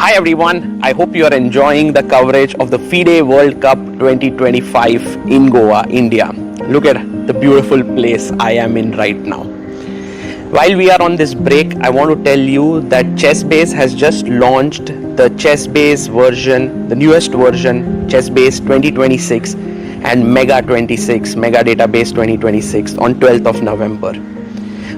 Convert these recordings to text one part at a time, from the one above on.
Hi everyone, I hope you are enjoying the coverage of the FIDE World Cup 2025 in Goa, India. Look at the beautiful place I am in right now. While we are on this break, I want to tell you that ChessBase has just launched the ChessBase version, the newest version, ChessBase 2026 and Mega 26, Mega Database 2026 on 12th of November.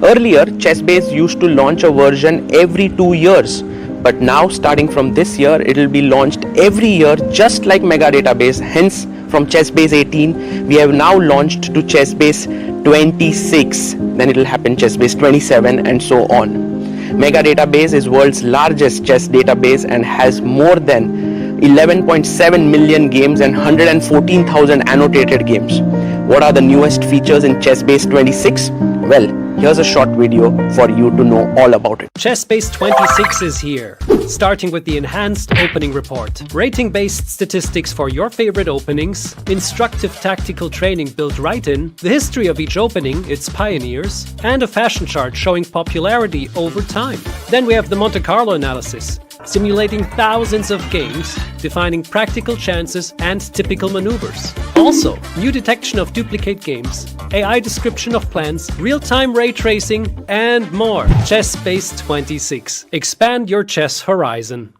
Earlier, ChessBase used to launch a version every 2 years. But now, starting from this year, it will be launched every year just like Mega Database. Hence, from ChessBase 18, we have now launched to ChessBase 26. Then it will happen ChessBase 27 and so on. Mega Database is world's largest chess database and has more than 11.7 million games and 114,000 annotated games. What are the newest features in ChessBase 26? Well, here's a short video for you to know all about it. ChessBase 26 is here, starting with the enhanced opening report, rating-based statistics for your favorite openings, instructive tactical training built right in, the history of each opening, its pioneers, and a fashion chart showing popularity over time. Then we have the Monte Carlo analysis, simulating thousands of games, defining practical chances and typical maneuvers. Also, new detection of duplicate games, AI description of plans, real-time ray tracing, and more. ChessBase 26. Expand your chess horizon.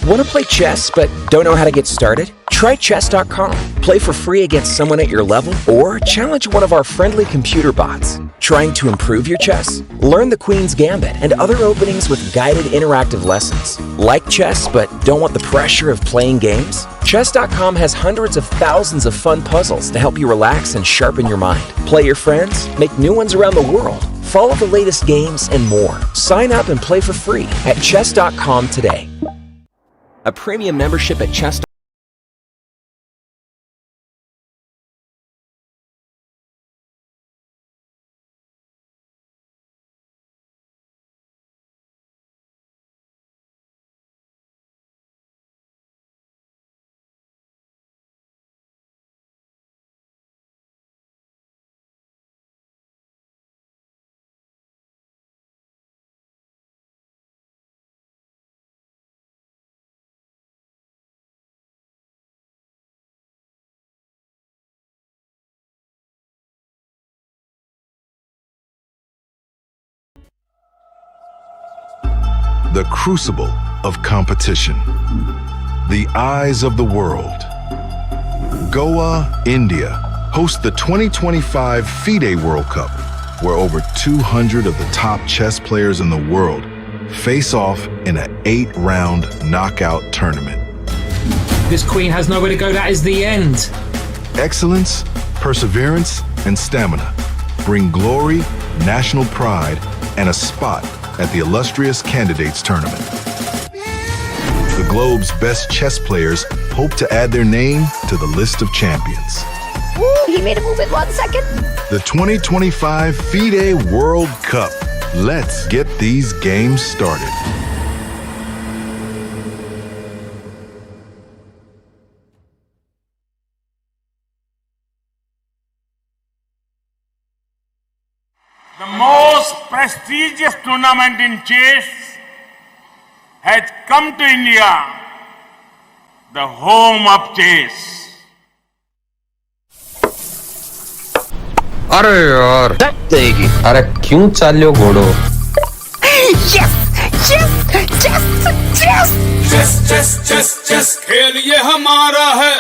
Want to play chess but don't know how to get started? Try chess.com. Play for free against someone at your level or challenge one of our friendly computer bots. Trying to improve your chess? Learn the Queen's Gambit and other openings with guided interactive lessons. Like chess but don't want the pressure of playing games? Chess.com has hundreds of thousands of fun puzzles to help you relax and sharpen your mind. Play your friends, make new ones around the world, follow the latest games, and more. Sign up and play for free at chess.com today. A premium membership at chess.com. The crucible of competition, the eyes of the world. Goa, India hosts the 2025 FIDE World Cup, where over 200 of the top chess players in the world face off in an 8-round knockout tournament. This queen has nowhere to go, that is the end. Excellence, perseverance, and stamina bring glory, national pride, and a spot at the illustrious Candidates Tournament. The globe's best chess players hope to add their name to the list of champions. Woo, he made a move in 1 second. The 2025 FIDE World Cup. Let's get these games started. The most prestigious tournament in chess has come to India, the home of chess. अरे यार देगी अरे क्यों चालियो घोड़ो Yes! Yes! Yes! Yes! Chess chess chess chess खेल ये हमारा है।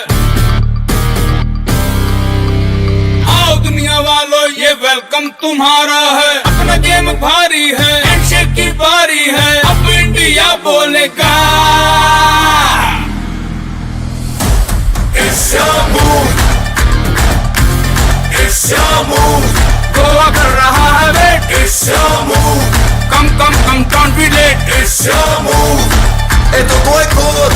आओ दुनिया वालों ये वेलकम तुम्हारा है। अपना गेम भारी है, हैंडशेक की बारी है, अब इंडिया बोलेगा। It's your move, it's your move, Goa कर रहा है wait. It's your move, come come come don't be late। It's your move, ए तो कोई खोद।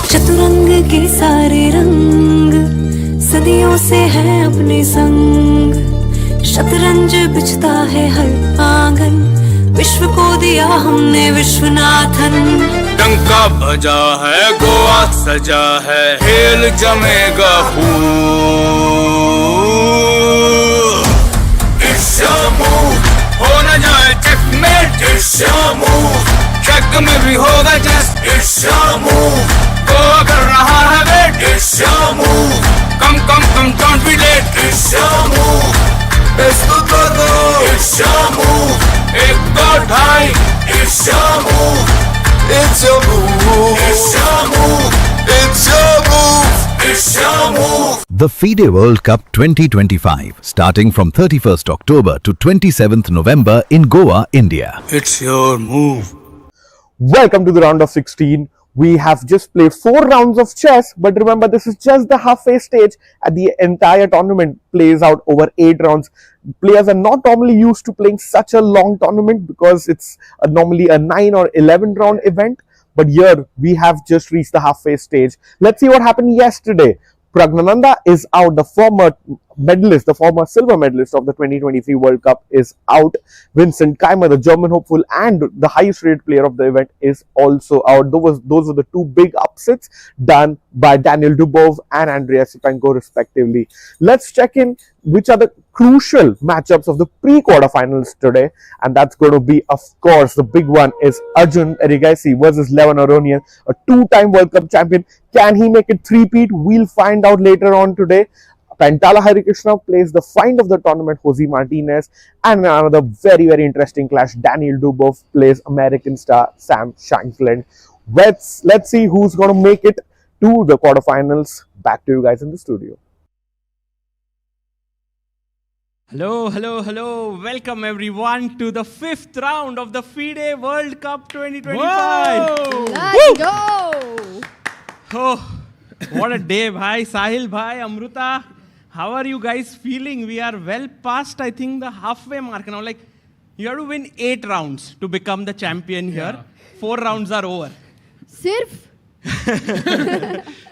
चतुरंग के सारे रंग सदियों से हैं अपने संग, शतरंज बिछता है हर आंगन, विश्व को दिया हमने विश्वनाथन। डंका बजा है गोवा सजा है, खेल जमेगा खूब। It's your move, हो न जाए checkmate। It's your move, truck में भी होगा जस्ट इट्स योर मूव तो कर रहा है wait it's your move come don't be late it's your move इसको तो दो इट्स योर मूव एक दो ढाई it's your move it's your move it's your move it's your move it's your move The FIDE World Cup 2025, starting from 31st October to 27th November in Goa, India. It's your move. Welcome to the round of 16. We have just played 4 rounds of chess, but remember this is just the halfway stage and the entire tournament plays out over 8 rounds. Players are not normally used to playing such a long tournament because it's normally a 9 or 11 round event, but here we have just reached the halfway stage. Let's see what happened yesterday. Pragnananda is out, the former medalist, the former silver medalist of the 2023 World Cup is out. Vincent Keimer, the German hopeful and the highest rated player of the event, is also out. Those were the 2 big upsets done by Daniel Dubov and Andrea Sipenko respectively. Let's check in which are the crucial matchups of the pre-quarterfinals today, and that's going to be, of course, the big one is Arjun Erigaisi versus Levin Aronian, a 2-time World Cup champion. Can he make it 3-peat? We'll find out later on today. Pantala Harikrishna plays the find of the tournament, Jose Martinez, and another very, very interesting clash. Daniel Dubov plays American star Sam Shankland. Let's see who's going to make it to the quarterfinals. Back to you guys in the studio. Hello. Welcome everyone to the 5th round of the FIDE World Cup 2025. Whoa! Let's go! Oh, what a day, bhai. Sahil, bhai, Amruta. How are you guys feeling? We are well past, I think, the halfway mark now. Like, you have to win 8 rounds to become the champion here. 4 rounds are over. Sirf?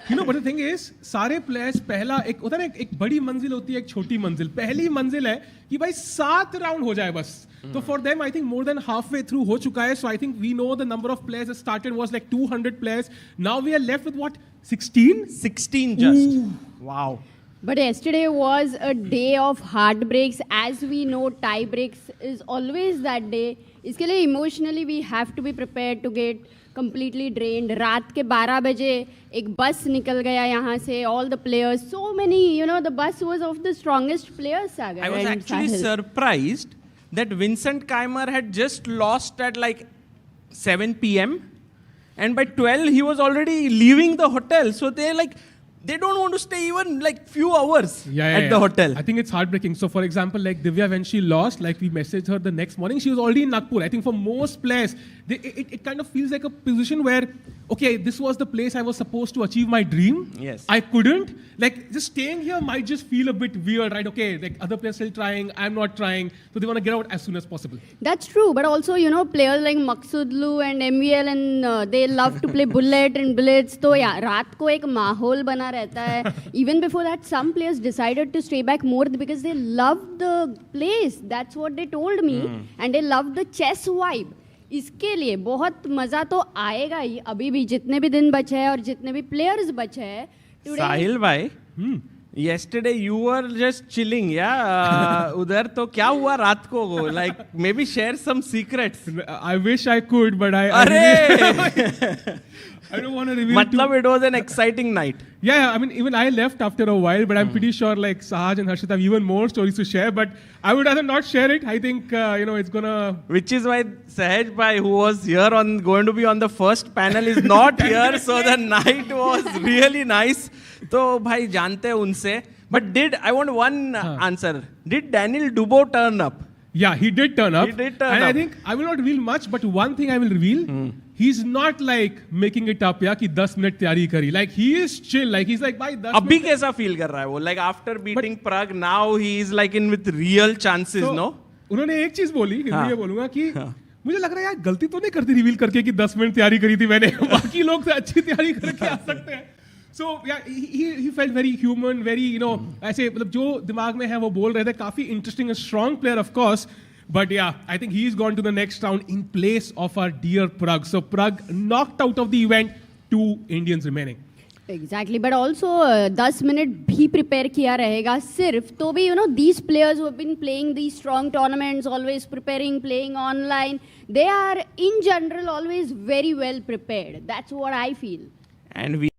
You know, but the thing is, सारे players पहला एक होता है ना एक बड़ी मंजिल होती है एक छोटी मंजिल पहली मंजिल है कि भाई 7 राउंड हो जाए बस तो for them I think more than halfway through हो चुका है so I think we know the number of players that started was like 200 players now we are left with what 16 just Ooh. Wow. But yesterday was a day of heartbreaks. As we know, tie breaks is always that day. इसके लिए emotionally we have to be prepared to get completely drained. रात के 12 बजे एक बस निकल गया यहाँ से. All the players, so many, you know, the bus was of the strongest players. Sagar I was actually surprised that Vincent Keimer had just lost at like 7 p.m. and by 12 he was already leaving the hotel. So they don't want to stay even like few hours at the hotel. I think it's heartbreaking. So for example, like Divya, when she lost, like we messaged her the next morning, she was already in Nagpur. I think for most players, it kind of feels like a position where, okay, this was the place I was supposed to achieve my dream. Yes. I couldn't. Like just staying here might just feel a bit weird, right? Okay, like other players still trying, I'm not trying. So they want to get out as soon as possible. That's true. But also, you know, players like Maqsoodlu and MVL and they love to play bullet and blitz. So yeah, रात को एक माहौल बना रहता है. Even before that, some players decided to stay back more because they loved the place. That's what they told me. And they loved the chess vibe. इसके लिए बहुत मजा तो आएगा ही अभी भी जितने भी दिन बचे हैं और जितने भी प्लेयर्स बचे हैं. साहिल भाई, yesterday you were just chilling, yeah? उधर तो क्या हुआ रात को? Like maybe share some secrets. I wish I could, but I don't want to reveal. मतलब it was an exciting night. Yeah, I mean, even I left after a while, but I'm pretty sure like Sahaj and Harshit have even more stories to share, but I would rather not share it. I think, you know, it's gonna... Which is why Sahaj bhai, who was here going to be on the first panel, is not here, so the night was really nice. So, bhai, jante hai unse. But I want one answer. Did Daniel Dubov turn up? Yeah, he did turn up. He did turn and up. I think I will not reveal much, but one thing I will reveal, he's not like making it up, yeah, कि 10 minute तैयारी करी. Like he is chill. Like he's like, भाई 10 अभी कैसा feel कर रहा है वो? Like after beating Prague, now he is like in with real chances, so, no? उन्होंने एक चीज बोली, हिंदी में बोलूँगा कि मुझे लग रहा है यार गलती तो नहीं करती रिवील करके कि 10 मिनट तैयारी करी थी मैंने. बाकी लोग तो अच्छी तैयारी करके आ सकते हैं. So yeah, he felt very human, very, you know, ऐसे मतलब जो दिमाग में है वो बोल रहे थे. काफी interesting and strong player, of course. But yeah, I think he's gone to the next round in place of our dear Prague. So Prague knocked out of the event, 2 Indians remaining. Exactly, but also 10 minute भी prepare किया रहेगा सिर्फ तो भी these players who have been playing these strong tournaments, always preparing, playing online, they are in general always very well prepared. That's what I feel. And we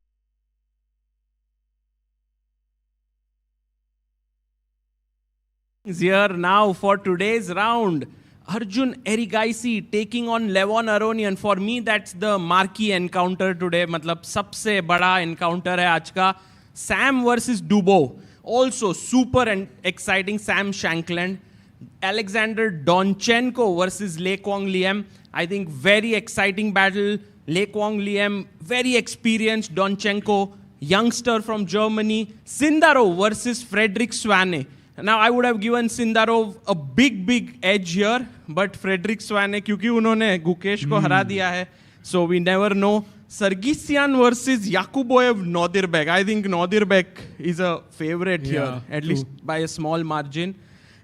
is here now for today's round. Arjun Erigaisi taking on Levon Aronian. For me, that's the marquee encounter today. मतलब सबसे बड़ा encounter है आज का. Sam versus Dubov. Also super and exciting. Sam Shankland. Alexander Donchenko versus Le Quang Liem. I think very exciting battle. Le Quang Liem, very experienced. Donchenko, youngster from Germany. Sindarov versus Frederick Swane. Now I would have given Sindarov a big edge here, but Frederick Swane, क्योंकि उन्होंने गुकेश को हरा दिया है, so we never know. Sargsyan versus Yakuboev Nodirbek. I think Nodirbek is a favorite here, at least by a small margin.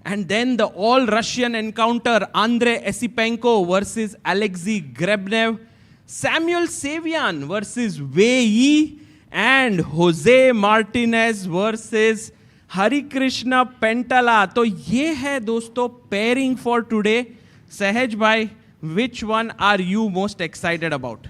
And then the all-Russian encounter, Andrei Esipenko versus Alexei Grebnev. Samuel Savian versus Wei Yi. And Jose Martinez versus Harikrishna Pentala. तो ये है दोस्तों pairing for today. सहज भाई, which one are you most excited about?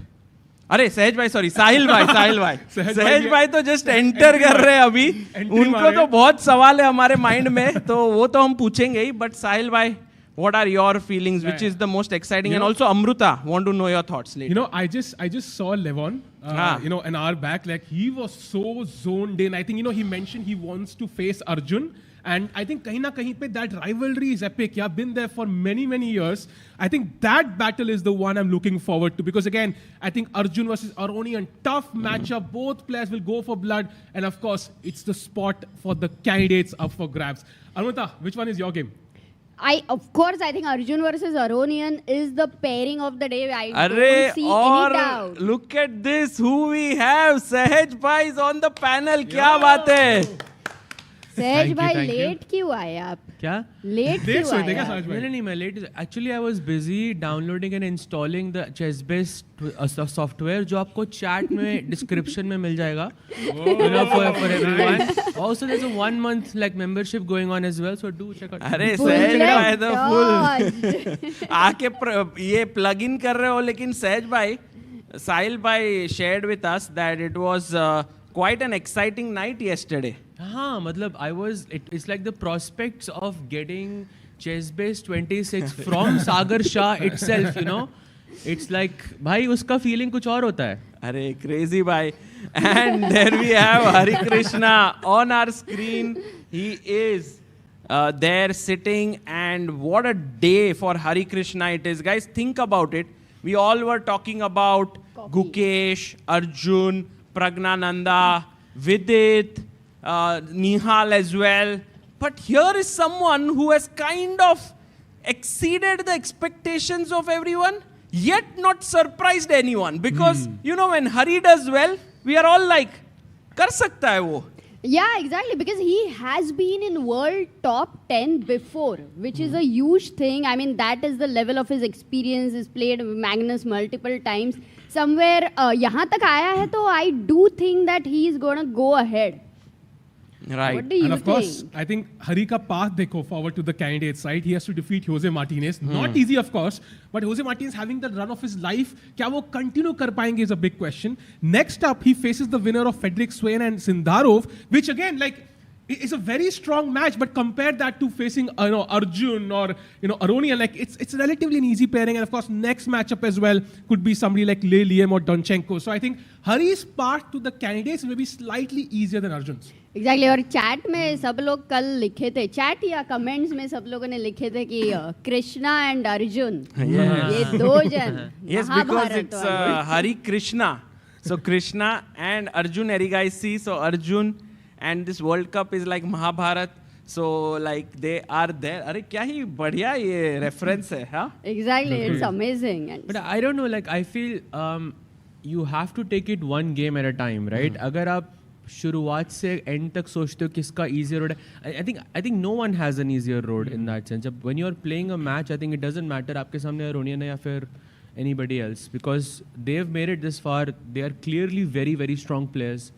अरे सहज भाई, sorry, साहिल भाई सहज भाई तो just enter कर रहे हैं अभी. उनको तो बहुत सवाल है हमारे mind में, तो वो तो हम पूछेंगे ही. But साहिल भाई, what are your feelings? Which is the most exciting? And also Amruta, want to know your thoughts later. I just saw Levon, an hour back. Like he was so zoned in. I think he mentioned he wants to face Arjun, and I think kahin na kahin pe that rivalry is epic. Yeah, been there for many years. I think that battle is the one I'm looking forward to, because again, I think Arjun versus Aronian, tough matchup. Both players will go for blood, and of course, it's the spot for the candidates up for grabs. Amruta, which one is your game? Of course, I think Arjun versus Aronian is the pairing of the day. I don't see any doubt. Look at this, who we have. Sahaj bhai is on the panel. क्या बात है? सहज भाई late क्यों आए आप? क्या late क्यों आए? नहीं मैं late. Actually, I was busy downloading and installing the ChessBase software जो आपको chat में description में मिल जाएगा. For everyone. Also, there's a 1 month membership going on as well, so do check out. अरे सहज भाई तो full आके ये plug in कर रहे हो, लेकिन सहज भाई, साहिल भाई shared with us that it was quite an exciting night yesterday. हाँ, मतलब it's like the prospects of getting ChessBase'26 from Sagar Shah itself, It's like, भाई उसका feeling कुछ और होता है. अरे crazy भाई. And there we have Harikrishna on our screen. He is there sitting, and what a day for Harikrishna it is. Guys, think about it. We all were talking about Gukesh, Arjun, Pragnananda, Vidit, Nihal as well. But here is someone who has kind of exceeded the expectations of everyone, yet not surprised anyone. Because, when Hari does well, we are all like, kar sakta hai wo. Yeah, exactly. Because he has been in world top 10 before, which is a huge thing. I mean, that is the level of his experience. He's played Magnus multiple times. Somewhere, यहाँ तक आया है, तो I do think that he is going to go ahead. Right. What do you and of think? course, I think Hari ka path dekho forward to the candidate side. He has to defeat Jose Martinez. Not easy, of course, but Jose Martinez having the run of his life. Kya wo continue kar payenge is a big question. Next up, he faces the winner of Frederick Swane and Sindarov, which again, it's a very strong match, but compare that to facing Arjun or Aronian, it's relatively an easy pairing. And of course, next matchup as well could be somebody like Le Liem or Donchenko. So I think Hari's path to the candidates may be slightly easier than Arjun's. Exactly. और chat में सब लोग कल लिखे थे, chat या comments में सब लोगों ने लिखे थे कि कृष्णा एंड अर्जुन, ये दो जन. Yes, because it's Harikrishna. So Krishna and Arjun Erigaisi. So Arjun. And this World Cup is like Mahabharat, so they are there. अरे क्या ही बढ़िया ये reference है, हाँ? Exactly, it's amazing. But I don't know, I feel you have to take it one game at a time, right? अगर आप शुरुआत से end तक सोचते हो किसका easier road है, I think no one has an easier road in that sense. When you are playing a match, I think it doesn't matter आपके सामने Aronian है या फिर anybody else because they've made it this far. They are clearly very, very strong players.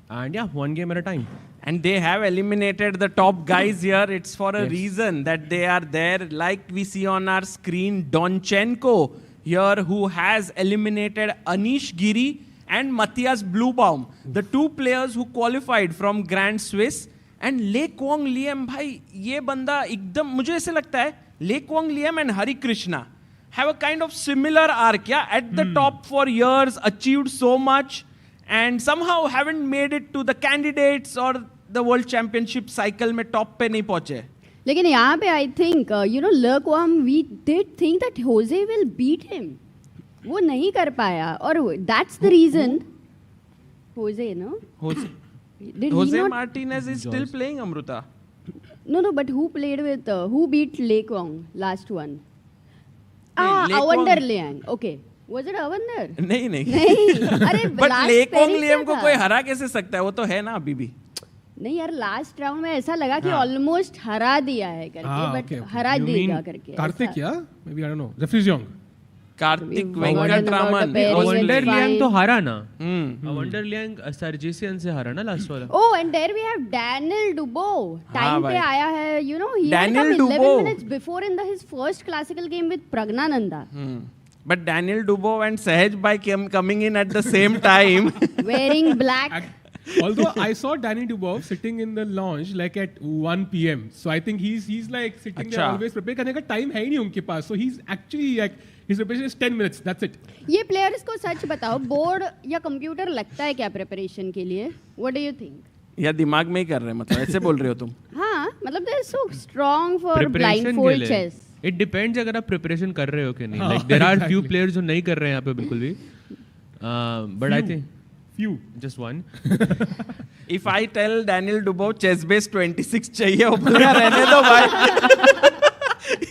And yeah, one game at a time. And they have eliminated the top guys here. It's for a reason that they are there. Like we see on our screen, Donchenko here, who has eliminated Anish Giri and Matthias Bluebaum, the two players who qualified from Grand Swiss. And Le Quang Liem, bhai, ये बंदा एकदम मुझे ऐसे लगता है Le Quang Liem and Harikrishna have a kind of similar arc, yeah, at the top for years, achieved so much, and somehow haven't made it to the candidates or the world championship cycle में top पे नहीं पहुंचे. लेकिन यहाँ पे I think Le Quang, we did think that Jose will beat him. वो नहीं कर पाया और that's the reason. Jose, no? Jose Martinez is still playing, Amruta. No, but who played with, who beat Le Quang last one? Le Avander Quang. Liang. Okay. Was it Avander? नहीं. अरे But last Le Quang pairing Liem क्या को था? कोई हरा कैसे सकता है? वो तो है ना अभी भी. नहीं यार, लास्ट राउंड में ऐसा लगा कि ऑलमोस्ट हरा दिया है करके, बट हरा देगा करके. कार्तिक या maybe I don't know. Jeffrey Young. Kartik Venkataraman. Avander Liang तो हारा ना. Avander Liang Sargisian से हारा ना last वाला. Oh, and there we have Daniel Dubov. Time पे आया है, he Daniel had come 11 Dubov. minutes before in his first classical game with Pragnananda. But Daniel Dubov and Sahaj Bhai coming in at the same time. Wearing black. Although I saw Danny Dubov sitting in the lounge like at 1 p.m. So I think he's like sitting there always prepared. करने का time है ही नहीं उनके पास. So he's actually like his preparation is 10 minutes. That's it. ये players को सच बताओ, board या computer लगता है क्या प्रिपरेशन के लिए? What do you think? या दिमाग में ही कर रहे हैं, मतलब ऐसे बोल रहे हो तुम? हाँ, मतलब they're so strong for Preparation blindfold के लिए. chess. It depends अगर आप प्रिपरेशन कर रहे हो कि नहीं. Like there are few players जो नहीं कर रहे हैं यहाँ पे बिल्कुल भी. But I think few, just one. If I tell Daniel Dubov ChessBase'26 चाहिए, वो बोलेगा रहने दो भाई.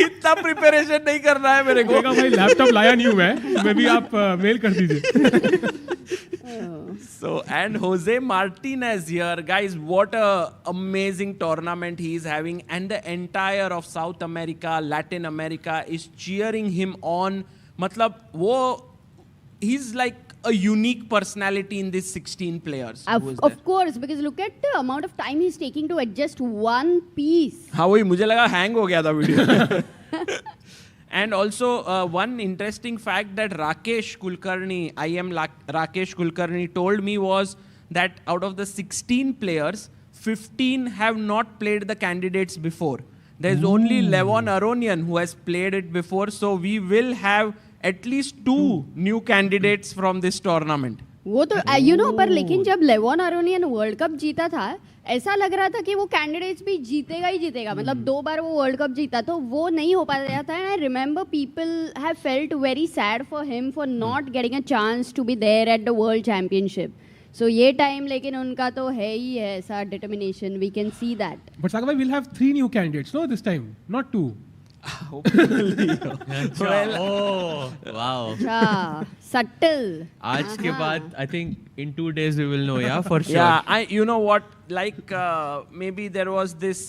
इतना प्रिपरेशन नहीं करना है मेरे को. भाई लैपटॉप लाया नहीं हूँ मैं भी आप मेल कर दीजिए. So, and Jose Martinez here, guys, what a amazing tournament he is having, and the entire of South America, Latin America is cheering him on. मतलब वो, he's like a unique personality in these 16 players. Of course, because look at the amount of time he's taking to adjust one piece. हाँ वही मुझे लगा hang हो गया था video. And also one interesting fact that Rakesh Kulkarni, Rakesh Kulkarni told me was that out of the 16 players, 15 have not played the candidates before. There's only Levon Aronian who has played it before, so we will have at least 2 new candidates from this tournament. वो तो पर लेकिन जब लेवॉन Aronian world cup जीता था, ऐसा लग रहा था कि वो कैंडिडेट्स भी जीतेगा ही जीतेगा. मतलब 2 बार वो वर्ल्ड कप जीता, तो वो नहीं हो पाया था. And I remember people have felt very sad for him for not getting a chance to be there at the world championship. So ये टाइम लेकिन उनका तो है ही है ऐसा determination. We can see that. But Saga bhai, we'll have 3 new candidates, no, this time, not 2. Well, Wow. Subtle. आज के बाद I think in 2 days we will know, yeah, for sure. Yeah, you know what, like maybe there was this,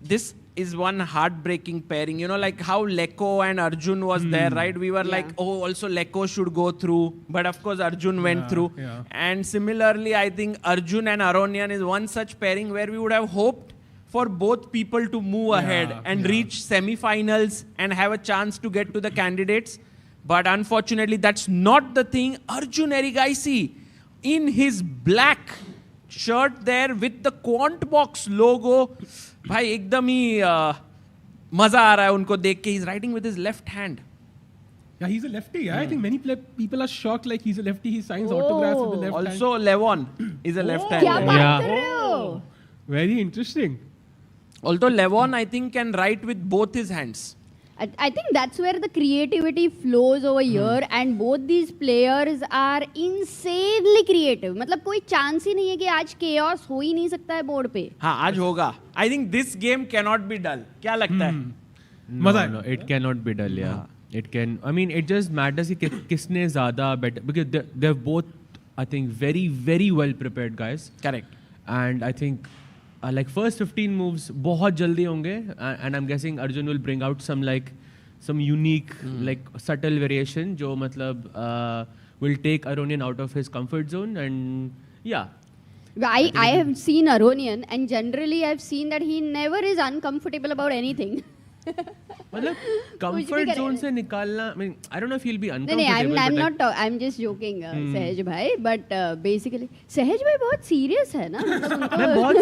this is one heartbreaking pairing, like how Leko and Arjun was there, right? We were like, oh, also Leko should go through, but of course Arjun went through. Yeah. And similarly, I think Arjun and Aronian is one such pairing where we would have hoped for both people to move ahead and reach semi-finals and have a chance to get to the candidates. But unfortunately, that's not the thing. Arjun Erigaisi in his black shirt there with the Quant Box logo. भाई एकदम ही मजा आ रहा है उनको देख के. He's writing with his left hand. Yeah, he's a lefty. Yeah? I think many people are shocked like he's a lefty. He signs autographs with the left hand. Also, Levon is a left-hander. क्या बात कर रहे हो? Very interesting. Although Levon, I think, can write with both his hands. I think that's where the creativity flows over here, and both these players are insanely creative. मतलब कोई chance ही नहीं है कि आज chaos हो ही नहीं सकता है board पे. हाँ आज होगा. I think this game cannot be dull. क्या लगता है? No, it cannot be dull, yeah. It can. I mean, it just matters कि किसने ज़्यादा better, because they're both, I think, very, very well prepared guys. Correct. And I think like first 15 moves बहुत जल्दी होंगे, and I'm guessing Arjun will bring out some like some unique like subtle variation जो मतलब will take Aronian out of his comfort zone and yeah. I have seen Aronian and generally I've seen that he never is uncomfortable about anything. मतलब comfort zone से निकालना, I mean, I don't know if he'll be uncomfortable. नहीं, I'm not. I'm just joking, सहज भाई. But basically, सहज भाई बहुत serious है ना. मैं बहुत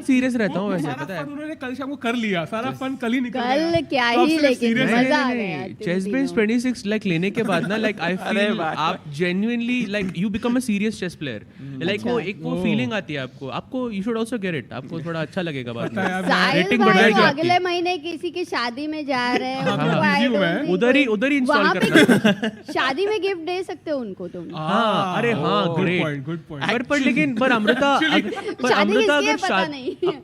serious रहता हूँ वैसे, पता है. उन्होंने कल शाम को कर लिया, सारा फन कल ही निकल गया. कल क्या ही लेकिन मजा आ गया. ChessBase'26 like लेने के बाद ना like I feel आप genuinely like you become a serious chess player. Like वो feeling आती है आपको you should also get it. आपको थोड़ा अच्छा लगेगा बाद में. Rating बढ़ जाएगी. अगले महीने किसी की शादी में जा रहे हैं, उधर ही इंस्टॉल करना. शादी में गिफ्ट दे सकते हो उनको तुम. हाँ, अरे हाँ, गुड पॉइंट. पर लेकिन अमृता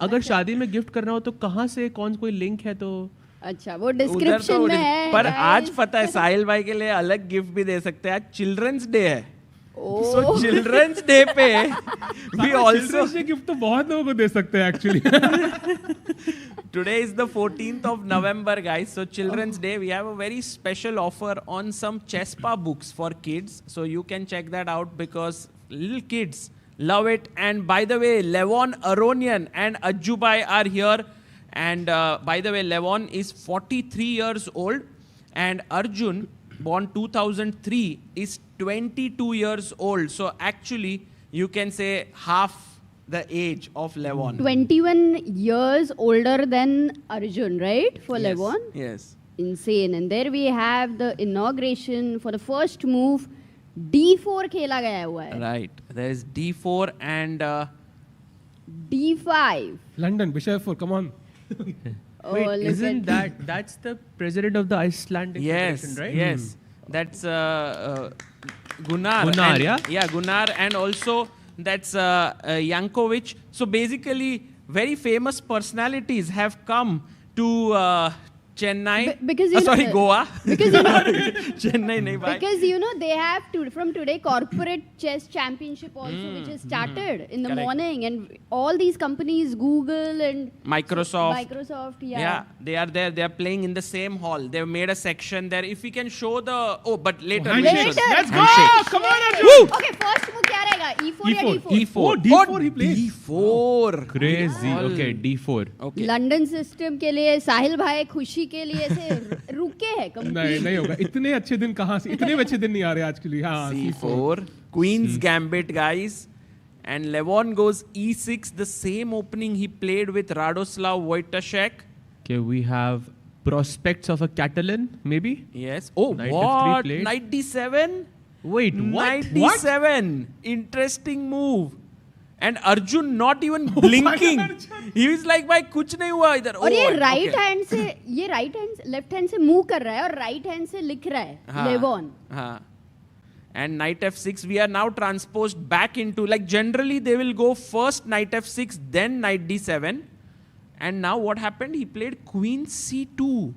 अगर शादी में गिफ्ट करना हो तो कहाँ से कौन कोई लिंक है तो. अच्छा, वो डिस्क्रिप्शन में है. पर आज पता है साहिल भाई के लिए अलग गिफ्ट भी दे सकते हैं. आज चिल्ड्रंस डे है. So चिल्ड्रंस डे पे we also गिफ्ट तो बहुत लोगों को दे सकते हैं actually. Today is the 14th of November, guys. So Children's Day, we have a very special offer on some Chesspa books for kids. So you can check that out because little kids love it. And by the way, Levon, Aronian and Ajjubai are here. And by the way, Levon is 43 years old. And Arjun, born 2003, is 22 years old. So actually, you can say half the age of Levon. 21 years older than Arjun, right? For Yes. Levon? Yes. Insane. And there we have the inauguration for the first move. D4 खेला गया हुआ है. Right. There is D4 and D5. London, Bishop 4, come on. Wait, isn't that's the president of the Icelandic Federation, right? Yes. That's Gunnar. Gunnar, and, yeah? Yeah, Gunnar, and also that's Yankovic. So basically, very famous personalities have come to Chennai. Because you know, Goa. Because you know, Chennai, nahi bhai. because you know they have from today corporate chess championship also, which has started in the morning, and all these companies, Google and Microsoft, yeah, they are there. They are playing in the same hall. They've made a section there. If we can show the but later. Let's go! Come on, Arjun! Woo! Okay, first move क्या रहेगा? E4 या D4? E4. Oh, D4 he plays. D4. Crazy. Okay, D4. Okay. London system के लिए साहिल भाई खुशी के लिए ऐसे रुके हैं नहीं होगा. इतने अच्छे दिन कहाँ से, इतने अच्छे दिन नहीं आ रहे आज के लिए. हाँ, C4. Queen's Gambit, guys. And Levon goes E6, the same opening he played with Radoslav Wojtaszek. Okay, we have prospects of a Catalan, maybe? Yes. Oh, Knight what? F3 played. Knight D7? Wait, what? Knight D7. Interesting move. And Arjun not even blinking. He was like, भाई कुछ नहीं हुआ इधर. और ये right hand से left hand से move कर रहा है और राइट हैंड से लिख रहा है लेवॉन. हाँ. And Knight F6, we are now transposed back into, like generally they will go first Knight F6, then Knight D7. And now what happened? He played Queen C2.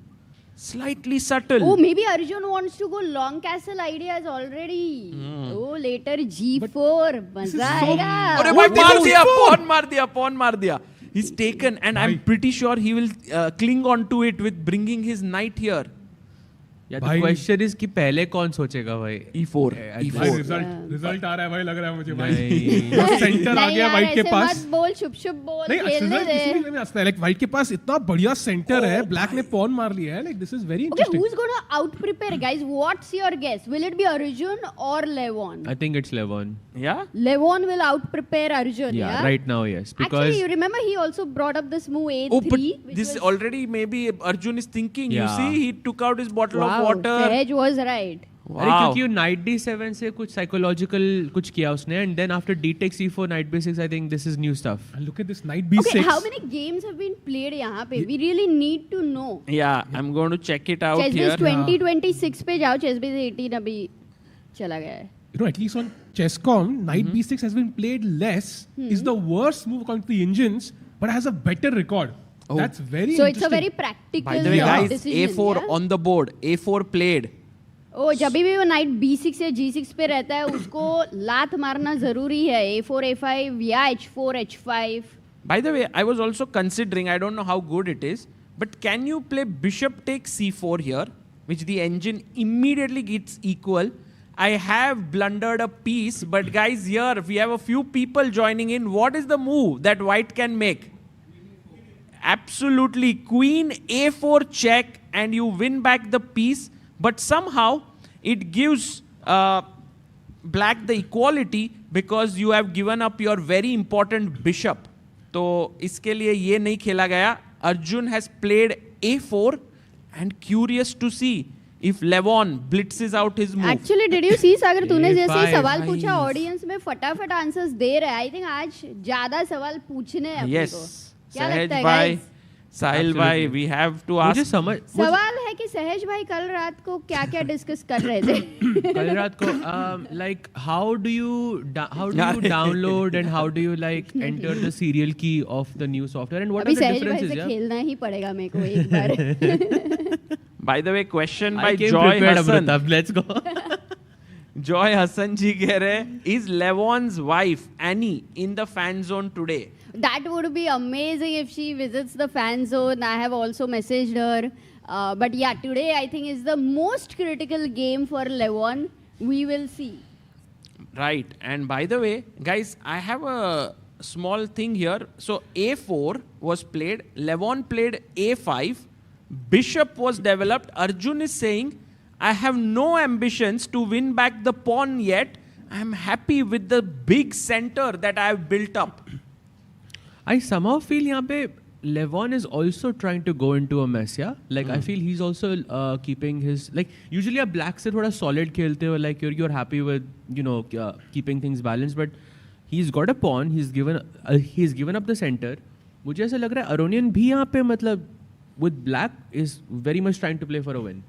Slightly subtle. Oh, maybe Arjun wants to go long castle ideas already. Oh, later G4. मजा आएगा. अरे भाई pawn मार दिया. He's taken, and I'm pretty sure he will cling on to it with bringing his knight here. Yeah, the question is कि पहले कौन सोचेगा भाई? E4. रिजल्ट आ रहा है भाई, लग रहा है मुझे भाई. सेंटर आ गया वाइट के पास. मत बोल, शुभ बोल. खेलने दे. लाइक वाइट के पास इतना बढ़िया सेंटर है, ब्लैक ने पॉन मार लिया है. Like this is very interesting. Okay, who's going to out prepare, guys? What's your guess? Will it be Arjun or Levon? I think it's Levon. Yeah? Levon will out prepare Arjun. Yeah, right now, yes. Because actually, you remember he also brought up this move A3. Oh, but this already maybe Arjun is thinking. Yeah. You see, he took out his bottle of water. Sahaj was right. अरे क्योंकि Knight D7 से कुछ psychological कुछ किया उसने, and then after D takes E4 Knight B6, I think this is new stuff. And look at this Knight B6. Okay, how many games have been played यहाँ पे? We really need to know. Yeah, I'm going to check it out here. ChessBase 2026 पे जाओ. ChessBase 18 अभी चला गया है. You know, at least on Chess.com, Knight B6 has been played less. Is the worst move according to the engines, but has a better record. Oh. That's very so interesting. it's a very practical By the way, guys, decision. A4 on the board. A4 played. ओ जब भी वो night B6 या G6 पे रहता है उसको लात मारना जरूरी है. A4 A5 या H4 H5. By the way, I was also considering, I don't know how good it is, But can you play bishop takes c4 here, which the engine immediately gets equal? I have blundered a piece, but guys, here we have a few people joining in. What is the move that white can make? Absolutely, queen a4 check, and you win back the piece. But somehow it gives black the equality because you have given up your very important bishop. तो इसके लिए ये नहीं खेला गया. Arjun has played a4 and curious to see if Levon blitzes out his move. Actually, did you see सागर तूने जैसे ही सवाल पूछा ऑडियंस में फटाफट आंसर्स दे रहे हैं. I think आज ज्यादा सवाल पूछने हैं अपने को. क्या लगता है guys? साहिल भाई, we have to ask. सवाल है कि सहज भाई कल रात को क्या-क्या डिस्कस कर रहे थे? कल रात को like how do you download and how do you like enter the serial key of the new software and what are the differences? अभी सहज भाई से खेलना ही पड़ेगा मेरे को एक बार. By the way, question by Joy Hassan. Let's go. Joy Hassan ji कह रहे, is Levon's wife Annie in the fan zone today? That would be amazing if she visits the fan zone. I have also messaged her. But yeah, today I think is the most critical game for Levon. We will see. Right. And by the way, guys, I have a small thing here. So A4 was played. Levon played A5. Bishop was developed. Arjun is saying, I have no ambitions to win back the pawn yet. I am happy with the big center that I have built up. I somehow feel यहाँ पे Levon is also trying to go into a mess, yeah? Like I feel he's also keeping his, like usually a black से थोड़ा solid खेलते हो, like you're happy with, you know, keeping things balanced, but he's got a pawn, he's given up the center. मुझे ऐसा लग रहा है Aronian भी यहाँ पे मतलब with black is very much trying to play for a win.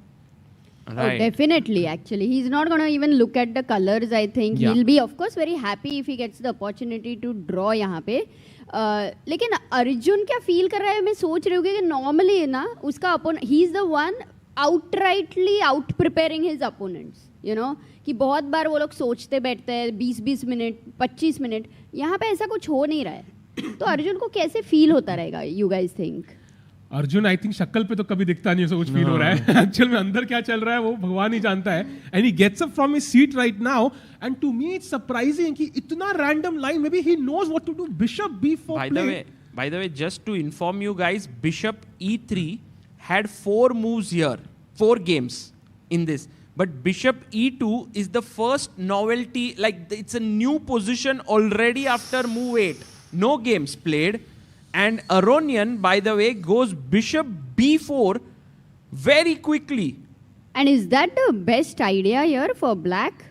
Right. Oh, definitely, actually. He's not going to even look at the colors, I think. Yeah. He'll be, of course, very happy if he gets the opportunity to draw यहाँ पे. लेकिन अर्जुन क्या feel कर रहा है, मैं सोच रही हूँ कि नॉर्मली है ना उसका opponent, he is the one outrightly out preparing his opponents, you know, कि बहुत बार वो लोग सोचते बैठते हैं 20-20 मिनट 25 मिनट. यहाँ पे ऐसा कुछ हो नहीं रहा है, तो अर्जुन को कैसे फील होता रहेगा, you guys think? Arjun I think शक्ल पे तो कभी दिखता नहीं, ऐसा कुछ फील हो रहा है. एक्चुअल में अंदर क्या चल रहा है वो भगवान ही जानता है. And he gets up from his seat right now, and to me it's surprising कि इतना random line, maybe he knows what to do. Bishop b4 play. By the way, just to inform you guys, bishop e3 had 4 moves here, 4 games in this. But bishop e2 is the first novelty, like it's a new position already after move 8. No games played. And Aronian, by the way, goes bishop b4 very quickly. And is that the best idea here for black?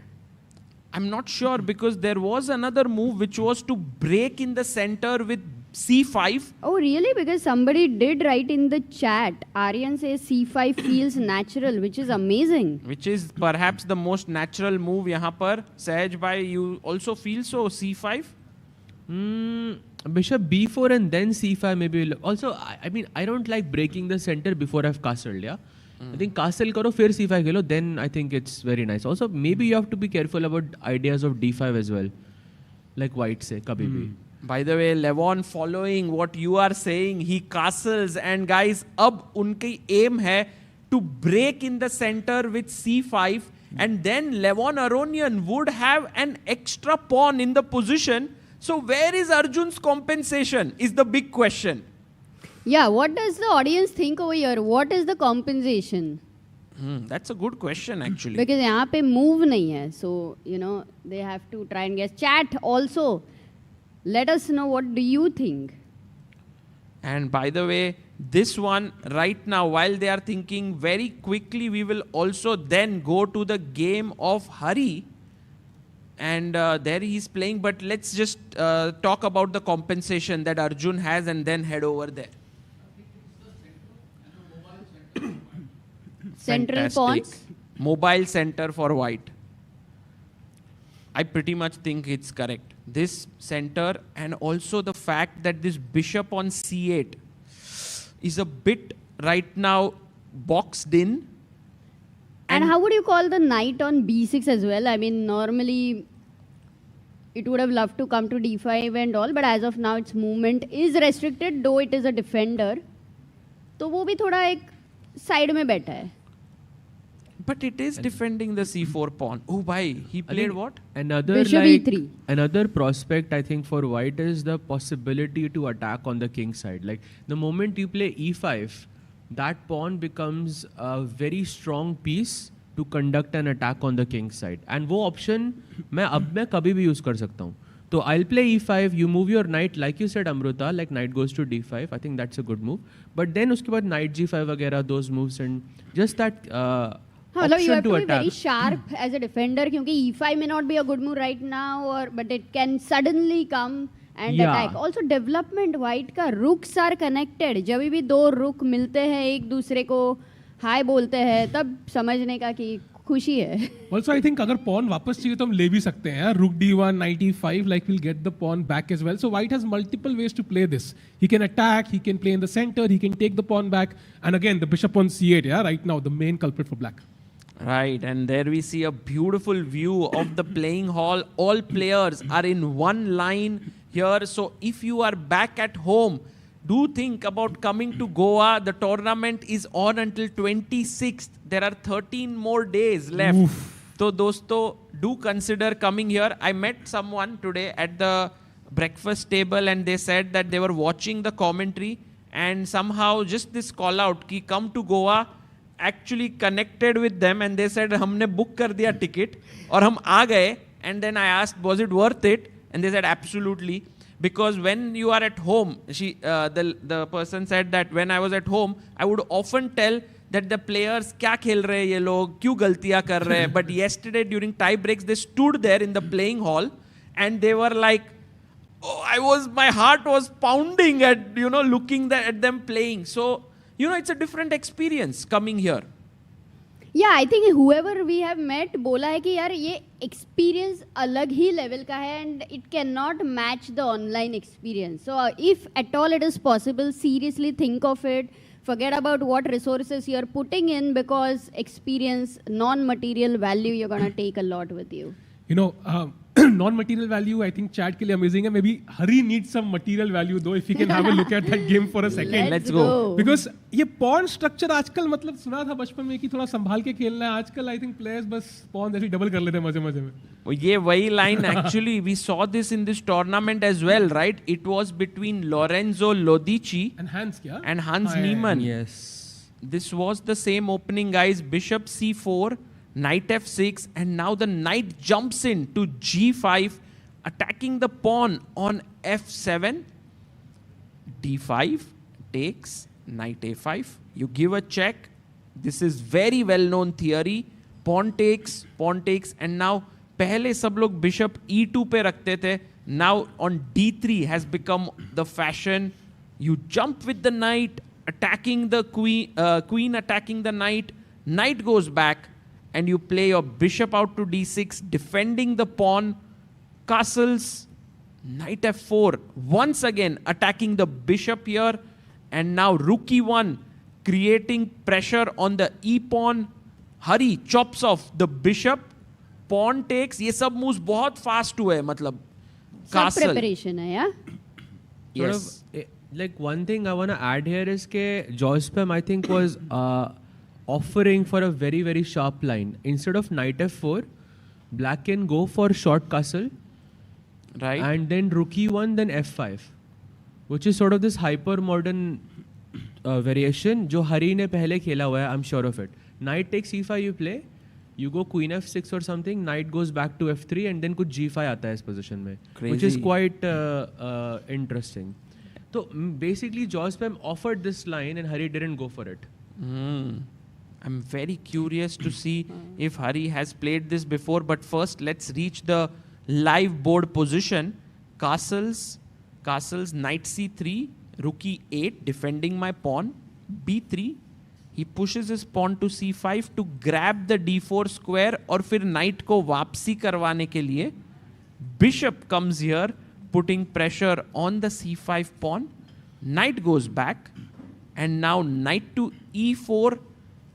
I'm not sure, because there was another move which was to break in the center with c5. Oh, really? Because somebody did write in the chat, Aryan says c5 feels natural, which is amazing. Which is perhaps the most natural move यहाँ पर. Sahaj bhai, you also feel so, c5? Bishop b4 and then c5 maybe. Also, I mean, I don't like breaking the center before I've castled, yeah? I think castle karo, fir c5 khelo, then I think it's very nice. Also, maybe you have to be careful about ideas of d5 as well. Like white say, kabhi bhi. By the way, Levon, following what you are saying, he castles, and guys, ab unki aim hai to break in the center with c5, and then Levon Aronian would have an extra pawn in the position. So where is Arjun's compensation is the big question. Yeah, what does the audience think over here? What is the compensation? That's a good question actually. Because यहाँ पे move नहीं है, so you know they have to try and guess. Chat also, let us know what do you think. And by the way, this one right now, while they are thinking very quickly, we will also then go to the game of Hari. And there he is playing, but let's just talk about the compensation that Arjun has and then head over there. Central pawns? Mobile center for white. I pretty much think it's correct. This center, and also the fact that this bishop on c8 is a bit right now boxed in. And how would you call the knight on b6 as well? I mean, normally it would have loved to come to d5 and all, but as of now its movement is restricted, though it is a defender. तो वो भी थोड़ा एक side में बैठा है. But it is defending the c4 pawn. Oh, bhai, he played what? Another Bishop like E3. another prospect I think for white is the possibility to attack on the king side. Like the moment you play e5, that pawn becomes a very strong piece to conduct an attack on the king side. And वो option मैं कभी भी use कर सकता हूँ. So I'll play e5, you move your knight like you said Amruta, like knight goes to d5. I think that's a good move. But then उसके बाद knight g5 वगैरह those moves and just that हाँ, मतलब you option have to to be attack. very sharp as a defender क्योंकि e5 may not be a good move right now or but it can suddenly come and Yeah. attack. Also development white का rooks are connected. जब भी दो रुक मिलते हैं एक दूसरे को हाय बोलते हैं तब समझने का कि खुशी है. Also, I think अगर pawn वापस चाहिए तो हम ले भी सकते हैं. Rook d1, knight e5, like we'll get the pawn back as well. So white has multiple ways to play this. He can attack, he can play in the center, he can take the pawn back, and again the bishop on c8. Yeah, right now the main culprit for black. Right, and there we see a beautiful view of the playing hall. All players are in one line here. So if you are back at home, do think about coming to Goa. The tournament is on until 26th. There are 13 more days left. So dosto, do consider coming here. I met someone today at the breakfast table and they said that they were watching the commentary and somehow just this call out ki come to Goa actually connected with them and they said हमने book कर दिया ticket और हम आ गए and then I asked was it worth it and they said absolutely because when you are at home the person said that when I was at home I would often tell that the players क्या खेल रहे हैं ये लोग क्यों गलतियाँ कर रहे हैं but yesterday during tie breaks they stood there in the playing hall and they were like oh my heart was pounding at looking at them playing so it's a different experience coming here. Yeah, I think whoever we have met बोला है कि यार ये experience अलग ही level का है and it cannot match the online experience. So if at all it is possible, seriously think of it. Forget about what resources you are putting in because experience, non-material value, you're going to take a lot with you. Non-material value, I think chat के लिए amazing है. Maybe Hari needs some material value though. If you can have a look at that game for a second. Let's go. Because ये pawn structure आजकल मतलब सुना था बचपन में कि थोड़ा संभाल के खेलना है. आजकल I think players बस pawn ऐसे double कर लेते हैं मजे में. ये वही line actually we saw this in this tournament as well, right? It was between Lorenzo Lodici and Hans Niemann. Yes. This was the same opening, guys. Bishop c4. Knight f6 and now the knight jumps in to g5 attacking the pawn on f7 d5 takes knight a5 you give a check. This is very well known theory. pawn takes and now पहले सब लोग bishop e2 पे रखते थे. Now on d3 has become the fashion. You jump with the knight attacking the queen attacking the knight goes back and you play your bishop out to d6, defending the pawn, castles, knight f4, once again attacking the bishop here, and now rook e1, creating pressure on the e-pawn. Hari chops off the bishop, pawn takes, ये सब moves बहुत fast हुए मतलब castle. सब preparation है या? Yes. Like one thing I want to add here is that Joyspam I think was offering for a very, very sharp line. Instead of knight f4, black can go for short castle. Right. And then rook e1, then f5. Which is sort of this hyper-modern variation जो हरी ने पहले खेला हुआ है, I'm sure of it. Knight takes e5 you play, you go queen f6 or something, knight goes back to f3 and then कुछ g5 आता है इस position में. Crazy. Which is quite interesting. So basically Joyspam offered this line and Hari didn't go for it. I'm very curious to see if Hari has played this before, but first let's reach the live board position. Castles, knight c3, rook e8, defending my pawn, b3. He pushes his pawn to c5 to grab the d4 square और फिर knight को वापसी करवाने के लिए bishop comes here, putting pressure on the c5 pawn. Knight goes back and now knight to e4,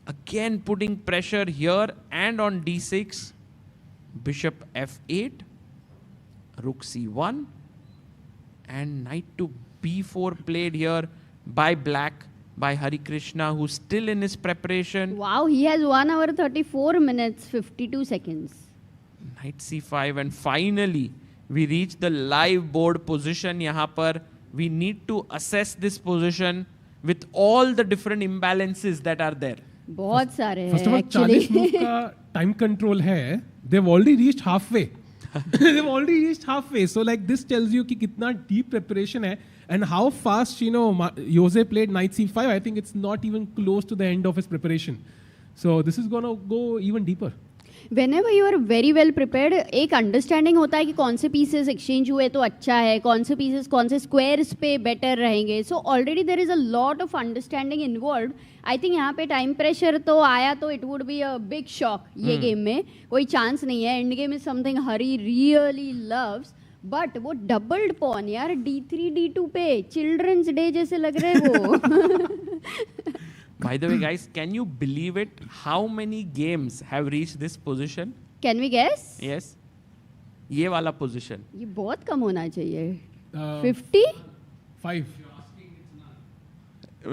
again putting pressure here and on d6. Bishop f8, rook c1 and knight to b4 played here by black. by Harikrishna, who's still in his preparation. Wow, he has 1 hour 34 minutes 52 seconds. Knight c5, and finally we reach the live board position. Yahan par we need to assess this position with all the different imbalances that are there. बहुत सारे हैं First of all, 40 move का time control है. They've already reached halfway. They've already reached halfway. So like this tells you कि कितना deep preparation है, and how fast Jose played knight c5. I think it's not even close to the end of his preparation. So this is gonna go even deeper. Whenever you are very well prepared, एक understanding होता है कि कौन से pieces exchange हुए तो अच्छा है, कौन से पीसेस कौन से स्क्वायर्स पे बेटर रहेंगे. So already there is a lot of understanding involved. I think यहाँ पे टाइम प्रेशर तो आया तो it would be a big shock. ये गेम में कोई चांस नहीं है. Endgame is something Hari really loves. But वो डबल्ड पॉन यार d3 d2 पे चिल्ड्रंस डे जैसे लग रहे हैं वो. By the way, guys, can you believe it? How many games have reached this position? Can we guess? Yes. ये वाला position. ये बहुत कम होना चाहिए. 50? 5.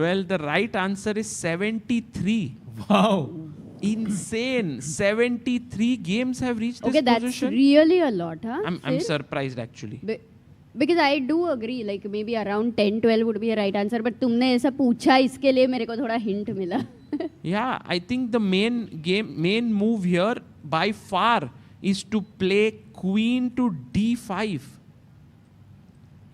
Well, the right answer is 73. Wow. Insane. 73 games have reached this Okay, position. that's really a lot, huh? I'm surprised actually. Because I do agree, like maybe around 10-12 would be a right answer. But तुमने ऐसा पूछा इसके लिए मेरे को थोड़ा hint मिला. Yeah, I think the main move here by far is to play queen to d5.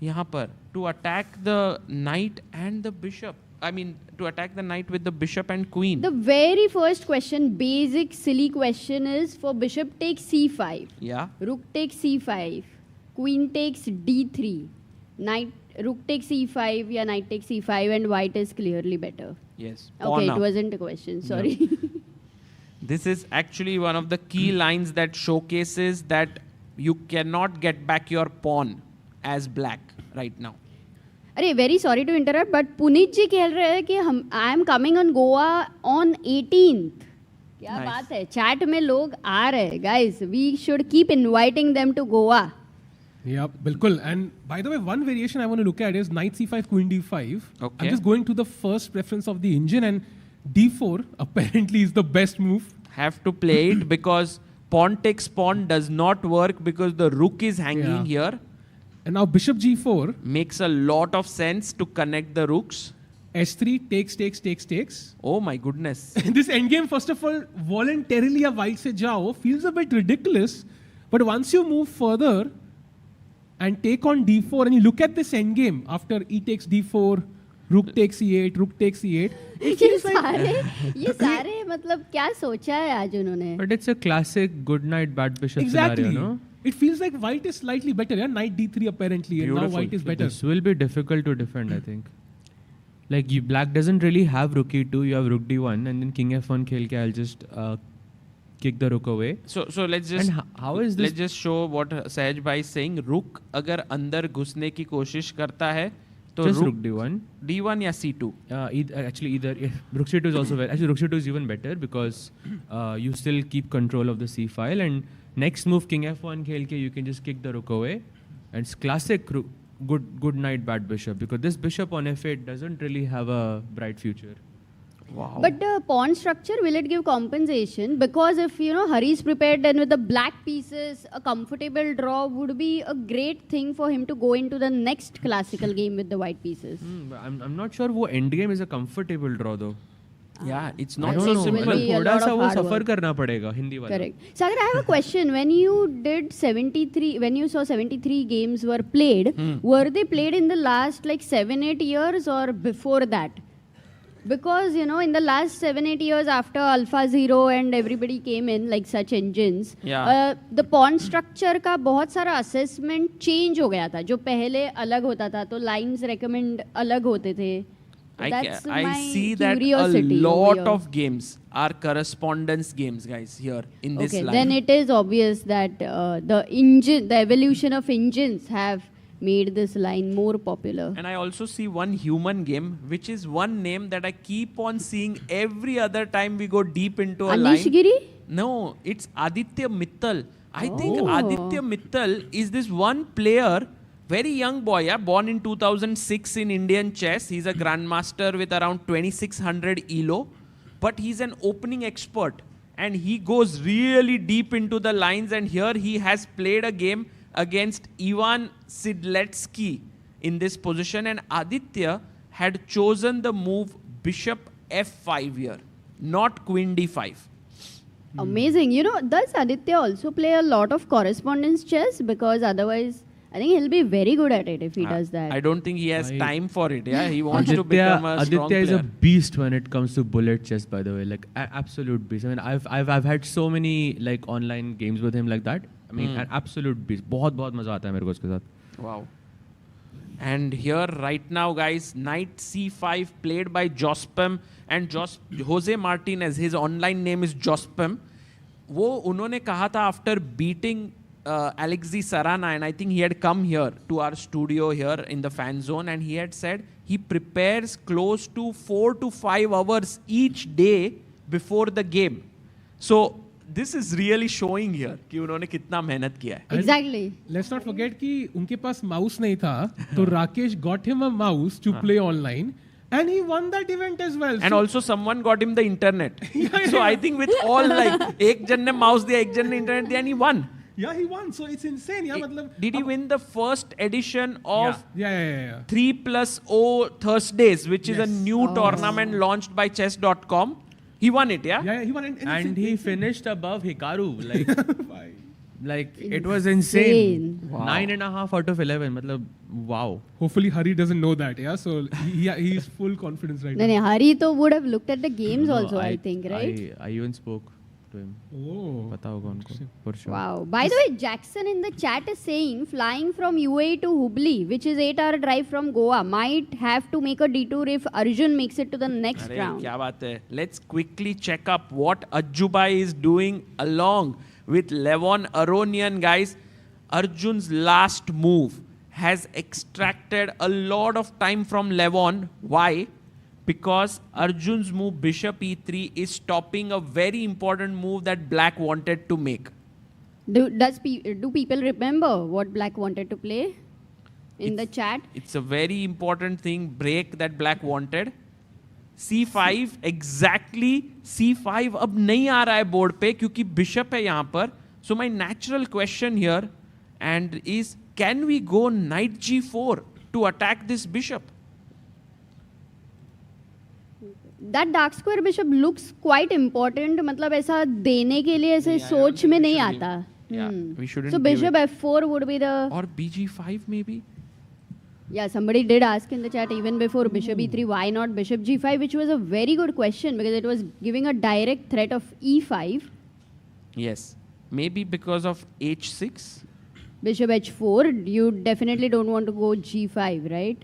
यहाँ पर to attack the knight and the bishop. I mean, to attack the knight with the bishop and queen. The very first question, basic silly question is for bishop takes c5. Yeah. Rook takes c5. Queen takes d3. Rook takes e5 या knight takes e5 and white is clearly better. Yes. Okay, it wasn't a question. Sorry. No. This is actually one of the key lines that showcases that you cannot get back your pawn as black right now. अरे very sorry to interrupt, but Puneet जी कह रहे हैं कि I am coming on Goa on 18th. क्या बात है? Chat में लोग आ रहे हैं. Guys, we should keep inviting them to Goa. Yeah, bilkul. And by the way, one variation I want to look at is knight c5, queen d5. Okay. I'm just going to the first preference of the engine, and d4 apparently is the best move. Have to play it because pawn takes pawn does not work because the rook is hanging here. And now bishop g4 makes a lot of sense to connect the rooks. h3 takes. Oh my goodness. This endgame, first of all, voluntarily a white se jao feels a bit ridiculous, but once you move further and take on d4 and you look at this endgame after e takes d4, rook takes e8, rook takes e8. ये सारे मतलब क्या सोचा है आज उन्होंने? But it's a classic good knight bad bishop Exactly. scenario, no? It feels like white is slightly better. Yeah, knight d3 apparently, Beautiful. and now white is better. This will be difficult to defend, I think. Like black doesn't really have rook e2. You have rook d1, and then king f1 खेल के I'll just kick the rook away. So let's just how is this? Let's just show what Sahaj bhai is saying. Rook अगर अंदर घुसने की कोशिश करता है तो just rook d1. D1 या C2. Actually either rook c2 is also actually rook c2 is even better because you still keep control of the c file, and next move king f1 खेल के you can just kick the rook away, and it's classic good knight bad bishop because this bishop on f8 doesn't really have a bright future. Wow. But the pawn structure, will it give compensation? Because if Hari's prepared, then with the black pieces, a comfortable draw would be a great thing for him to go into the next classical game with the white pieces. But I'm not sure वो endgame is a comfortable draw though. Yeah, it's I not don't so know. simple. Will be a थोड़ा lot सा of वो hard सफर work. करना पड़ेगा हिंदी वाला. Correct. Sagar, I have a question. When you did 73, when you saw 73 games were played, were they played in the last like 7-8 years or before that? Because in the last 7-8 years after Alpha Zero and everybody came in like such engines, the pawn structure का बहुत सारा assessment change हो गया था. जो पहले अलग होता था तो lines recommend अलग होते थे. I see that a lot of games are correspondence games, guys, here in this line. Then it is obvious that the evolution of engines have made this line more popular. And I also see one human game, which is one name that I keep on seeing every other time we go deep into a line. Anishgiri? No, it's Aditya Mittal. I think Aditya Mittal is this one player Very young boy, yeah? Born in 2006 in Indian chess. He's a grandmaster with around 2600 ELO. But he's an opening expert. And he goes really deep into the lines. And here he has played a game against Ivan Sidletsky in this position. And Aditya had chosen the move bishop f5 here, not queen d5. Amazing. You know, does Aditya also play a lot of correspondence chess? Because otherwise, I think he'll be very good at it if he does that. I don't think he has time for it. Yeah, he wants to become a strong Aditya is player. a beast when it comes to bullet chess, by the way. Like absolute beast. I mean, I've had so many like online games with him like that. I mean, an absolute beast. बहुत मजा आता है मेरे को उसके साथ. Wow. And here right now, guys, knight c5 played by Jospem and Jose Martinez. His online name is Jospem. वो उन्होंने कहा था after beating Alexei Sarana, and I think he had come here to our studio here in the fan zone, and he had said he prepares close to 4 to 5 hours each day before the game. So this is really showing here कि उन्होंने कितना मेहनत किया है. Exactly. Let's not forget कि उनके पास mouse नहीं था, तो Rakesh got him a mouse to play online. And he won that event as well. And also someone got him the internet. So I think with all like, एक जन ने mouse दिया, एक जन ने internet दिया, and he won. Yeah, he won. So it's insane. Yeah, Did he win the first edition of yeah. 3+0 Thursdays, which is a new tournament launched by chess.com? He won it, yeah? Yeah, he won it. And he finished above Hikaru. Like it was insane. Wow. 9.5 out of 11. Matlab, wow. Hopefully Hari doesn't know that, yeah? So he's full confidence right now. No, Hari to would have looked at the games also, I think, right? I even spoke to him. Oh. Pata hoga unko, for sure. Wow. By the way, Jackson in the chat is saying flying from UAE to Hubli, which is 8-hour drive from Goa, might have to make a detour if Arjun makes it to the next round. क्या बात है? Let's quickly check up what Ajubai is doing along with Levon Aronian, guys. Arjun's last move has extracted a lot of time from Levon. Why? Because Arjun's move bishop e3 is stopping a very important move that Black wanted to make. Do people remember what Black wanted to play in the chat? It's a very important thing, break that Black wanted. C5 exactly C5 अब नहीं आ रहा है board पे क्योंकि bishop है यहाँ पर. So my natural question here and is, can we go knight g4 to attack this bishop? That dark square bishop looks quite important. मतलब ऐसा देने के लिए ऐसे सोच में नहीं आता. We shouldn't. So bishop f4 would be the. Or bg5 maybe. Yeah, somebody did ask in the chat even before bishop e3, why not bishop g5, which was a very good question because it was giving a direct threat of e5. Yes, maybe because of h6. Bishop h4, you definitely don't want to go g5, right?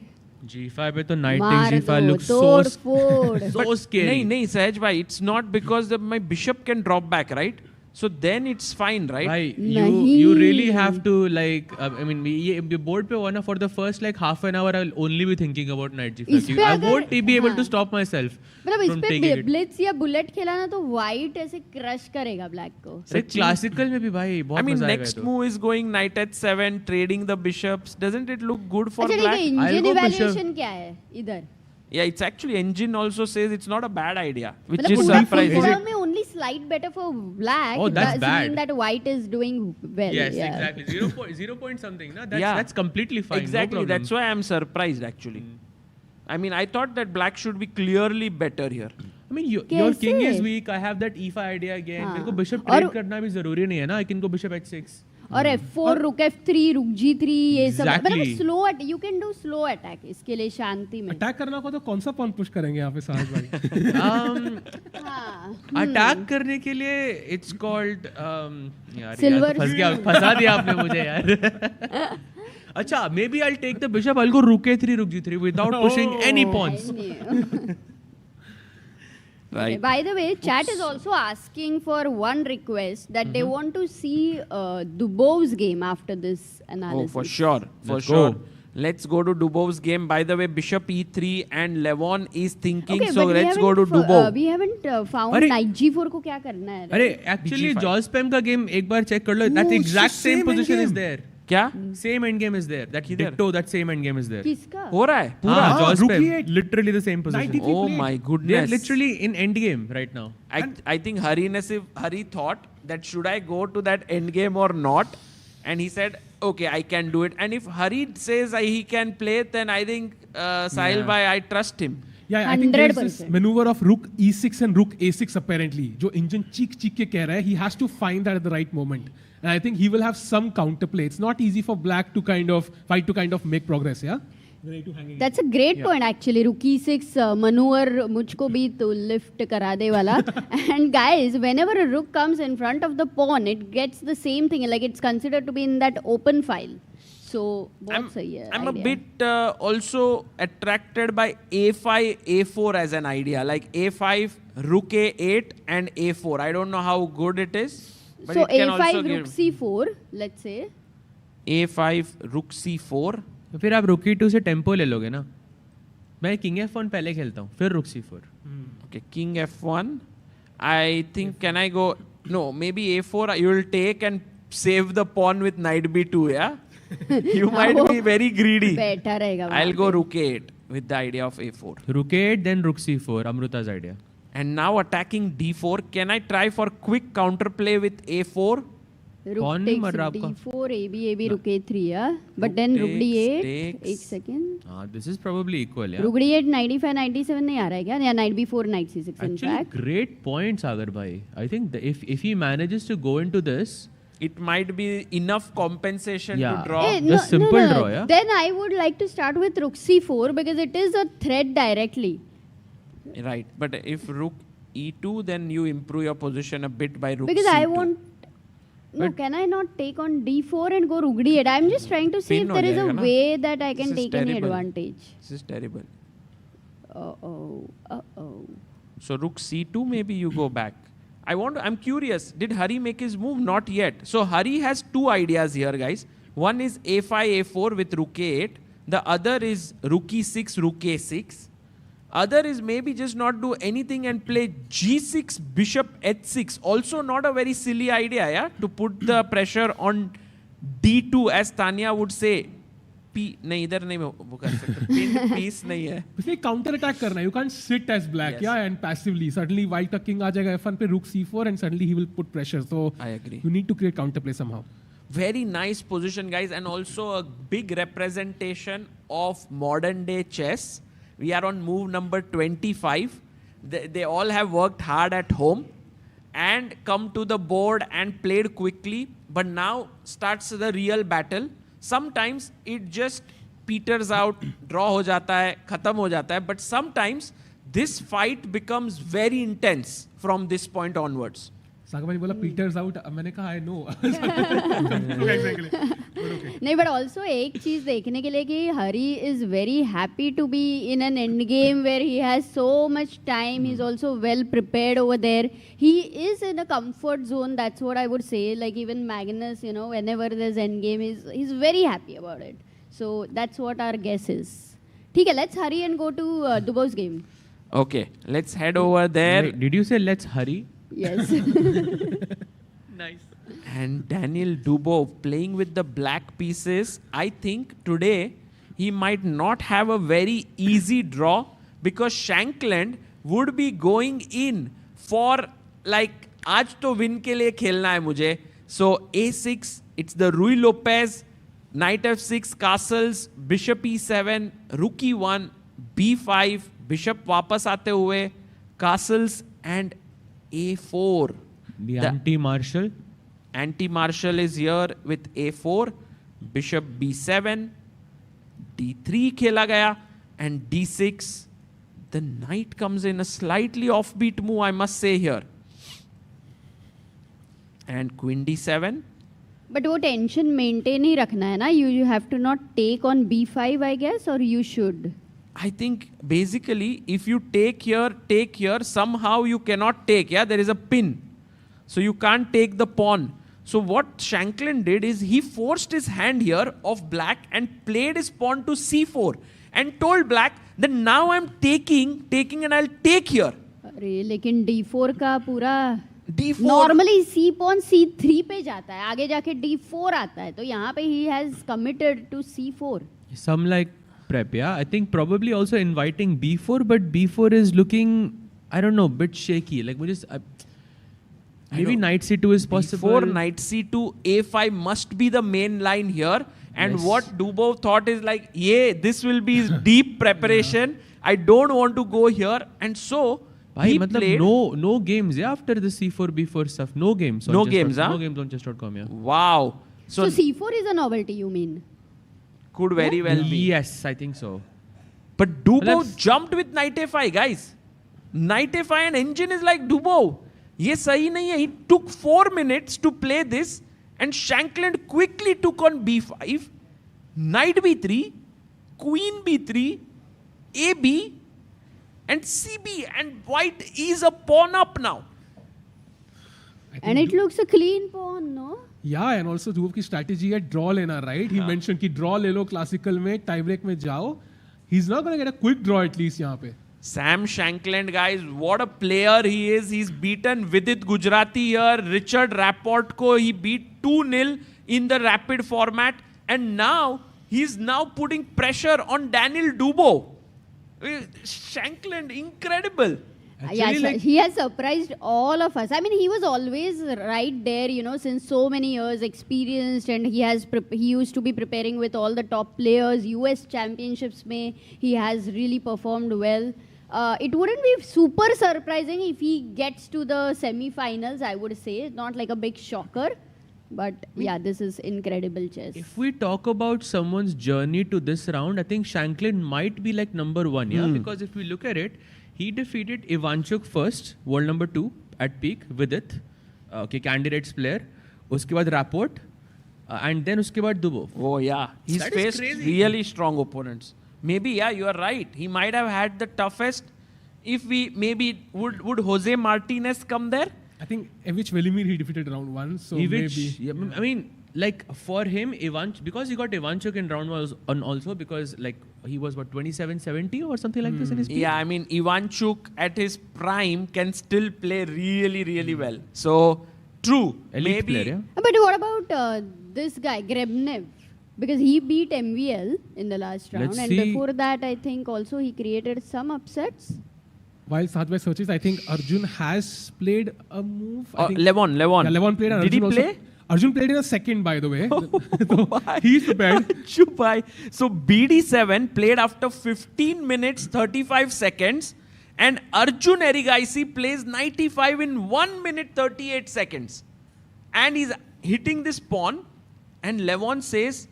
G5 पे तो knight takes g5 looks so scary. नहीं Sahaj bhai, it's not because my bishop can drop back, right? So then it's fine, right? Bhai, you really have to like, I mean, the board pe wana for the first like half an hour, I'll only be thinking about knight g5. I won't be able to stop myself from taking it. Blitz या bullet खेला ना तो white ऐसे crush करेगा black को. Classical में भी भाई बहुत मजा आएगा. Next move is going knight h7, trading the bishops. Doesn't it look good for अच्छा, black? Engine evaluation क्या है इधर? Yeah, it's actually engine also says it's not a bad idea, which is surprising. May only slide better for black. Oh, that's bad. Mean that white is doing well. Yes, exactly. 0 point something. Na? That's completely fine. Exactly. No That's why I'm surprised actually. I mean, I thought that black should be clearly better here. I mean, your king is weak. I have that e5 idea again. मेरे को bishop trade करना भी जरूरी नहीं है ना. I can go bishop h6. और f4 रुक f3 रुक g3 ये सब मतलब slow you can do slow attack इसके लिए शांति में अटैक करना को तो कौन सा पॉन पुश करेंगे यहाँ पे साहब भाई अटैक करने के लिए it's called यार फंसा दिया आपने मुझे यार अच्छा maybe I'll take the bishop I'll go rook a3 rook g3 without pushing any pawns. Right. Okay, by the way, chat is also asking for one request that they want to see Dubov's game after this analysis. Oh, for sure. Let's go to Dubov's game. By the way, bishop e3 and Levon is thinking. Okay, so let's go to Dubov. We haven't found knight g4 को क्या करना है. अरे actually Jospem का game एक बार check कर लो. That exact same position is there. क्या? Same endgame is there. That ditto, that same endgame is there. किसका? हो रहा है? पूरा jaws rook पे, e8. literally the same position. 93 Oh played. my They are goodness. literally in endgame right now. I think Hari thought that should I go to that endgame or not? And he said, okay, I can do it. And if Hari says he can play it, then I think Sahil bhai, I trust him. Yeah, I think there is this 100%. maneuver of rook e6 and rook a6 apparently. जो engine चीख के कह रहा है, he has to find that at the right moment. And I think he will have some counterplay. It's not easy for black to kind of make progress, yeah? That's a great point actually. Rook e6 maneuver मुझको भी तो lift करा दे वाला. And guys, whenever a rook comes in front of the pawn, it gets the same thing. Like it's considered to be in that open file. So बहुत सही है. I'm a bit also attracted by a5, a4 as an idea. Like a5, rook a8 and a4. I don't know how good it is. But So it can also a5 give rook c4, let's say. a5, rook c4. तो फिर आप rook e2 से tempo ले लोगे ना. मैं king f1 पहले खेलता हूँ, फिर rook c4. Okay, king f1. I think can I go? No, maybe a4. You will take and save the pawn with knight b2. Yeah. You might be very greedy. बैठा रहेगा. I'll go rook a8 with the idea of a4. Rook a8, then rook c4. Amruta's idea. And now attacking d4. Can I try for quick counterplay with a4? Rook कौन takes मर रहा आपका? d4, ab, rook a3, yeah. But then rook d8. takes. 1 second. This is probably equal, yeah. Rook d8, knight d5, knight d7 नहीं आ रहा है क्या? या knight b4, knight c6 in Actually, fact. great points, Agar bhai. I think if he manages to go into this, It might be enough compensation Yeah. to draw. Just simple draw, yeah? Then I would like to start with rook c4 because it is a threat directly. Right. But if rook e2, then you improve your position a bit by rook Because c2. I want... No, can I not take on d4 and go rook d8? I'm just trying to see Pin if ho there is a jayega na. way that I can This is take any terrible. advantage. This is terrible. Uh-oh. So rook c2, maybe you go back. I'm curious, did Hari make his move? Not yet. So Hari has two ideas here, guys. One is a5, a4 with rook a8. The other is rook e6, rook a6. Other is maybe just not do anything and play g6, bishop h6. Also not a very silly idea, yeah? To put the pressure on d2, as Tanya would say. नहीं इधर नहीं वो कर सकते. Pinned piece नहीं है. इसलिए counter attack करना है. You can't sit as black, Yes. yeah, and passively. Suddenly white का king आ जाएगा f1 पे rook c4 and suddenly he will put pressure. So I agree. You need to create counterplay somehow. Very nice position, guys, and also a big representation of modern day chess. We are on move number 25. They all have worked hard at home and come to the board and played quickly. But now starts the real battle. Sometimes it just peters out, draw ho jata hai, khatam ho jata hai. But sometimes this fight becomes very intense from this point onwards. सागर भाई बोला Peters out. मैंने कहा I know. नहीं, but also एक चीज देखने के लिए कि Hari is very happy to be in an end game where he has so much time. He's also well prepared over there. He is in a comfort zone. That's what I would say. Like even Magnus, you know, whenever there's end game, he's very happy about it. So that's what our guess is. ठीक है, let's hurry and go to Dubov's game. Okay, let's head over there. Wait, did you say let's hurry? Yes. Nice. And Daniel Dubov playing with the black pieces. I think today he might not have a very easy draw because Shankland would be going in for like आज तो win के लिए खेलना है मुझे. So a6, it's the Rui Lopez, knight f6, castles, bishop e7, rook e1, b5, bishop वापस आते हुए, castles and a4. The anti-marshal. Anti-marshal is here with a4, bishop b7, d3 खेला गया, and d6. The knight comes in a slightly offbeat move, I must say here. And queen d7. But वो tension maintain ही रखना है ना. You have to not take on b5, I guess, or you should. I think basically if you take here, somehow you cannot take. Yeah, there is a pin. So you can't take the pawn. So what Shankland did is he forced his hand here of black and played his pawn to c4 and told black that now I'm taking and I'll take here. अरे लेकिन d4 का पूरा D4 normally C pawn C3 पे जाता है, आगे जाके D4 आता है, तो यहाँ पे he has committed to C4. Some like prep, yeah. I think probably also inviting B4, but B4 is looking, I don't know, bit shaky. Like maybe knight C2 is possible. Before knight C2, A5 must be the main line here. And Yes. what Dubov thought is like, yeah, this will be his deep preparation. I don't want to go here. And so Bhai, he matlab played. no games, yeah, after the C4, B4 stuff. No games. on No chess. games, huh? No games on chess.com, yeah. Wow. So C4 is a novelty, you mean? Could very well be. Yes, I think so. But Dubov jumped with knight A5, guys. Knight A5 and engine is like Dubov. ये सही नहीं है. He took 4 minutes to play this, and Shankland quickly took on B5, knight B3, queen B3, AB, and CB, and white is a pawn up now. And it looks a clean pawn, no? Yeah, and also Dubov की strategy है draw लेना, right? He mentioned कि draw ले लो classical में, tie break में जाओ. He's not going to get a quick draw at least यहाँ पे. Sam Shankland, guys, what a player he is. He's beaten Vidit Gujarati here. Richard Rapport ko he beat 2-0 in the rapid format. And now, he's now putting pressure on Daniel Dubov. Shankland, incredible. Yeah, he has surprised all of us. I mean, he was always right there, you know, since so many years, experienced, and he used to be preparing with all the top players. US championships mein he has really performed well. It wouldn't be super surprising if he gets to the semi-finals, I would say. Not like a big shocker. But yeah, this is incredible chess. If we talk about someone's journey to this round, I think Shankland might be like number 1, yeah? Because if we look at it, he defeated Ivanchuk first, world number 2 at peak, Vidit, candidates player. Uske baad Rapport, and then uske baad Dubov. Oh yeah, he's faced really strong opponents. Maybe, yeah, you are right. He might have had the toughest. If we would Jose Martinez come there? I think Evich Velimir he defeated round 1, so maybe. Yeah, I mean, like for him, because he got Ivanchuk in round 1 also because like he was what 27-70 or something like this in his peak. Yeah, I mean Ivanchuk at his prime can still play really, really well. So true, Elite maybe. player, yeah? But what about this guy, Grebnev? Because he beat MVL in the last round. Let's And see. before that, I think also he created some upsets. While Sathbhai searches, I think Arjun has played a move. I think Levon. Yeah, Levon played. And Did he Arjun play? Also, Arjun played in a second, by the way. So he's prepared. Chupai. So BD7 played after 15 minutes 35 seconds, and Arjun Erigaisi plays 95 in 1 minute 38 seconds, and he's hitting this pawn, and Levon says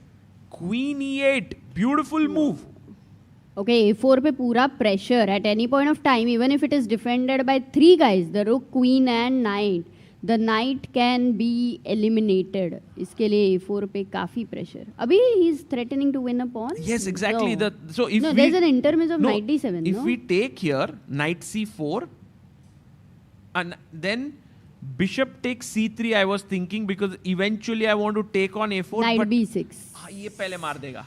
Queen E8, beautiful move. Okay, A4 पे पूरा pressure at any point of time, even if it is defended by 3 guys, the rook, queen and knight, the knight can be eliminated. इसके लिए A4 पे काफी pressure. अभी he's threatening to win a pawn. Yes, exactly. No. So there's an intermiss of knight D7. If we take here knight C4, and then bishop takes C3, I was thinking because eventually I want to take on A4. Knight but B6. ये पहले मार देगा.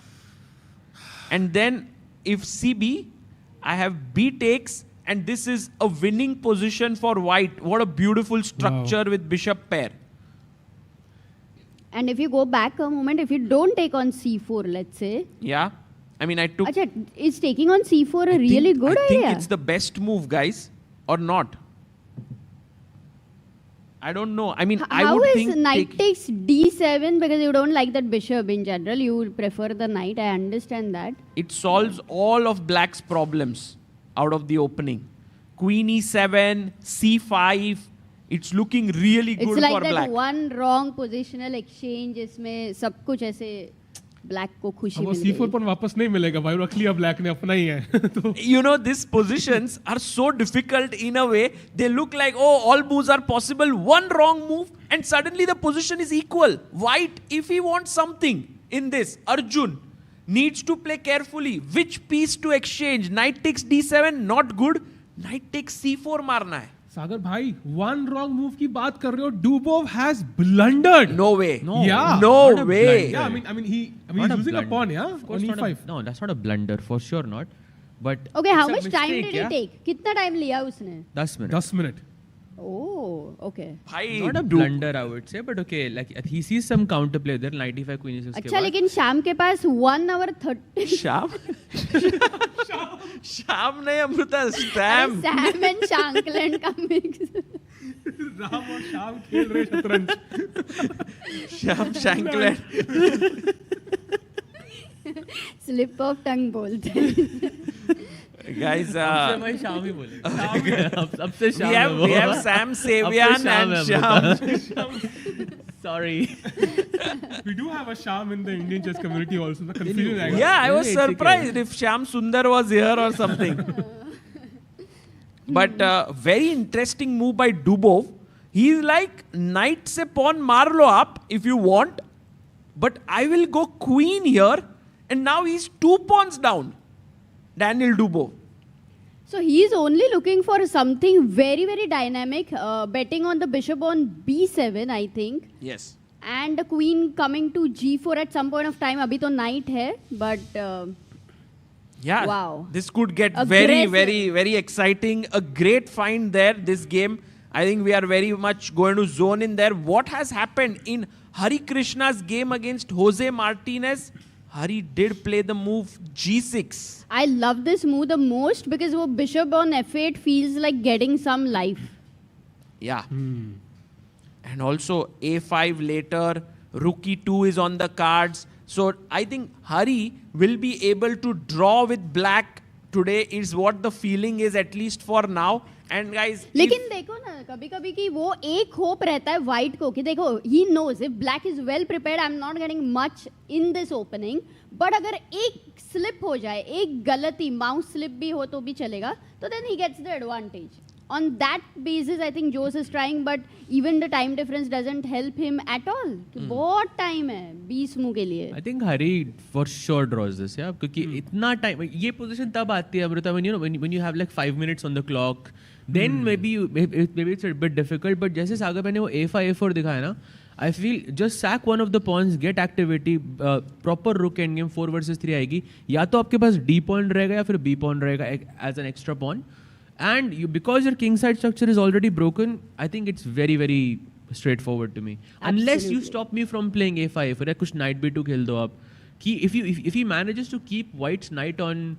And then if CB, I have B takes, and this is a winning position for white. What a beautiful structure with bishop pair. And if you go back a moment, if you don't take on C4, let's say. Yeah. I mean, I took... Achha, is taking on C4 a really good I idea? think it's the best move, guys. Or not. I don't know. I mean, I would think... How is knight takes D7 because you don't like that bishop in general? You prefer the knight. I understand that. It solves all of black's problems out of the opening. Queen E7, C5. It's looking really good It's like for that black. one wrong positional exchange इसमें सब कुछ ऐसे black को खुशी वो मिल C4 गई. पर वापस नहीं मिलेगा भाई, रख लिया black ने, अपना ही है. तो You know, these positions are so difficult in a way. They look like, oh, all moves are possible. One wrong move and suddenly the position is equal. White, if he wants something in this, Arjun needs to play carefully. Which piece to exchange? Knight takes D7, not good. Knight takes C4 मारना है. सागर भाई, one wrong move की बात कर रहे हो. Dubov has blundered. No way. Yeah. No way. Yeah, I mean he's Not using a blunder. pawn, yeah? Of course On not E5. no, that's not a blunder, for sure not. But Okay, how it's a much time mistake, did he take? कितना time लिया उसने? 10 minutes. 10 minutes. Oh, okay. Not a blunder, I would say, but okay. Like he sees some counterplay there. 95 queen e6 अच्छा लेकिन शाम के पास 1 hour 30. शाम शाम नहीं Amrita, Sam. Sam and Shankland का mix. राम और शाम खेल रहे शतरंज. Sham Shankland. Slip of tongue बोलते हैं. Guys, मैं शाम ही बोले. अब से शाम. we have Sam Savian and Sham. Sorry. We do have a Sham in the Indian chess community also. The confusion is Yeah, I was surprised if Sham Sundar was here or something. But very interesting move by Dubov. He's like, knight se pawn maar lo up if you want, but I will go queen here, and now he's 2 pawns down. Daniel Dubov. So he's only looking for something very, very dynamic, betting on the bishop on b7, I think. Yes. And the queen coming to g4 at some point of time. Abhi to knight hai, but Yeah. wow. This could get Aggressive. very exciting. A great find there, this game. I think we are very much going to zone in there. What has happened in Harikrishna's game against Jose Martinez? Hari did play the move g6. I love this move the most because wo bishop on f8 feels like getting some life. Yeah. And also a5 later, rook e2 is on the cards. So I think Hari will be able to draw with black today is what the feeling is, at least for now. And guys, लेकिन देखो ना कभी कभी कि वो एक hope रहता है white को कि देखो he knows if black is well prepared I'm not getting much in this opening, but अगर एक slip हो जाए, एक गलती mouse slip भी हो तो भी चलेगा, तो then he gets the advantage. On that basis I think Jose is trying, but even the time difference doesn't help him at all. बहुत time है 20 move के लिए. I think Hari for sure draws this, yeah, क्योंकि इतना time ये position तब आती है Amrita when you have like 5 minutes on the clock, then maybe it's a bit difficult, but जैसे सागर मैंने वो a5 a4 दिखाया ना, I feel just sack one of the pawns, get activity, proper rook endgame 4 versus 3 आएगी, या तो आपके पास d pawn रहेगा या फिर b pawn रहेगा as an extra pawn, and you, because your king side structure is already broken, I think it's very straightforward to me. Unless you stop me from playing a5 फिर कुछ knight b2 खेल दो आप, कि if he manages to keep white's knight on,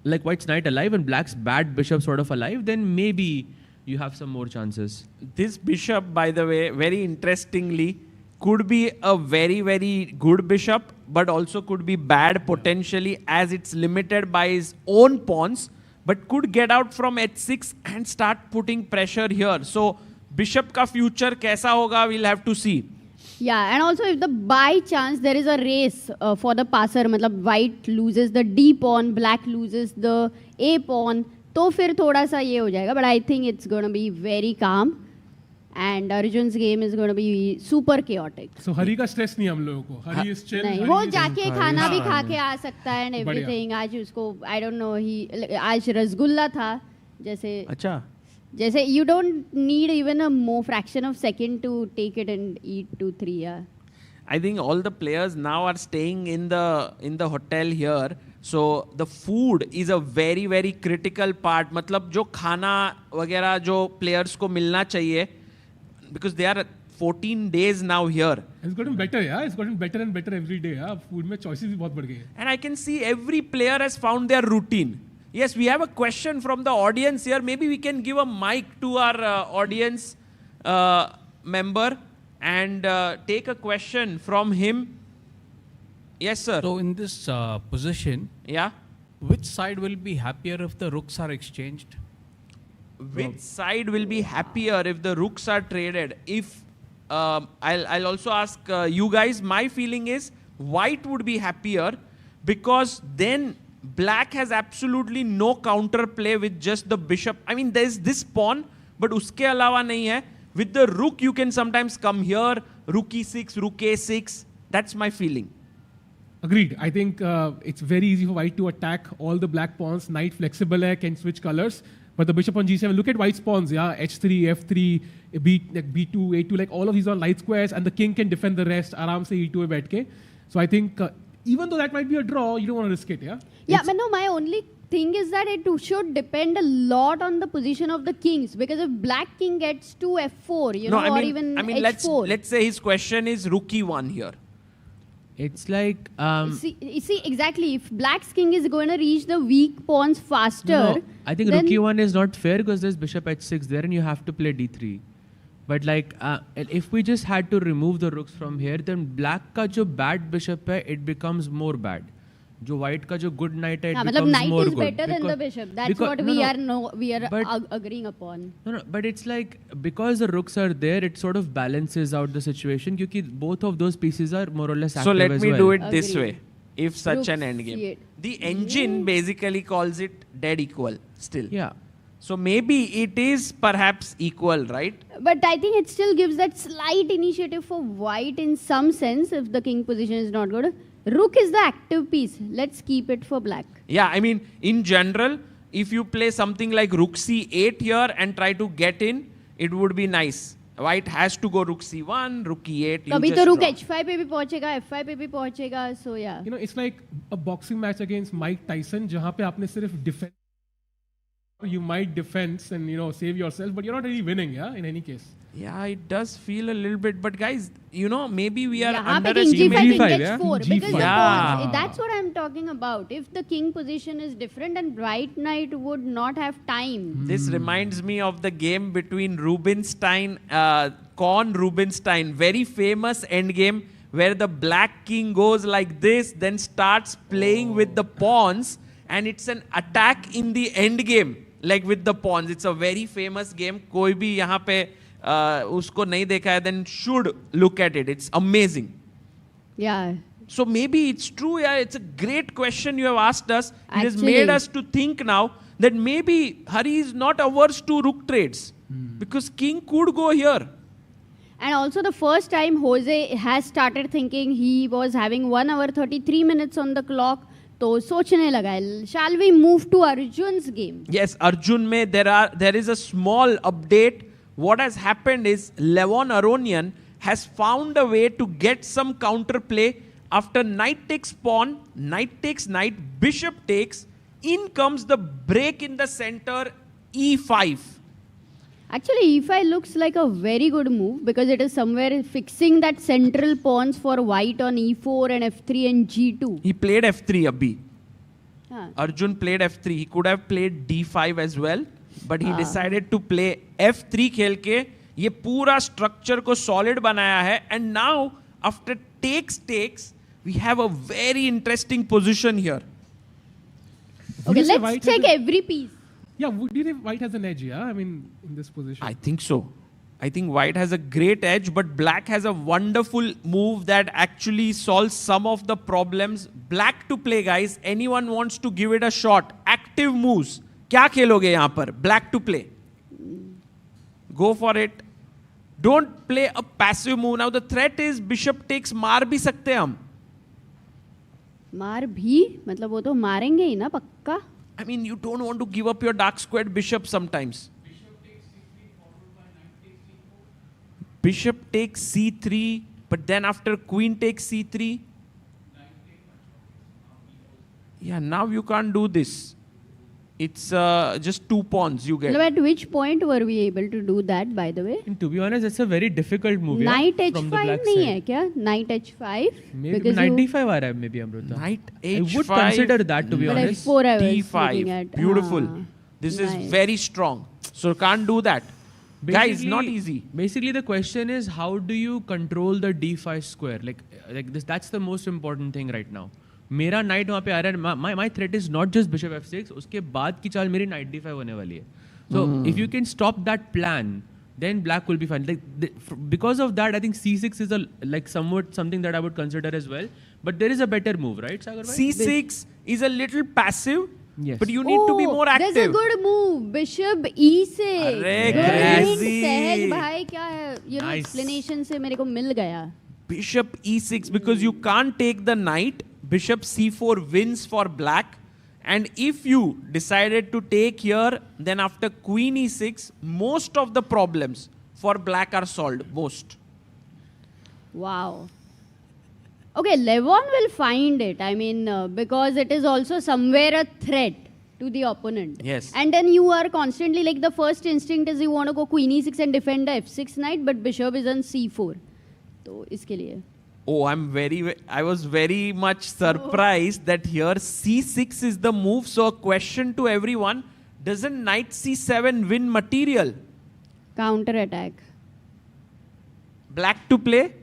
like white's knight alive and black's bad bishop sort of alive, then maybe you have some more chances. This bishop, by the way, very interestingly, could be a very good bishop, but also could be bad potentially as it's limited by his own pawns, but could get out from h6 and start putting pressure here. So bishop ka future kaisa hoga, we'll have to see. Yeah, and also if the by chance there is a race for the passer, मतलब white loses the d pawn, black loses the a pawn, तो फिर थोड़ा सा ये हो जाएगा. But I think it's going to be very calm, and Arjun's game is going to be super chaotic. So Hari का stress नहीं हम लोगों को. Hari is chill. नहीं, वो जाके खाना भी खा के आ सकता है and everything. आज उसको I don't know, आज रसगुल्ला था जैसे. अच्छा. जैसे you don't need even a more fraction of second to take it and eat 2-3. Yeah. I think all the players now are staying in the hotel here, so the food is a very critical part. मतलब जो खाना वगैरह जो players को मिलना चाहिए, because they are 14 days now here. It's gotten better, yeah. It's gotten better and better every day. Yeah. Food में choices भी बहुत बढ़ गए हैं. And I can see every player has found their routine. Yes, we have a question from the audience here. Maybe we can give a mic to our audience member and take a question from him. Yes, sir. So in this position, yeah, which side will be happier if the rooks are exchanged? Which side will be happier if the rooks are traded? If I'll also ask you guys. My feeling is white would be happier because then black has absolutely no counter play with just the bishop. I mean, there's this pawn, but uske alawa nahi hai. With the rook, you can sometimes come here, rook e6, rook a6. That's my feeling. Agreed. I think it's very easy for white to attack all the black pawns. Knight flexible hai, can switch colors. But the bishop on g7, look at white's pawns, yeah, h3, f3, b2, a2, like all of these are light squares, and the king can defend the rest. Aram se e2 mein baith ke. So I think even though that might be a draw, you don't want to risk it, yeah? Yeah, but no, my only thing is that it should depend a lot on the position of the kings, because if black king gets to f4, you know, or even h4. let's say his question is rook e1 here. It's like see exactly, if black's king is going to reach the weak pawns faster. No, I think rook e1 is not fair because there's bishop h6 there and you have to play d3. But like if we just had to remove the rooks from here, then black ka jo bad bishop hai, it becomes more bad. Jo white ka jo good knight hai, it becomes knight more is good. better than the bishop. That's what we are agreeing upon. No, but it's like because the rooks are there, it sort of balances out the situation because both of those pieces are more or less active. So let as me well. do it this way. If such Rook an endgame. c8. The engine basically calls it dead equal still. Yeah. So maybe it is perhaps equal, right? But I think it still gives that slight initiative for white in some sense if the king position is not good. Rook is the active piece. Let's keep it for black. Yeah, I mean, in general, if you play something like rook c8 here and try to get in, it would be nice. White has to go rook c1, rook e8. Kabhi to rook h5 pe bhi pahunchega, f5 pe bhi pahunchega. So yeah. You know, it's like a boxing match against Mike Tyson, jahan pe aapne sirf defend. You might defense and, you know, save yourself, but you're not really winning, yeah, in any case. Yeah, it does feel a little bit. But guys, you know, maybe we are King g5, king h4. Because yeah. that's what I'm talking about. If the king position is different, then white knight would not have time. This reminds me of the game between Rubinstein, Korn Rubinstein, very famous endgame where the black king goes like this, then starts playing with the pawns, and it's an attack in the endgame, like with the pawns. It's a very famous game. Koi bhi yahan pe usko nahi dekha hai, then should look at it. It's amazing. Yeah. So maybe it's true. Yeah, it's a great question you have asked us. It has made us to think now that maybe Hari is not averse to rook trades because king could go here. And also the first time Jose has started thinking, he was having 1 hour 33 minutes on the clock. तो सोचने लगा है. Shall we move to Arjun's game? Yes, Arjun में there is a small update. What has happened is Levon Aronian has found a way to get some counterplay after knight takes pawn, knight takes knight, bishop takes. In comes the break in the center, e5. Actually, e5 looks like a very good move because it is somewhere fixing that central pawns for white on e4 and f3 and g2. He played f3 abhi. Huh. Arjun played f3. He could have played d5 as well, but he decided to play f3 खेल के ये पूरा structure को solid बनाया है. And now after takes, we have a very interesting position here. Okay, let's check every piece. Yeah, do you think white has an edge, yeah? I mean, in this position. I think so. I think white has a great edge, but black has a wonderful move that actually solves some of the problems. Black to play, guys. Anyone wants to give it a shot. Active moves. क्या खेलोगे यहाँ पर? Black to play. Go for it. Don't play a passive move. Now the threat is bishop takes. मार भी सकते हम. मार भी? मतलब वो तो मारेंगे ही ना पक्का? I mean, you don't want to give up your dark squared bishop sometimes. Bishop takes c3, but then after queen takes c3. Yeah, now you can't do this. It's just 2 pawns you get. At which point were we able to do that, by the way? And to be honest, it's a very difficult move. Knight from the h5 black नहीं side. है क्या? Knight h5? Maybe knight d5 आ रहा है, maybe Amruta. Knight I h5. would consider that, to be But honest. f4 I was d5. looking at. Beautiful. This is nice. very strong. So can't do that. Guys, not easy. Basically, the question is, how do you control the d5 square? Like this. That's the most important thing right now. मेरा knight वहाँ पे आ रहा है. My threat is not just bishop f6. उसके बाद की चाल मेरी knight d5 होने वाली है. So if you can stop that plan, then black will be fine. Because of that, I think c6 is somewhat something that I would consider as well. But there is a better move, right, Sagar bhai? c6 is a little passive. Yes. But you need to be more active. There's a good move. Bishop e6. अरे Good crazy. hint, सहज भाई क्या है? You know, Nice. explanation से मेरे को मिल गया. Bishop e6 because you can't take the knight. Bishop c4 wins for black. And if you decided to take here, then after queen e6, most of the problems for black are solved. Most. Wow. Okay, Levon will find it. I mean, because it is also somewhere a threat. to the opponent. Yes. And then you are constantly like the first instinct is you want to go queen e6 and defend the f6 knight, but bishop is on c4. So iske liye. Oh, I was very much surprised that here c6 is the move. So a question to everyone, doesn't knight c7 win material? Counter attack. Black to play?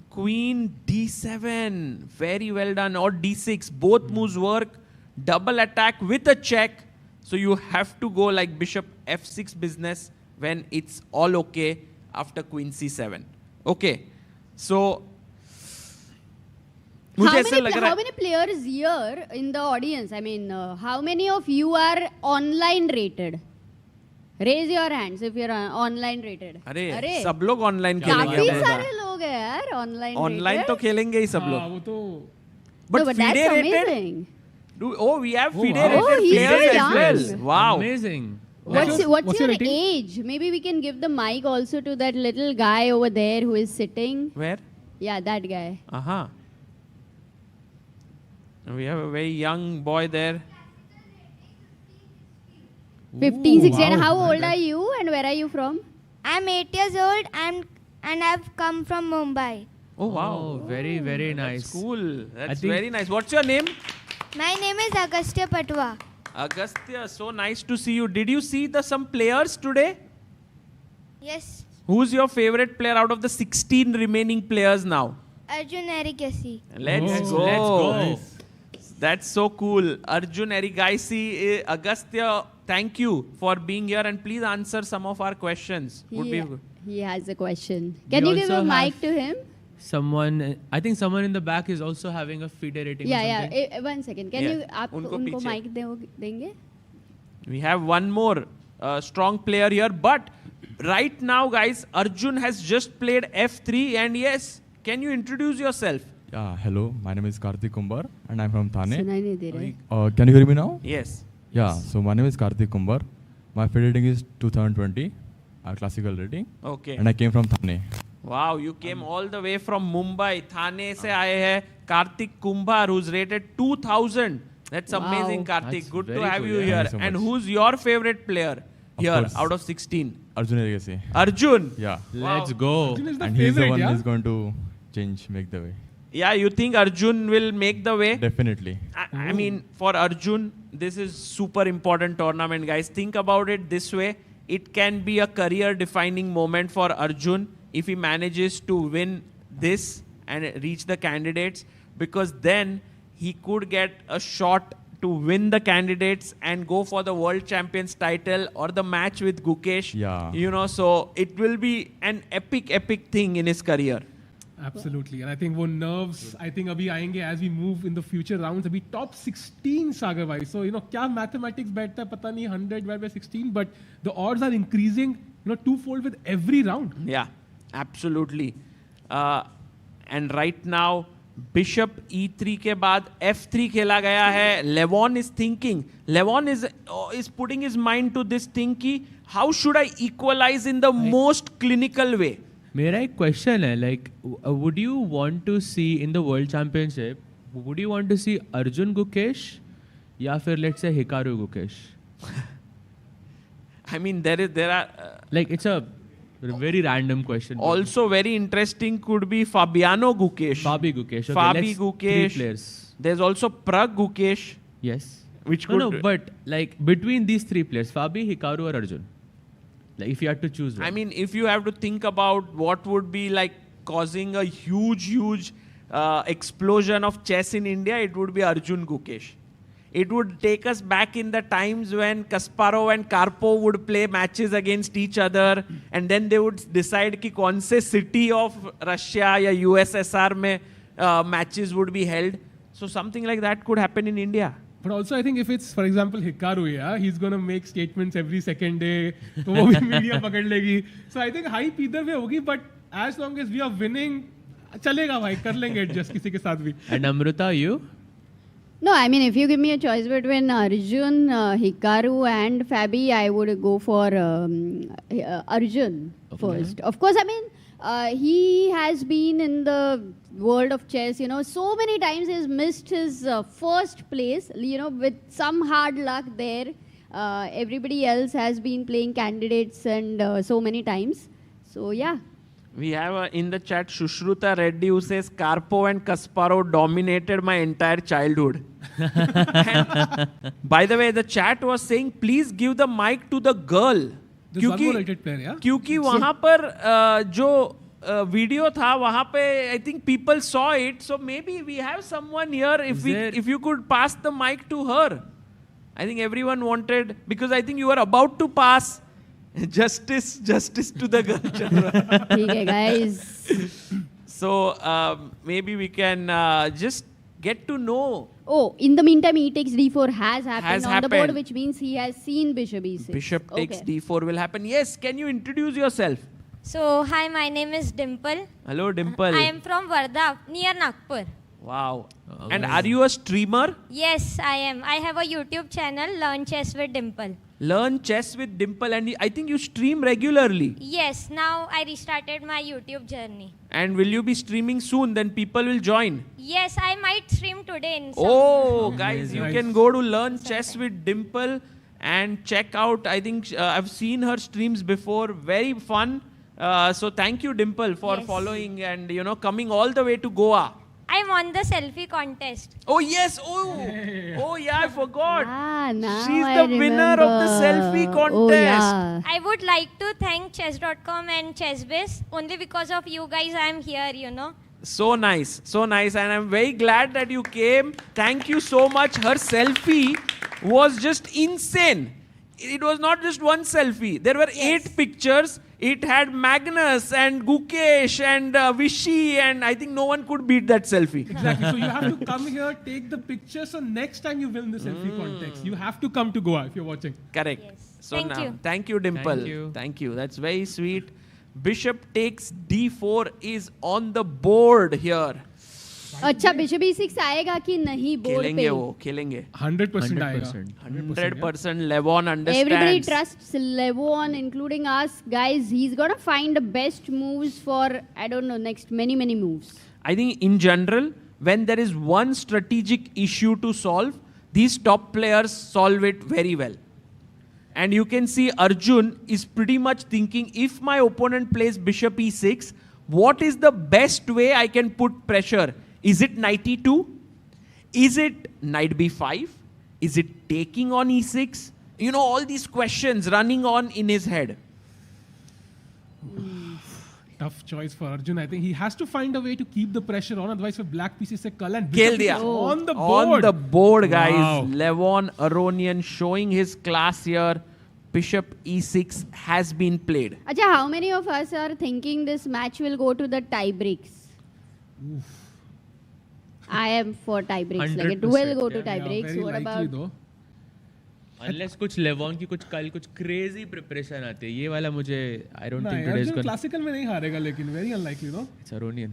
Queen d7. Very well done. Or d6. Both moves work. Double attack with a check. So you have to go like bishop f6 business when it's all okay after queen c7. Okay. So how many players here in the audience? I mean, how many of you are online rated? Raise your hands if you're online rated. अरे सब लोग online खेलेंगे. काफी सारे लोग हैं यार online. Online तो खेलेंगे ही सब लोग. वो तो. But that's FIDE rated. amazing. We have FIDE rated players as well. Wow. Amazing. What's your age? Maybe we can give the mic also to that little guy over there who is sitting. Where? Yeah, that guy. We have a very young boy there. 15, 16. How old are you and where are you from? I'm 8 years old and I've come from Mumbai. Oh, wow. Oh, very, very nice. That's cool. That's very nice. What's your name? My name is Agastya Patwa. Agastya, so nice to see you. Did you see some players today? Yes. Who's your favorite player out of the 16 remaining players now? Arjun Erigasi. Let's go. Let's go. Nice. That's so cool. Arjun Erigasi. Agastya, thank you for being here and please answer some of our questions. He has a question. Can you give a mic to him? I think someone in the back is also having a FIDE rating. Yeah. 1 second. Can you आप उनको mic देंगे? We have one more strong player here, but right now, guys, Arjun has just played f3, and yes, can you introduce yourself? Yeah, hello. My name is Karthik Kumbar, and I'm from Thane. सुनाई नहीं दे रहा. Can you hear me now? Yes. Yeah. So my name is Karthik Kumbar. My FIDE rating is 2020, our classical rating. Okay. And I came from Thane. Wow, you came all the way from Mumbai. Thane से आए हैं Karthik Kumbar, who's rated 2000. That's amazing, Karthik. That's Good to very have cool, you yeah. here. Thank you so And much. who's your favorite player here course. out of 16? Arjun Erigasi. Arjun. Yeah. Let's go. Arjun is the And he's the favorite, one yeah? who's going to make the way. Yeah, you think Arjun will make the way? Definitely. I mean, for Arjun, this is super important tournament, guys. Think about it this way. It can be a career-defining moment for Arjun if he manages to win this and reach the candidates, because then he could get a shot to win the candidates and go for the world champions title or the match with Gukesh. Yeah. You know, so it will be an epic thing in his career. Absolutely. And I think वो nerves, I think अभी आएंगे as we move in the future rounds. अभी top 16 सागर भाई. So, क्या mathematics बैठता है पता नहीं 100 divided by 16, but the odds are increasing, twofold with every round. Yeah, absolutely. And right now, Bishop E3 के बाद F3 खेला गया है. Levon is thinking. Levon is putting his mind to this thing कि how should I equalize in the most clinical way? मेरा एक question है, like, would you want to see in the world championship, would you want to see Arjun Gukesh या फिर let's say Hikaru Gukesh? I mean, there are like, it's a very random question. Also very interesting could be Fabiano Gukesh. Fabi Gukesh. Okay, Fabi Gukesh. 3 players. There's also Prag Gukesh. Yes. Which no, could but like between these 3 players, Fabi, Hikaru or Arjun? Like if you had to choose one. I mean, if you have to think about what would be like causing a huge explosion of chess in India, it would be Arjun Gukesh. It would take us back in the times when Kasparov and Karpov would play matches against each other, and then they would decide कि कौन से city of Russia या USSR में matches would be held. So something like that could happen in India. But also, I think if it's, for example, Hikaru, yeah, he's going to make statements every second day. तो वो भी media पकड़ लेगी. So I think hype either way होगी, but as long as we are winning, चलेगा भाई, कर लेंगे adjust किसी के साथ भी. And Amrita, you? No, I mean, if you give me a choice between Arjun, Hikaru and Fabi, I would go for Arjun first. Of course, I mean, He has been in the world of chess, so many times he's missed his first place, with some hard luck there. Everybody else has been playing candidates and so many times. So, yeah. We have in the chat Shushruta Reddy who says Karpov and Kasparov dominated my entire childhood. And by the way, the chat was saying, please give the mic to the girl. क्योंकि वहाँ पर जो video था वहाँ पे I think people saw it, so maybe we have someone here. If you could pass the mic to her, I think everyone wanted, because I think you were about to pass justice to the girl. Okay, guys. So maybe we can just get to know. Oh, in the meantime, e takes d4 has happened on the board, happened. which means he has seen bishop e6. Bishop takes d4 will happen. Yes, can you introduce yourself? So, hi, my name is Dimple. Hello, Dimple. I am from Wardha, near Nagpur. Wow. And are you a streamer? Yes, I am. I have a YouTube channel, Learn Chess with Dimple. Learn Chess with Dimple, and I think you stream regularly. Yes, now I restarted my YouTube journey. And will you be streaming soon? Then people will join. Yes, I might stream today in some Guys, you can go to Learn Chess with Dimple and check out. I think I've seen her streams before. Very fun. So thank you, Dimple, for following and coming all the way to Goa. I won the selfie contest. Oh yes! Oh yeah! I forgot. Now She's I the winner of the selfie contest. Oh, yeah. I would like to thank chess.com and ChessBase. Only because of you guys I am here, So nice, and I'm very glad that you came. Thank you so much. Her selfie was just insane. It was not just one selfie. There were 8 pictures. It had Magnus and Gukesh and Vishy, and I think no one could beat that selfie. Exactly. So you have to come here, take the picture. So next time you win the selfie contest, you have to come to Goa if you're watching. Correct. Yes. So Thank now, you. Thank you, Dimple. Thank you. That's very sweet. Bishop takes d4 is on the board here. अच्छा bishop e6 आएगा कि नहीं board पे? खेलेंगे 100% आएगा 100%. Levon understands. Everybody trusts Levon, including us, guys. He's gonna find the best moves for next many moves. I think in general, when there is one strategic issue to solve, these top players solve it very well. And you can see Arjun is pretty much thinking, if my opponent plays bishop e6, what is the best way I can put pressure? Is it knight e2? Is it knight b5? Is it taking on e6? All these questions running on in his head. Tough choice for Arjun. I think he has to find a way to keep the pressure on. Otherwise, for black pieces, se kal and Khel diya. On the board. On the board, guys. Wow. Levon Aronian showing his class here. Bishop e6 has been played. Acha, how many of us are thinking this match will go to the tiebreaks? I am for tiebreaks. Like it will go to tiebreaks. What about? Unless कुछ लेवॉन की कुछ crazy preparation आते हैं, ये वाला मुझे I don't think today is going. Classical में नहीं हारेगा, लेकिन very unlikely, no? It's Aronian.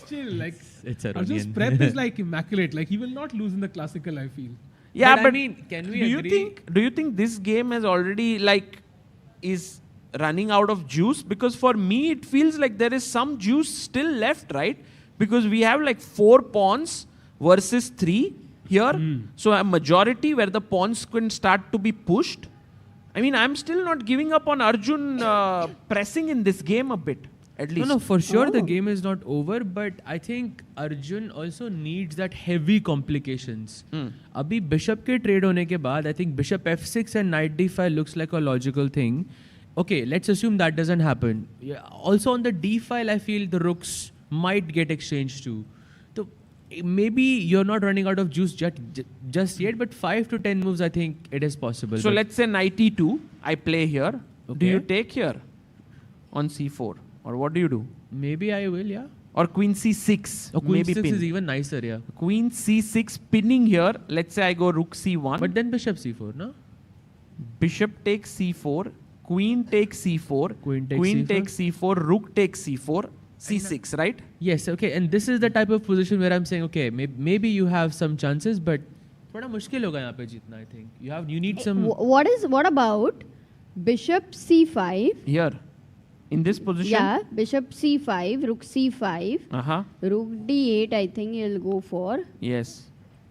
Still, like it's Aronian. Arjun's prep is like immaculate. Like he will not lose in the classical, I feel. Yeah, but I mean, can we agree? Do you think this game has already is running out of juice? Because for me, it feels like there is some juice still left, right? Because we have 4 pawns versus 3 here. So a majority where the pawns can start to be pushed. I mean, I'm still not giving up on Arjun pressing in this game a bit, at least. No, for sure the game is not over, but I think Arjun also needs that heavy complications. Abhi bishop ke trade hone ke baad, I think bishop f6 and knight d5 looks like a logical thing. Okay, let's assume that doesn't happen. Yeah, also on the d file, I feel the rooks might get exchanged too. So maybe you're not running out of juice just yet, but 5 to 10 moves, I think it is possible. So let's say knight e2, I play here. Okay. Do you take here on c4? Or what do you do? Maybe I will, yeah. Or queen c6. Queen maybe c6 pin. is even nicer, yeah. Queen c6 pinning here. Let's say I go rook c1. But then bishop c4, no? Bishop takes c4. Queen takes c4. Queen takes c4. Rook takes c4. c6, right? Yes, okay. And this is the type of position where I'm saying, okay, maybe you have some chances, but थोड़ा मुश्किल होगा यहाँ पे जीतना, I think. You need some... What about bishop c5? Here. In this position? Yeah, bishop c5, rook c5, rook d8, I think he'll go for. Yes.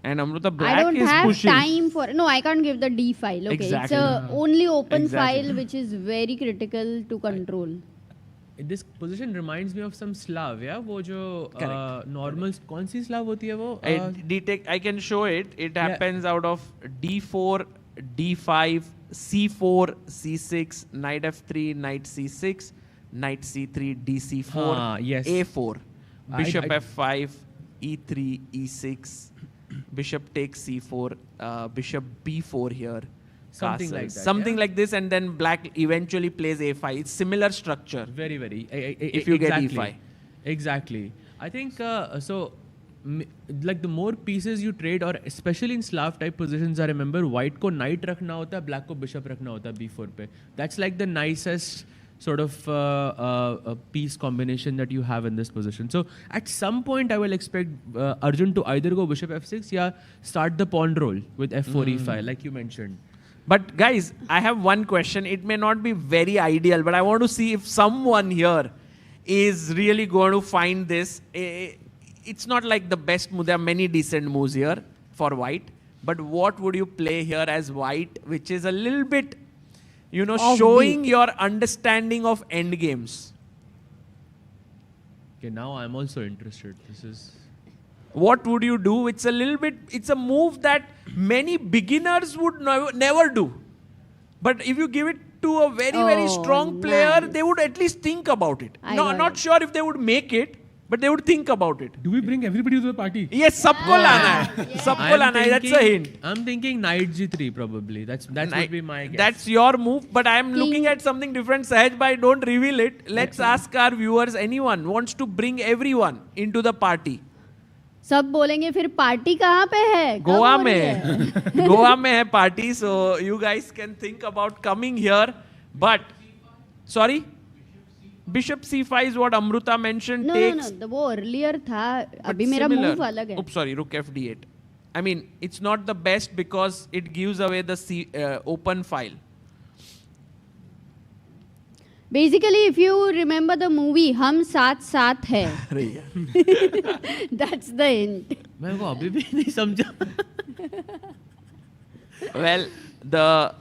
And Amruta, black I don't is have pushing. time for... No, I can't give the d file. Okay, Exactly. it's a only open Exactly. file which is very critical to control. This position reminds me of some Slav, yeah? वो जो normal कौन सी Slav होती है वो? I can show it. It happens out of d4, d5, c4, c6, knight f3, knight c6, knight c3, dc4, yes. a4, bishop I- f5, e3, e6, bishop takes c4, bishop b4 here. Something castle. like that, Something yeah? like this, and then black eventually plays a5. It's similar structure. Very, very. If you get e5. Exactly. I think like the more pieces you trade, or especially in Slav type positions, I remember white को knight रखना होता है, black को bishop रखना होता है b4 पे. That's like the nicest sort of piece combination that you have in this position. So at some point I will expect Arjun to either go bishop f6 or start the pawn roll with f4 e5 like you mentioned. But guys, I have one question. It may not be very ideal, but I want to see if someone here is really going to find this. It's not like the best move. There are many decent moves here for white. But what would you play here as white, which is a little bit, you know, showing your understanding of endgames? Okay, now I'm also interested. This is... What would you do? It's a little bit, it's a move that many beginners would never do. But if you give it to a very, very strong player, they would at least think about it. No, not sure if they would make it, but they would think about it. Do we bring everybody to the party? Yes, sabko lana hai. Sabko lana hai. That's a hint. I'm thinking knight g3 probably. That would be my guess. That's your move, but I am looking at something different. Sahaj bhai, don't reveal it. Let's ask our viewers, anyone wants to bring everyone into the party. सब बोलेंगे फिर party कहाँ पे है? गोवा में गोवा में है party, so you guys can think about coming here. But sorry, bishop c5 is what Amruta mentioned. No, takes. no, वो earlier था. But अभी मेरा similar. move अलग है. Oops, sorry, rook f d8. I mean, it's not the best because it gives away the open file. Basically, if you remember the movie हम साथ साथ है, that's the hint. मैं वो अभी भी नहीं समझा. Well, the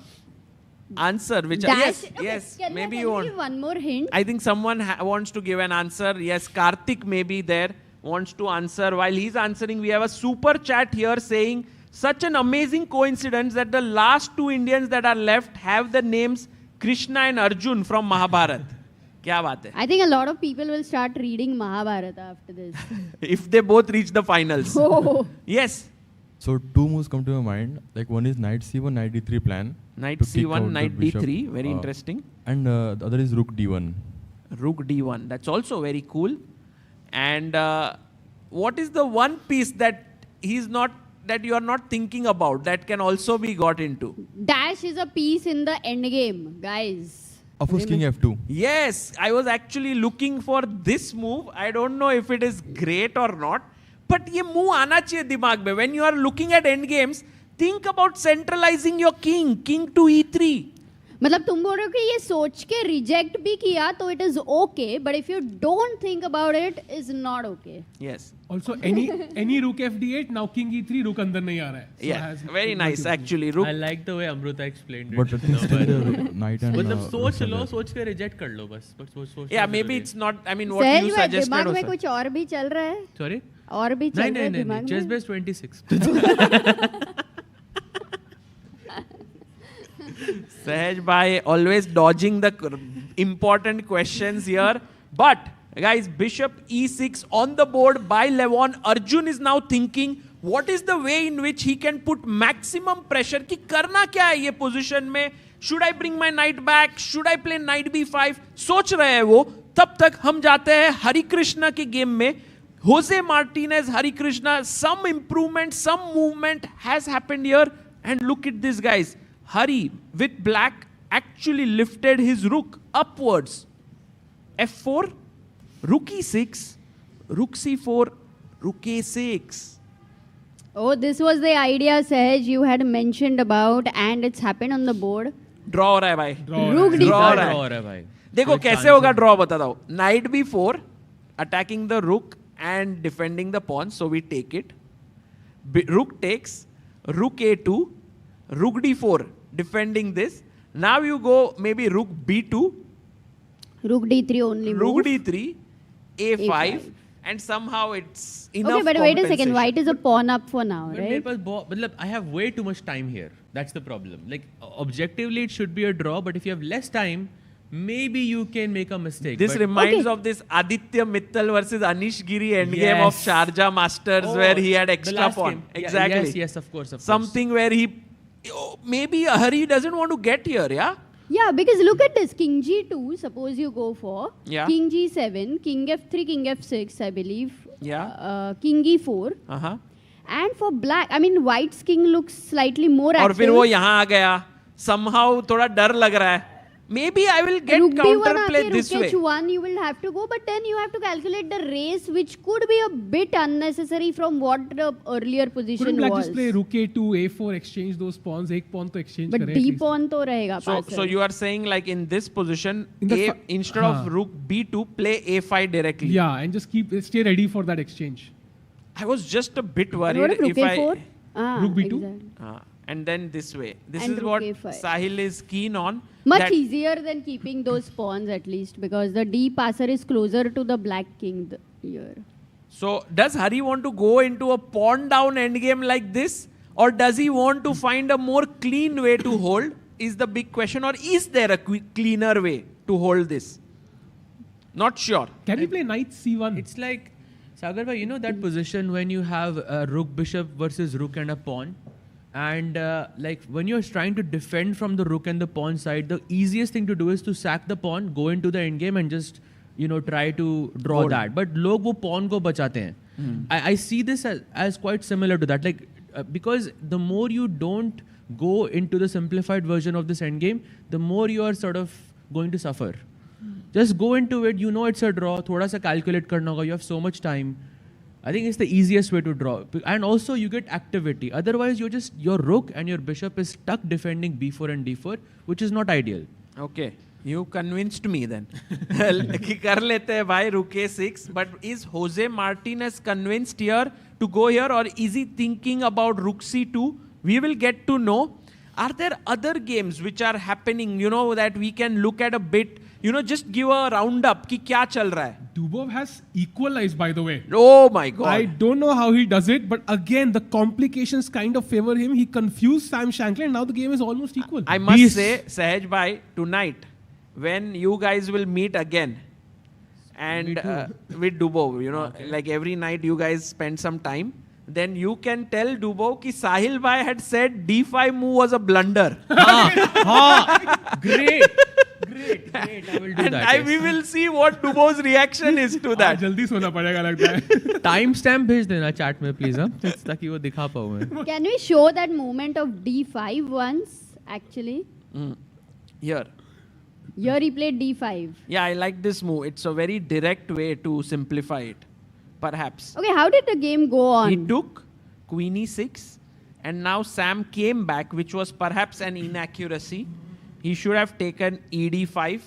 answer which yes, maybe you want. One more hint. I think someone wants to give an answer. Yes, Karthik may be there, wants to answer. While he's answering, we have a super chat here saying, such an amazing coincidence that the last two Indians that are left have the names Krishna and Arjun from Mahabharata. Kya baat hai? I think a lot of people will start reading Mahabharata after this. If they both reach the finals. Oh. Yes. So two moves come to my mind. Like one is knight c1, knight d3 plan. Knight to kick c1, out knight the bishop. d3. Very interesting. And the other is rook d1. Rook d1. That's also very cool. And what is the one piece that that you are not thinking about that can also be got into? Dash is a piece in the endgame, guys. Of course, king f2. Yes, I was actually looking for this move. I don't know if it is great or not. But ये move आना चाहिए दिमाग में. When you are looking at endgames, think about centralizing your king to e3. मतलब तुम बोल रहे हो कि ये सोच के reject भी किया तो it is okay, but if you don't think about it, is not okay. Yes. Also, any rook fd8, now king e3, rook अंदर नहीं आ रहा है. So Yeah, very nice actually. Rook. I like the way Amruta explained it. But the thing is still the knight and मतलब सोच के reject कर लो बस. सोच Yeah, maybe it's not. I mean, what सहज you भाई suggested दिमाग में also. कुछ और भी चल रहा है? Sorry? और भी चल रहा है नहीं, दिमाग में? ChessBase'26. Sahaj bhai always dodging the important questions here. But guys, bishop e6 on the board by Levon. Arjun is now thinking what is the way in which he can put maximum pressure कि करना क्या है ये position में. Should I bring my knight back? Should I play knight b5? सोच रहे हैं वो. तब तक हम जाते हैं हरिकृष्णा के गेम में. Jose Martinez, Harikrishna, some improvement, some movement has happened here. And look at this, guys. Hari, with black, actually lifted his rook upwards. f4, rook e6, rook c4, rook a6. Oh, this was the idea, Sahaj, you had mentioned about, and it's happened on the board. Draw हो रहा है भाई. Rook d4. Draw हो रहा है. देखो कैसे होगा ड्रॉ बताता हूँ. Knight b4 attacking the rook and defending the pawn, so we take it. Rook takes, rook a2, rook d4 defending this. Now you go maybe rook b2, rook d3 only move. rook d3, a5, and somehow it's enough. Okay, but wait a second. White is a pawn up for now, right? But I have way too much time here. That's the problem. Like objectively, it should be a draw. But if you have less time, maybe you can make a mistake. This reminds of this Aditya Mittal versus Anish Giri endgame of Sharjah Masters, where he had extra pawn. Exactly. Yes, of course. Something where he maybe Hari doesn't want to get here, yeah? Yeah, because look at this. King g2, suppose you go for. Yeah. King g7, king f3, king f6, I believe. Yeah. King e4. Uh-huh. And for black, I mean, white's king looks slightly more active. और फिर वो यहाँ आ गया. Somehow थोड़ा डर लग रहा है. Maybe I will get counterplay this way. Rook h1 you will have to go, but then you have to calculate the race, which could be a bit unnecessary from what the earlier position Couldn't black was. just play rook a2, a4, exchange those pawns, एक pawn तो exchange But करे d at least. pawn तो रहेगा. So you are saying like in this position, instead of rook b2, play a5 directly. Yeah, and just stay ready for that exchange. I was just a bit What worried if rook if a4? Rook b2? Exactly. And then this way. This And is rook what a5. Sahil is keen on. Much easier than keeping those pawns at least, because the d passer is closer to the black king here. So does Hari want to go into a pawn down endgame like this, or does he want to find a more clean way to hold? Is the big question, or is there a cleaner way to hold this? Not sure. Can we play knight c1? It's like, Sagar bhai, you know that position when you have a rook bishop versus rook and a pawn? And like when you're trying to defend from the rook and the pawn side, the easiest thing to do is to sack the pawn, go into the endgame and just, try to draw that. But log wo pawn ko bachate hain. I see this as quite similar to that. Like, because the more you don't go into the simplified version of this endgame, the more you are sort of going to suffer. Just go into it, it's a draw, thoda sa calculate karna hoga, you have so much time. I think it's the easiest way to draw. And also you get activity. Otherwise, your rook and your bishop is stuck defending b4 and d4, which is not ideal. Okay. You convinced me then. कि कर लेते हैं भाई rook a6. But is Jose Martinez convinced here to go here, or is he thinking about rook c2? We will get to know. Are there other games which are happening, that we can look at a bit? Just give a roundup कि क्या चल रहा है. Dubov has equalized, by the way. Oh my God. I don't know how he does it, but again, the complications kind of favor him. He confused Sam Shankland. Now the game is almost equal. I must say, Sahaj bhai, tonight, when you guys will meet again, and with Dubov, like every night you guys spend some time, then you can tell Dubov कि Sahil bhai had said d5 move was a blunder. Great. I will do that. We will see what Dubov's reaction is to that. जल्दी सोना पड़ेगा लगता है. Timestamp भेज देना chat में please, ताकि वो दिखा पाऊँ मैं. Can we show that movement of d5 once, actually? Here. Here he played d5. Yeah, I like this move. It's a very direct way to simplify it. Perhaps. Okay, how did the game go on? He took queen e6, and now Sam came back, which was perhaps an inaccuracy. He should have taken ed5,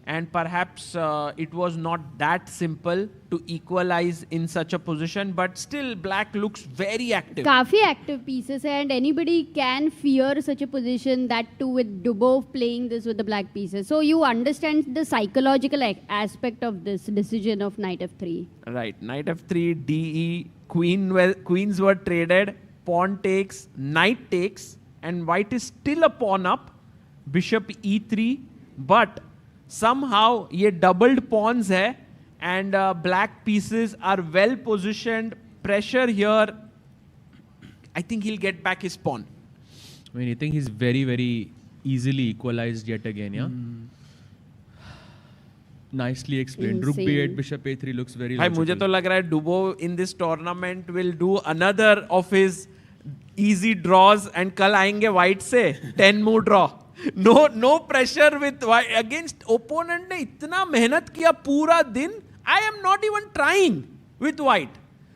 and perhaps it was not that simple to equalize in such a position, but still black looks very active. काफी active pieces है, and anybody can fear such a position, that too with Dubov playing this with the black pieces. So you understand the psychological aspect of this decision of knight f3. Right, knight f3, de, queens were traded, pawn takes, knight takes, and white is still a pawn up. Bishop e3, but somehow ये doubled pawns है, and black pieces are well positioned. Pressure here. I think he'll get back his pawn. I mean, you think he's very, very easily equalized yet again, yeah? Nicely explained. Rook b8, bishop a3 looks very logical. मुझे तो लग रहा है Dubov in this tournament will do another of his easy draws, and कल आएंगे white से 10 move draw. No pressure with white against opponent ने इतना मेहनत किया पूरा दिन. I am not even trying with white,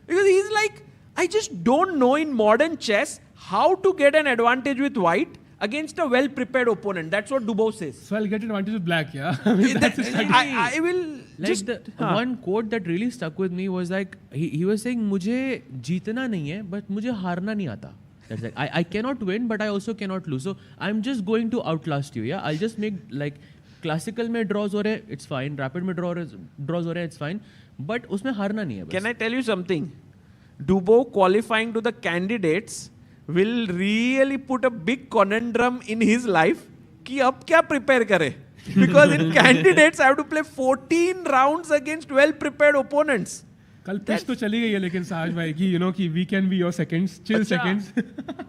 because he's like, I just don't know in modern chess how to get an advantage with white. against a well-prepared opponent. That's what Dubov says. So I'll get advantage with black, yeah. I mean, that's his strategy. I will like just... one quote that really stuck with me was like, he was saying, मुझे जीतना नहीं है, but मुझे हारना नहीं आता. That's like, I cannot win, but I also cannot lose. So I'm just going to outlast you, yeah. I'll just make like, classical में draws हो रहे, it's fine. Rapid में draws हो रहे, it's fine. But उसमें हारना नहीं है बस. Can I tell you something? Dubov qualifying to the candidates will really put a big conundrum in his life कि अब क्या prepare करे? Because in candidates I have to play 14 rounds against well-prepared opponents. कल pitch तो चली गई है लेकिन साहज भाई की you know कि we can be your seconds, chill seconds.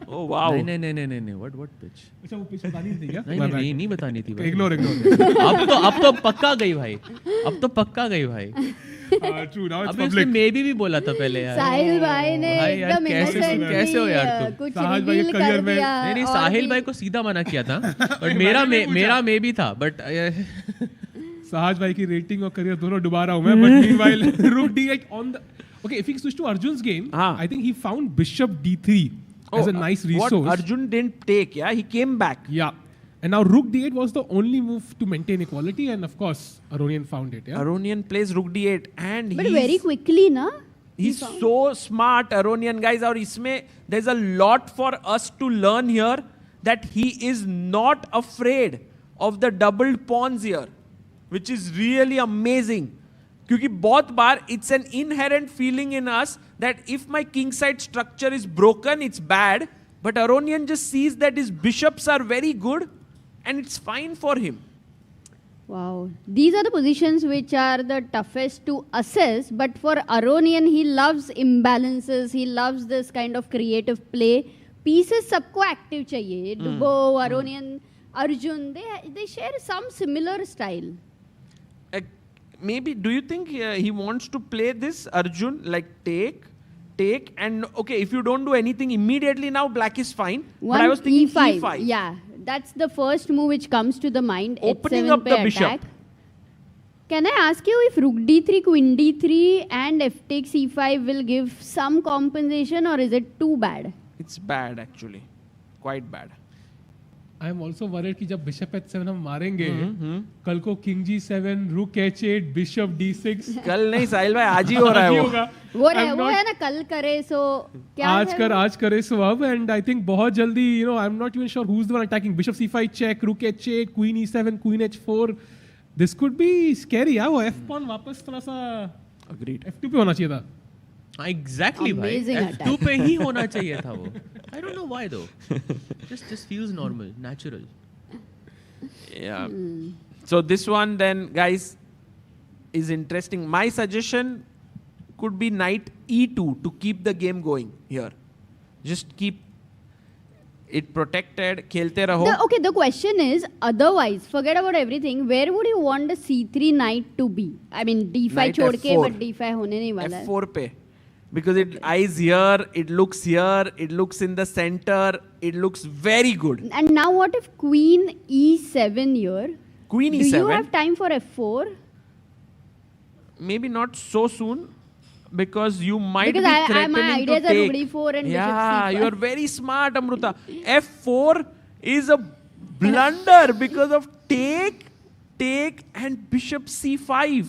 Oh wow. नहीं what pitch? अच्छा वो पिच बतानी थी क्या? नहीं बतानी थी भाई. Ignore. अब तो पक्का गई भाई. True, now it's अभी public. उसने maybe भी बोला था पहले यार. साहिल भाई ने एकदम कैसे हो यार तुम? कुछ रिवील कर दिया. नहीं साहिल भाई को सीधा मना किया था. बट मेरा मे भी था. बट साहज भाई की रेटिंग और करियर दोनों डुबा रहा हूं मैं. But meanwhile, rook d8 on the. Okay, if we switch to Arjun's game, I think he found bishop d3 as a nice resource. What Arjun didn't take, yeah, he came back. Yeah. And now rook d8 was the only move to maintain equality, and of course Aronian found it. Yeah. Aronian plays rook d8 and but very quickly, na? He's so smart, Aronian guys. और इसमें there's a lot for us to learn here that he is not afraid of the doubled pawns here, which is really amazing. क्योंकि बहुत बार it's an inherent feeling in us that if my kingside structure is broken, it's bad. But Aronian just sees that his bishops are very good. And it's fine for him. Wow. These are the positions which are the toughest to assess. But for Aronian, he loves imbalances. He loves this kind of creative play. Pieces सबको active चाहिए. Dubov, Aronian, Arjun, they share some similar style. Maybe, do you think he wants to play this, Arjun, like take, and okay, if you don't do anything immediately now, black is fine. But I was thinking E5. Yeah. That's the first move which comes to the mind. Opening up the bishop. Can I ask you if rook d3, queen d3 and f takes e5 will give some compensation or is it too bad? It's bad actually. Quite bad. I am also worried कि जब bishop h7 हम मारेंगे कल को king g7, rook h8, bishop d6. कल नहीं साहिल भाई आज ही हो रहा है वो है ना कल करे so क्या आज करे so अब and I think बहुत जल्दी you know I'm not even sure who's the one attacking. Bishop c5 check, rook h8, queen e7, queen h4. This could be scary. यार वो f pawn वापस थोड़ा सा agreed f2 पे होना चाहिए था. Exactly भाई. f2 पे ही होना चाहिए था वो. I don't know why though. Just feels normal, natural. Yeah. So this one then, guys, is interesting. My suggestion could be knight e2 to keep the game going here. Just keep it protected. खेलते रहो. The question is, otherwise, forget about everything. Where would you want the c3 knight to be? I mean, d5 छोड़ के, but d5 होने नहीं वाला है. f4 पे. Because it eyes here, it looks here, it looks in the center, it looks very good. And now what if queen e7 here? Queen e7? Do you have time for f4? Maybe not so soon. Because you might be my threatening ideas to are take. rook d4 and yeah, bishop c5. You are very smart, Amruta. f4 is a blunder because of take, and bishop c5.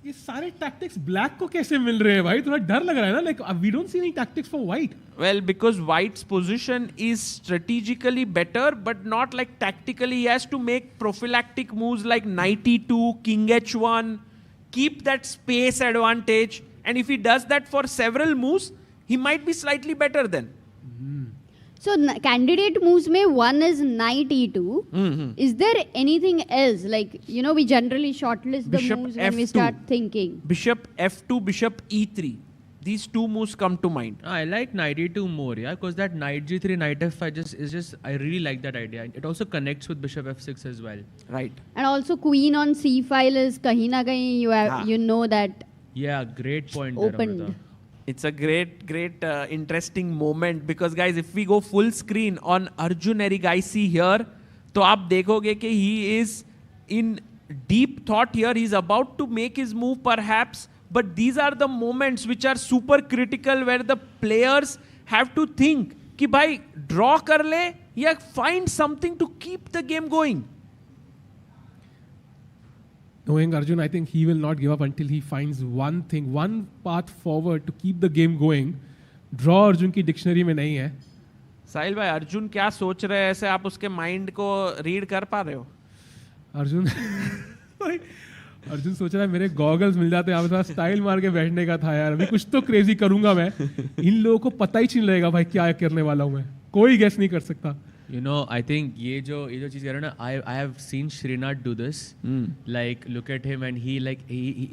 ये सारे tactics black को कैसे मिल रहे हैं भाई? थोड़ा डर लग रहा है ना? Like we don't see any tactics for white. Well, because white's position is strategically better, but not like tactically. He has to make prophylactic moves like knight e2, king h1, keep that space advantage. And if he does that for several moves, he might be slightly better then. So candidate moves में one is knight e2. Is there anything else? Like, you know, we generally shortlist the Bishop moves when f2. we start thinking. Bishop f2, bishop e3. These two moves come to mind. I like knight e2 more, yeah, because that knight g3, knight f5 I really like that idea. It also connects with bishop f6 as well. Right. And also queen on c5 is kahin na kahin you know that. Yeah, great point opened. there, Amrita. It's a great, interesting moment because guys, if we go full screen on Arjun Erigaisi here, तो आप देखोगे कि he is in deep thought here. He's about to make his move perhaps, but these are the moments which are super critical where the players have to think कि भाई draw कर ले या find something to keep the game going. Knowing Arjun, I think he will not give up until he finds one thing, one path forward to keep the game going. Draw Arjun की dictionary में नहीं है. साहिल भाई, अर्जुन क्या सोच रहे हैं, ऐसे आप उसके माइंड को रीड कर पा रहे हो? अर्जुन अर्जुन सोच रहा है मेरे गॉगल्स मिल जाते, यहाँ थोड़ा स्टाइल मार के बैठने का था यार. अभी कुछ तो क्रेजी करूंगा मैं. इन लोगों को पता ही नहीं लगेगा भाई क्या करने वाला हूँ मैं. कोई गेस नहीं कर सकता. You know, I think ये जो चीज़ कह रहे हो ना, I have seen Srinath do this. Like, look at him and he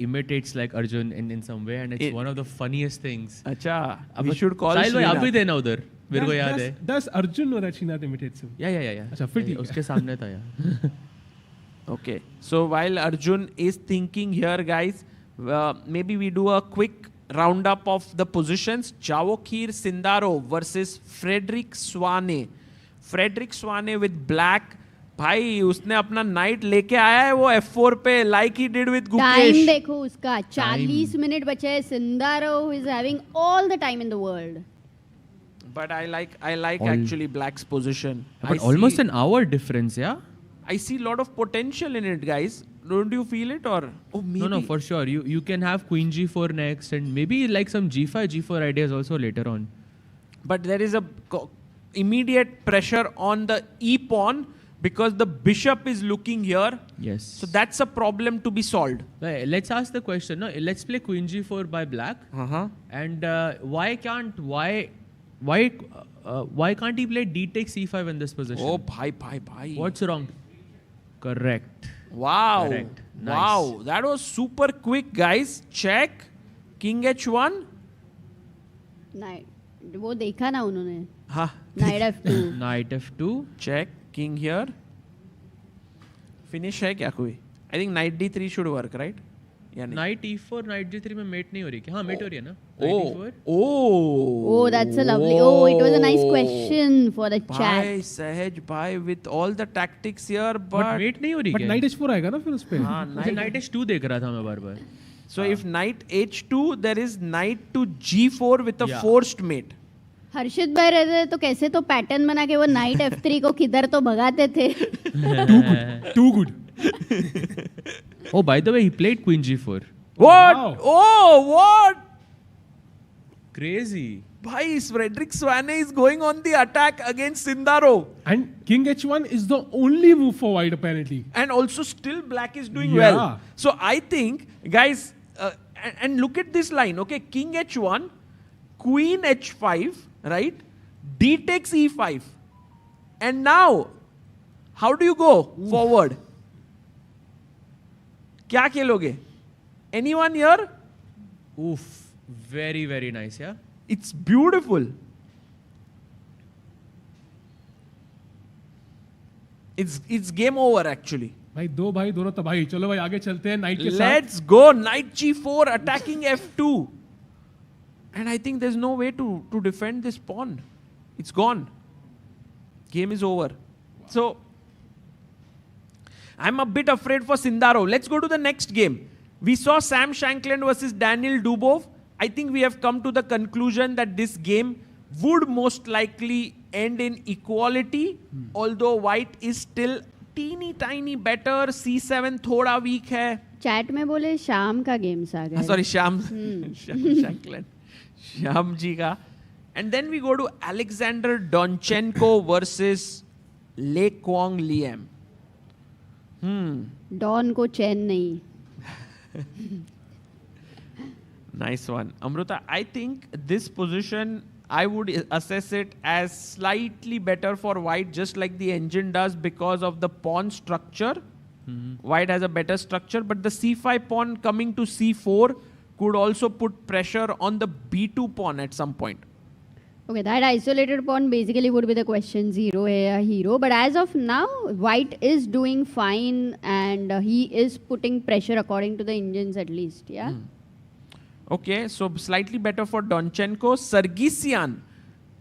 imitates like Arjun in some way, and it's one of the funniest things. अच्छा, we should call Sahil भाई, आप भी देना उधर. मेरे को याद है. Does Arjun or Srinath imitates him? Yeah. अच्छा, फिर ठीक है. उसके सामने था यार. Okay, so while Arjun is thinking here, guys, maybe we do a quick roundup of the positions. Javokhir Sindaro versus Frederick Swane. Frederick Swane with black. भाई उसने अपना नाइट लेके आया है वो F4 पे, like he did with Gukesh. Time देखो उसका, 40 मिनट बचे हैं. Sindaro is having all the time in the world. But I like actually black's position. But almost an hour difference, yeah. I see a lot of potential in it, guys. Don't you feel it? Or maybe No, for sure. You can have Queen G4 next, and maybe like some G5, G4 ideas also later on. But there is a immediate pressure on the E pawn because the bishop is looking here. Yes. So that's a problem to be solved. Let's ask the question. No, let's play Queen G4 by black. And why can't he play D takes E5 in this position? Oh, bhai. What's wrong? Correct. Wow. Correct. Nice. Wow. That was super quick, guys. Check. King H1. Knight. वो देखा ना उन्होंने. हाँ. Knight F2. Knight F2. Check. King here. Finish है क्या कोई? I think Knight D3 should work, right? या नहीं? Knight E4, Knight G3 में mate नहीं हो रही क्या? हाँ, mate हो रही है ना? Oh, that's a lovely. Oh, it was a nice question for the chat. भाई सहज भाई with all the tactics here, but mate नहीं हो रही क्या? But Knight H4 आएगा ना फिर उस पे. हाँ, Knight H2 देख रहा था मैं बार-बार. So if Knight H2, there is Knight to G4 with a forced mate. हर्षित भाई रहते तो कैसे तो पैटर्न बना के वो नाइट F3 को किधर तो भगाते थे. Too good. Oh, by the way, he played Queen G4. What? Wow. Oh, what? Crazy. Bhai, Frederick Swane is going on the attack against Sindaro. And King H1 is the only move for white apparently. And also still black is doing well. So I think, guys, and look at this line, okay? King H1, Queen H5, right? D takes E5. And now, how do you go forward? क्या खेलोगे? Anyone here? Oof, very, very nice, yeah? It's beautiful. It's game over actually. भाई दोनों तबाही. चलो भाई आगे चलते हैं नाइट के साथ. Let's go. Knight G4 attacking F2. And I think there's no way to defend this pawn. It's gone. Game is over. So I'm a bit afraid for Sindaro. Let's go to the next game. We saw Sam Shankland versus Daniel Dubov. I think we have come to the conclusion that this game would most likely end in equality, although white is still teeny tiny better. C7 थोड़ा weak है. Chat में बोले शाम का games आ गए. Sorry, Sham Shankland. Sham ji ka. And then we go to Alexander Donchenko versus Le Quang Liem. Don को चैन नहीं. Nice one. Amruta, I think this position, I would assess it as slightly better for white, just like the engine does because of the pawn structure. White has a better structure, but the C5 pawn coming to C4 could also put pressure on the B2 pawn at some point. Okay, that isolated pawn basically would be the question, 0 है या hero. But as of now, white is doing fine and he is putting pressure according to the engines at least, yeah? Okay, so slightly better for Donchenko. Sargsyan,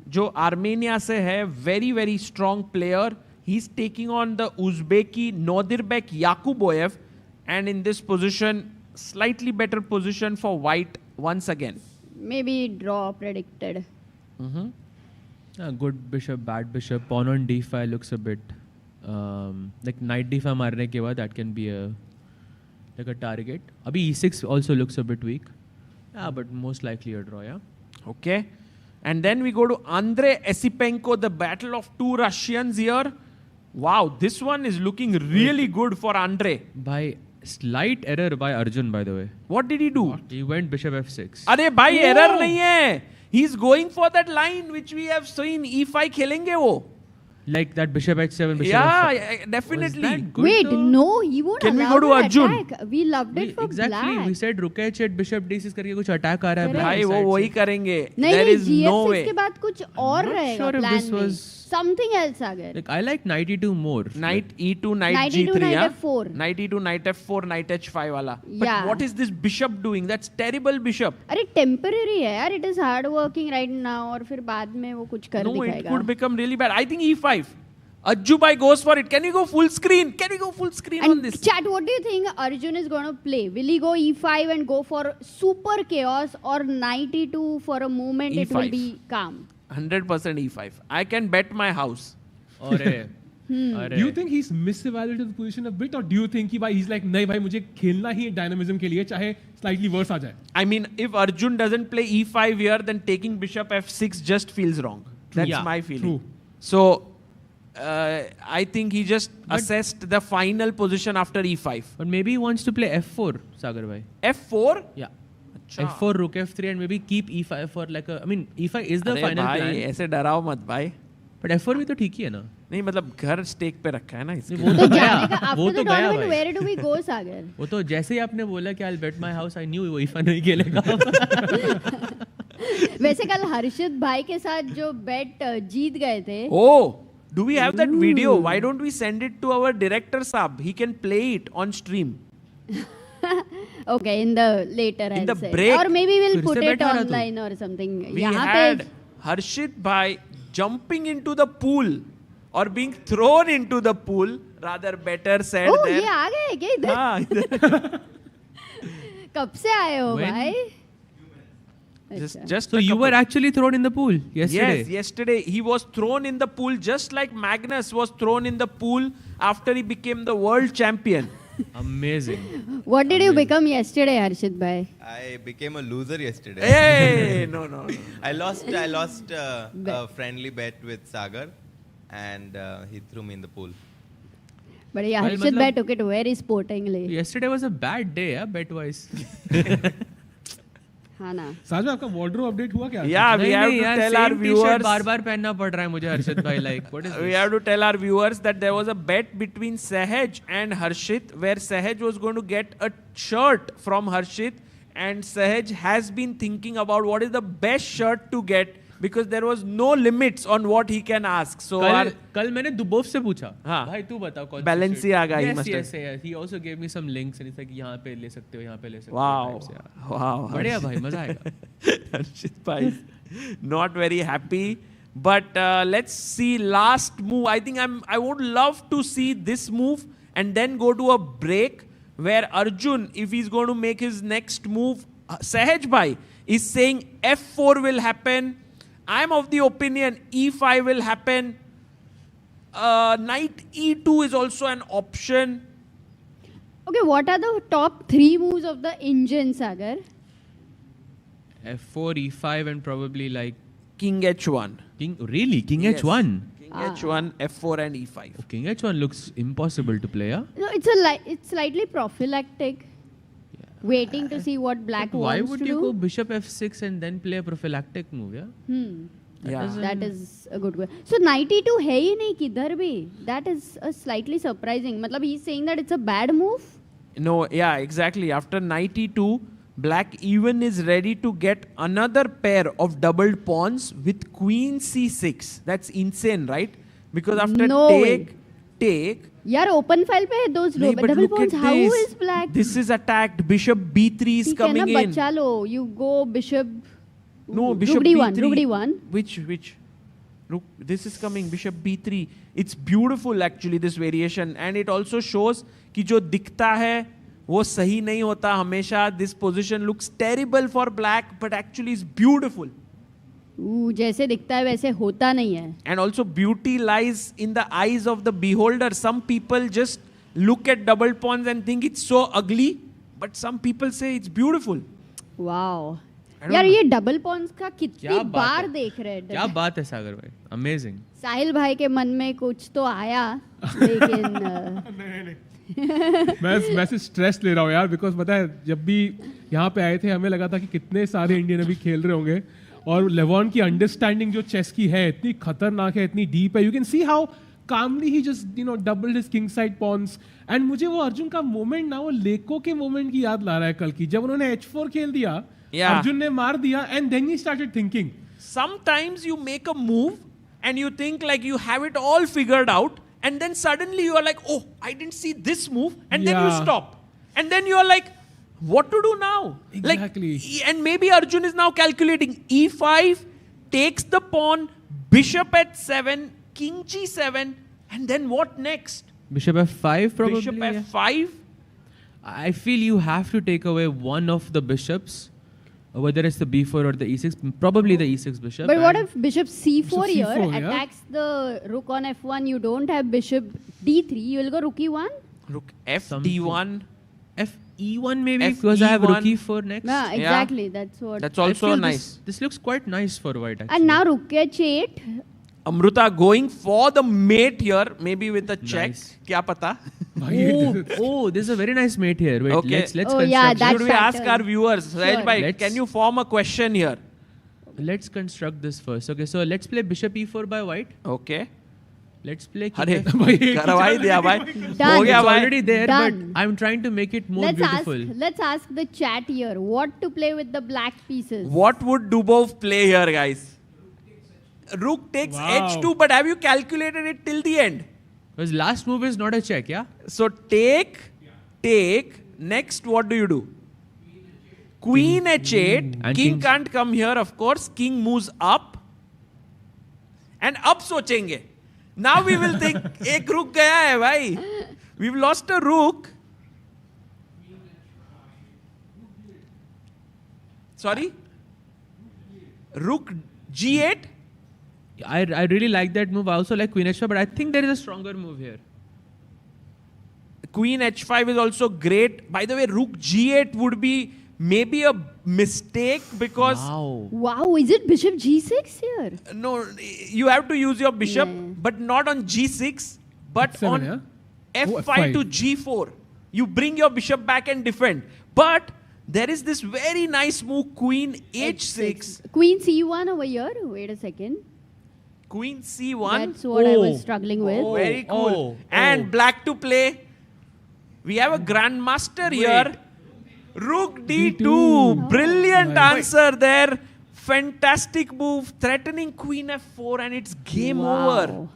जो Armenia से है, very, very strong player. He's taking on the Uzbeki Nodirbek Yakuboyev. And in this position, slightly better position for white once again. Maybe draw predicted. Good bishop, bad bishop. Pawn on d5 looks a bit like knight d5 मारने के बाद that can be like a target. अभी e6 also looks a bit weak. Yeah, but most likely a draw. Yeah. Okay. And then we go to Andrei Esipenko, the battle of two Russians here. Wow, this one is looking really good for Andrei. By slight error by Arjun, by the way. What did he do? He went bishop f6. अरे भाई error नहीं है. He's going for that line which we have seen. E5 खेलेंगे वो. Like that bishop h7, bishop yeah, f5. definitely. Wait, no, he won't Can we allow go to that Arjun? attack. We loved it for Exactly. black. We said rook h8, bishop d6 करके कुछ attack आ रहा है. भाई वो वही करेंगे. नहीं There नहीं is no GF6 way. के बाद कुछ और रहेगा sure if plan this में. was- Something else अगर. Like I like knight e2 more. Knight e2, knight Knight g3, e2, knight yeah? f4. Knight e2, knight f4, knight h5 वाला. But Yeah. what is this bishop doing? That's terrible bishop. अरे temporary है यार. It is hard working right now और फिर बाद में वो कुछ कर No, it दिखाएगा. could become really bad. I think e5. Ajjubai goes for it. Can we go full screen? Can we go full screen on this? Chat, what do you think Arjun is going to play? Will he go e5 and go for super chaos, or knight e2 for a moment it will E5. be calm? 100% e5. I can bet my house. अरे Do you think he's misevaluated the position a bit, or do you think कि भाई he's like नहीं भाई मुझे खेलना ही dynamism के लिए चाहे slightly worse आ जाए? I mean, if Arjun doesn't play e5 here, then taking bishop f6 just feels wrong. That's Yeah, my feeling. true. So, I think he just assessed the final position after e5. But maybe he wants to play f4, Sagar bhai. f4? Yeah. f4, rook f3 and maybe keep e5 for like a... I mean, e5 is the अरे final भाई plan. ऐसे डराओ मत भाई. But f4 भी तो ठीक ही है ना. नहीं मतलब घर स्टेक पे रखा है ना इसके. वो तो गया. After वो the तो गया tournament, भाई. where do we go, Sagar? वो तो जैसे ही आपने बोला कि I'll bet my house, I knew वो e5 नहीं खेलेगा. वैसे कल हर्षित भाई के साथ जो bet जीत गए थे. Oh, do we have that video? Why don't we send it to our director Saab? He can play it on stream. Okay, in the later In the I'll say. break. Or maybe we'll फिर put से it बैठा रहा तू. online or something. We यहाँ had पे Harshit bhai jumping into the pool or being thrown into the pool. Rather better said Oh, there. ये आ गए क्या इधर? हाँ, इधर. कब से आए हो When? भाई? just So a you couple- were actually thrown in the pool yesterday? Yes, yesterday he was thrown in the pool just like Magnus was thrown in the pool after he became the world champion. Amazing. What did you become yesterday, Harshit bhai? I became a loser yesterday. Hey, no. I lost a friendly bet with Sagar, and he threw me in the pool. But yeah, Well, Harshit bhai मतलब- took it very sportingly. Yesterday was a bad day, bet wise. हाँ ना. साज में आपका wardrobe update हुआ क्या? Yeah, we have to tell our viewers. बार-बार पहनना पड़ रहा है मुझे हर्षित भाई. Like, what is We this? have to tell our viewers that there was a bet between Sahaj and Harshit where Sahaj was going to get a shirt from Harshit, and Sahaj has been thinking about what is the best shirt to get because there was no limits on what he can ask. So कल मैंने Dubov से पूछा. हाँ. भाई तू बताओ कौन Balenciaga he Yes, must yes, yes. He also gave me some links and he's like यहाँ पे ले सकते हो, यहाँ पे ले सकते हो. Wow. types, yeah. Wow. बढ़िया भाई, मजा आएगा. Harshit bhai is not very happy. But let's see last move. I think I would love to see this move and then go to a break where Arjun, if he's going to make his next move, Sahaj bhai is saying f4 will happen. I'm of the opinion e5 will happen. Knight e2 is also an option. Okay, what are the top 3 moves of the engine, Sagar? f4, e5 and probably like King h1. King King Yes. h1. King h1, f4 and e5. Oh, King h1 looks impossible to play, huh? No, it's slightly prophylactic. Waiting to see what black But why wants would to you do. go bishop f6 and then play a prophylactic move, yeah? That is a good way. So knight e2 है ही नहीं किधर भी. That is a slightly surprising. मतलब he's saying that it's a bad move. No, yeah, exactly. After knight e2, black even is ready to get another pair of doubled pawns with queen c6. That's insane, right? Because after No take. यार open file पे है those नहीं, but double look pawns. at How this. is black? This is attacked. Bishop b3 is ठीक है ना, coming in. बचा लो. You go bishop. No, bishop rook b3. d1. Rook d1. Which? Look, this is coming. Bishop b3. It's beautiful actually, this variation. And it also shows कि जो दिखता है वो सही नहीं होता हमेशा. This position looks terrible for black, but actually is beautiful. जैसे दिखता है वैसे होता नहीं है. And also beauty lies in the eyes of the beholder. Some people just look at double pawns and think it's so ugly, but some people say it's beautiful. Wow. यार ये double Pond's का कितनी बार देख रहे हैं. क्या बात है सागर भाई, अमेजिंग. साहिल भाई के मन में कुछ तो आया, लेकिन मैं से स्ट्रेस ले रहा हूँ यार, बिकॉज पता है जब भी यहाँ पे आए थे हमें लगा था कि कितने सारे इंडियन अभी खेल रहे होंगे, और लेवॉन की अंडरस्टैंडिंग जो चेस की है इतनी खतरनाक है, इतनी डीप है. You can see how calmly he just doubled his king side pawns. And मुझे वो अर्जुन का मोमेंट ना, वो लेको के मोमेंट की याद ला रहा है कल की, जब उन्होंने H4 खेल दिया, अर्जुन ने मार दिया, and then he started thinking. Sometimes you make a move and you think like you have it all figured out, and then suddenly you are like, oh, I didn't see this move, and then you stop, and then you are like, what to do now? Exactly. Like, and maybe Arjun is now calculating E5, takes the pawn, bishop at 7, king G7, and then what next? Bishop F5 probably. Bishop F5. I feel you have to take away one of the bishops, whether it's the B4 or the E6, probably the E6 bishop. But what if bishop C4 Bishop here C4, attacks the rook on F1? You don't have bishop D3. You will go rook E1? Rook F D1. F E1 maybe, F because I have rook E1. E4 next. Yeah, exactly. That's what. That's also nice. This looks quite nice for white actually. And now rook H8. Amruta going for the mate here, maybe with a check. Kya pata? Oh, there's a very nice mate here. Wait, Okay. let's Oh, construct. yeah, that Should we ask pattern. our viewers? Sahej bhai, Let's- can you form a question here? Let's construct this first. Okay, so let's play bishop E4 by white. Okay. Let's play king अरे F- करवाई दिया भाई. Done. हो गया It's भाई. already there, Done. but I'm trying to make it more beautiful. Let's ask the chat here what to play with the black pieces. What would Dubov play here, guys? Rook takes H2, but have you calculated it till the end? Because last move is not a check, yeah? So take. Next, what do you do? Queen H8. And King kings. can't come here, of course. King moves up. And up सोचेंगे. Now we will think, एक rook गया है भाई. We've lost a rook. Sorry? Rook G8? I really like that move. I also like Queen H5, but I think there is a stronger move here. Queen H5 is also great. By the way, Rook G8 would be maybe a mistake because... Wow, is it bishop G6 here? No, you have to use your bishop, but not on G6, but F7, on yeah? F5 F5. to G4. You bring your bishop back and defend. But there is this very nice move, Queen H6. Queen C1 over here. Wait a second. Queen C1. That's what I was struggling with. Very cool. And black to play. We have a grandmaster here. Rook D2. Brilliant answer there. Fantastic move. Threatening Queen F4 and it's game over.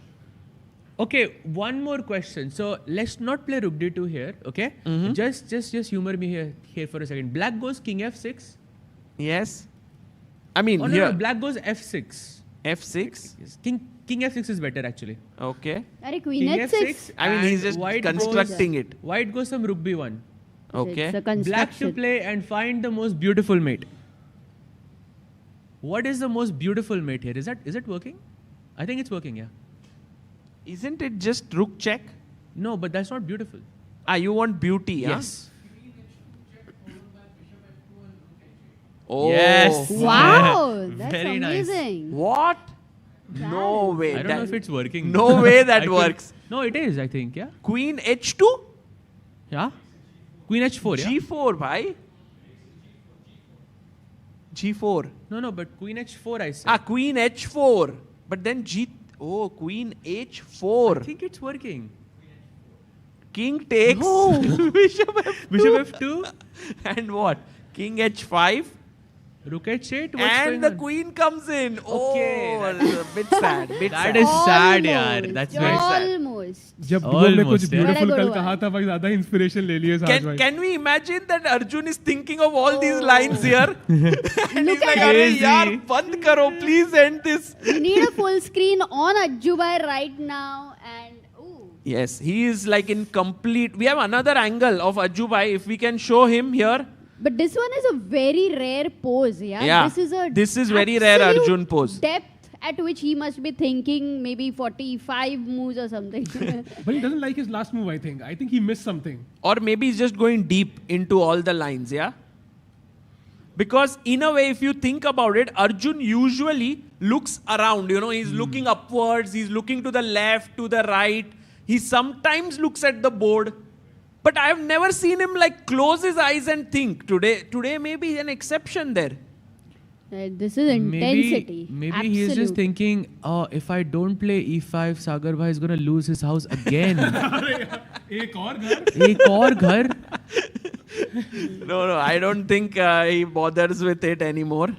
Okay, one more question. So let's not play Rook D2 here, okay? Just humor me here for a second. Black goes King F6. Yes. I mean, Oh, here. no, Black goes F6. F6. Yes. King F6 is better actually. Okay. Are Queen King H6? I mean, he's and just white constructing it. White goes some Rook B1. Okay. It's a Black to construction. play and find the most beautiful mate. What is the most beautiful mate here? Is it working? I think it's working, yeah. Isn't it just Rook check? No, but that's not beautiful. Ah, you want beauty, huh? Yes. Oh. Yes. Wow, that's Very nice. amazing. What? No way. I don't know if it's working. No way I that think- works. No, it is, I think, yeah. Queen H2? Yeah. Queen H4, yeah. G4, bhai. G4. No, but Queen H4 I said. Ah, Queen H4. But then Oh, Queen H4. I think it's working. King takes. Bishop F2. Bishop F2. And what? King H5. Rook H8. What's And going the on? queen comes in. Okay, Oh, that's a bit sad. That is sad, yaar. That's very sad. Almost. जब दुबल ने कुछ Almost, yeah. Beautiful Very कल good कहा था भाई, ज्यादा inspiration ले लिए साथ भाई. Can we imagine that Arjun is thinking of all these lines here? And he's like, at "Arey Crazy. yaar, band karo, please end this." We need a full screen on Ajjubai right now. And ooh. Yes, he is like in complete. We have another angle of Ajjubai. If we can show him here. But this one is a very rare pose, yeah? Yeah, this is very rare Arjun pose. Depth at which he must be thinking maybe 45 moves or something. But he doesn't like his last move, I think. I think he missed something. Or maybe he's just going deep into all the lines, yeah? Because in a way, if you think about it, Arjun usually looks around, you know, he's looking upwards, he's looking to the left, to the right. He sometimes looks at the board. But I have never seen him like close his eyes and think. Today may be an exception there. This is intensity. Maybe he is just thinking, if I don't play e5, Sagar bhai is going to lose his house again. Ek aur ghar? Ek aur ghar? No, I don't think he bothers with it anymore.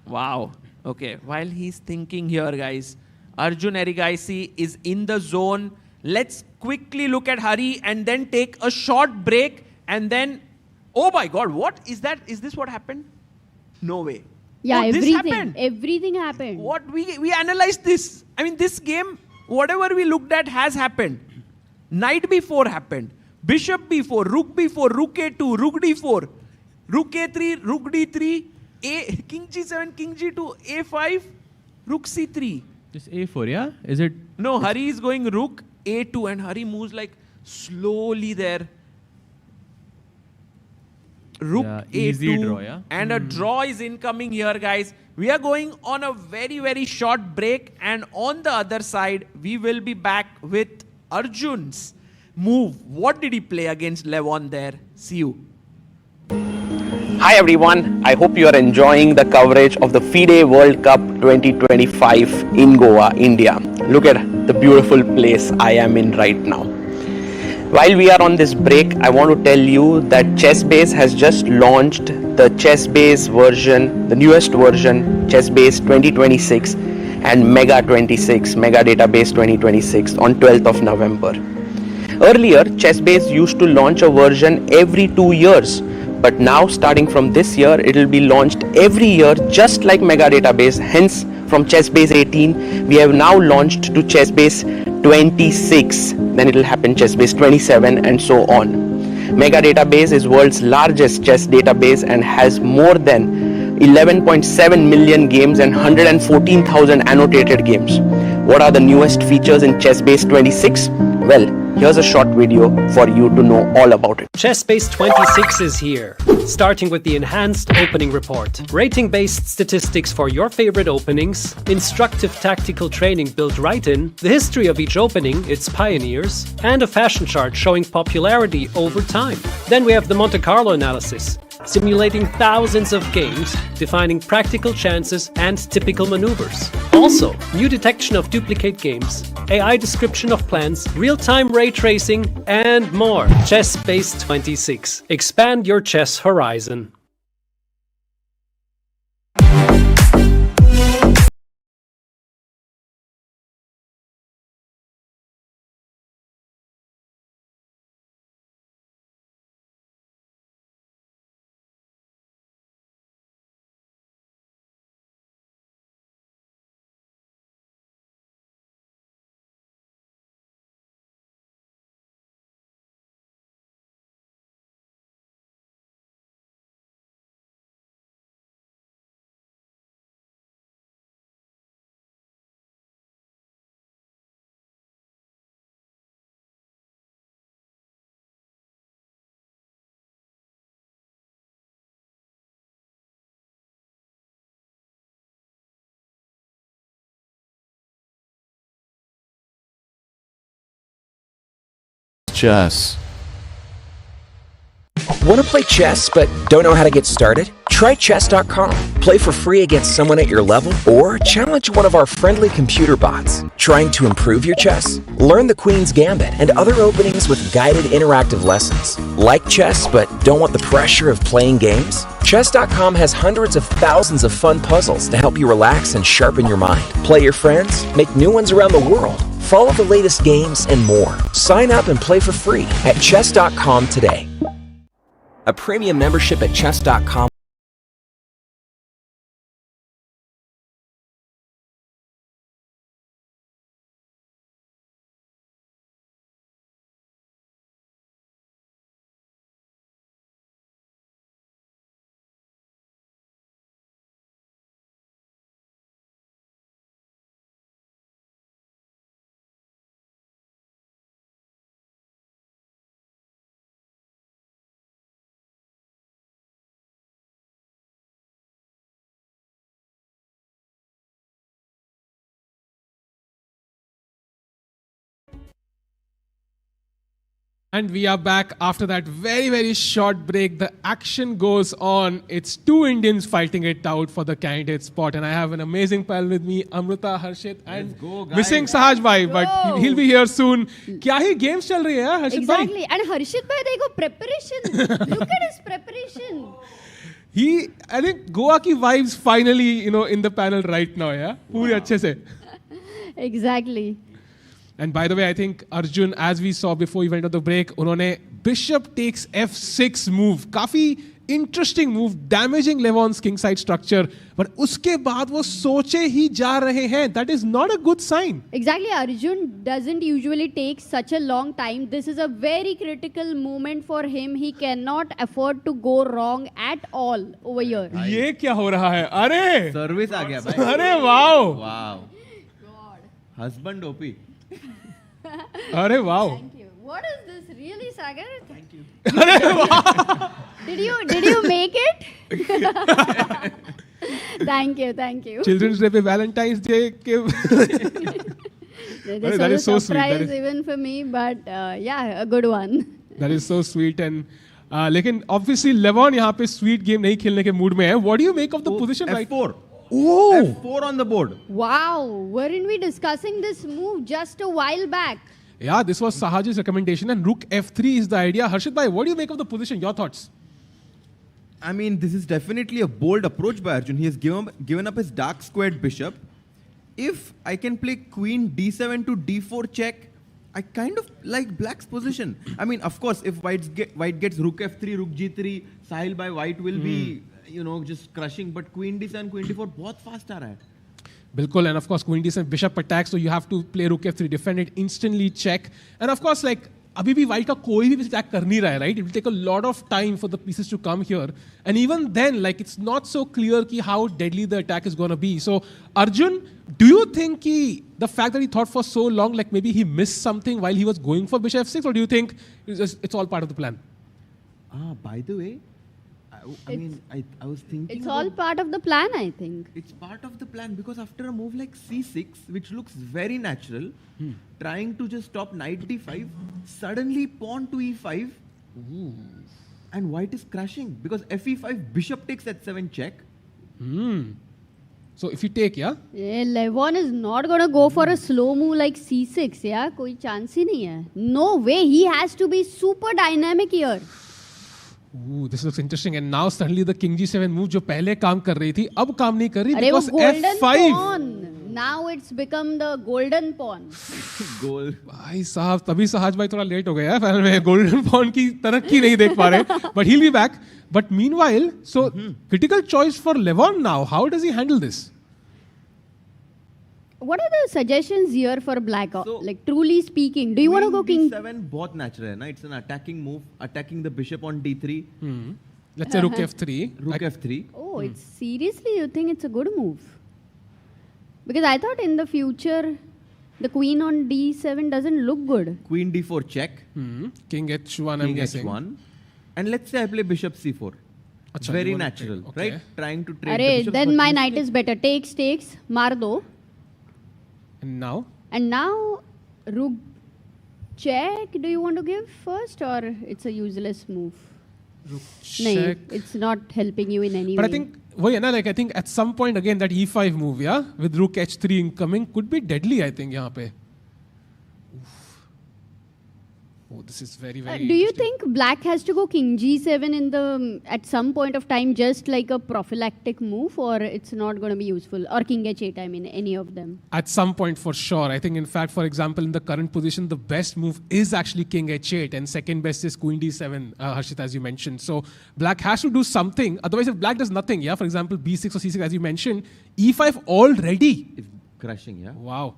Wow. Okay, while he's thinking here, guys, Arjun Erigaisi is in the zone. Let's quickly look at Hari and then take a short break and then... Oh my God, what is that? Is this what happened? No way. Yeah, this everything. happened. Everything happened. What? We analyzed this. I mean, this game, whatever we looked at has happened. Knight b4 happened. Bishop b4, rook b4, rook a2, rook d4, rook a3, rook d3, king g7, king g2, a5, rook c3. Just a4, yeah? Is it? No, Hari is going rook a2 and Hari moves like slowly there. Rook a2 easy draw, yeah? And a draw is incoming here, guys. We are going on a very, very short break, and on the other side, we will be back with Arjun's move. What did he play against Levon there? See you. Hi everyone, I hope you are enjoying the coverage of the FIDE World Cup 2025 in Goa, India. Look at the beautiful place I am in right now. While we are on this break, I want to tell you that ChessBase has just launched the ChessBase version, the newest version, ChessBase 2026 and Mega 26, Mega Database 2026 on 12th of November. Earlier, ChessBase used to launch a version every 2 years, but now starting from this year, it will be launched every year just like Mega Database. Hence, from ChessBase 18, we have now launched to ChessBase 26, then it will happen ChessBase 27 and so on. Mega Database is world's largest chess database and has more than 11.7 million games and 114,000 annotated games. What are the newest features in ChessBase 26? Well, here's a short video for you to know all about it. ChessBase'26 is here, starting with the enhanced opening report, rating-based statistics for your favorite openings, instructive tactical training built right in, the history of each opening, its pioneers, and a fashion chart showing popularity over time. Then we have the Monte Carlo analysis, simulating thousands of games, defining practical chances and typical maneuvers. Also, new detection of duplicate games, AI description of plans, real-time ray tracing, and more. ChessBase'26. Expand your chess horizon. Chess. Want to play chess but don't know how to get started? Try chess.com. Play for free against someone at your level or challenge one of our friendly computer bots. Trying to improve your chess? Learn the Queen's Gambit and other openings with guided interactive lessons. Like chess but don't want the pressure of playing games? Chess.com has hundreds of thousands of fun puzzles to help you relax and sharpen your mind. Play your friends, make new ones around the world, follow the latest games, and more. Sign up and play for free at chess.com today. A premium membership at chess.com And we are back after that very, very short break. The action goes on. It's two Indians fighting it out for the candidate spot. And I have an amazing panel with me, Amrita, Harshit, and missing Sahaj bhai, but he'll be here soon. Kya hi games chal rahi hai, Harshit bhai? Exactly. And Harshit bhai, dekho, preparation. Look at his preparation. I think Goa ki vibes finally, in the panel right now, yeah? Puri अच्छे से. Exactly. And by the way, I think Arjun, as we saw before we went on the break, उन्होंने bishop takes f6 move. काफी interesting move, damaging Levon's king side structure. But उसके बाद वो सोचे ही जा रहे हैं. That is not a good sign. Exactly. Arjun doesn't usually take such a long time. This is a very critical moment for him. He cannot afford to go wrong at all over here. ये क्या हो रहा है? अरे! Service आ गया भाई. अरे wow! Wow. Husband OP. अरे wow! Thank you. What is this really, Sagar? Thank you. अरे wow! Did you make it? Thank you. Children's Day पे Valentine's Day के That is so surprise even for me, but yeah, a good one. That is so sweet. And लेकिन obviously Levon यहाँ पे sweet game नहीं खेलने के mood में है. What do you make of the position right? F4. Oh! F4 on the board. Wow, weren't we discussing this move just a while back? Yeah, this was Sahaj's recommendation, and Rook F3 is the idea. Harshit bhai, what do you make of the position? Your thoughts? I mean, this is definitely a bold approach by Arjun. He has given up his dark squared bishop. If I can play queen d7 to d4 check, I kind of like black's position. I mean, of course, if white gets rook f3, rook g3, Sahil by white will be, just crushing. But queen d7, queen d4, बहुत fast आ रहा है. Bilkul, and of course, queen d7 bishop attacks, so you have to play rook f3, defend it, instantly check. And of course, like, अभी भी white का कोई भी attack कर नहीं रहा है, right? It will take a lot of time for the pieces to come here. And even then, like, it's not so clear ki how deadly the attack is going to be. So, Arjun, do you think the fact that he thought for so long, like maybe he missed something while he was going for bishop f6, or do you think it's all part of the plan? By the way, I was thinking... It's all part of the plan, I think. It's part of the plan because after a move like c6, which looks very natural, trying to just stop knight d5, suddenly pawn to e5, and white is crashing because fe5, bishop takes h7 check. So if you take, yeah? Yeah, Levon is not going to go for a slow move like c6, yeah? कोई chance ही नहीं है. No way, he has to be super dynamic here. Ooh, this looks interesting. And now suddenly the king g7 move जो पहले काम कर रही थी, अब काम नहीं कर रही because golden f5. Pawn. Now it's become the golden pawn. Goal. भाई साहब, तभी सहाज भाई थोड़ा लेट हो गया है फाइनल में. गोल्डन पॉन की तरक्की नहीं देख पा रहे. But he'll be back. But meanwhile, so critical choice for Levon now. How does he handle this? What are the suggestions here for black? So, like truly speaking, do you want to go king d7? बहुत natural है ना. It's an attacking move, attacking the bishop on d3. Let's say rook f3. Rook f3. Oh, it's seriously you think it's a good move? Because I thought in the future the queen on d7 doesn't look good. Queen d4 check. King h1, I'm guessing. H1. And let's say I play bishop c4. Achha, very natural, right? Trying to trade the Arey, bishops, then my knight is better. Takes, maar do. And now? And now, rook check. Do you want to give first, or it's a useless move? Rook No, check. it's not helping you in any But way. I think, I think at some point again that e5 move, yeah, with rook h3 incoming could be deadly. I think यहाँ पे. Oh, this is very, very do you think black has to go king g7 at some point of time, just like a prophylactic move, or it's not going to be useful? Or king h8, I mean, any of them? At some point, for sure. I think, in fact, for example, in the current position, the best move is actually king h8, and second best is queen d7, Harshit, as you mentioned. So black has to do something. Otherwise, if black does nothing, yeah, for example, b6 or c6, as you mentioned, e5 already. It's crashing, yeah. Wow.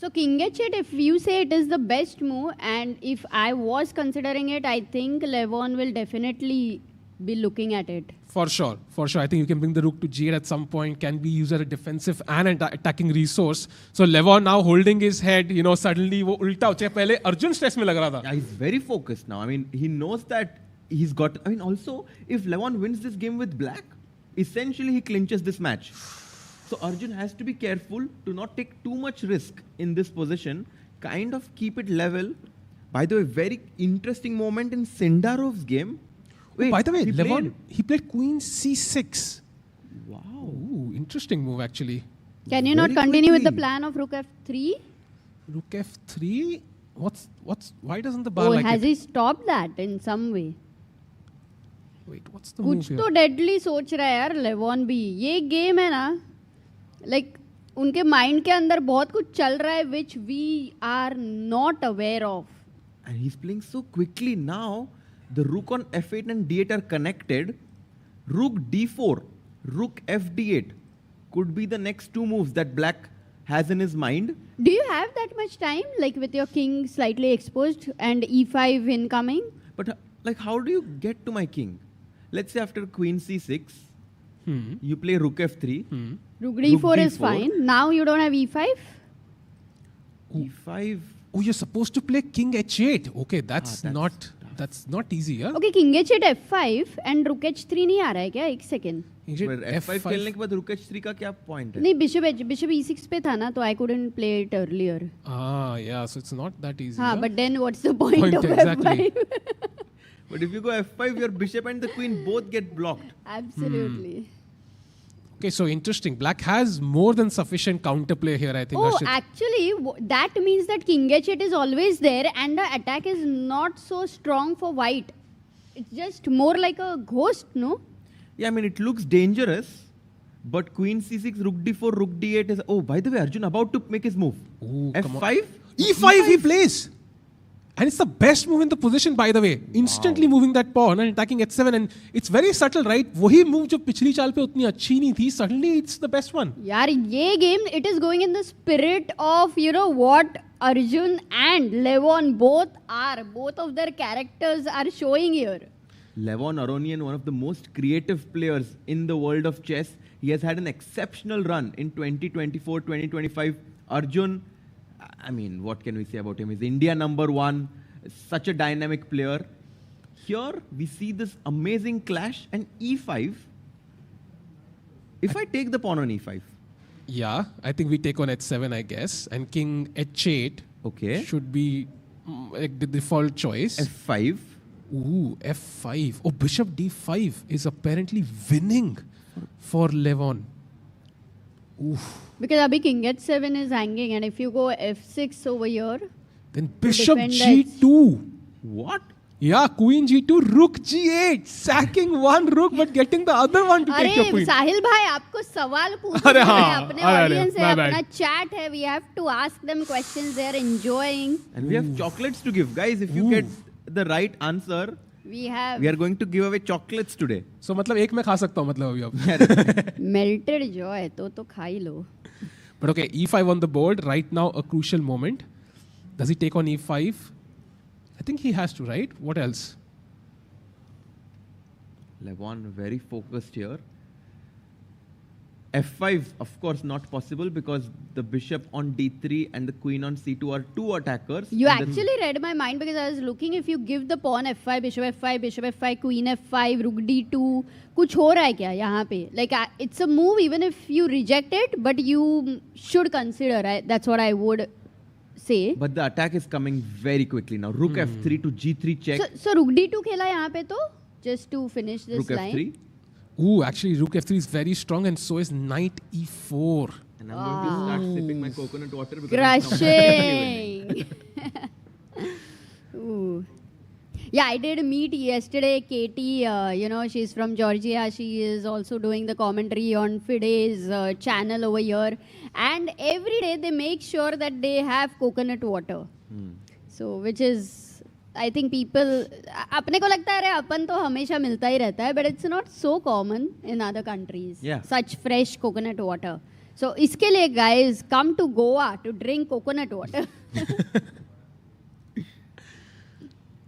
So king h8, if you say it is the best move, and if I was considering it, I think Levon will definitely be looking at it. For sure. I think you can bring the rook to g8 at some point, can be used as a defensive and attacking resource. So Levon now holding his head, suddenly वो उल्टा हो जाए. पहले Arjun stress में लग रहा था. Yeah, he's very focused now. I mean, he knows that he's got... I mean, also, if Levon wins this game with black, essentially he clinches this match. So Arjun has to be careful to not take too much risk in this position, kind of keep it level, By the way, very interesting moment in Sindarov's game. Wait, by the way, he Levon, played- he played Queen C6. Wow. Ooh, interesting move actually. Can you not Very continue with the quickly. plan of Rook F3? Rook F3. Why doesn't the bar Oh, like has it? he stopped that in some way? Wait, what's the move कुछ here? तो deadly सोच रहा है यार लेवॉन भी. ये game है ना, लाइक उनके माइंड के अंदर बहुत कुछ चल रहा है which we are not aware of. And he's playing so quickly now. The rook on f8 and d8 are connected. Rook d4, rook f d8 could be the next two moves that black has in his mind. Do you have that much time, like with your king slightly exposed and e5 incoming? But like, how do you get to my king? Let's say after queen c6, you play rook f3. Rook d4 is fine. Now you don't have e5? e5. Oh, you're supposed to play king h8. Okay, that's not easy, yeah? Okay, king h8 f5 and rook h3 नहीं आ रहा है क्या? एक second. But f5 खेलने के बाद rook h3 का क्या point है? नहीं, bishop e6 पे था ना, तो I couldn't play it earlier. Ah, yeah, so it's not that easy. हाँ, yeah? but then what's the point of exactly. f5? But if you go f5, your bishop and the queen both get blocked. Absolutely. Okay, so interesting. Black has more than sufficient counterplay here, I think. Oh, Harshit. actually, that means that king h8 is always there and the attack is not so strong for white. It's just more like a ghost, no? Yeah, I mean, it looks dangerous, but queen c6, rook d4, rook d8 is... Oh, by the way, Arjun about to make his move. Ooh, come on. f5? E5 he plays. And it's the best move in the position, by the way. Instantly moving that pawn and attacking h7. And it's very subtle, right? वही move जो पिछली चाल पे उतनी अच्छी नहीं थी. Suddenly it's the best one. यार, ये game, it is going in the spirit of, you know, what Arjun and Levon both are. Both of their characters are showing here. Levon Aronian, one of the most creative players in the world of chess. He has had an exceptional run in 2024, 2025. Arjun, I mean, what can we say about him? He's India #1, such a dynamic player. Here, we see this amazing clash and e5. If I take the pawn on e5. Yeah, I think we take on h7, I guess. And king h8 should be like the default choice. f5. Ooh, f5. Oh, bishop d5 is apparently winning for Levon. Oof. Because abhi king h7 is hanging, and if you go f6 over here, then bishop defend g2. What? Yeah, queen g2, rook g8, sacking one rook but getting the other one to take your अरे queen. साहिल भाई, आपको सवाल पूछना अरे है, हाँ, अपने अरे, audience है, my bad. अपना chat है, we have to ask them questions, they are enjoying. And we have chocolates to give. Guys, if you get the right answer, We have we are going to give away chocolates today. So मतलब एक मैं खा सकता हूँ मतलब अभी अब. melted joy, तो खा ही लो. But okay, e5 on the board, right now a crucial moment. Does he take on e5? I think he has to, right? What else? Levon very focused here. f5, of course, not possible because the bishop on d3 and the queen on c2 are two attackers. You And then- actually read my mind because I was looking if you give the pawn f5, bishop f5, queen f5, rook d2, कुछ हो रहा है क्या यहाँ पे? Like it's a move even if you reject it, but you should consider. That's what I would say. But the attack is coming very quickly now. Rook f3 to g3 check. So rook d2 खेला यहाँ पे तो just to finish this Rook line. f3. Ooh, actually rook f3 is very strong and so is knight e4. And I'm going to start sipping my coconut water because I'm Crushing. Ooh. Yeah, I did meet yesterday Katie, you know, she's from Georgia. She is also doing the commentary on FIDE's channel over here. And every day they make sure that they have coconut water. So, which is, I think people, अपने को लगता है अपन तो हमेशा मिलता ही रहता है, but it's not so common in other countries. Yeah. Such fresh coconut water. So, इसके लिए guys, come to Goa to drink coconut water.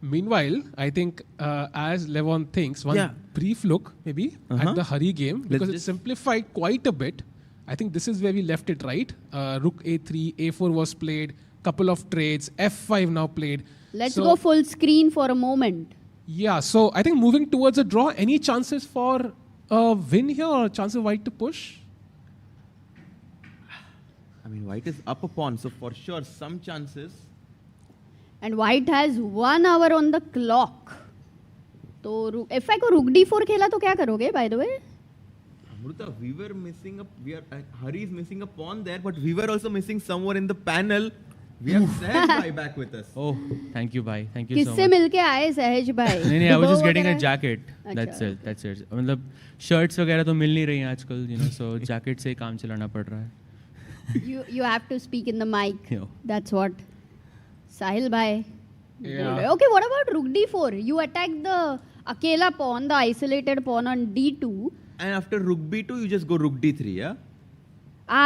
Meanwhile, I think as Levon thinks, one brief look maybe at the Hari game because it's simplified quite a bit. I think this is where we left it, right? Rook a3, a4 was played, couple of trades, f5 now played. Let's go full screen for a moment. Yeah, so I think moving towards a draw, any chances for a win here or chance of white to push? I mean, white is up a pawn, so for sure some chances. and white has 1 hour on the clock. तो FI को rook d4 खेला तो क्या करोगे by the way? Amruta, we were missing Hari is missing a pawn there, but we were also missing someone in the panel. We have Sahaj Bhai back with us. Oh, thank you, bhai. Thank you so much. किससे मिलके आए सहज भाई? नहीं, I was just getting a jacket. That's it. मतलब shirts वगैरह तो मिल नहीं रही हैं आजकल, you know, so jacket से ही काम चलाना पड़ रहा है. You have to speak in the mic. Yo. That's what. Sahil bhai. Yeah. Okay, what about rook d4? You attack the akela pawn, the isolated pawn on d2. And after rook b2, you just go rook d3, yeah?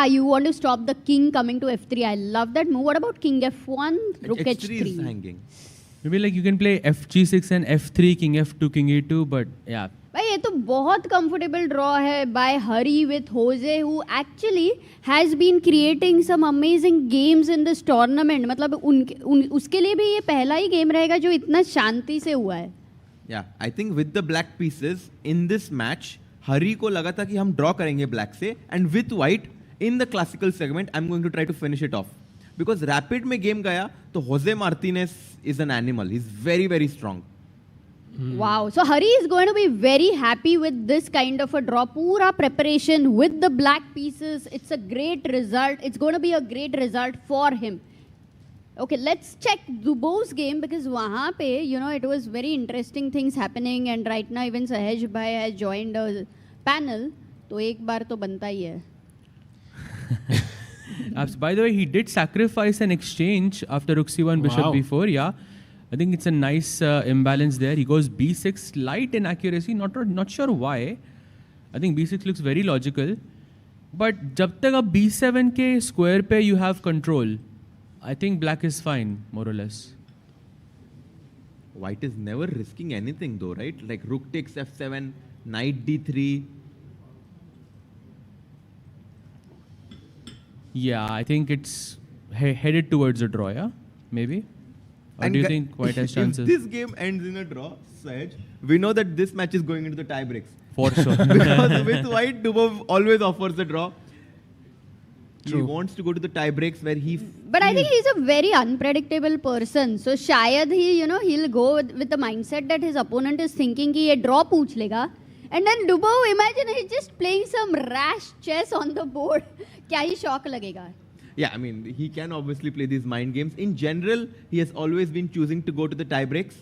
You want to stop the king coming to f3. I love that move. What about king f1, rook h3? Is hanging. Maybe like you can play fg6 and f3, king f2, king e2, but yeah. भाई ये तो बहुत comfortable draw है by Hari with Jose, who actually has been creating some amazing games in this tournament. मतलब उसके लिए भी ये पहला ही game रहेगा जो इतना शांति से हुआ है. Yeah, I think with the black pieces in this match, Hari को लगा था कि हम draw करेंगे black से, and with white in the classical segment, I'm going to try to finish it off. Because rapid में game गया तो Jose Martinez is an animal. He's very, very strong. Wow. So Hari is going to be very happy with this kind of a draw. Pura preparation with the black pieces. It's a great result. It's going to be a great result for him. Okay, let's check Dubov's game because wahan pe, you know, it was very interesting things happening, and right now even Sahaj Bhai has joined a panel. तो एक बार तो बनता ही है. By the way, he did sacrifice an exchange after rook c1 bishop b4. Yeah, I think it's a nice imbalance there. He goes b6, slight inaccuracy. Not sure why. I think b6 looks very logical. But जब तक अब b7 के square पे you have control, I think black is fine, more or less. White is never risking anything though, right? Like rook takes f7, knight d3. Yeah, I think it's headed towards a draw, yeah? Maybe? Or And do you think White has chances? If this game ends in a draw, Sahaj, we know that this match is going into the tiebreaks. For sure. Because with White, Dubov always offers a draw. He wants to go to the tiebreaks where he... But I think he's a very unpredictable person. So shayad he, you know, he'll go with the mindset that his opponent is thinking कि ये draw पूछ लेगा. And then Dubov, imagine he's just playing some rash chess on the board. क्या ही shock लगेगा. Yeah, I mean, he can obviously play these mind games. In general, he has always been choosing to go to the tiebreaks.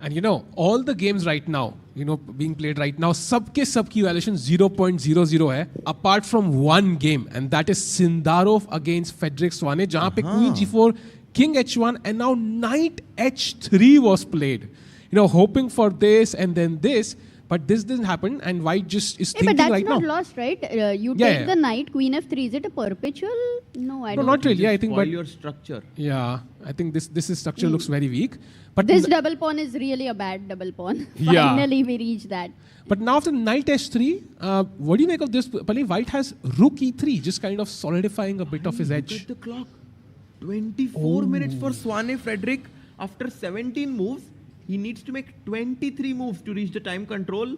And you know, all the games right now, you know, being played right now, सबकी evaluation 0.00 है, apart from one game, and that is Sindarov against Fedrik Swane, जहाँ पे Queen G4, King H1, and now Knight H3 was played. You know, hoping for this and then this, but this didn't happen, and White just is thinking right now. But that's not lost, right? You take the Knight, Queen F3. Is it a perpetual? No, I don't. No, not really. I think, Spoil but your structure. Yeah, I think this structure looks very weak. But this double pawn is really a bad double pawn. Yeah. Finally, we reached that. But now after Knight H3, what do you make of this? Pali, White has Rook E3, just kind of solidifying a bit of his edge. Look at the clock. 24 minutes for Swane Frederick. After 17 moves, he needs to make 23 moves to reach the time control.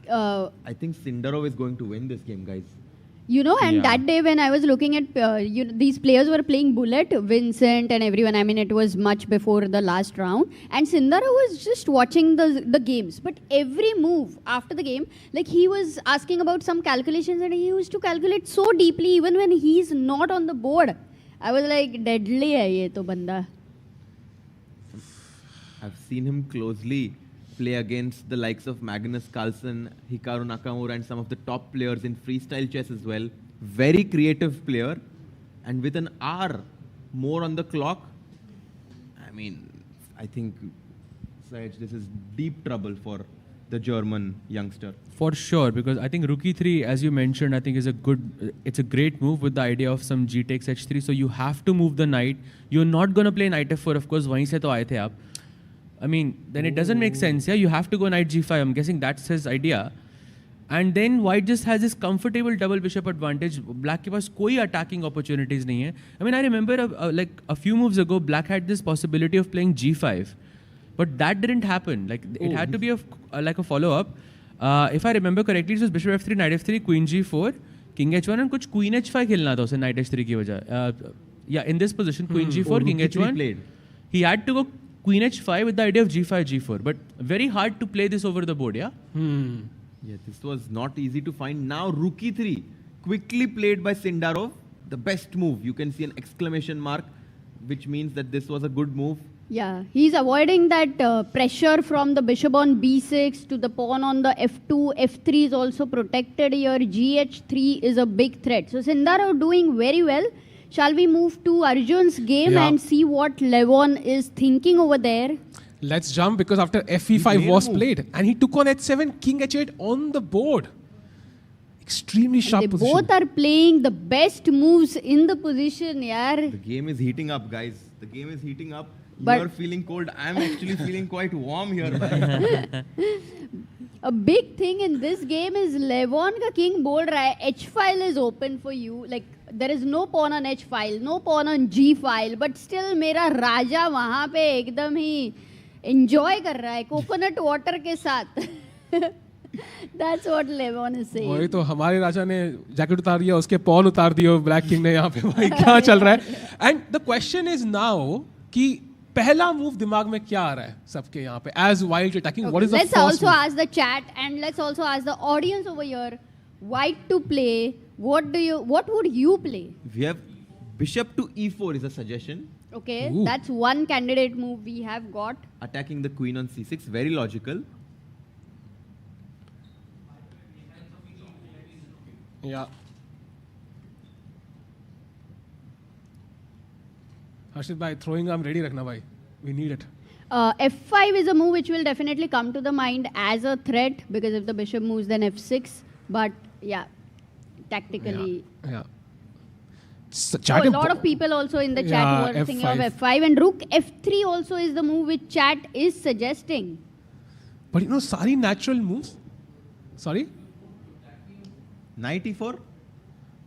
I think Sindarov is going to win this game, guys. You know, and that day when I was looking at, these players were playing bullet, Vincent and everyone. I mean, it was much before the last round. And Sindarov was just watching the games. But every move after the game, like he was asking about some calculations and he used to calculate so deeply even when he's not on the board. I was like, deadly hai ye to banda. I've seen him closely play against the likes of Magnus Carlsen, Hikaru Nakamura, and some of the top players in freestyle chess as well. Very creative player. And with an hour more on the clock, I mean, I think, Sahaj, this is deep trouble for the German youngster. For sure, because I think Rook E3, as you mentioned, I think is it's a great move with the idea of some G takes H3. So you have to move the knight. You're not going to play knight F4, of course, wahin se to aaye the aap. I mean, then it doesn't make sense. Yeah, you have to go knight G5. I'm guessing that's his idea. And then White just has this comfortable double bishop advantage. Black ke paas koi attacking opportunities nahi hai. I mean, I remember like a few moves ago, Black had this possibility of playing G5. But that didn't happen. Like it had to be like a follow-up. If I remember correctly, it was bishop F3, knight F3, queen G4, king H1 and kuch queen H5 खेलना था उसे knight H3 की वजह. in this position, queen g4, king rook e3 h1. played. He had to go queen h5 with the idea of g5, g4. But very hard to play this over the board, yeah? Yeah, this was not easy to find. Now rook e3, quickly played by Sindarov. The best move. You can see an exclamation mark, which means that this was a good move. Yeah, he's avoiding that pressure from the bishop on b6 to the pawn on the f2. f3 is also protected here. gh3 is a big threat. So Sindarov doing very well. Shall we move to Arjun's game and see what Levon is thinking over there? Let's jump, because after fe5 was played and he took on h7, king h8 on the board. Extremely sharp They position. both are playing the best moves in the position, yaar. The game is heating up, guys. The game is heating up. But- You are feeling cold. I'm actually feeling quite warm here. A big thing in this game is Levon ka king बोल रहा है h file is open for you. Like there is no pawn on h file, no pawn on g file, but still मेरा राजा वहाँ पे एकदम ही enjoy कर रहा है coconut water के साथ. That's what Levon is saying. वही तो हमारे राजा ने जैकेट उतार दिया, उसके पॉन उतार दिया ब्लैक किंग ने यहाँ पे. भाई क्या चल रहा है? And the question is now कि पहला मूव दिमाग में क्या आ रहा है सबके यहाँ पे as while you're attacking? What is the Let's first also move? ask the chat and let's also ask the audience over here. White to play. What would you play? We have bishop to e4 is a suggestion. Okay, Ooh. that's one candidate move we have got. Attacking the queen on c6, very logical. Yeah. Harshit bhai, throwing arm ready रखना भाई. We need it. F5 is a move which will definitely come to the mind as a threat, because if the bishop moves then f6. But yeah, tactically. Yeah. So a lot of people also in the chat Yeah, who are thinking of F5. f5, and rook f3 also is the move which chat is suggesting. But you know, सारी natural moves. Sorry? Knight e4?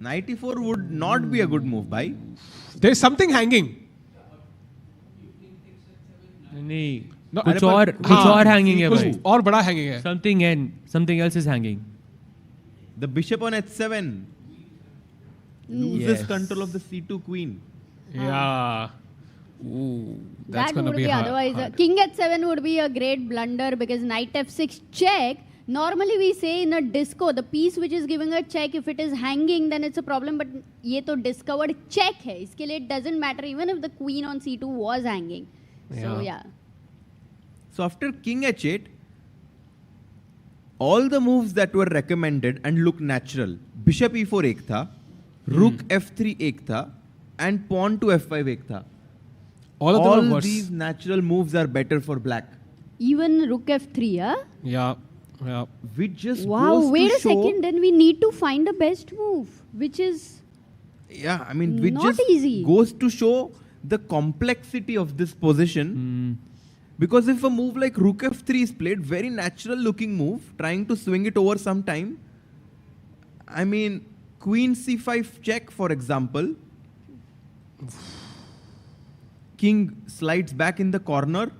Knight e4 would not be a good move, bhai. There's something hanging. नहीं, No, कुछ हाँ, और hanging है कुछ भाई. और बड़ा hanging है. Something else is hanging. The bishop on h7 loses control of the c2 queen. Yeah. Ooh, that's That gonna would be be hard. otherwise. King h7 would be a great blunder, because knight f6 check. Normally we say in a disco, the piece which is giving a check, if it is hanging, then it's a problem. But ये तो discovered check है. इसके लिए it doesn't matter even if the queen on c2 was hanging. So yeah. So after king h8, all the moves that were recommended and look natural, bishop e4 एक था, rook f3 एक था, and pawn to f5 एक था. All of them are worse. These natural moves are better for black. Even rook f3, huh? Yeah. Yeah. Which just Wow, goes wait to a show, second. Then we need to find the best move, which is yeah, I mean, which not just easy. goes to show the complexity of this position. Because if a move like rook f3 is played, very natural looking move, trying to swing it over some time. I mean, queen c5 check, for example. King slides back in the corner,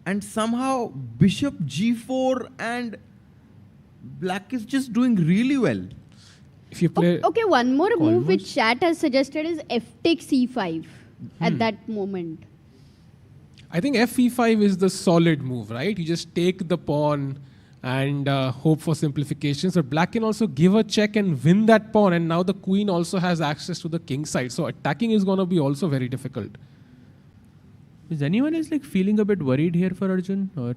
and somehow bishop g4, and black is just doing really well. If you play okay. One more move Almost. which chat has suggested is f takes c5 at that moment. I think fe5 is the solid move, right? You just take the pawn and hope for simplification. So black can also give a check and win that pawn, and now the queen also has access to the king side. So attacking is going to be also very difficult. Is anyone else like feeling a bit worried here for Arjun, or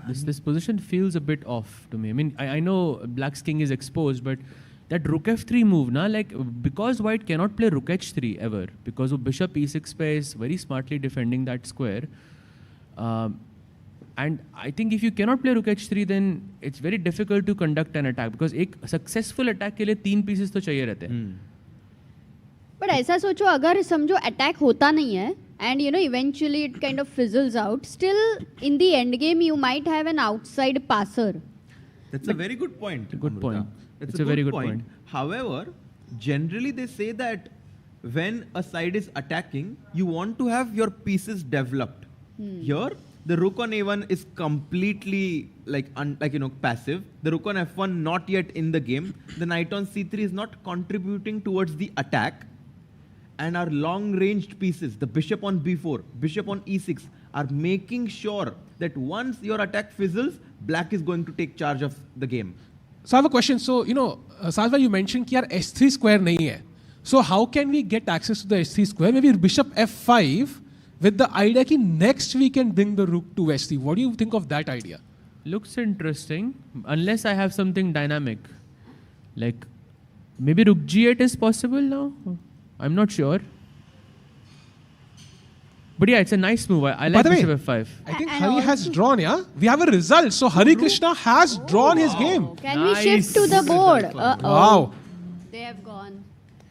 this position feels a bit off to me? I mean, I know black's king is exposed, but that rook f3 move, na, like because white cannot play rook h3 ever, because of bishop e6 space, very smartly defending that square. And I think if you cannot play rook h3, then it's very difficult to conduct an attack, because एक successful attack के लिए 3 pieces तो चाहिए रहते हैं. But ऐसा सोचो, अगर समझो attack होता नहीं है, and you know eventually it kind of fizzles out, still in the end game you might have an outside passer. That's a very good point. Good point. That's It's a very good point. However, generally they say that when a side is attacking, you want to have your pieces developed. Here, the rook on a1 is completely passive. The rook on f1 not yet in the game. The knight on c3 is not contributing towards the attack. and our long-ranged pieces, the bishop on b4, bishop on e6, are making sure that once your attack fizzles, black is going to take charge of the game. So I have a question. So, Salva, you mentioned that S3 square nahi hai. So how can we get access to the S3 square? Maybe bishop f5 with the idea that next we can bring the rook to S3. What do you think of that idea? Looks interesting, unless I have something dynamic. Like, maybe rook g8 is possible now? I'm not sure. But yeah, it's a nice move. I like bishop f5. I think Hari has drawn, yeah? We have a result. So Harikrishna has drawn his game. Can we shift to the board? Wow. They have gone.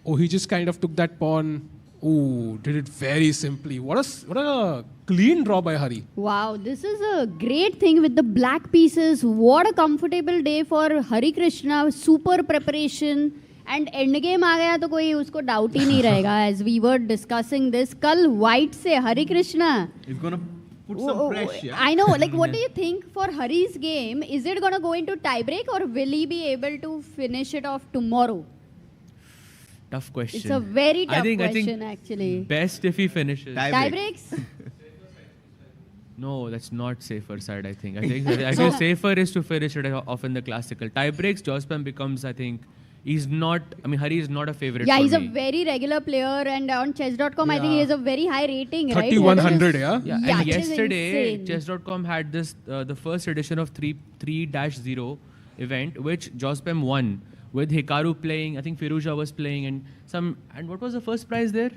Oh, he just kind of took that pawn. Oh, did it very simply. What a clean draw by Hari. Wow, this is a great thing with the black pieces. What a comfortable day for Harikrishna. Super preparation. And endgame आ गया तो कोई उसको doubt ही नहीं रहेगा. As we were discussing this, कल white से Harikrishna. He's gonna put some pressure. I know. Like, what do you think for Hari's game? Is it gonna go into tiebreak or will he be able to finish it off tomorrow? Tough question. It's a very tough question, I think actually. Best if he finishes. Tiebreaks? No, that's not safer side, I think. I think safer is to finish it off in the classical. Tiebreaks, Jospam becomes, I think, Hari is not a favorite Yeah, for he's me. a very regular player, and on chess.com, I think he has a very high rating, 3100, right? Yeah, Yeah, and which is yesterday, insane. chess.com had this, the first edition of 3-0 event, which Jospam won, with Hikaru playing, I think Firuza was playing, and what was the first prize there?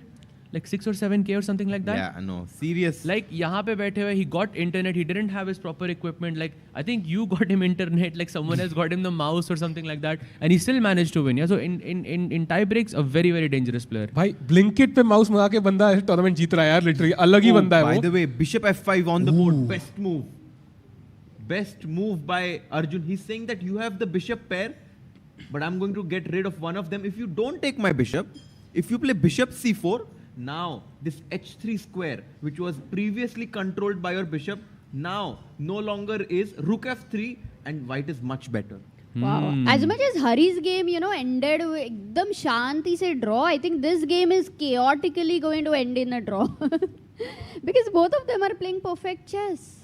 Like 6 or 7K or something like that? Yeah, no, serious. Like, yahan pe baithe hue, he got internet, he didn't have his proper equipment. Like, I think you got him internet, like someone else got him the mouse or something like that, and he still managed to win. Yeah, so in tie breaks, a very, very dangerous player. भाई Blinkit पे mouse मंगा के बंदा tournament जीत रहा है यार, literally अलग ही बंदा है वो. By the way, bishop f5 on the board, best move. Best move by Arjun. He's saying that you have the bishop pair, but I'm going to get rid of one of them. If you don't take my bishop, if you play bishop c4, now this h3 square, which was previously controlled by your bishop, now no longer is rook f3, and white is much better. Wow. As much as Hari's game, ended with ekdam shanti se draw, I think this game is chaotically going to end in a draw. Because both of them are playing perfect chess.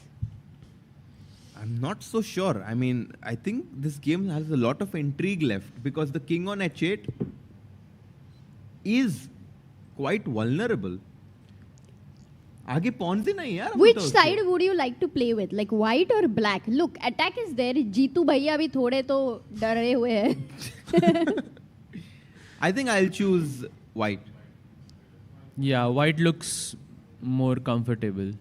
I'm not so sure. I mean, I think this game has a lot of intrigue left because the king on h8 is quite vulnerable. आगे pawns ही नहीं यार. Which side would you like to play with? Like white or black? Look, attack is there. Jitu भैया भी थोड़े तो डरे हुए हैं. I think I'll choose white. Yeah, white looks more comfortable.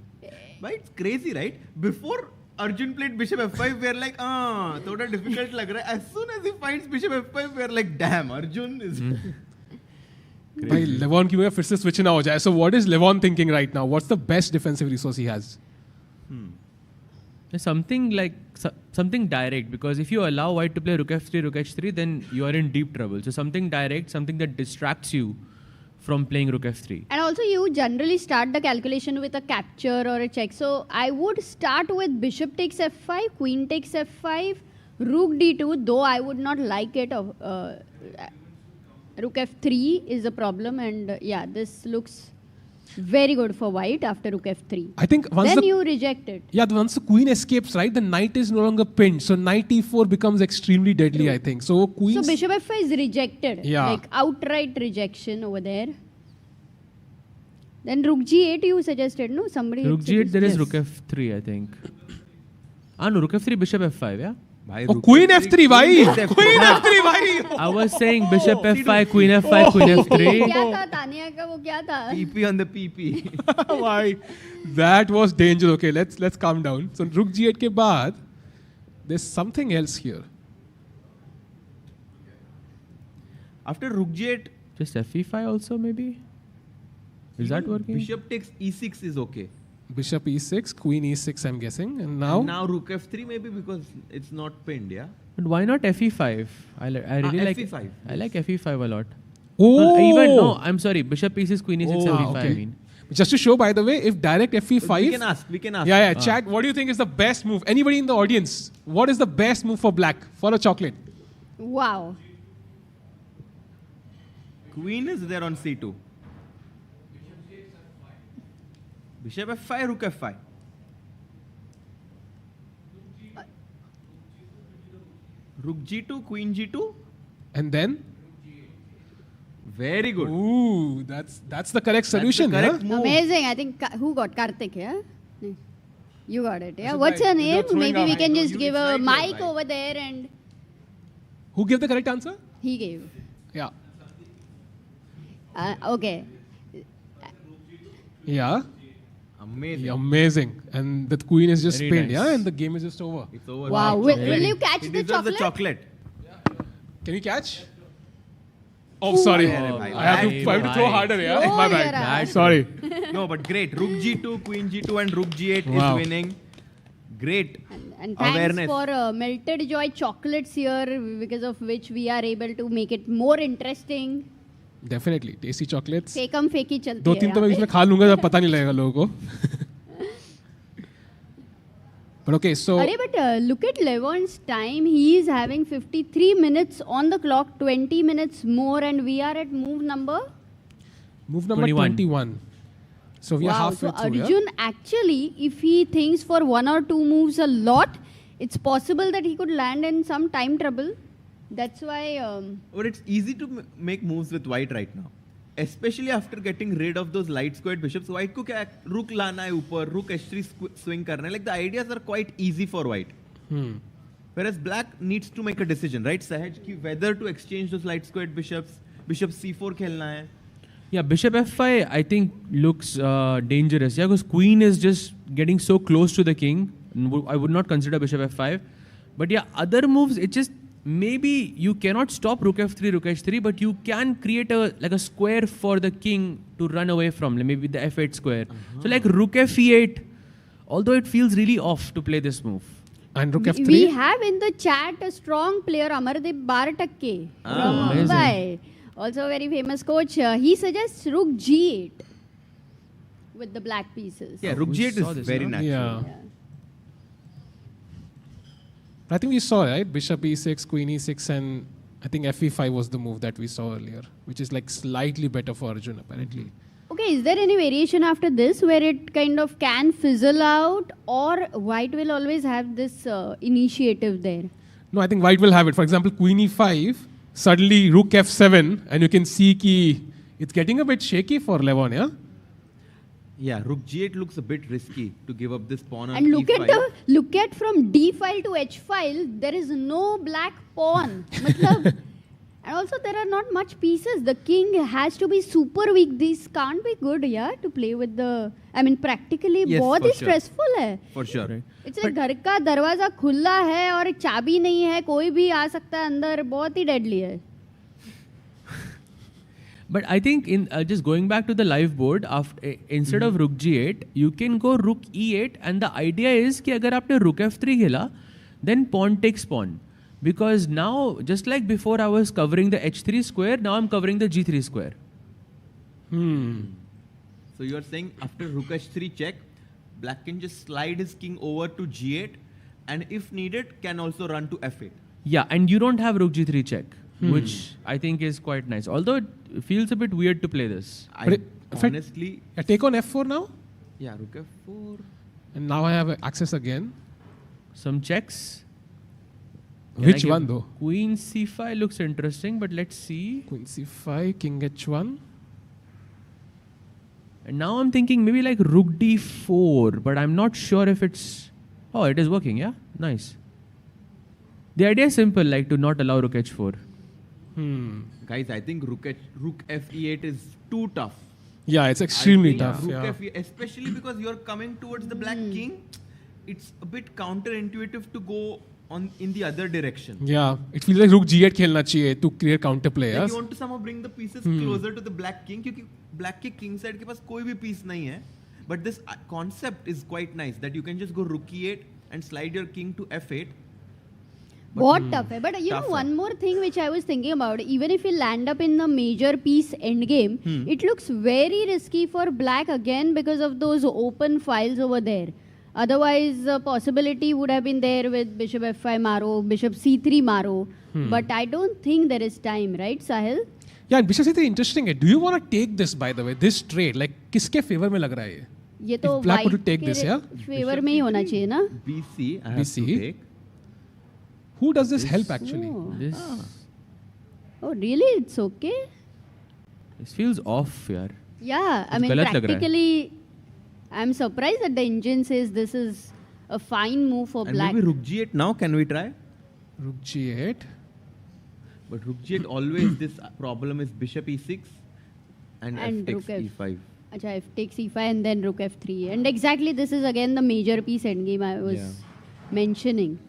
But it's crazy, right? Before Arjun played bishop f5, we're like, thoda difficult lag raha hai. As soon as he finds bishop f5, we're like, damn, Arjun is... भाई Levon की वजह फिर से switch ना हो जाए. So what is Levon thinking right now? What's the best defensive resource he has? Something like something direct, because if you allow white to play rook f3, rook h3, then you are in deep trouble. So something direct, something that distracts you from playing rook f3. And also you generally start the calculation with a capture or a check. So I would start with bishop takes f5, queen takes f5, rook d2, though I would not like it. Rook f3 is a problem, and yeah, this looks very good for white after rook f3. I think once then you reject it. Yeah, once the queen escapes, right, the knight is no longer pinned. So knight e4 becomes extremely deadly, I think. So queen. So bishop f5 is rejected. Yeah. Like outright rejection over there. Then rook g8 you suggested, no? Somebody. Rook g8, there is rook f3, I think. No, rook f3, bishop f5, yeah? Queen f3, bhai! Queen f3, bhai! I was saying bishop f5, queen f5, queen f3. क्या था तानिया का वो क्या था? PP on the PP. Why? That was dangerous. Okay, let's calm down. So rook g8 के बाद, there's something else here. After rook g8, just fe5 also maybe. Is that working? Bishop takes e6 is okay. Bishop e6, queen e6, I'm guessing, and now. And now rook f3 maybe because it's not pinned, yeah. But why not fe5? I really like fe5. I like fe5 a lot. Oh! I'm sorry. Bishop e6, queen e6, fe5. Okay. I mean. Just to show, by the way, if direct fe5. We can ask. Yeah. Chat. What do you think is the best move? Anybody in the audience? What is the best move for black for a chocolate? Wow. Queen is there on c2. Bishop f5, rook f5. Rook g2, queen g2. And then? Very good. Ooh, that's the correct solution. That's the correct move. Amazing. I think who got Karthik, yeah? You got it, yeah? That's What's right. your name? You're Maybe throwing we up. can just You give a decide your mic life. over there and Who gave the correct answer? he gave. Yeah. Okay. Yeah. Amazing. Amazing. And the queen is just Very pinned, nice. yeah? And the game is just over. It's over. Wow. Will you catch He the deserves chocolate? the chocolate. Can you catch? Oh, sorry. Oh, I have to throw harder, yeah? Oh, My yeah, bad. right. Sorry. No, but great. Rook g2, queen g2 and rook g8 Wow. is winning. Great. And thanks Awareness. for Melted Joy chocolates here, because of which we are able to make it more interesting. Definitely. Tasty chocolates. फेकम फेकी चलती है 2-3 तो मैं यहाँ इसमें पे. खा लूंगा जब पता नहीं लगेगा लोगों को. But okay, so Arey, but look at Levon's time. He is having 53 minutes on the clock, 20 minutes more, and we are at move number. move number 21. So we are Wow. halfway So through. Arjun, actually, if he thinks for 1 or 2 moves a lot, it's possible that he could land in some time trouble. That's why. But it's easy to make moves with white right now. Especially after getting rid of those light squared bishops. White को क्या rook लाना है ऊपर, rook h3 swing करना है. Like the ideas are quite easy for white. Whereas black needs to make a decision, right? Sahaj ki whether to exchange those light squared bishops, bishop c4 खेलना है. Yeah, bishop f5 I think looks dangerous. Yeah, because queen is just getting so close to the king. I would not consider bishop f5. But yeah, other moves, it just maybe you cannot stop rook f3, rook h3, but you can create a square for the king to run away from, maybe the f8 square. So like rook f8, although it feels really off to play this move. And rook f3? We have in the chat a strong player, Amardeep Baratakke from Mumbai. Also a very famous coach. He suggests rook g8 with the black pieces. Yeah, rook g8 is very natural. Yeah. I think we saw, right? Bishop e6, queen e6, and I think fe5 was the move that we saw earlier, which is like slightly better for Arjun, apparently. Okay, is there any variation after this where it kind of can fizzle out, or white will always have this initiative there? No, I think white will have it. For example, queen e5, suddenly rook f7, and you can see ki it's getting a bit shaky for Levon, yeah? Yeah, rook g8 looks a bit risky to give up this pawn on And look e5. look at from d file to h file, there is no black pawn. Matlab, and also there are not much pieces. The king has to be super weak. These can't be good, yeah, to play with the. I mean, practically, Yes, बहुत for he sure. stressful है. For sure. It's like घर का दरवाजा खुला है और चाबी नहीं है, कोई भी आ सकता है अंदर, बहुत ही deadly है. But I think in just going back to the live board, after instead of rook g8, you can go rook e8, and the idea is कि अगर आपने rook f3 खेला, then pawn takes pawn. Because now, just like before I was covering the h3 square, now I'm covering the g3 square. So you're saying after rook h3 check, black can just slide his king over to g8, and if needed, can also run to f8. Yeah, and you don't have rook g3 check, which I think is quite nice. Although it feels a bit weird to play this. Honestly, I take on f4 now, yeah, rook f4. and now I have access again. Some checks. Which one though? Queen c5 looks interesting, but let's see. Queen c5, king h1. And now I'm thinking maybe like rook d4, but I'm not sure if it's... Oh, it is working, yeah? Nice. The idea is simple, like to not allow rook h4. Guys, I think rook fe8 is too tough. Yeah, it's extremely I think tough. Rook Yeah. F8, especially because you're coming towards the black king, it's a bit counterintuitive to go on in the other direction. Yeah, it feels like rook g8 खेलना चाहिए to create counterplay. Like Yes? you want to somehow bring the pieces closer to the black king, क्योंकि black के king side के पास कोई भी piece नहीं है. But this concept is quite nice that you can just go rook e8 and slide your king to f8. बहुत tough है. But you know, Tougher. one more thing which I was thinking about, even if you land up in the major piece endgame, it looks very risky for black again because of those open files over there. Otherwise, the possibility would have been there with bishop f5 maro, bishop c3 maro. But I don't think there is time, right, Sahil? Yeah, bishop c3 interesting है. Do you want to take this, by the way, this trade? Like, किसके favor में लग रहा है ये? ये तो black were to white take this, yeah? favor में ही होना चाहिए ना? BC, I have BC. to take. Who does this help actually? Oh really? It's okay. This feels off, yaar. Yeah, I mean गलत लग रहा है. practically, I'm surprised that the engine says this is a fine move for And black. maybe Rook G8 now, can we try? Rook G8. But Rook G8 always this problem is Bishop E6 and F And takes Rook F. E5. Acha, F takes E5 and then Rook F3. And exactly this is again the major piece endgame I was mentioning.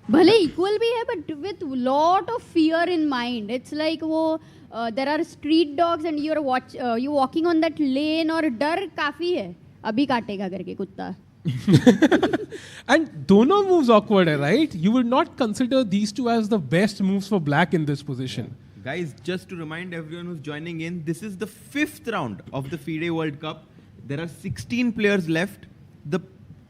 भले equal भी है but with lot of fear in mind. It's like वो there are street dogs and you're walking on that lane और डर काफी है. अभी काटेगा करके कुत्ता. And dono moves awkward, right? You would not consider these two as the best moves for black in this position. Guys, just to remind everyone who's joining in, this is the 5th round of the FIDE World Cup. There are 16 players left.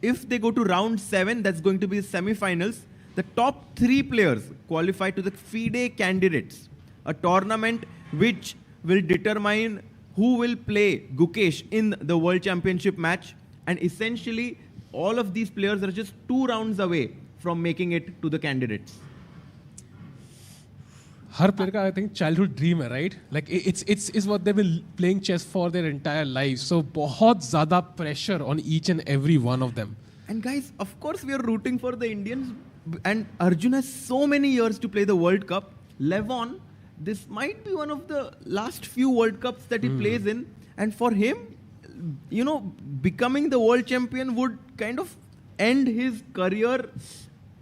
If they go to round 7, that's going to be the semi-finals. The top 3 players qualify to the FIDE Candidates, a tournament which will determine who will play Gukesh in the World Championship match. And essentially, all of these players are just 2 rounds away from making it to the candidates. Her player का I think childhood dream है, right? Like it's what they've been playing chess for their entire lives. So बहुत ज़्यादा pressure on each and every one of them. And guys, of course we are rooting for the Indians. And Arjun has so many years to play the World Cup. Levon, this might be one of the last few World Cups that he plays in. And for him, you know, becoming the world champion would kind of end his career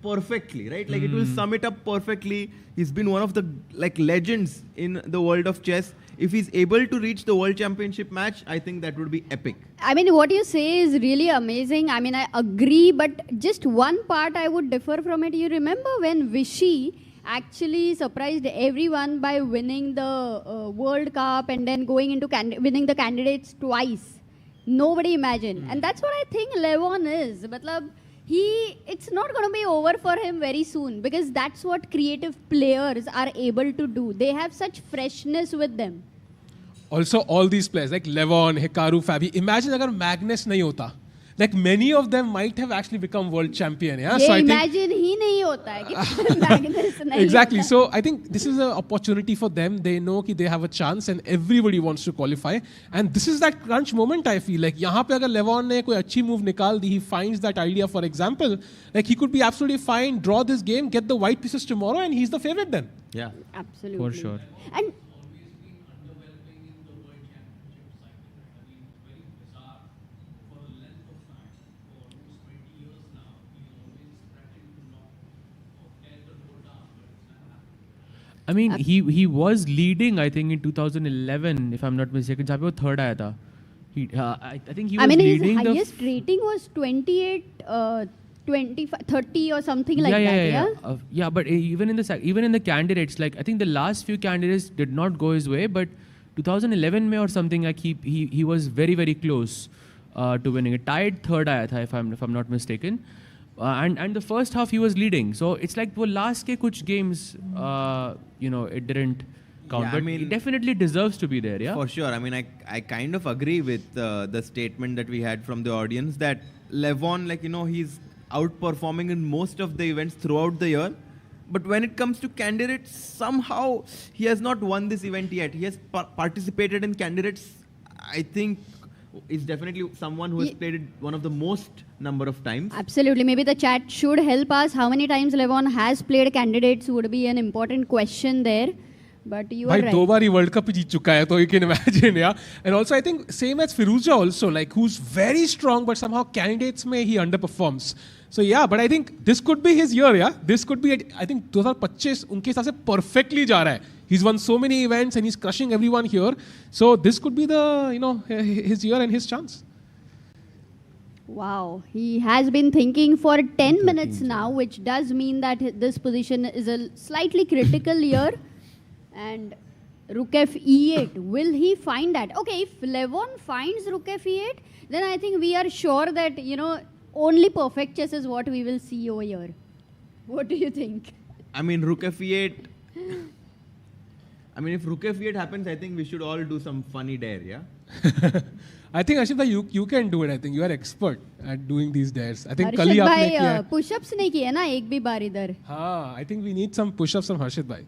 perfectly, right? Like it will sum it up perfectly. He's been one of the legends in the world of chess. If he's able to reach the world championship match, I think that would be epic. I mean, what you say is really amazing. I mean, I agree, but just one part I would differ from it. You remember when Vishy actually surprised everyone by winning the World Cup and then going into winning the candidates twice? Nobody imagined. And that's what I think Levon is. Matlab, it's not going to be over for him very soon because that's what creative players are able to do. They have such freshness with them. Also, all these players like Levon, Hikaru, Fabi. Imagine अगर Magnus नहीं होता. Like many of them might have actually become world champion. Yeah. So I imagine ही नहीं होता है कि Magnus नहीं exactly. होता. So I think this is an opportunity for them. They know कि they have a chance and everybody wants to qualify. And this is that crunch moment. I feel like यहाँ पे अगर Levon ने कोई अच्छी move निकाल दी, he finds that idea. For example, like he could be absolutely fine, draw this game, get the white pieces tomorrow, and he's the favorite then. Yeah, absolutely. For sure. And I mean, he was leading, I think, in 2011, if I'm not mistaken. जहाँ पे वो third आया था. I think he was leading. His highest rating was 28, 25, 30 or something like that. Yeah, but even in the candidates, like I think the last few candidates did not go his way, but 2011 में or something, like he was very, very close to winning. It tied third आया था, if I'm not mistaken. And the first half he was leading. So it's like the last के कुछ games, it didn't count. Yeah, but he definitely deserves to be there, yeah? For sure. I mean, I kind of agree with the statement that we had from the audience that Levon, he's outperforming in most of the events throughout the year. But when it comes to candidates, somehow he has not won this event yet. He has participated in candidates, I think, is definitely someone who has played it one of the most number of times. Absolutely. Maybe the chat should help us. How many times Levon has played candidates would be an important question there. But you are right. दो बार ही World Cup जीत चुका है, so you can imagine, yeah. And also I think same as Firuza also, like who's very strong, but somehow candidates में he underperforms. So yeah, but I think this could be his year, yeah. This could be, I think 2025 उनके हिसाब से perfectly जा रहा है. He's won so many events and he's crushing everyone here. So this could be the, his year and his chance. Wow, he has been thinking for 10 minutes now, which does mean that this position is a slightly critical year. And Rook F E8, will he find that? Okay, if Levon finds Rook F E8, then I think we are sure that, only perfect chess is what we will see over here. What do you think? I mean, Rook F E8, I mean, if Rook F8 happens, I think we should all do some funny dare, yeah? I think Ashita, you can do it. I think you are expert at doing these dares. I think हर्षित कल आपने भाई किया. Pushups नहीं किए ना एक भी बार इधर. हाँ, I think we need some push-ups from Harshit bhai.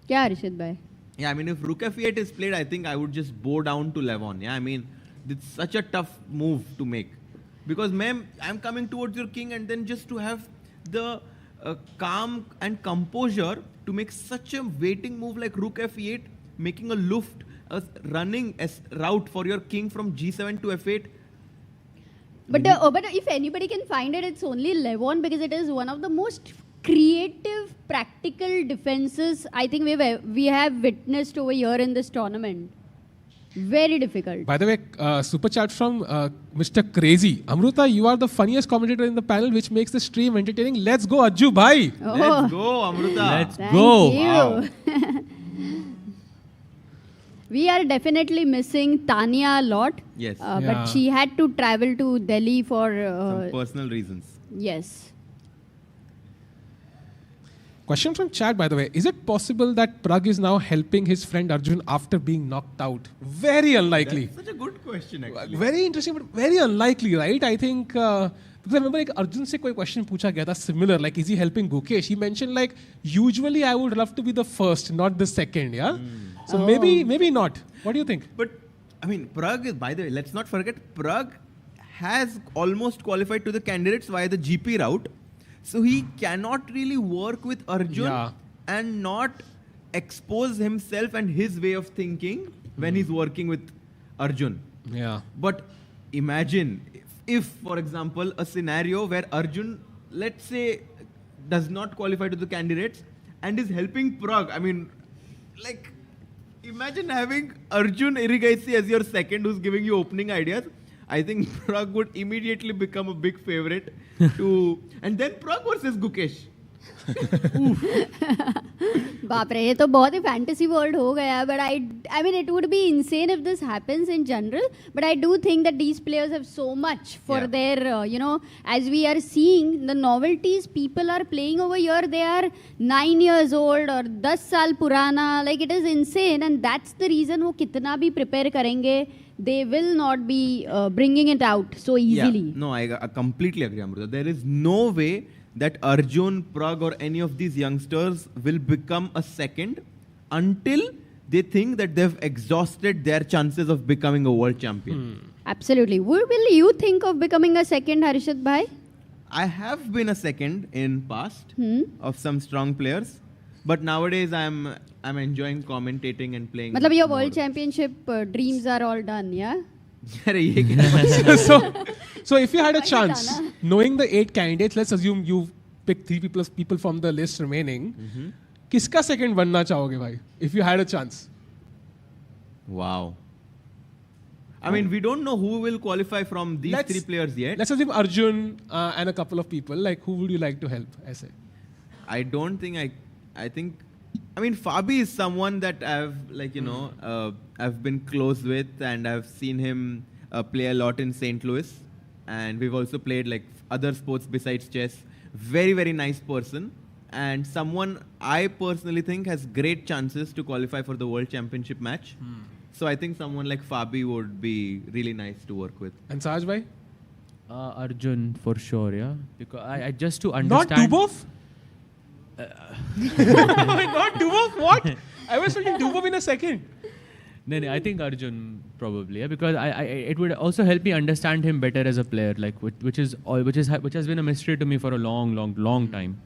क्या हर्षित भाई? Yeah, I mean, if Rook F8 is played, I think I would just bow down to Levon. Yeah, I mean, it's such a tough move to make. Because, ma'am, I'm coming towards your king, and then just to have the calm and composure to make such a waiting move like Rook F8, making a luft, a running route for your king from G7 to F8. But if anybody can find it, it's only Levon, because it is one of the most creative, practical defenses I think we have witnessed over here in this tournament. Very difficult. By the way, super chat from Mr. Crazy. Amruta, you are the funniest commentator in the panel, which makes the stream entertaining. Let's go, Arjun bhai. Oh. Let's go, Amruta. Let's Thank go. you. Wow. We are definitely missing Tanya a lot. Yes. But she had to travel to Delhi for... some personal reasons. Yes. Question from chat, by the way. Is it possible that Prag is now helping his friend Arjun after being knocked out? Very unlikely. That's such a good question, actually. Very interesting, but very unlikely, right? I think, because I remember like Arjun se koi question pucha gaya tha similar, like is he helping Gukesh? He mentioned like, usually I would love to be the first, not the second, yeah? So maybe not. What do you think? But, I mean, Prag is, by the way, let's not forget, Prag has almost qualified to the candidates via the GP route. So he cannot really work with Arjun and not expose himself and his way of thinking when he's working with Arjun. Yeah. But imagine if, for example, a scenario where Arjun, let's say, does not qualify to the candidates and is helping Prag. I mean, like, imagine having Arjun Irigaisi as your second who's giving you opening ideas. I think Prag would immediately become a big favorite to... And then Prag versus Gukesh. बाप रे, ये तो बहुत ही fantasy world हो गया. But I mean, it would be insane if this happens in general. But I do think that these players have so much for their, as we are seeing, the novelties people are playing over here, they are 9 years old or 10 साल पुराना. Like, it is insane. And that's the reason वो कितना भी prepare करेंगे, they will not be bringing it out so easily. Yeah. No, I completely agree, Amruta. There is no way that Arjun, Prag or any of these youngsters will become a second until they think that they've exhausted their chances of becoming a world champion. Absolutely. Will you think of becoming a second, Harshit bhai? I have been a second in past of some strong players. But nowadays I'm enjoying commentating and playing. मतलब your world championship dreams are all done, yeah? So if you had a chance, knowing the 8 candidates, let's assume you pick 3 people from the list remaining. किसका second बनना चाहोगे भाई? If you had a chance. Wow. I mean, we don't know who will qualify from these 3 players yet. Let's assume Arjun and a couple of people. Like, who would you like to help? I don't think I think, I mean, Fabi is someone that I've, like, I've been close with, and I've seen him play a lot in St. Louis. And we've also played, like, other sports besides chess. Very, very nice person. And someone I personally think has great chances to qualify for the World Championship match. So I think someone like Fabi would be really nice to work with. And Saj bhai? Arjun, for sure, yeah. Because I just to understand... Not Dubov? Not Dubov? What? I was thinking Dubov in a second. No, I think Arjun probably, yeah, because it would also help me understand him better as a player, like which has been a mystery to me for a long time.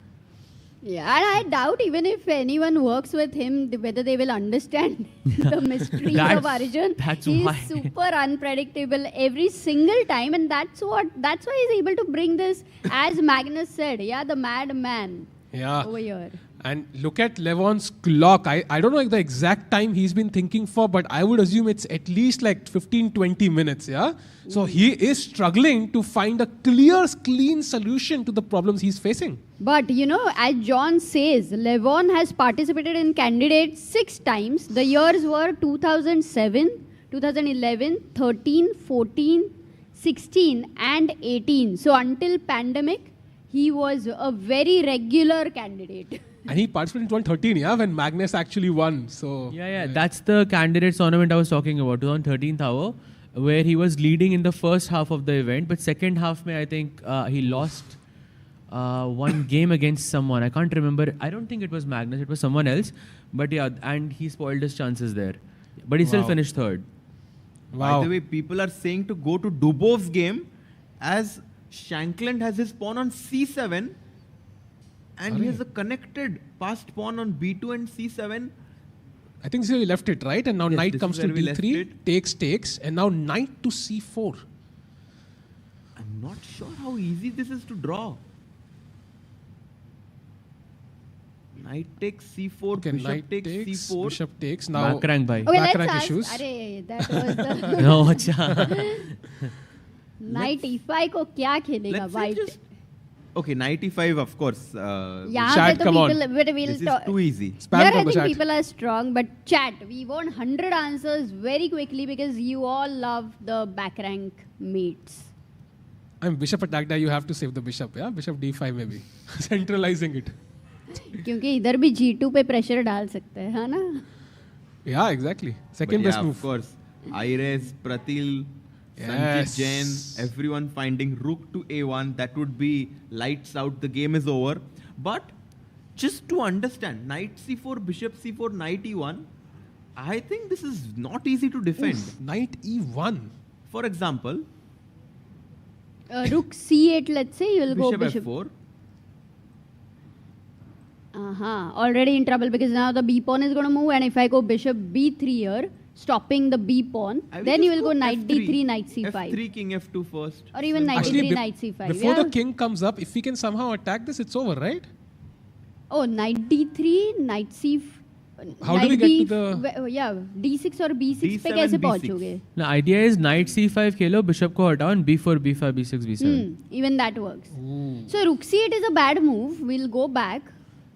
Yeah, and I doubt even if anyone works with him, whether they will understand the mystery of Arjun. He's super unpredictable every single time, and that's why he's able to bring this, as Magnus said, the madman. Over here. And look at Levon's clock. I don't know the exact time he's been thinking for, but I would assume it's at least like 15-20 minutes, yeah? So he is struggling to find a clean solution to the problems he's facing. But, as John says, Levon has participated in candidates 6 times. The years were 2007, 2011, 13, 14, 16 and 18. So until pandemic, he was a very regular candidate. And he participated in 2013, yeah, when Magnus actually won. So Yeah, that's the candidates tournament I was talking about. It was on 13th hour, where he was leading in the first half of the event, but second half, I think he lost one game against someone. I can't remember. I don't think it was Magnus. It was someone else. But yeah, and he spoiled his chances there. But he still finished third. By the way, people are saying to go to Dubov's game as Shankland has his pawn on c7 and he has a connected passed pawn on b2 and c7. I think so he left it, right? And now Yes, knight this comes is to where we left d3, it. takes, and now knight to c4. I'm not sure how easy this is to draw. Knight takes c4, Okay, bishop knight takes takes, c4. bishop takes. Now Back rank, bhai. Okay, back let's rank ask. issues. अरे, that was the No, acha. Knight e5 को क्या खेलेगा Let's say white? just okay, knight e5 of course. यहाँ Chat, पे तो come on. people, but we'll This is talk. too easy. Spam Here for I the think chat. people are strong, but chat, we want 100 answers very quickly because you all love the back rank mates. I'm bishop attack die. You have to save the bishop, yeah? Bishop d5 maybe. Centralizing it. क्योंकि इधर भी G2 पे pressure डाल सकते हैं, है ना? Yeah, exactly. Second But best yeah, move. of course. Iris, Pratil, Yes. Sanjit Jain, everyone finding rook to a1. That would be lights out. The game is over. But just to understand, knight c4, bishop c4, knight e1, I think this is not easy to defend. Oof, knight e1. For example, Rook C8, let's say, you will go bishop bishop. f4. Already in trouble because now the B pawn is going to move, and if I go bishop B3 here, stopping the B pawn, I then just you will go go knight F3. D3, knight C5. F3, king f2 first. Or even knight Actually, D3, knight C5. before yeah? the king comes up, if we can somehow attack this, it's over, right? Oh, knight D3, knight C5. How do we get to the... Yeah, D6 or B6 पे D7, कैसे B6. पहुंचोगे? The idea is knight c5 Khelo, bishop को हटाओ, and b4, b5, b6, b7. Even that works. So Rook C8 is a bad move. We'll go back.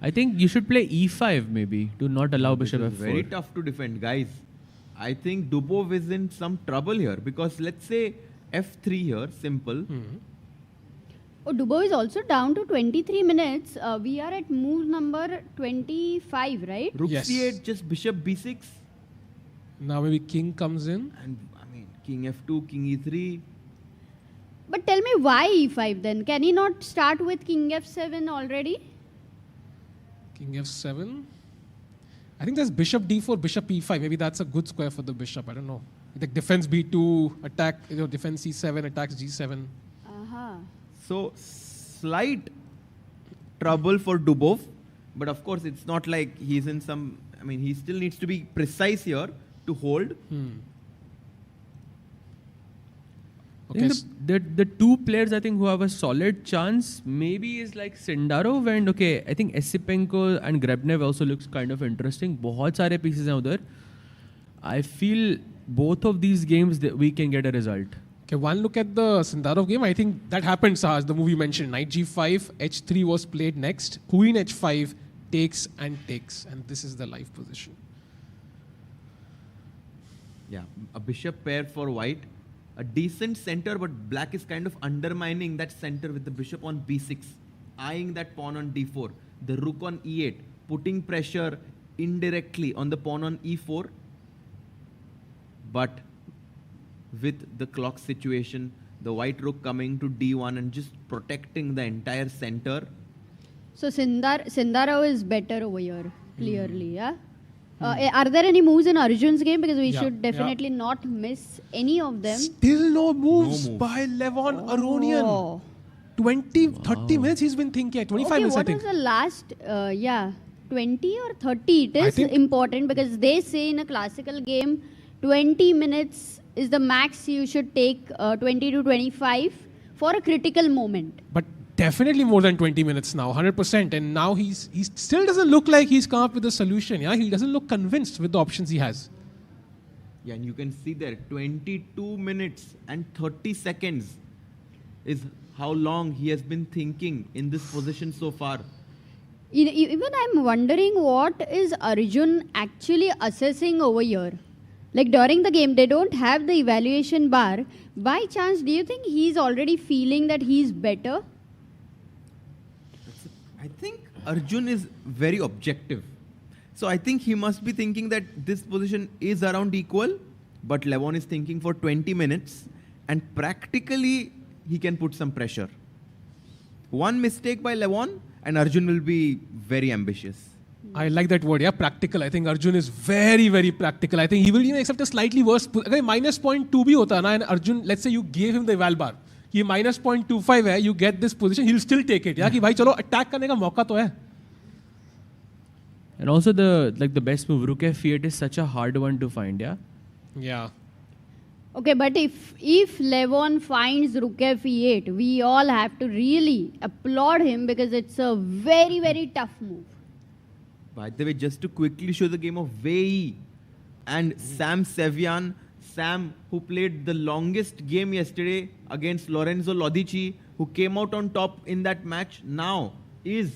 I think you should play e5 maybe to not allow bishop This is f4. very tough to defend, guys. I think Dubov is in some trouble here because let's say f3 here, simple. Oh, Dubov is also down to 23 minutes. We are at move number 25, right? Rook Yes. c8, just bishop b6. Now maybe king comes in. And I mean, king f2, king e3. But tell me why e5 then? Can he not start with king f7 already? King f7. I think there's bishop d4, bishop e5. Maybe that's a good square for the bishop. I don't know. Like defense b2, attack, defense c7, attacks g7. So, slight trouble for Dubov. But of course, it's not like he's in some... I mean, he still needs to be precise here to hold. I think the two players I think who have a solid chance maybe is like Sindarov and okay, I think Esipenko and Grebnev also looks kind of interesting. बहुत सारे pieces हैं उधर. I feel both of these games that we can get a result. Okay, one look at the Sindarov game. I think that happened, Sahaj, the movie mentioned. Knight g5, h3 was played next. Queen h5, takes and takes. And this is the live position. Yeah, a bishop pair for white. A decent center, but black is kind of undermining that center with the bishop on b6, eyeing that pawn on d4, the rook on e8, putting pressure indirectly on the pawn on e4. But with the clock situation, the white rook coming to d1 and just protecting the entire center. So Sindarov is better over here, clearly, yeah? Are there any moves in Arjun's game? Because we should definitely not miss any of them. Still no moves by Levon Aronian. 30 minutes he's been thinking. 25 minutes, I think. What was the last, 20 or 30? It is important because they say in a classical game, 20 minutes is the max you should take, 20 to 25 for a critical moment. But definitely more than 20 minutes now, 100%. And now he still doesn't look like he's come up with a solution. Yeah, he doesn't look convinced with the options he has. Yeah, and you can see there, 22 minutes and 30 seconds is how long he has been thinking in this position so far. Even I'm wondering what is Arjun actually assessing over here. Like during the game, they don't have the evaluation bar. By chance, do you think he's already feeling that he's better? I think Arjun is very objective. So I think he must be thinking that this position is around equal, but Levon is thinking for 20 minutes, and practically he can put some pressure. One mistake by Levon, and Arjun will be very ambitious. I like that word, practical. I think Arjun is very, very practical. I think he will even accept a slightly worse. अगर -0.2 भी होता ना, and Arjun, let's say you gave him the eval bar, कि -0.25 है, you get this position, he'll still take it. कि भाई चलो attack करने का मौका तो है. And also the best move, rook f8 is such a hard one to find, Yeah. Okay, but if Levon finds rook f8, we all have to really applaud him because it's a very, very tough move. By the way, just to quickly show the game of Wei and Sam Sevian, Sam, who played the longest game yesterday against Lorenzo Lodici, who came out on top in that match, now is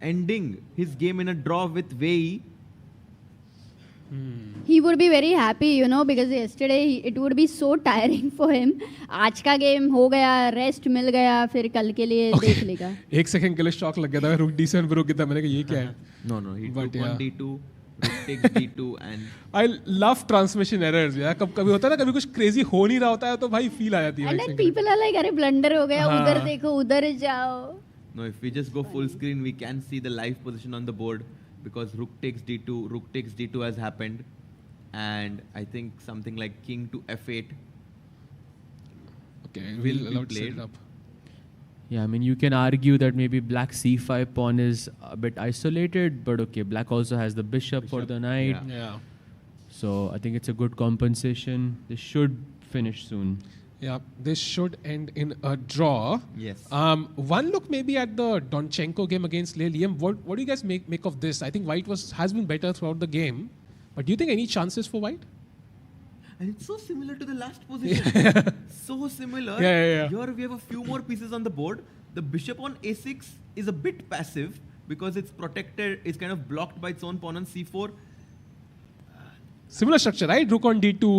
ending his game in a draw with Wei. He would be very happy, because yesterday it would be so tiring for him. आज का game हो गया, rest मिल गया, फिर कल के लिए देख लेगा. एक सेकंड के लिए शॉक लग गया था, रुक D7 पे रुक गया था, मैंने कहा ये क्या है? No, he took on D2, rook takes D2 and... I love transmission errors, कभी होता है ना, कभी कुछ crazy हो नहीं रहा होता है तो भाई feel आ जाती है. And then people are like, अरे blunder हो गया, उधर देखो, उधर जाओ. No, if we just go full screen, we can see the live position on the board because rook takes D2 has happened. And I think something like king to f8. Okay, we'll allow to set it up. Yeah, I mean, you can argue that maybe black c5 pawn is a bit isolated, but okay, black also has the bishop for the knight. Yeah. So I think it's a good compensation. This should finish soon. Yeah, this should end in a draw. Yes. One look maybe at the Donchenko game against Liam. What do you guys make of this? I think white has been better throughout the game. But do you think any chances for white? And it's so similar to the last position. So similar. Yeah. Here we have a few more pieces on the board. The bishop on a6 is a bit passive because it's protected, it's kind of blocked by its own pawn on c4. Similar structure, right? Rook on d2,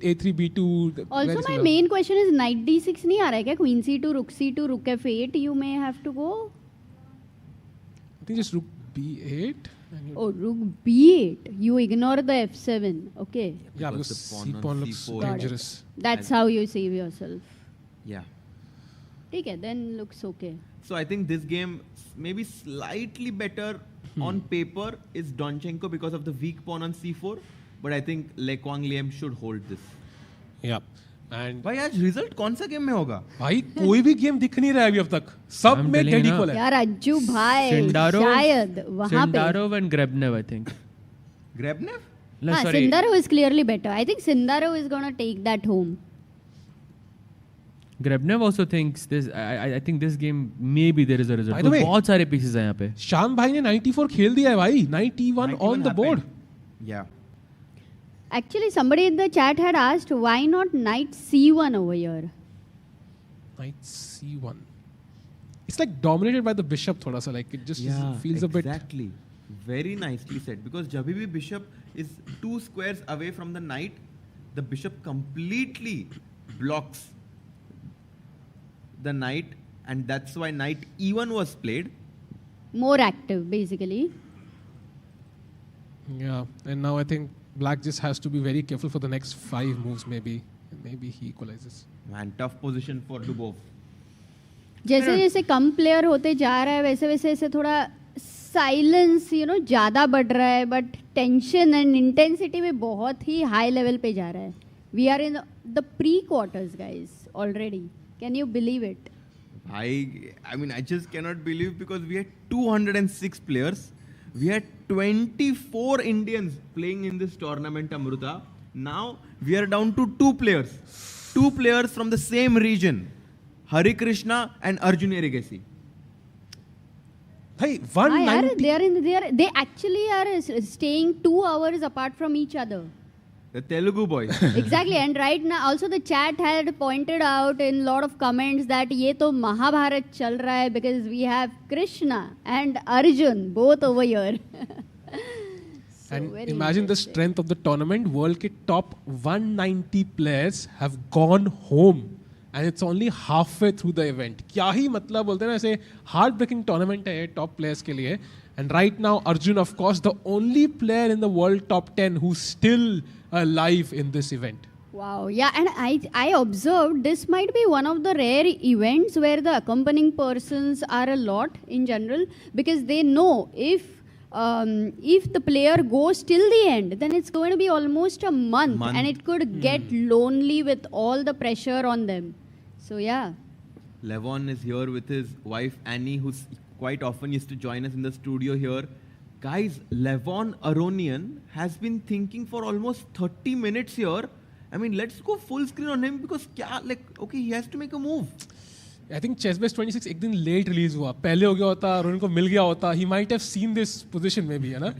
a3, b2. Also, my main question is knight d6 नहीं आ रहा है क्या? Queen c2, rook c2, rook f8. You may have to go. I think just rook b8. Oh, rook b8. You ignore the f7. Okay. Yeah, because the pawn looks dangerous. That's how you save yourself. Yeah. Okay, then looks okay. So I think this game maybe slightly better on paper is Donchenko because of the weak pawn on c4. But I think Le Quang Liem should hold this. Yeah. And भाई आज result कौन सा game में होगा? भाई कोई भी game दिख नहीं रहा है अभी अब तक. सब में डेड इक्वल है. यार अज्जू भाई शायद वहाँ पे. Sindarov and Grebnev, I think. Grebnev? No, sorry. Sindarov is clearly better. I think Sindarov is gonna take that home. Grebnev also thinks this. I think this game maybe there is a result. By the way, बहुत सारे pieces हैं यहाँ पे. शान भाई ने 94 खेल दिया है भाई. 91 on the board. Yeah. Actually, somebody in the chat had asked, why not knight c1 over here? Knight c1. It's like dominated by the bishop thoda sa, like it just feels a bit... Exactly. Very nicely said. Because jab bhi bishop is 2 squares away from the knight, the bishop completely blocks the knight, and that's why knight e1 was played. More active, basically. Yeah, and now I think black just has to be very careful for the next 5 moves maybe. Maybe he equalizes. Man, tough position for Dubov. जैसे जैसे कम player होते जा रहा है वैसे वैसे ऐसे थोड़ा साइलेंस ज़्यादा बढ़ रहा है, बट टेंशन एंड इंटेंसिटी भी बहुत ही हाई लेवल पे जा रहा है. We are in the pre quarters guys already. Can you believe it? I mean, I just cannot believe because we had 206 players. We had 24 Indians playing in this tournament, Amruta. Now we are down to 2 players. 2 players from the same region. Harikrishna and Arjun Erigesi. Hey, 190. They actually are staying 2 hours apart from each other. The Telugu boys. Exactly, and right now also the chat had pointed out in a lot of comments that ये तो महाभारत चल रहा है because we have Krishna and Arjun both over here. And imagine the strength of the tournament. World के top 190 players have gone home and it's only halfway through the event. क्या ही मतलब बोलते हैं ना ऐसे heartbreaking tournament है ये top players के लिए. And right now Arjun, of course, the only player in the world top 10 who's still alive in this event. Wow, yeah, and I observed this might be one of the rare events where the accompanying persons are a lot in general, because they know if the player goes till the end, then it's going to be almost a month. And it could get lonely with all the pressure on them. So yeah. Levon is here with his wife Annie, who's quite often used to join us in the studio here. Guys, Levon Aronian has been thinking for almost 30 minutes here. I mean, let's go full screen on him because okay, he has to make a move. I think ChessBase'26 एक दिन late release हुआ. पहले हो गया होता, रोहन को मिल गया होता. He might have seen this position maybe, है ना?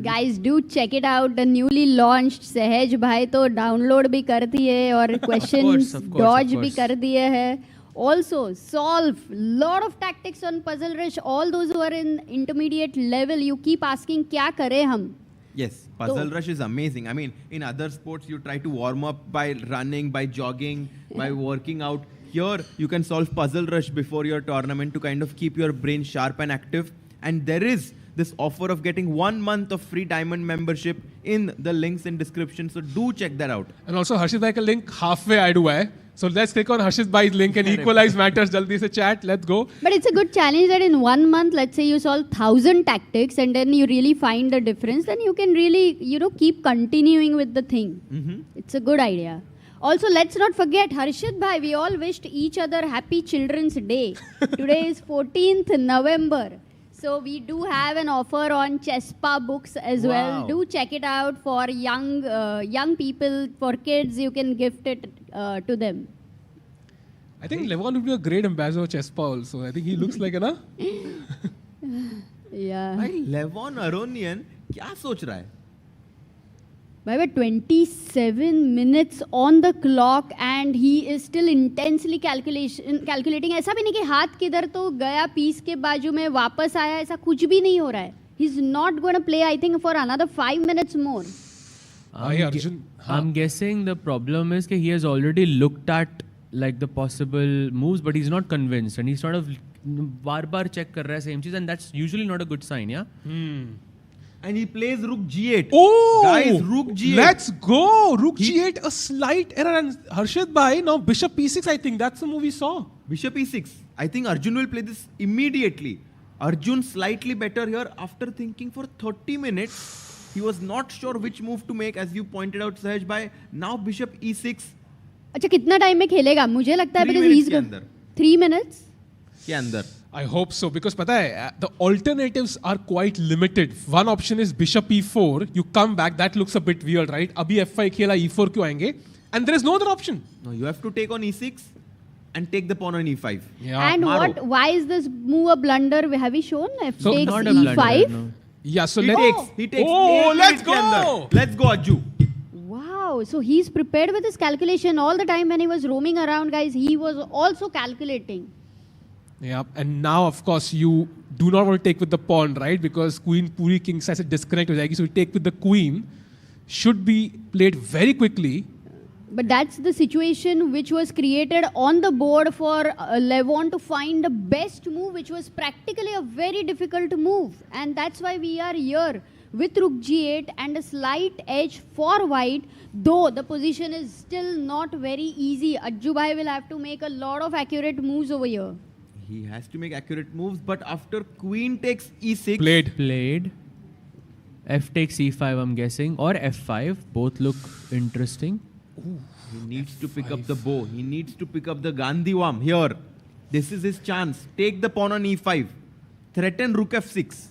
Guys, do check it out. The newly launched सहज भाई तो download भी कर दिए और questions dodge भी कर दिए हैं. Also, solve lot of tactics on Puzzle Rush. All those who are in intermediate level, you keep asking क्या करें हम? Yes, Puzzle Rush is amazing. I mean, in other sports, you try to warm up by running, by jogging, by working out. Here, you can solve Puzzle Rush before your tournament to kind of keep your brain sharp and active. And there is this offer of getting 1 month of free diamond membership in the links in description. So do check that out. And also, Harshit bhai ka link halfway add हुआ है. So let's click on Harshit bhai's link and equalize matters. Jaldi se chat. Let's go. But it's a good challenge that in 1 month, let's say you solve 1,000 tactics and then you really find the difference. Then you can really, keep continuing with the thing. It's a good idea. Also, let's not forget, Harshit bhai, we all wished each other happy Children's Day. Today is 14th November. So we do have an offer on Chesspa books as well. Do check it out for young people, for kids. You can gift it to them. I think Levon would be a great ambassador of Chesspa also. I think he looks like a na. Yeah. भाई Levon Aronian क्या सोच रहा है? By 27 minutes on the clock and he is still intensely calculating. ऐसा भी नहीं कि हाथ किधर तो गया पीस के बाजू में वापस आया, ऐसा कुछ भी नहीं हो रहा है. He's not going to play, I think, for another 5 minutes more. I'm guessing the problem is that he has already looked at like the possible moves, but he's not convinced, and he's sort of bar check कर रहा है same चीज, and that's usually not a good sign, yeah. And he plays Rook G8. Oh! Guys, Rook G8. Let's go! Rook G8, a slight error. And Harshit bhai, now Bishop P6, I think. That's the move we saw. Bishop E6. I think Arjun will play this immediately. Arjun slightly better here after thinking for 30 minutes. He was not sure which move to make, as you pointed out, Sahaj bhai. Now Bishop E6. अच्छा कितना time में खेलेगा? मुझे लगता है because he's good. 3 minutes? के अंदर. I hope so, because पता है, the alternatives are quite limited. One option is Bishop E4. You come back, that looks a bit weird, right? अभी F5 खेला E4 क्यों आएंगे? And there is no other option. No, you have to take on E6 and take the pawn on E5. Yeah. And Maro. why is this move a blunder? Have we shown? F So takes not a E5? blunder, no. Yeah, so He takes. Oh, let's go! Let's go, Arjun. Wow, so he's prepared with his calculation all the time when he was roaming around, guys. He was also calculating. Yeah, and now of course you do not want to take with the pawn, right? Because queen puri king size se disconnect ho jayegi. So you take with the queen. Should be played very quickly. But that's the situation which was created on the board for Levon to find the best move, which was practically a very difficult move. And that's why we are here with Rook G8 and a slight edge for white, though the position is still not very easy. Arjun bhai will have to make a lot of accurate moves over here. He has to make accurate moves, but after queen takes E6. Played. F takes E5, I'm guessing, or F5. Both look interesting. Ooh, he needs to pick up the bow. He needs to pick up the Gandhiwam here. This is his chance. Take the pawn on E5. Threaten Rook F6.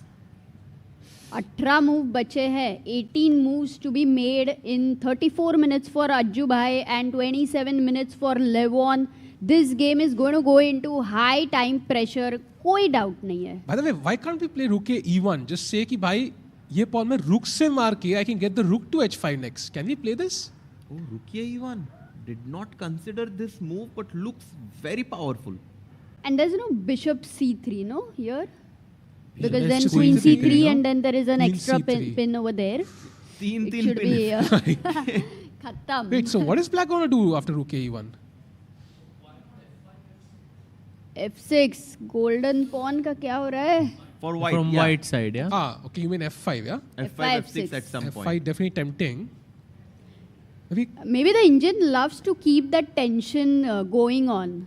18 move बचे हैं. 18 moves to be made in 34 minutes for Arjun bhai and 27 minutes for Levon. This game is going to go into high time pressure. कोई doubt नहीं है. By the way, why can't we play Rook E1? Just say कि भाई ये pawn में Rook से मार के I can get the Rook to H5 next. Can we play this? Oh, Rook E1. Did not consider this move, but looks very powerful. And there's no Bishop C3, no, here? Because Let's then just Queen Queen C3 C3, and then there is an Queen extra C3. pin over there. Teen It should pin. be Khatam. Wait, so what is black going to do after Rook E1? F6 golden pawn का क्या हो रहा है? For white. From white side, yeah. Okay, you mean F5, yeah? F5, F6 at some F5 point. definitely tempting. Maybe the engine loves to keep that tension going on.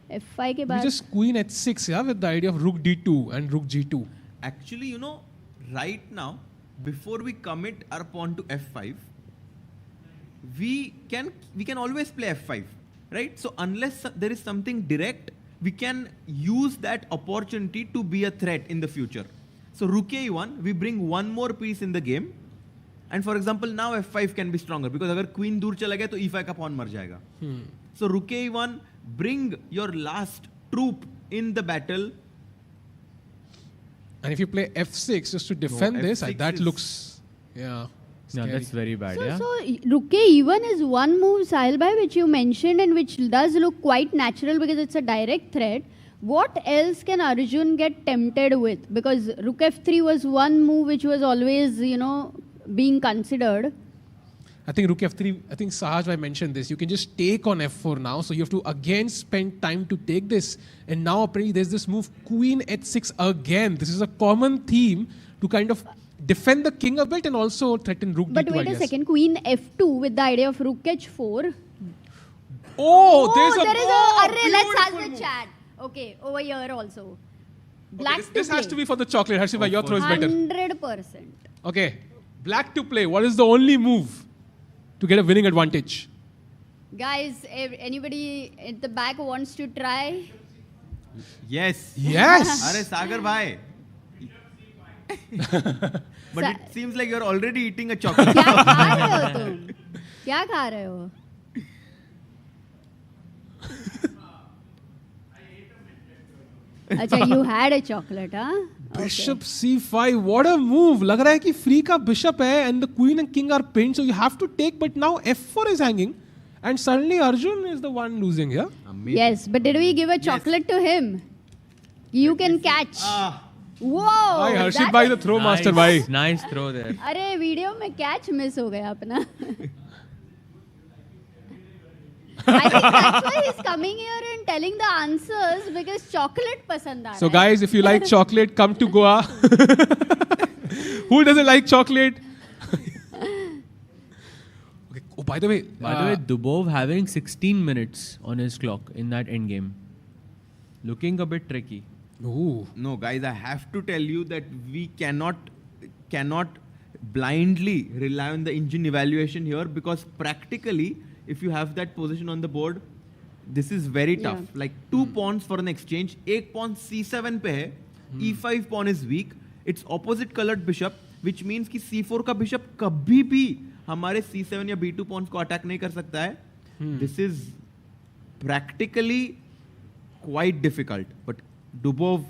F5 के We बाद just queen H6, yeah, with the idea of rook D2 and rook G2. Actually, you know, right now, before we commit our pawn to F5, we can always play F5, right? So unless there is something direct, we can use that opportunity to be a threat in the future. So rook A1, we bring one more piece in the game, and for example, now F5 can be stronger because अगर queen दूर चला गया तो E5 का pawn मर जाएगा. So rook A1, bring your last troop in the battle. And if you play F6 just to defend this, F6 that is- looks, yeah. No, that's very bad, yeah. So rook E1 is one move, Sahil bhai, which you mentioned and which does look quite natural because it's a direct threat. What else can Arjun get tempted with? Because rook F3 was one move which was always, being considered. I think rook F3, I think Sahaj bhai mentioned this. You can just take on F4 now. So you have to again spend time to take this. And now apparently there's this move queen H6 again. This is a common theme to kind of defend the king a bit and also threaten rook But D2, wait I a guess. second, queen F2 with the idea of rook H4. Oh, there's a... there is a... Arre, let's ask the chat. Okay, over here also. Black This has to be for the chocolate. Harshit bhai, your throw is better. 100%. Okay, black to play. What is the only move to get a winning advantage? Guys, anybody at the back wants to try? Yes. Yes. Arey Sagar bhai. But it seems like you're already eating a chocolate. क्या खा रहे हो तुम? क्या खा रहे हो? अच्छा, you had a chocolate, huh? Bishop C5. What a move. लग रहा है कि free का bishop है and the queen and king are pinned, so you have to take. But now F4 is hanging, and suddenly Arjun is the one losing. Yeah. Yes, but did we give a chocolate to him? You can catch. Whoa! Bhai, Harshit bhai, the throw master bhai. Nice throw there. अरे video में catch miss हो गया अपना. I think that's why he's coming here and telling the answers because chocolate पसंद आ रहा है. So guys, if you like chocolate, come to Goa. Who doesn't like chocolate? Okay. Oh, by the way, Dubov having 16 minutes on his clock in that endgame. Looking a bit tricky. Ooh. No, guys, I have to tell you that we cannot blindly rely on the engine evaluation here because practically, if you have that position on the board, this is very tough. Like two pawns for an exchange. एक pawn C7 पे है. E5 pawn is weak. It's opposite colored bishop, which means कि C4 का bishop कभी भी हमारे C7 या B2 pawns को attack नहीं कर सकता है. This is practically quite difficult. But Dubov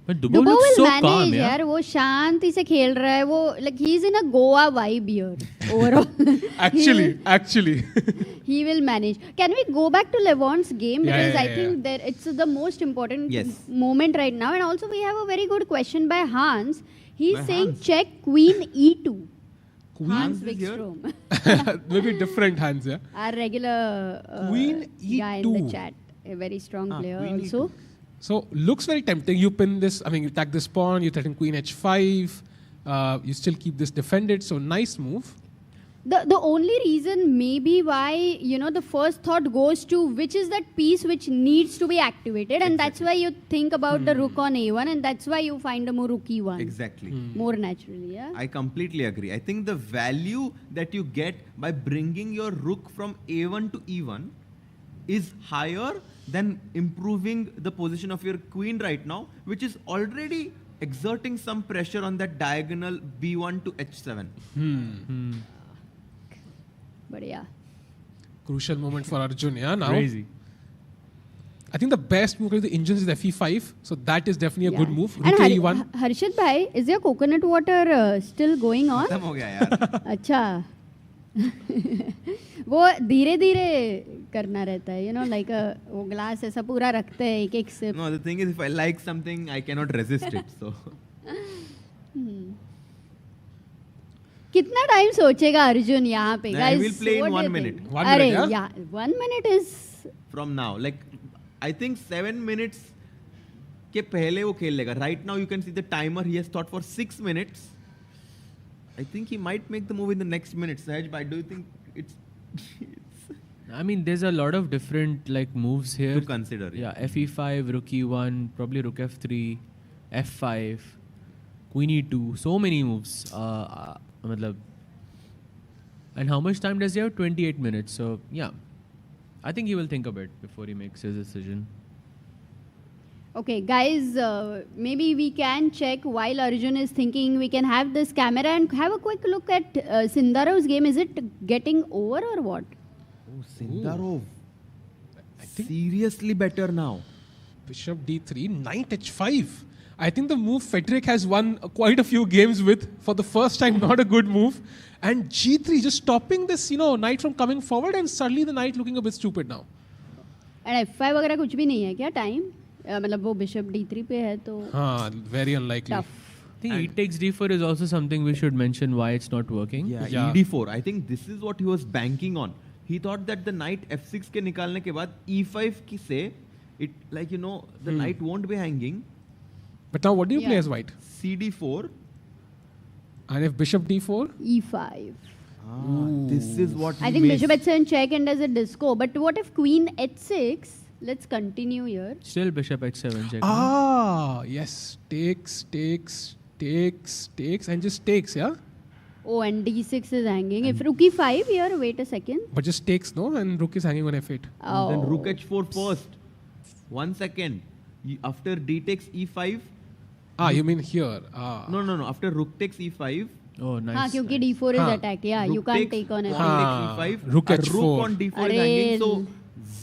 Dubov looks will so manage, calm, yeah. यार. वो शांति से खेल रहा है. वो like he's in a Goa vibe here. Overall. Actually. He will manage. Can we go back to Levon's game? Yeah, Because yeah, I yeah, think that it's the most important Yes. moment right now. And also we have a very good question by Hans. He's By saying Hans? check Queen E2. Hans Hans is here? Wikstrom. Maybe different hands, yeah. Our regular Queen guy in the E2. chat. A very strong player Queen also. E2. So looks very tempting. You pin this. I mean, you attack this pawn. You threaten queen H5. You still keep this defended. So nice move. The only reason maybe why, the first thought goes to which is that piece which needs to be activated, and that's why you think about the rook on A1, and that's why you find a more rook E1. Exactly. More naturally, yeah? I completely agree. I think the value that you get by bringing your rook from A1 to E1 is higher than improving the position of your queen right now, which is already exerting some pressure on that diagonal B1 to H7. But yeah. Crucial moment for Arjun, yeah, now. Crazy. I think the best move of the engines is FE5. So that is definitely a good move. And Rook E1. Harshit bhai, is your coconut water still going on? खत्म हो गया यार. अच्छा. वो धीरे धीरे करना रहता है, like वो ग्लास ऐसा पूरा रखते हैं एक एक SIP. No, the thing is, if I like something, I cannot resist it. So. कितना टाइम सोचेगा अर्जुन यहाँ पे? I will play in 1 minute. अरे yeah, 1 minute is from now. Like I think 7 minutes के पहले वो खेल लेगा. Right now you can see the timer. He has thought for 6 minutes. I think he might make the move in the next minute. Sahaj, but do you think it's I mean, there's a lot of different like moves here to consider? Yeah, FE5, Rook E1, probably Rook F3, F5, Queen E2. So many moves. मतलब. And how much time does he have? 28 minutes. So yeah, I think he will think a bit before he makes his decision. Okay, guys, maybe we can check while Arjun is thinking. We can have this camera and have a quick look at Sindarov's game. Is it getting over or what? Oh, Sindarov. Seriously better now. Bishop D3, Knight H5. I think the move Federic has won quite a few games with. For the first time, not a good move. And G3 just stopping this, knight from coming forward, and suddenly the knight looking a bit stupid now. And F5 वगैरह कुछ भी नहीं है क्या time? मतलब वो Bishop D3 पे है तो. हाँ, very unlikely. Tough. I think E takes D4 is also something we should mention why it's not working. Yeah, ED4. I think this is what he was banking on. He thought that the knight F6 के निकालने के बाद E5 की से, it the knight won't be hanging. But now what do you play as white? CD4. And if Bishop D4? E5. This is what he I think missed. Bishop H7 check and does a disco. But what if Queen H6? Let's continue here. Still Bishop H7 check. Yes. Takes, and just takes, yeah? Oh, and D6 is hanging. If Rook E5 here, wait a second. But just takes, no? And Rook is hanging on F8. Oh. Then Rook H4 first. 1 second. After D takes E5. You mean here? No. After Rook takes E5. Oh, nice. हाँ, क्योंकि D4 is attacked. Yeah, Rook you can't takes, take on F4. E5. Rook H4. Rook on D4 is hanging. So,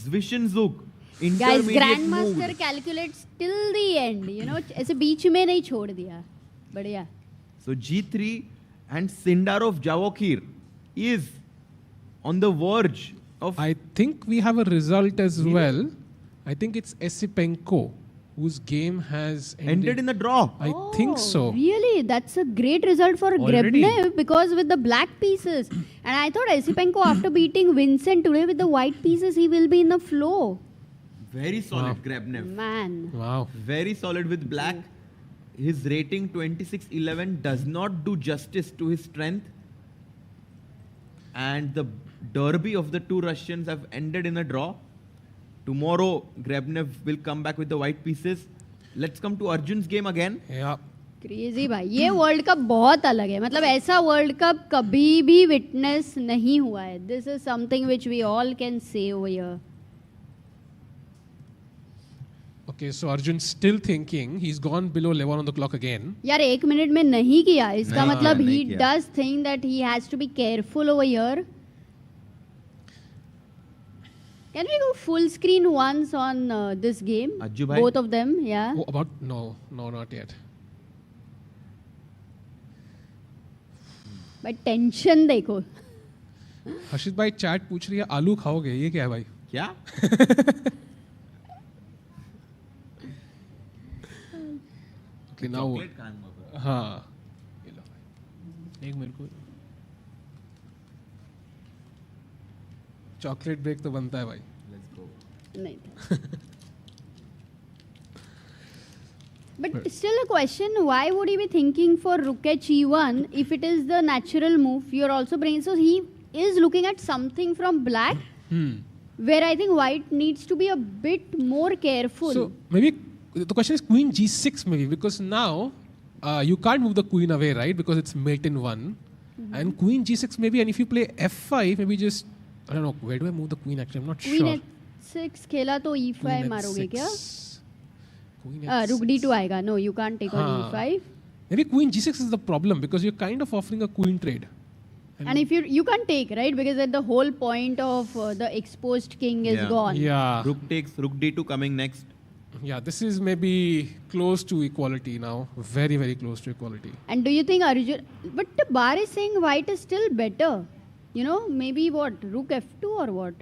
Zwischenzug. Guys, Intermediate Grandmaster move. calculates till the end. ऐसे बीच में नहीं छोड़ दिया. बढ़िया. So G3 and Sindarov Javokhir is on the verge of. I think we have a result as well. I think it's Esipenko, whose game has ended in the draw. I think so. Really? That's a great result for Already? Grebnev because with the black pieces. And I thought Esipenko, after beating Vincent today with the white pieces, he will be in the flow. Very solid Grebnev. Man. Wow. Very solid with black. His rating 26-11 does not do justice to his strength. And the derby of the two Russians have ended in a draw. Tomorrow, Grebnev will come back with the white pieces. Let's come to Arjun's game again. Yeah. Crazy भाई, ये world cup बहुत अलग है. मतलब ऐसा world cup कभी भी witness नहीं हुआ है. This is something which we all can say over here. Okay, so Arjun's still thinking. He's gone below 11 on the clock again. यार 1 मिनट में नहीं किया. इसका नहीं मतलब किया, he नहीं किया. does think that he has to be careful over here. Can we go full screen once on this game? Ajju bhai? Both of them, yeah. Oh, no, not yet. But tension देखो. हर्षित भाई chat पूछ रही है आलू खाओगे, ये क्या है भाई? क्या? Okay, now. Chocolate खाऊंगा. हाँ. एक मेरे को. चॉकलेट ब्रेक तो बनता है भाई. Let's go. नहीं. But still a question, why would he be thinking for Rook H1 if it is the natural move? You're also bringing, so he is looking at something from black where I think white needs to be a bit more careful. So maybe the question is Queen G6 maybe, because now you can't move the queen away, right? Because it's mate in one. And Queen G6 maybe, and if you play F5, maybe just, I don't know, where do I move the queen actually? I'm not sure. Queen H6 खेला तो E5 मारोगे क्या? Rook D2 आएगा. No, you can't take on E5. Maybe Queen G6 is the problem because you're kind of offering a queen trade. And if you can't take, right? Because at the whole point of the exposed king is gone. Yeah. Rook takes, Rook D2 coming next. Yeah, this is maybe close to equality now. Very, very close to equality. And do you think Arjun... But the bar is saying white is still better. Maybe what? Rook F2 or what?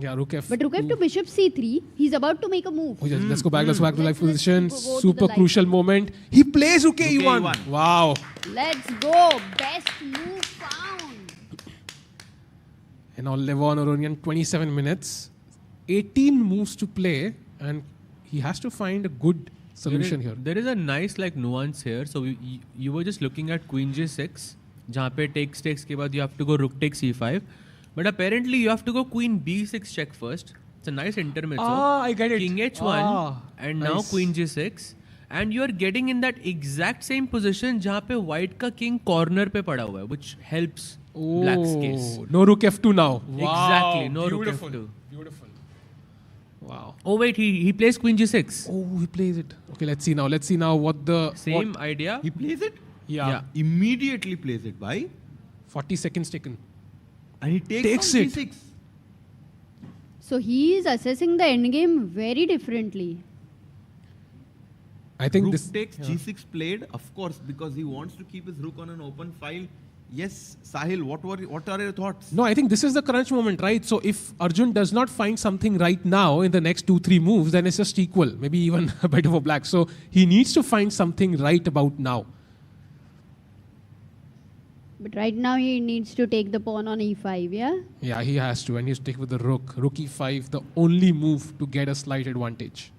Yeah, Rook F2. But Rook F2, Bishop C3. He's about to make a move. Oh, yes, let's go back to live position. Go to Super the live crucial moment. He plays Rook E1. E1. Wow. Let's go. Best move found. And now Levon Aronian, 27 minutes. 18 moves to play. and he has to find a good solution here. There is a nice like nuance here. So you were just looking at Queen G6, जहाँ पे takes के बाद you have to go Rook takes C5, but apparently you have to go Queen B6 check first. It's a nice intermezzo. I get it. King H1 and now nice. Queen G6, and you are getting in that exact same position जहाँ पे White का King corner पे पड़ा हुआ है, which helps Black's case. No Rook F2 now. Exactly, no Beautiful. Rook F2. Beautiful. Wow. Oh wait, he plays Queen G6. Oh, he plays it. Okay, let's see now. Let's see now what the Same idea. He plays it? Yeah. Immediately plays it. Why? 40 seconds taken. And he takes it. G6. So he is assessing the endgame very differently. I think Rook this takes G6 played, of course, because he wants to keep his rook on an open file. Yes, Sahil, what are your thoughts? No, I think this is the crunch moment, right? So if Arjun does not find something right now in the next 2-3 moves, then it's just equal, maybe even better for black. So he needs to find something right about now. But right now he needs to take the pawn on e5, yeah? Yeah, he has to, and he's take with the rook. Rook e5, the only move to get a slight advantage.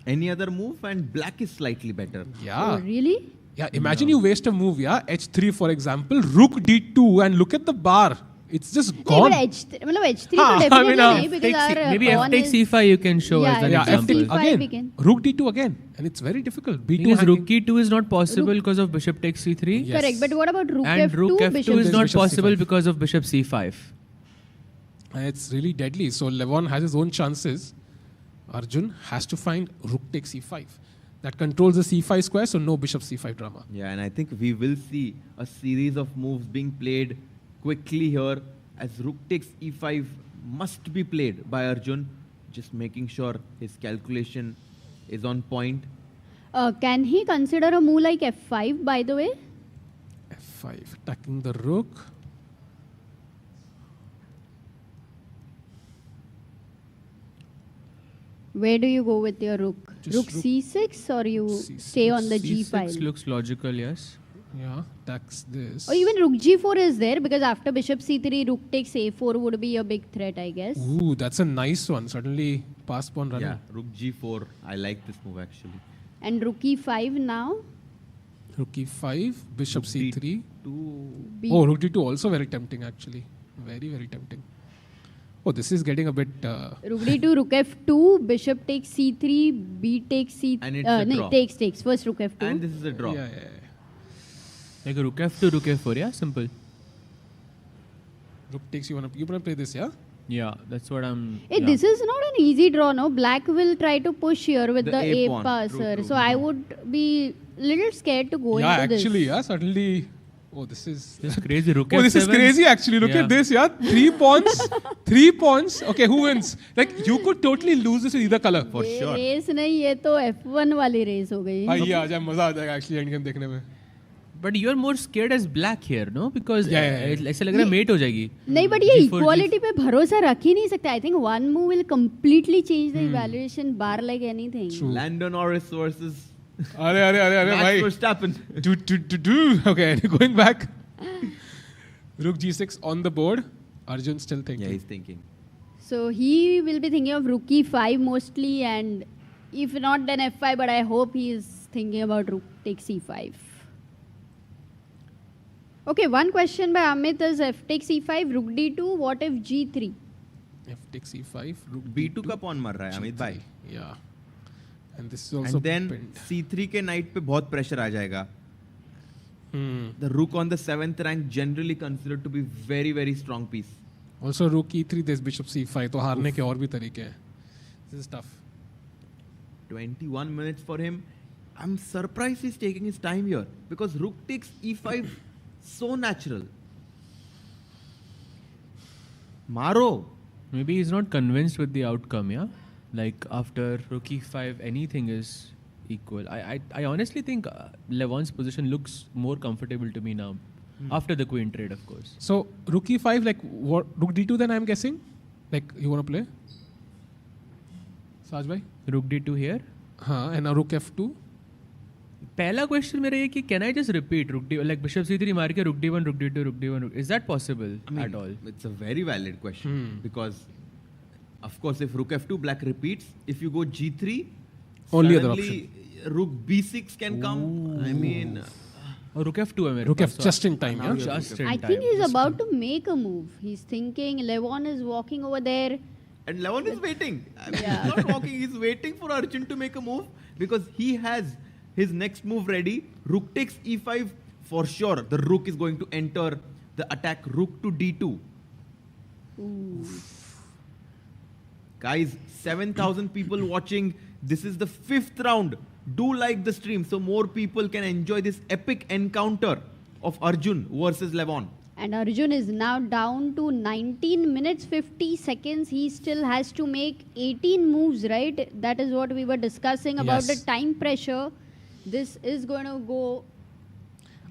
Any other move and black is slightly better. Yeah. Oh, really? Yeah, imagine you waste a move, yeah? H3, for example, rook d2, and look at the bar. It's just gone. But H3 तो definitely नहीं, because our maybe pawn F takes is... C5 you can show as an example. F again. we can. Rook d2 again, and it's very difficult. B2 Because hanging. Rook E2 is not possible because of Bishop takes C3. Yes. Correct, but what about Rook And F2? Rook F2 Bishop is not Bishop possible C5. because of Bishop C5. And it's really deadly. So Levon has his own chances. Arjun has to find rook takes c5. That controls the c5 square, so no bishop c5 drama. Yeah, and I think we will see a series of moves being played quickly here, as rook takes e5 must be played by Arjun, just making sure his calculation is on point. Can he consider a move like f5, by the way? f5, attacking the rook. Where do you go with your rook? Just Rook rook c6 or you C6. stay on the g C6 file? looks logical, yes. Yeah, attacks this. Or even rook g4 is there, because after bishop c3, rook takes a4 would be a big threat, I guess. Ooh, that's a nice one. Suddenly, pass pawn running. Yeah, rook g4. I like this move actually. And rook e5 now. Rook e5, bishop c3. B- Oh, rook d2 also very tempting actually. Very, very tempting. Oh, this is getting a bit... Rook d2, rook f2, bishop takes c3, b takes c... And it's a draw. takes. First rook f2. And this is a draw. yeah. Like a rook F2, rook F4, yeah? Simple. Rook takes, you wanna play this, yeah? Yeah, that's what I'm... Hey, yeah. this is not an easy draw, no? Black will try to push here with The the A A pawn. passer. True, So I would be little scared to go into this. Actually, yeah, suddenly... Oh, this is... This is crazy. Rook Oh, this is F7. crazy actually. Look at this, yeah. 3 pawns. 3 pawns. Okay, who wins? Like, you could totally lose this with either color. For sure. Race नहीं, ये तो F1 वाली race हो गई. आइए आ जाए, मजा आ जाएगा actually endgame देखने में. But you're more scared as black here, no? Because Yeah. ऐसा लग रहा है mate हो जाएगी. नहीं, but ये G4, equality पे भरोसा रख ही नहीं सकता. I think one move will completely change the evaluation bar like anything. Lando Norris versus अरे Max भाई. Verstappen. Okay, going back. Rook g6 on the board. Arjun still thinking. Yeah, he's thinking. So he will be thinking of rook e5 mostly, and if not then f5, but I hope he is thinking about rook takes e5. Okay, one question by Amit is f takes e5, rook d2, what if g3? F takes e5, rook B2 का pawn मर रहा है अमित भाई. Yeah. And this is also And then pinned. C3 के knight पे बहुत pressure आ जाएगा. The rook on the 7th rank generally considered to be very, very strong piece. Also rook e3, there's bishop c5. तो हारने के और भी तरीके हैं. This is tough. 21 minutes for him. I'm surprised he's taking his time here, because rook takes e5 so natural. Maro. Maybe he's not convinced with the outcome, yeah? Like after rook e5, anything is equal. I honestly think Levon's position looks more comfortable to me now. After the queen trade, of course. So rook e5, like what, rook d2 then I'm guessing? Like you want to play? Saj bhai? Rook d2 here. हाँ, and now rook f2. पहला question मेरा ये कि can I just repeat rook d like bishop c3 मार के rook d1 rook d2 rook d1 is that possible I mean, at all? It's a very valid question, because Of course, if rook f2, black repeats. If you go g3, only other suddenly rook b6 can come. I mean... rook f2 rook f just in time, yeah? Just in I time. think he's about to make a move. He's thinking Levon is walking over there. And Levon is waiting. I mean, he's not walking, he's waiting for Arjun to make a move because he has his next move ready. Rook takes e5 for sure. The rook is going to enter the attack rook to d2. Ooh. Guys, 7,000 people watching. This is the 5th round. Do like the stream so more people can enjoy this epic encounter of Arjun versus Levon. And Arjun is now down to 19 minutes 50 seconds. He still has to make 18 moves, right? That is what we were discussing about the time pressure. This is going to go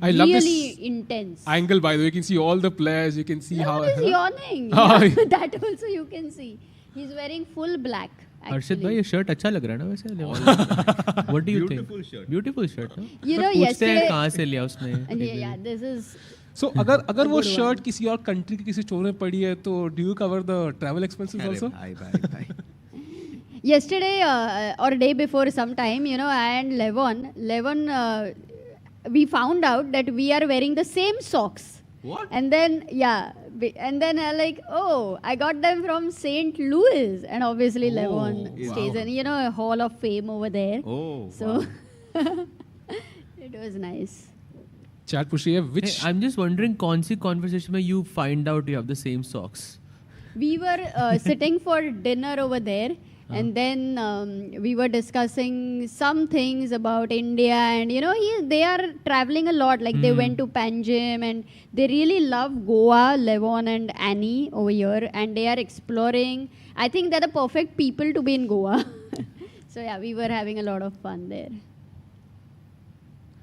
I love really this intense. angle, by the way. You can see all the players. You can see how... He's yawning. Oh, Yeah, that also you can see. He's wearing full black. Arshad bhai, ये shirt अच्छा लग रहा है ना वैसे? What do you think? Beautiful shirt. Beautiful shirt. Huh? You know, पूछते हैं yesterday... कहाँ से लिया उसने? Yeah, this is... So, अगर वो शर्ट किसी और कंट्री के किसी स्टोर में पड़ी है तो do you cover the travel expenses also? Yesterday or day before sometime, you know, and Levon, we found out that we are wearing the same socks. What? And then, and then I like, oh, I got them from St. Louis. And obviously Levon stays in, you know, a hall of fame over there. Oh, so it was nice. Chat पूछिए which... Hey, I'm just wondering कौन सी conversation में you find out you have the same socks? We were sitting for dinner over there. And then we were discussing some things about India, and you know, they are traveling a lot. Like they went to Panjim, and they really love Goa, Levon and Annie over here, and they are exploring. I think they're the perfect people to be in Goa. So yeah, we were having a lot of fun there.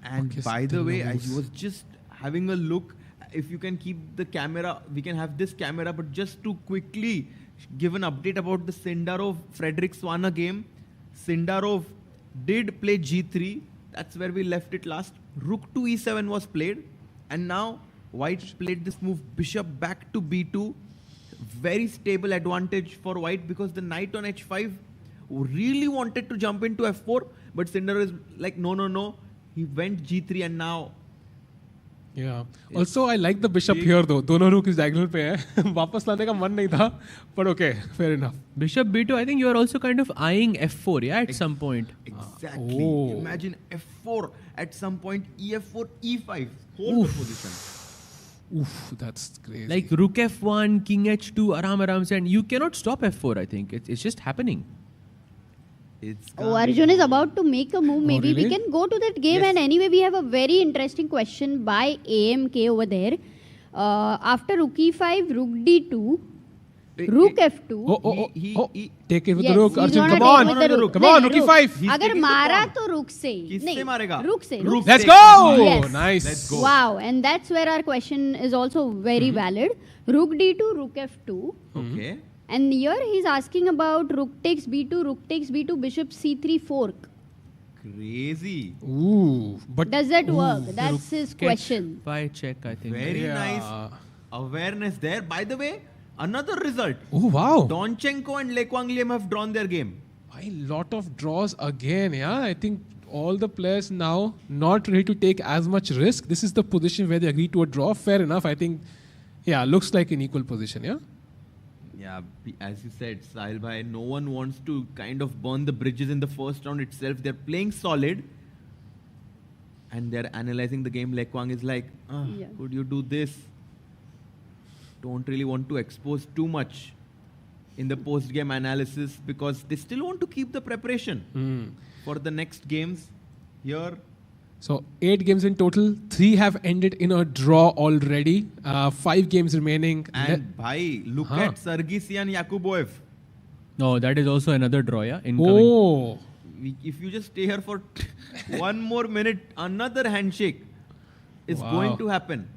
And by the way, I was just having a look. If you can keep the camera, we can have this camera, but just to quickly give an update about the Sindarov-Frederick Swana game. Sindarov did play g3. That's where we left it last. Rook to e7 was played. And now White played this move, bishop back to b2. Very stable advantage for White because the knight on h5 really wanted to jump into f4. But Sindarov is like, no. He went g3 and now... Yeah. Also, I like the bishop here though. दोनों rook is diagonal पे है. वापस लाने का मन नहीं था. But okay, fair enough. Bishop b2, I think you are also kind of eyeing f4, yeah, at some point. Exactly. Imagine f4 at some point, ef4, e5. Hold the position. Oof, that's crazy. Like rook f1, king h2, aram se, and you cannot stop f4, I think. It's just happening. Arjun is about to make a move. Maybe really? we can go to that game. And anyway, we have a very interesting question by AMK over there. After rook e5, rook d2, rook f2. Take it with the rook. Arjun, come on. on, rook e5. अगर मारा तो rook से. किससे मारेगा? Rook से. Let's go. Yes. Nice. Let's go. Wow, and that's where our question is also very valid. Rook d2, rook f2. Okay. And here he's asking about rook takes b2, bishop c3 fork. Crazy. Ooh, but does that work? That's his question. By check, I think. Very nice awareness there. By the way, another result. Oh wow. Donchenko and Le Quang Liem have drawn their game. A lot of draws again. Yeah, I think all the players now not ready to take as much risk. This is the position where they agree to a draw. Fair enough. I think. Yeah, looks like an equal position. Yeah. Yeah, as you said, Sahil bhai, no one wants to kind of burn the bridges in the first round itself. They're playing solid. And they're analyzing the game. Le Quang is like, could you do this? Don't really want to expose too much in the post-game analysis because they still want to keep the preparation for the next games here. So 8 games in total, 3 have ended in a draw already. 5 games remaining. And bhai, look at Sargsyan Yakuboev. No, that is also another draw, yeah? Incoming. Oh. If you just stay here for 1 more minute, another handshake is going to happen.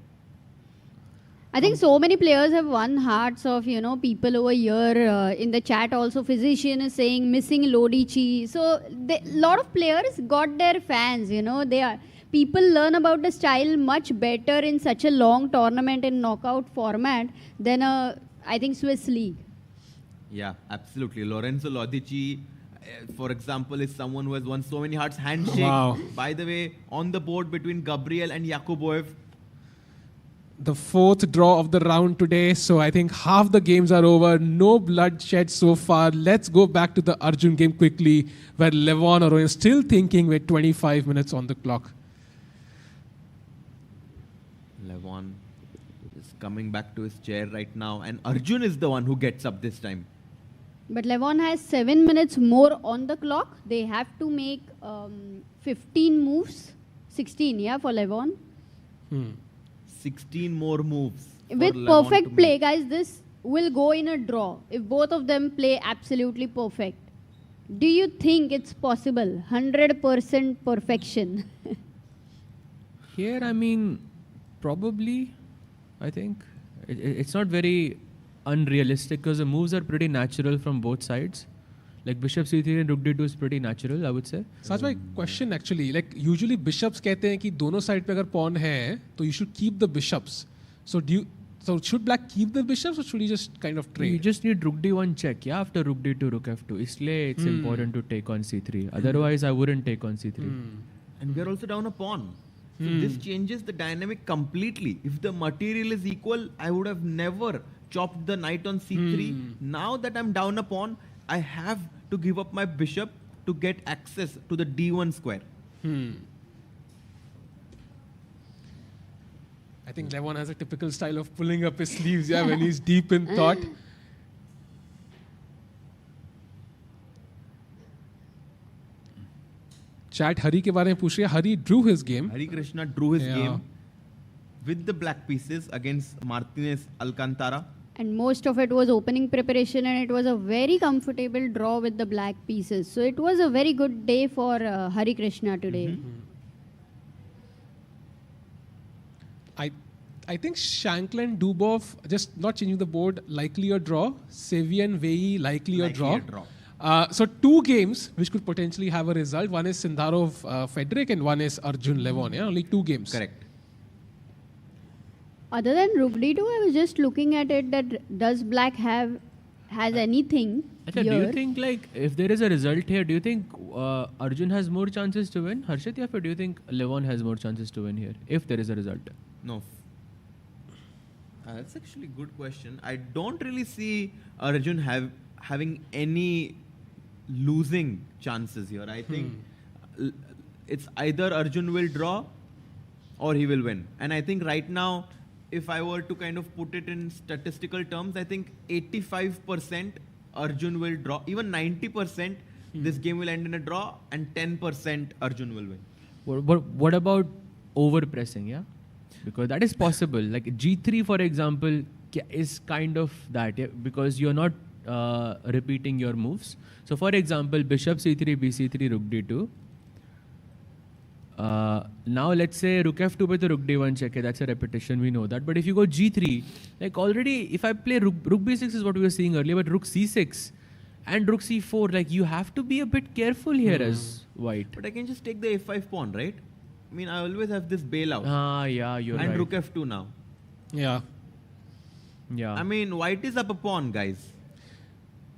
I think so many players have won hearts of, you know, people over here. In the chat also, Physician is saying missing Lodici. So a lot of players got their fans, you know. People learn about the style much better in such a long tournament in knockout format than I think Swiss League. Yeah, absolutely. Lorenzo Lodici, for example, is someone who has won so many hearts. Handshake, Wow. by the way, on the board between Gabriel and Yakuboev. The fourth draw of the round today. So I think half the games are over. No bloodshed so far. Let's go back to the Arjun game quickly, where Levon Aronian still thinking with 25 minutes on the clock. Levon is coming back to his chair right now, and Arjun is the one who gets up this time. But Levon has 7 minutes more on the clock. They have to make 15 moves. 16, yeah, for Levon. 16 more moves. for With Levon perfect to play, make. guys, this will go in a draw. If both of them play absolutely perfect. Do you think it's possible? 100% perfection. Here, I mean, probably, I think. It's not very unrealistic because the moves are pretty natural from both sides. Like bishop c3 and rook d2 is pretty natural, I would say. Such my question actually, like usually bishops कहते हैं कि दोनों side पे अगर pawn है, तो you should keep the bishops. So should black keep the bishops or should he just kind of trade? You just need rook d1 check, yeah, after rook d2, rook f2. Isliye it's important to take on c3. Otherwise, I wouldn't take on c3. And we are also down a pawn. So this changes the dynamic completely. If the material is equal, I would have never chopped the knight on c3. Now that I'm down a pawn, I have to give up my bishop to get access to the d1 square. I think Levon has a typical style of pulling up his sleeves, yeah, when he's deep in thought. Chat Hari के बारे में पूछ रही है. Hari drew his game. Harikrishna drew his game with the black pieces against Martinez Alcantara. And most of it was opening preparation, and it was a very comfortable draw with the black pieces. So it was a very good day for Harikrishna today. I think Shankland-Dubov, just not changing the board, likely a draw. Sevian Vei, likely a draw. So two games which could potentially have a result. One is Sindarov Frederick and one is Arjun Levon. Yeah, only two games. Correct. Other than rook d2, I was just looking at it that does black has anything Achha, do you think like if there is a result here, do you think Arjun has more chances to win? Harshit, or do you think Levon has more chances to win here if there is a result? No. That's actually a good question. I don't really see Arjun having any losing chances here. I think it's either Arjun will draw or he will win. And I think right now, if I were to kind of put it in statistical terms, I think 85% Arjun will draw. Even 90% this game will end in a draw, and 10% Arjun will win. What about over pressing? Yeah, because that is possible. Like G3, for example, is kind of that, yeah? Because you're not repeating your moves. So, for example, bishop c3, bc3, rook d2. Now let's say rook f2 with the rook d1 check. That's a repetition, we know that. But if you go g3, like already if I play rook b6 is what we were seeing earlier, but rook c6 and rook c4, like you have to be a bit careful here as white. But I can just take the f5 pawn, right? I mean, I always have this bailout. Yeah, you're right. And rook f2 now. Yeah. I mean, white is up a pawn, guys.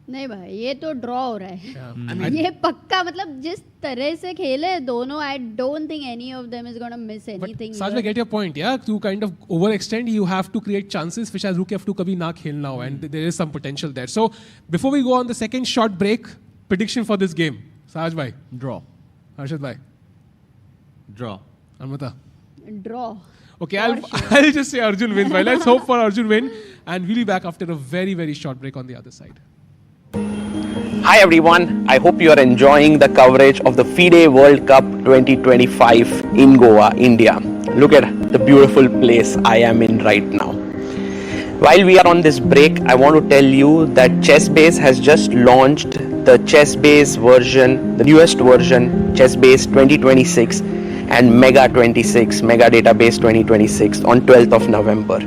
नहीं भाई, ये तो draw हो रहा है. I ये पक्का, मतलब जिस तरह से खेले दोनों, I don't think any of them is going to miss anything. Sajva, get your point, yeah? To kind of overextend, you have to create chances which as rook f2 kabhi na khelna ho, and there is some potential there. So, before we go on the second short break, prediction for this game. Saj bhai. Draw. Harshit bhai. Draw. Draw. Okay, I'll just say Arjun wins. Bhai. Let's hope for Arjun win, and we'll be back after a very, very short break on the other side. Hi everyone, I hope you are enjoying the coverage of the FIDE World Cup 2025 in Goa, India. Look at the beautiful place I am in right now. While we are on this break, I want to tell you that ChessBase has just launched the ChessBase version, the newest version, ChessBase 2026 and Mega 26, Mega Database 2026 on 12th of November.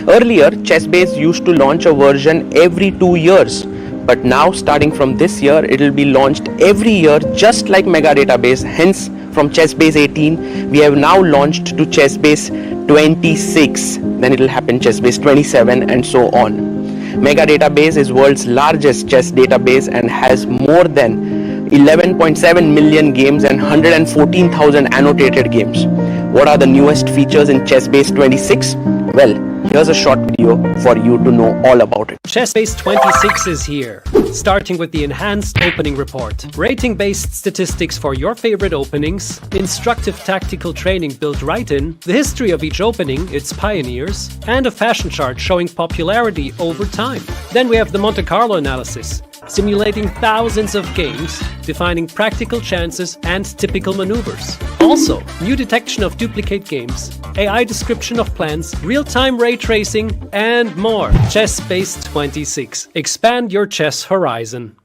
Earlier, ChessBase used to launch a version every 2 years. But now, starting from this year, it will be launched every year, just like Mega Database. Hence, from ChessBase 18, we have now launched to ChessBase 26. Then it will happen ChessBase 27 and so on. Mega Database is world's largest chess database and has more than 11.7 million games and 114,000 annotated games. What are the newest features in ChessBase'26? Well, here's a short video for you to know all about it. ChessBase'26 is here, starting with the enhanced opening report, rating-based statistics for your favorite openings, instructive tactical training built right in, the history of each opening, its pioneers, and a fashion chart showing popularity over time. Then we have the Monte Carlo analysis, simulating thousands of games, defining practical chances and typical maneuvers. Also, new detection of duplicate games, AI description of plans, real-time ray tracing, and more. ChessBase'26. Expand your chess horizon.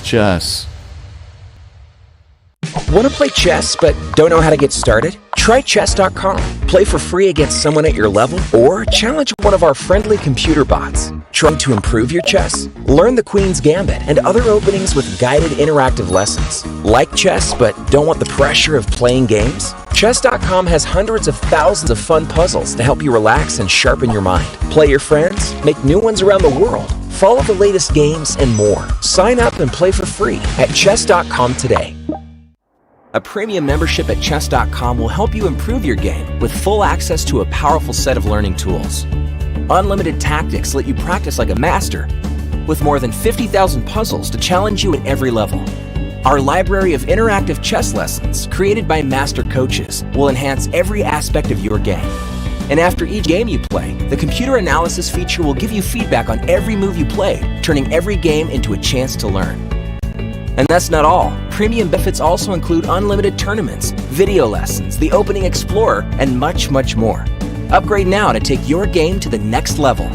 Chess. Want to play chess but don't know how to get started? Try chess.com. Play for free against someone at your level or challenge one of our friendly computer bots. Trying to improve your chess? Learn the Queen's Gambit and other openings with guided interactive lessons. Like chess but don't want the pressure of playing games? Chess.com has hundreds of thousands of fun puzzles to help you relax and sharpen your mind. Play your friends, make new ones around the world, follow the latest games, and more. Sign up and play for free at chess.com today. A premium membership at chess.com will help you improve your game with full access to a powerful set of learning tools. Unlimited tactics let you practice like a master, with more than 50,000 puzzles to challenge you at every level. Our library of interactive chess lessons, created by master coaches, will enhance every aspect of your game. And after each game you play, the computer analysis feature will give you feedback on every move you play, turning every game into a chance to learn. And that's not all. Premium benefits also include unlimited tournaments, video lessons, the Opening Explorer, and much, much more. Upgrade now to take your game to the next level.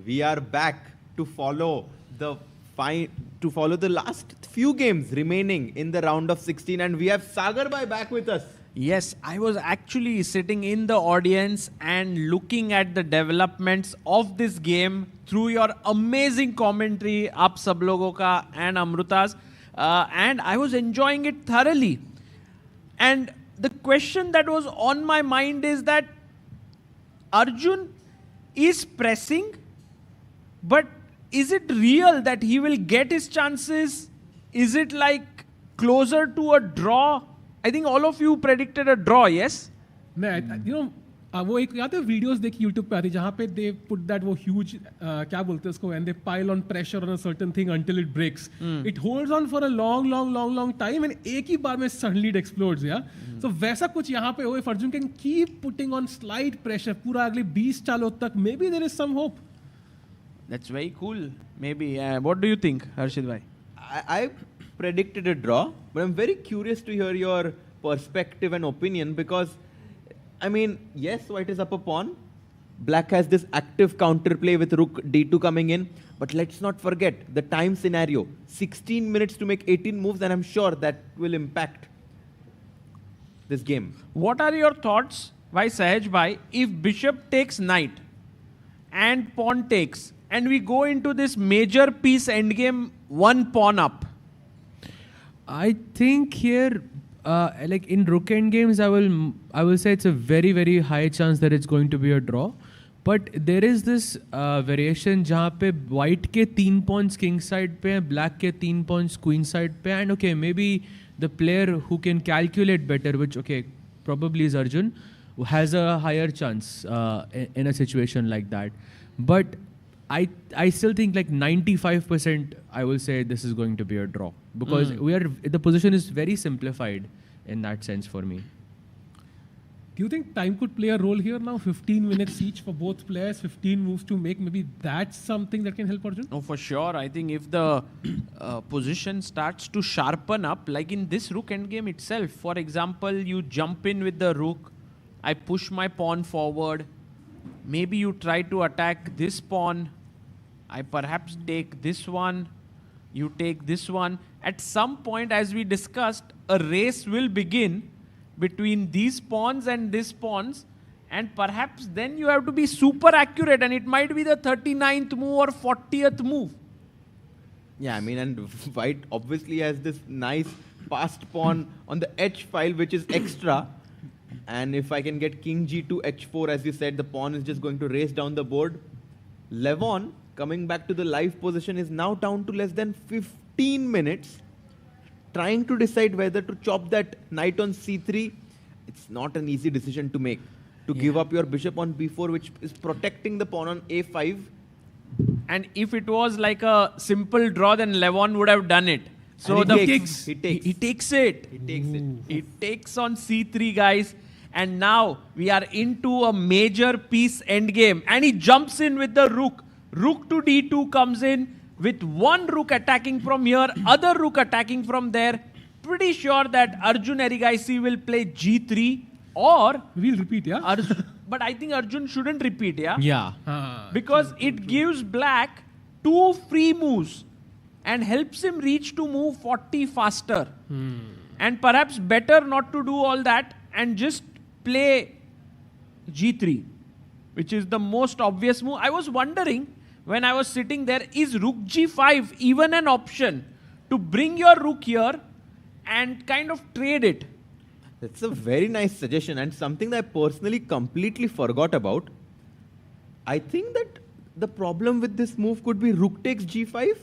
We are back to follow the last few games remaining in the round of 16, and we have Sagar Bhai back with us. Yes, I was actually sitting in the audience and looking at the developments of this game through your amazing commentary, aap sab logo ka and Amruta's, and I was enjoying it thoroughly. And the question that was on my mind is that Arjun is pressing, but is it real that he will get his chances? Is it like closer to a draw? I think all of you predicted a draw, yes? वो एक याद है videos देखी YouTube पे आती जहाँ पे they put that वो ह्यूज क्या बोलते हैं उसको and they pile on pressure on a certain thing until it breaks it holds on for a long time and एक ही बार में सडनली इट एक्सप्लोड्स या सो वैसा कुछ यहाँ पे हो if Arjun can keep putting on slight pressure पूरा अगले 20 चालों तक maybe there is some hope. That's very cool. Maybe. What do you think, Harshit bhai? I predicted a draw, but I'm very curious to hear your perspective and opinion because, I mean, yes, white is up a pawn. Black has this active counterplay with rook d2 coming in, but let's not forget the time scenario. 16 minutes to make 18 moves, and I'm sure that will impact this game. What are your thoughts, why Sahaj bhai, if bishop takes knight and pawn takes, and we go into this major piece endgame, one pawn up? I think here, like in rook endgames, I will say it's a very, very high chance that it's going to be a draw. But there is this variation जहाँ पे white के 3 pawns king side पे हैं, black के 3 pawns queen side पे, and okay, maybe the player who can calculate better, which okay, probably is Arjun, has a higher chance in a situation like that. But I still think like 95% I will say this is going to be a draw because the position is very simplified in that sense for me. Do you think time could play a role here now? 15 minutes each for both players, 15 moves to make. Maybe that's something that can help Arjun? Oh, for sure. I think if the position starts to sharpen up, like in this rook endgame itself, for example, you jump in with the rook, I push my pawn forward, maybe you try to attack this pawn, I perhaps take this one, you take this one. At some point, as we discussed, a race will begin between these pawns and these pawns, and perhaps then you have to be super accurate, and it might be the 39th move or 40th move. Yeah, I mean, and white obviously has this nice passed pawn on the h file, which is extra. And if I can get king g2, h4, as you said, the pawn is just going to race down the board. Levon, coming back to the live position, is now down to less than 15 minutes. Trying to decide whether to chop that knight on c3. It's not an easy decision to make. To give up your bishop on b4, which is protecting the pawn on a5. And if it was like a simple draw, then Levon would have done it. So he takes it. He takes it. He takes on c3, guys. And now we are into a major piece endgame. And he jumps in with the rook. Rook to d2 comes in with one rook attacking from here, other rook attacking from there. Pretty sure that Arjun Erigaisi will play g3 or... We'll repeat, yeah? But I think Arjun shouldn't repeat, yeah? Yeah. Because it gives black 2 free moves and helps him reach to move 40 faster. And perhaps better not to do all that and just play g3, which is the most obvious move. I was wondering when I was sitting there, is rook g5 even an option to bring your rook here and kind of trade it? That's a very nice suggestion and something that I personally completely forgot about. I think that the problem with this move could be rook takes g5,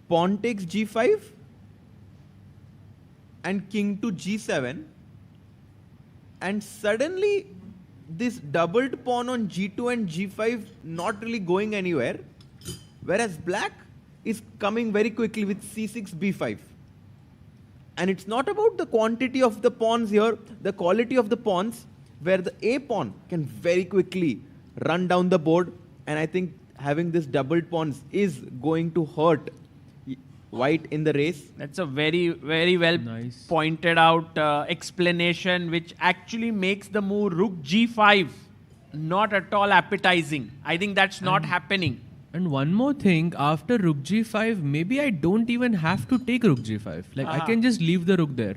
pawn takes g5, and king to g7. And suddenly, this doubled pawn on g2 and g5 not really going anywhere, whereas black is coming very quickly with c6, b5. And it's not about the quantity of the pawns here, the quality of the pawns, where the a pawn can very quickly run down the board. And I think having this doubled pawns is going to hurt white in the race. That's a very, very well pointed out explanation, which actually makes the move rook g5 not at all appetizing. I think that's not happening. And one more thing, after rook g5, maybe I don't even have to take rook g5. Like I can just leave the rook there.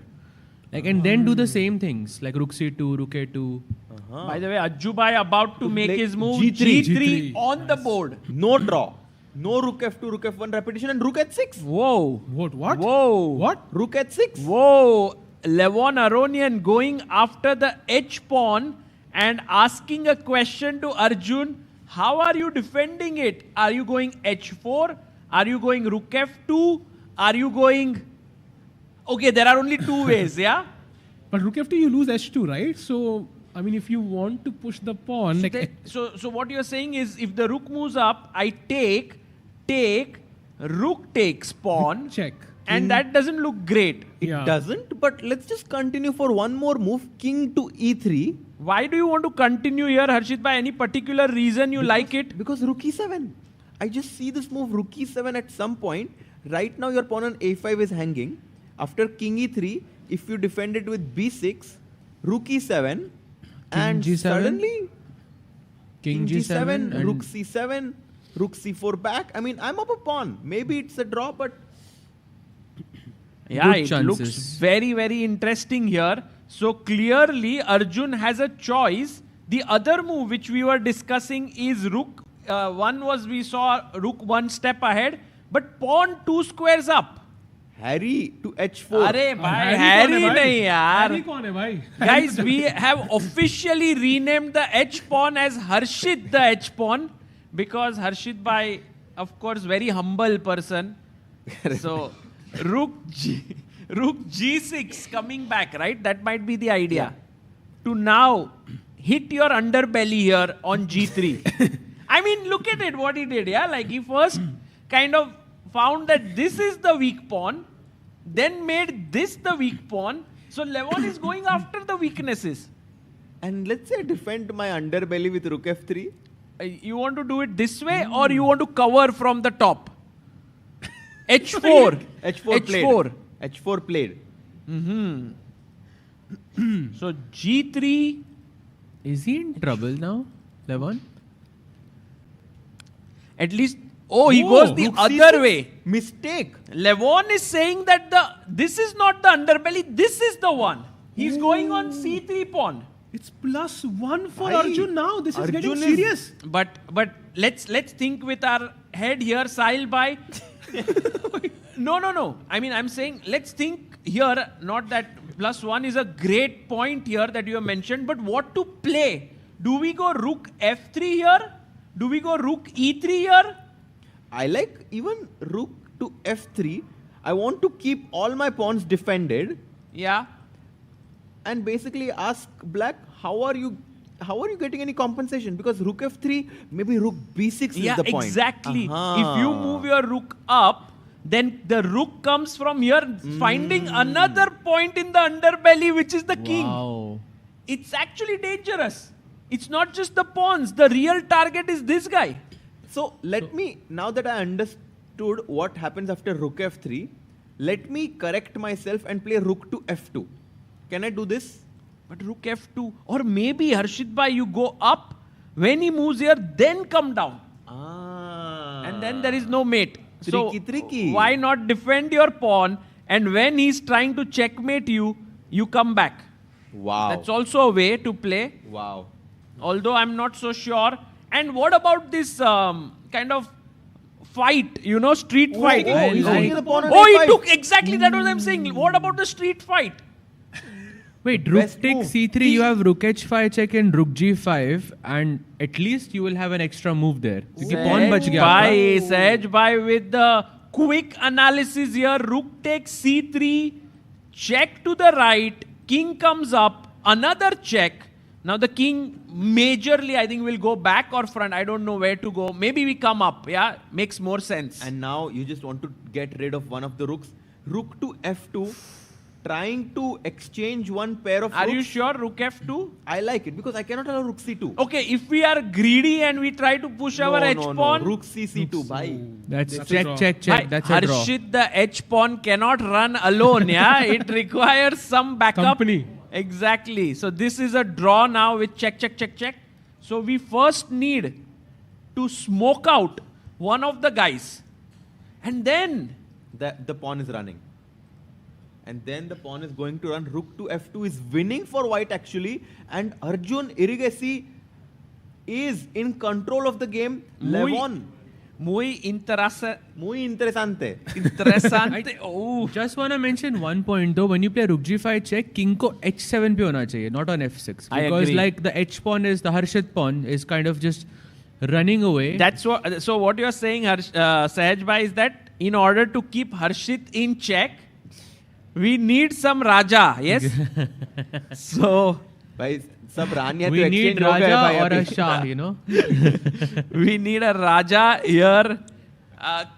Like and then do the same things, like rook c2, rook a2. By the way, Ajjubai about to make his move g3 on the board. No draw. No rook f2, rook f1 repetition and rook h6. Whoa. What? Whoa. What? Rook h6. Whoa. Levon Aronian going after the h pawn and asking a question to Arjun. How are you defending it? Are you going h4? Are you going rook f2? Are you going... Okay, there are only two ways, yeah? But rook f2, you lose h2, right? So, I mean, if you want to push the pawn... So what you're saying is, if the rook moves up, I take, rook takes pawn. Check. And that doesn't look great. It doesn't, but let's just continue for one more move. King to e3. Why do you want to continue here, Harshit? By any particular reason you like it? Because rook e7. I just see this move rook e7 at some point. Right now your pawn on a5 is hanging. After king e3, if you defend it with b6, rook e7, and G7, suddenly king g7, rook c7, rook c4 back. I mean, I'm up a pawn. Maybe it's a draw, but... Yeah, it looks very, very interesting here. So clearly, Arjun has a choice. The other move which we were discussing is rook. One was we saw rook one step ahead, but pawn 2 squares up. Harry to h4. Arey bhai, Harry nahi yaar. Harry kaun hai bhai? Guys, we have officially renamed the h pawn as Harshit the h pawn, because Harshit bhai, of course, very humble person. So rook g6 coming back, right? That might be the idea. To now hit your underbelly here on g3. I mean, look at it, what he did, yeah? Like, he first kind of found that this is the weak pawn, then made this the weak pawn. So Levon is going after the weaknesses. And let's say I defend my underbelly with rook f3. You want to do it this way, or you want to cover from the top? H4. H4 played. H4 played. So G3. Is he in trouble now, Levon? At least, he goes the other way. Mistake. Levon is saying that this is not the underbelly, this is the one. He's going on C3 pawn. It's +1 for Arjun now. This is getting serious. But let's think with our head here, Sahil bhai. No. I mean, I'm saying let's think here. Not that +1 is a great point here that you have mentioned, but what to play? Do we go rook f3 here? Do we go rook e3 here? I like even rook to f3. I want to keep all my pawns defended. Yeah. And basically ask black, how are you getting any compensation? Because rook f3, maybe rook b6 is the point. Exactly. If you move your rook up, then the rook comes from here, finding another point in the underbelly, which is the king. Wow. It's actually dangerous. It's not just the pawns. The real target is this guy. So let me, now that I understood what happens after rook f3, let me correct myself and play rook to f2. Can I do this? But rook f2. Or maybe, Harshit bhai, you go up. When he moves here, then come down. And then there is no mate. Tricky. Why not defend your pawn? And when he's trying to checkmate you, you come back. Wow. That's also a way to play. Wow. Although I'm not so sure. And what about this kind of fight, street fight? He took, exactly, that was what I'm saying. What about the street fight? Wait, rook takes c3, you have rook h5 check and rook g5, and at least you will have an extra move there. Sahej bhai with the quick analysis here. Rook takes c3, check to the right, king comes up, another check. Now the king majorly, I think, will go back or front. I don't know where to go. Maybe we come up. Yeah, makes more sense. And now you just want to get rid of one of the rooks. Rook to f2, trying to exchange one pair of rooks. Are you sure rook f2? I like it because I cannot allow rook c2. Okay, if we are greedy and we try to push our h-pawn. Rook c2, bhai. That's check. That's a draw. Harshit, the h-pawn cannot run alone. Yeah, it requires some backup. Company. Exactly. So this is a draw now with check. So we first need to smoke out one of the guys. And then the pawn is running. And then the pawn is going to run. Rook to f2 is winning for white actually. And Arjun Irigesi is in control of the game. Levon. Muy interesante. Just want to mention one point though. When you play rook g5 check, king ko h7 pe hona chahiye, not on f6. Because like the h pawn is, the Harshit pawn is kind of just running away. That's what. So what you're saying, Sahej bhai, is that in order to keep Harshit in check, we need some Raja. Yes. So. We need Raja or a Shah, We need a Raja here.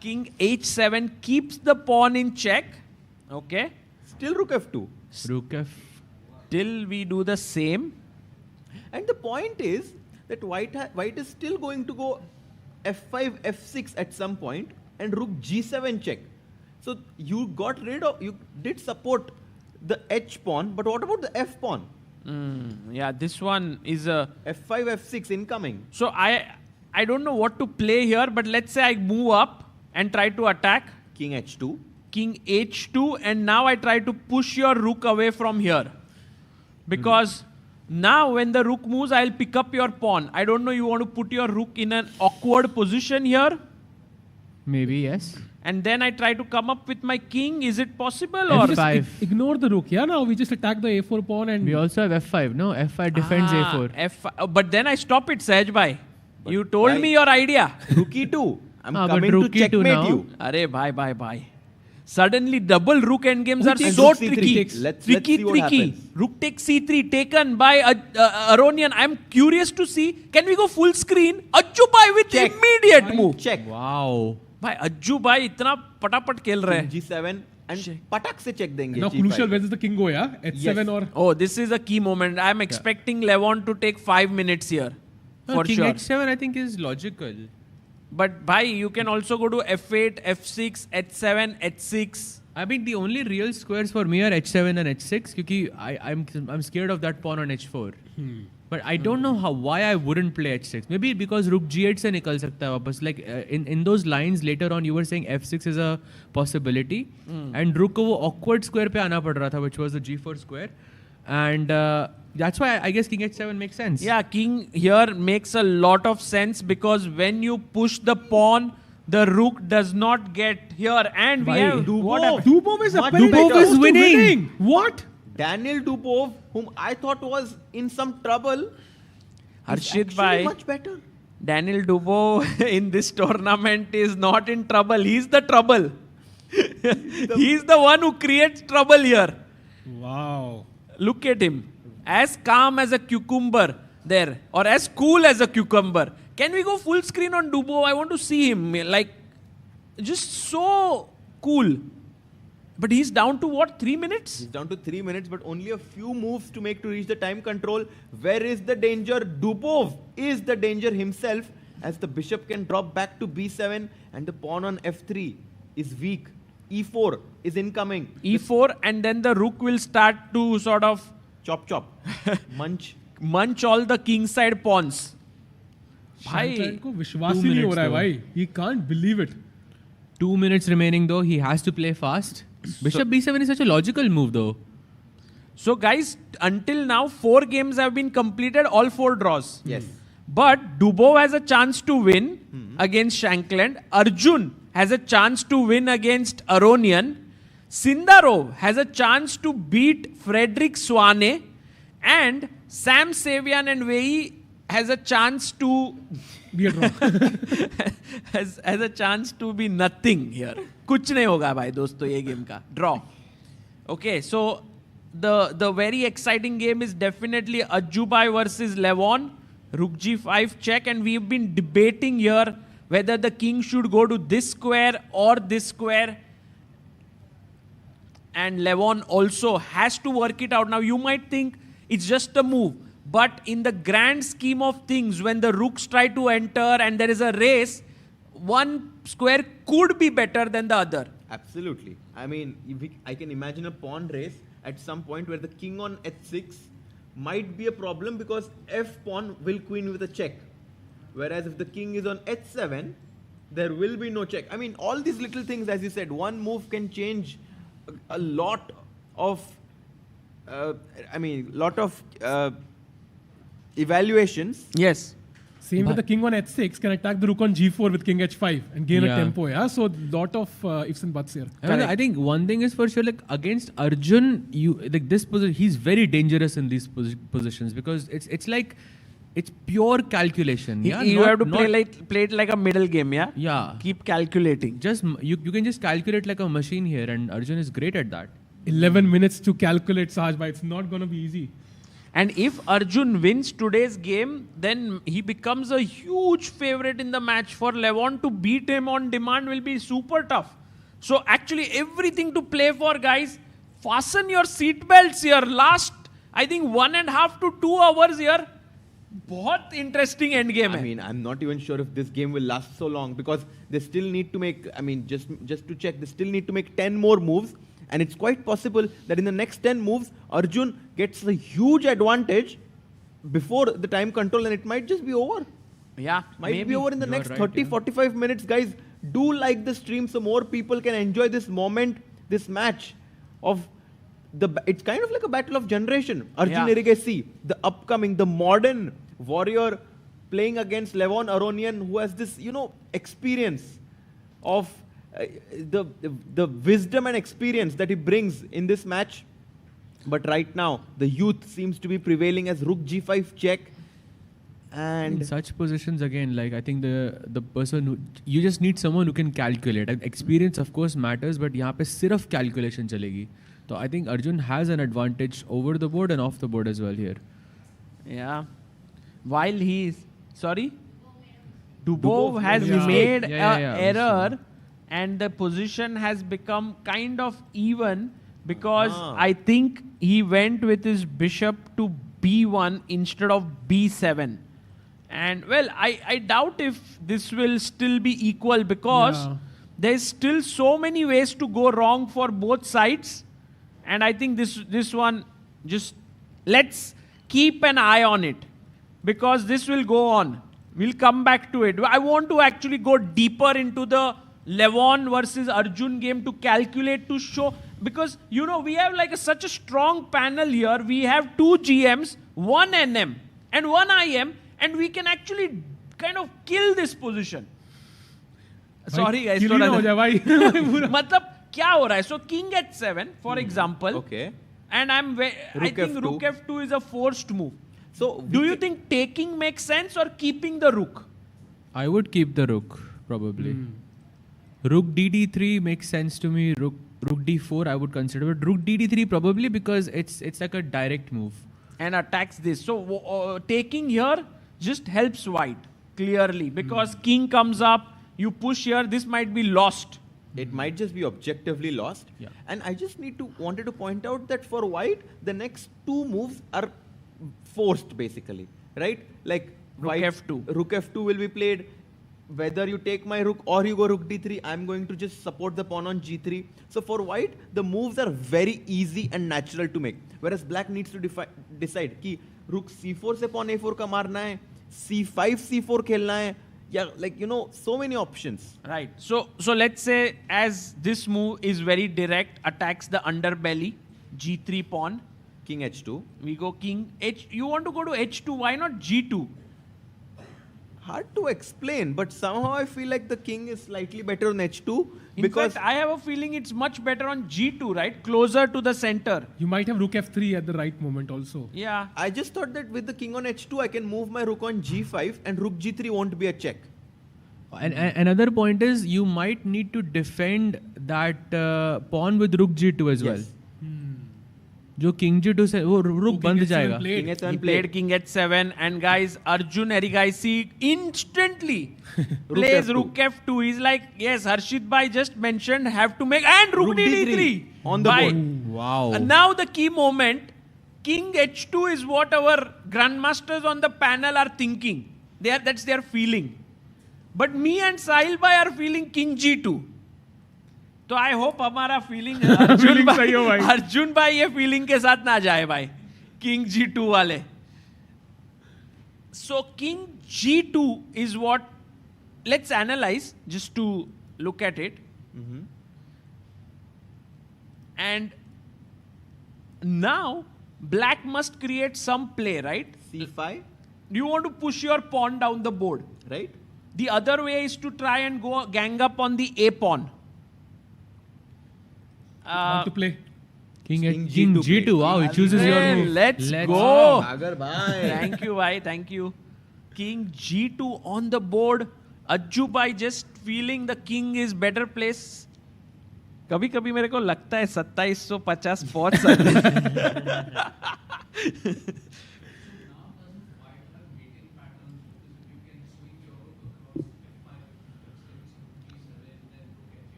King h7 keeps the pawn in check. Okay. Still rook f2. Rook f. Till we do the same. And the point is that white is still going to go f5, f6 at some point and rook g7 check. So you did support the h pawn, but what about the f pawn? Yeah, this one is a f5, f6 incoming. So I don't know what to play here, but let's say I move up and try to attack. King h2. King h2, and now I try to push your rook away from here. Because now when the rook moves, I'll pick up your pawn. I don't know, you want to put your rook in an awkward position here? Maybe, yes. And then I try to come up with my king. Is it possible? F5. Ignore the rook. Yeah, now we just attack the a4 pawn and... We also have f5, no? f5 defends a4. F5. But then I stop it, Sahej bhai. You told me your idea. Rook e2. I'm coming to checkmate you. Arey, bhai. Suddenly, double rook endgames are takes so rook C3? tricky. Let's see what happens. Rook takes C3 taken by Aronian. I'm curious to see. Can we go full screen? Ajjubai with immediate move. Check. Wow. भाई अज्जूबाई इतना पटापट खेल रहे हैं. G7 and पटक से check देंगे. Now G5. crucial, where does the king go? Yeah, H7 or. Oh, this is a key moment. I'm expecting Levon to take 5 minutes here. For King sure. H7 I think is logical. But bhai, you can also go to F8, F6, H7, H6. I mean, the only real squares for me are H7 and H6 because I'm scared of that pawn on H4. But I don't know why I wouldn't play H6. Maybe because Rook G8 se nikal sakta hai wapas. Like in those lines later on, you were saying F6 is a possibility, and Rook ko wo awkward square pe aana pad raha tha, which was the G4 square, and that's why I guess King H7 makes sense. Yeah, King here makes a lot of sense because when you push the pawn, the Rook does not get here, and we have Dubov is winning. What? Daniel Dubov, whom I thought was in some trouble, Harshit is bhai, much better. Daniel Dubov in this tournament is not in trouble. He's the trouble. He's the one who creates trouble here. Wow. Look at him. As calm as a cucumber there. Or as cool as a cucumber. Can we go full screen on Dubov? I want to see him. Like, just so cool. But he's down to what, 3 minutes? He's down to 3 minutes, but only a few moves to make to reach the time control. Where is the danger? Dubov is the danger himself, as the bishop can drop back to b7 and the pawn on f3 is weak. e4 is incoming. e4 and then the rook will start to sort of chop munch all the kingside pawns. Shankland को विश्वास ही नहीं हो रहा है भाई. He can't believe it. 2 minutes remaining though. He has to play fast. Bishop b7 is such a logical move though. So guys, until now 4 games have been completed, all 4 draws. Yes. But Dubov has a chance to win against Shankland. Arjun has a chance to win against Aronian. Sindarov has a chance to beat Frederick Swane. And Sam Savian and Wei has a chance to be a draw. has a chance to be nothing here. कुछ नहीं होगा भाई दोस्तों ये game का. Draw. Okay, so the very exciting game is definitely Ajjubai versus Levon. Rook G5 check, and we've been debating here whether the king should go to this square or this square. And Levon also has to work it out. Now you might think it's just a move, but in the grand scheme of things, when the rooks try to enter and there is a race, one square could be better than the other. Absolutely. I mean, I can imagine a pawn race at some point where the king on h6 might be a problem because f pawn will queen with a check. Whereas if the king is on h7, there will be no check. I mean, all these little things, as you said, one move can change a lot of, evaluations. Yes. Same with the king on h6 can attack the rook on g4 with king h5 and gain a tempo. Yeah, so lot of ifs and buts here. I think one thing is for sure, like against Arjun, this position, he's very dangerous in these positions because it's like it's pure calculation. You have to play it like a middle game. Yeah. Yeah. Keep calculating. Just you can just calculate like a machine here, and Arjun is great at that. 11 minutes to calculate, Sajbhai. It's not going to be easy. And if Arjun wins today's game, then he becomes a huge favorite in the match. For Levon to beat him on demand will be super tough. So actually everything to play for, guys. Fasten your seatbelts here. Last, I think 1.5 to 2 hours here. बहुत interesting end game. I mean, I'm not even sure if this game will last so long because they still need to make, just to check, they still need to make 10 more moves. And it's quite possible that in the next 10 moves, Arjun gets a huge advantage before the time control and it might just be over. Yeah, might be over in the next 30-45 minutes. Guys, do like the stream so more people can enjoy this moment, this match of it's kind of like a battle of generation. Arjun Erigesi, the upcoming, the modern warrior playing against Levon Aronian, who has this, experience of the wisdom and experience that he brings in this match. But right now, the youth seems to be prevailing as rook g5 check. And in such positions again, like I think the person who, you just need someone who can calculate. And experience of course matters, but यहाँ पे सिर्फ calculation चलेगी. So I think Arjun has an advantage over the board and off the board as well here. Yeah. While Dubov has made an error and the position has become kind of even because I think he went with his bishop to b1 instead of b7. And well, I doubt if this will still be equal because there's still so many ways to go wrong for both sides. And I think this one, just let's keep an eye on it because this will go on. We'll come back to it. I want to actually go deeper into the Levon versus Arjun game to calculate, to show, because you know we have like such a strong panel here. We have 2 GMs, 1 NM and 1 IM, and we can actually kind of kill this position. Sorry guys, मतलब क्या हो रहा है? So king h7 for example. Okay. And I think rook f2 is a forced move. So do you think taking makes sense or keeping the rook? I would keep the rook probably. Rook dd3 makes sense to me. Rook d4 I would consider, but rook dd3 probably because it's like a direct move. And attacks this. So taking here just helps white clearly because king comes up, you push here, this might be lost. It might just be objectively lost. Yeah. And I just wanted to point out that for white, the next 2 moves are forced basically, right? Like rook f2. Rook f2 will be played. Whether you take my rook or you go rook d3, I'm going to just support the pawn on g3. So for white, the moves are very easy and natural to make. Whereas black needs to decide कि rook c4 से pawn a4 का मारना है, c5 c4 खेलना है. Yeah, like, you know, so many options. Right. So let's say as this move is very direct, attacks the underbelly, g3 pawn. King h2. We go king h. You want to go to h2, why not g2? Hard to explain, but somehow I feel like the king is slightly better on h2. In fact, I have a feeling it's much better on g2, right? Closer to the center. You might have rook f3 at the right moment also. Yeah. I just thought that with the king on h2, I can move my rook on g5 and rook g3 won't be a check. And another point is you might need to defend that pawn with rook g2 as well. जो king g2 से वो rook बंद जाएगा. He played king h7 and guys, Arjun Harikrishna instantly plays rook f2. He's like, yes, Harshit bhai just mentioned have to make, and rook d3 on the board. Wow. And now the key moment, king h2 is what our grandmasters on the panel are thinking. That's their feeling. But me and Sahil bhai are feeling king g2. तो I hope हमारा feeling Arjun भाई ये feeling के साथ ना जाए भाई king g2 वाले. So king g2 is what, let's analyze just to look at it. And now black must create some play, right? c5. You want to push your pawn down the board, right? The other way is to try and go gang up on the a pawn. Want to play king g2. Wow, he chooses your move. Let's go. Thank you, bhai. Thank you. King g2 on the board. Ajju bhai just feeling the king is better place. कभी कभी मेरे को लगता है 2750 पहुंच सकते.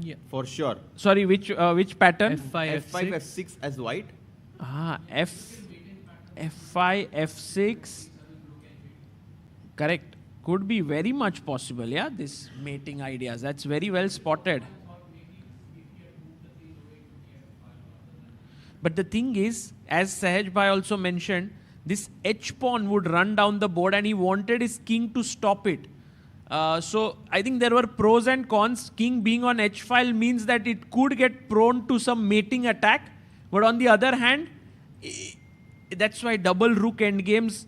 Yeah, for sure. Sorry, which pattern? f5, f6 as white. f5, f6. Correct. Could be very much possible, yeah, this mating ideas. That's very well spotted. But the thing is, as Sahaj bhai also mentioned, this h pawn would run down the board and he wanted his king to stop it. So I think there were pros and cons. King being on h file means that it could get prone to some mating attack. But on the other hand, that's why double rook endgames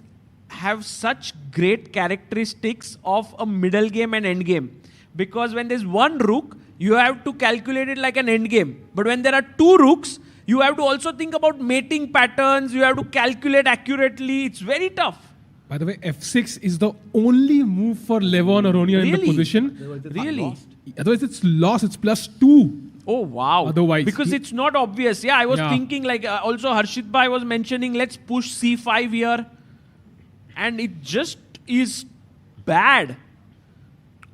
have such great characteristics of a middle game and endgame. Because when there's one rook, you have to calculate it like an endgame. But when there are 2 rooks, You have to also think about mating patterns. You have to calculate accurately. It's very tough. By the way, f6 is the only move for Levon Aronian in the position. Really? Otherwise, it's lost. It's +2. Oh, wow. Otherwise. Because it's not obvious. Yeah, I was thinking like also Harshit Bhai was mentioning let's push c5 here. And it just is bad.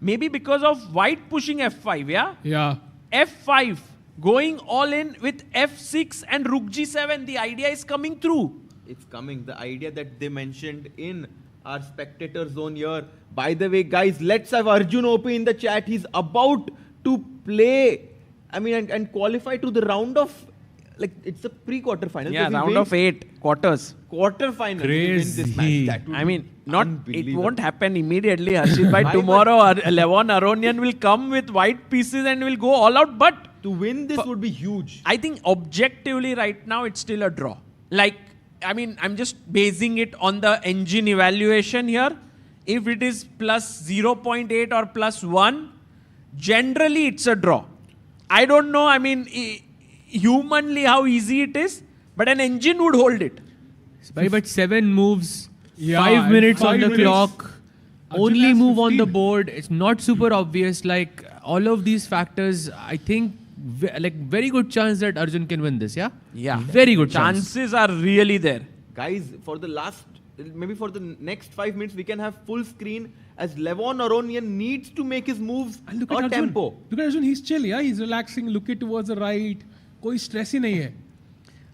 Maybe because of white pushing f5, yeah? Yeah. f5, going all in with f6 and rook g7. The idea is coming through. It's coming. The idea that they mentioned in our spectator zone here. By the way, guys, let's have Arjun OP in the chat. He's about to play, and qualify to the round of, like, it's a pre-quarter final. Yeah, round of 8 quarters. Quarter final. Crazy. This match. That would It won't happen immediately, Harshit. By tomorrow, Levon Aronian will come with white pieces and will go all out. But to win this would be huge. I think objectively right now, it's still a draw. Like, I'm just basing it on the engine evaluation here. If it is +0.8 or +1, generally it's a draw. I don't know, humanly how easy it is, but an engine would hold it. But 7 moves, 5 minutes on the clock, only move on the board. It's not super obvious. Like, all of these factors, I think, like, very good chance that Arjun can win this, yeah? Yeah. Very good chance. Chances are really there. Guys, for the next 5 minutes, we can have full screen as Levon Aronian needs to make his moves Look at tempo. Look at Arjun, he's chill, yeah? He's relaxing, looking towards the right. Koi stress hi nahi hai.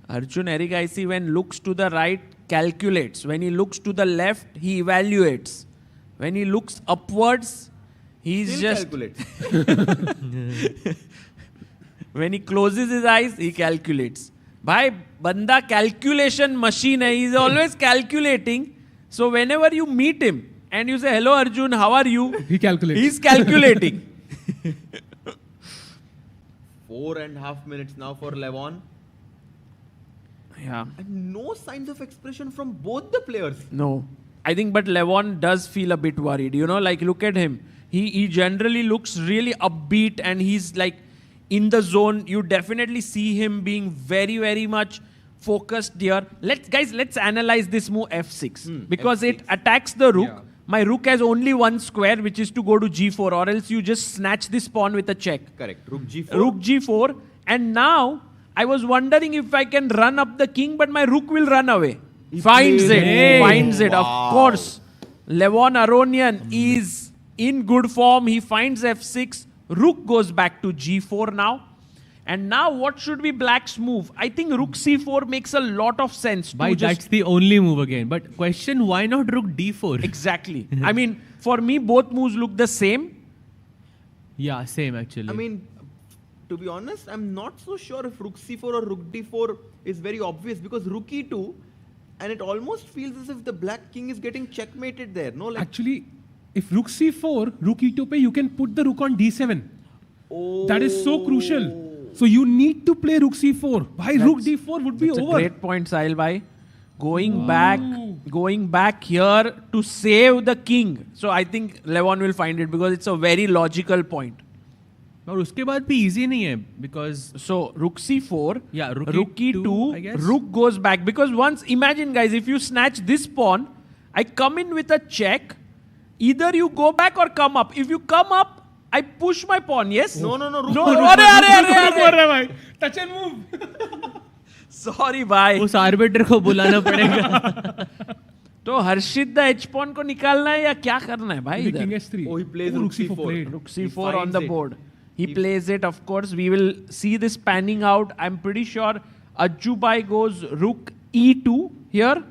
Arjun, Eric, I see when looks to the right, calculates. When he looks to the left, he evaluates. When he looks upwards, he's Still just... calculates. When he closes his eyes, he calculates. Bhai, banda calculation machine hai. He's always calculating. So whenever you meet him and you say, hello Arjun, how are you? He calculates. He's calculating. 4.5 minutes now for Levon. Yeah. And no signs of expression from both the players. No. I think, but Levon does feel a bit worried. Like, look at him. He generally looks really upbeat and he's like in the zone. You definitely see him being very, very much focused here. Let's analyze this move f6 because f6. it attacks the rook. Yeah. My rook has only one square, which is to go to g4, or else you just snatch this pawn with a check. Correct. Rook g4. Rook g4. And now I was wondering if I can run up the king, but my rook will run away. Finds it. Wow. Of course, Levon Aronian is in good form. He finds f6. Rook goes back to g4 now. And now what should be black's move? I think rook c4 makes a lot of sense. That's the only move again. But question, why not rook d4? Exactly. For me, both moves look the same. Yeah, same actually. To be honest, I'm not so sure if rook c4 or rook d4 is very obvious because rook e2, and it almost feels as if the black king is getting checkmated there. No, like actually, if rook c4, rook e2 pe, you can put the rook on d7. Oh. That is so crucial. So you need to play rook c4. Why rook d4 would be over? That's a great point, Sahil bhai. Going back here to save the king. So I think Levon will find it because it's a very logical point. और उसके बाद भी easy नहीं है because so rook c4, yeah, rook e2, I guess. rook goes back because once imagine guys, if you snatch this pawn, I come in with a check. Either you go back or come up. If you come up, I push my pawn. Yes. No. Touch and move. Sorry, bhai. उस arbiter को बुलाना पड़ेगा. तो हर्षित the h pawn को निकालना है या क्या करना है भाई इधर? King h3. Oh, he plays rook c4. Rook c4 on the board. He plays it, of course. We will see this panning out. I'm pretty sure Ajubai goes rook e2 here.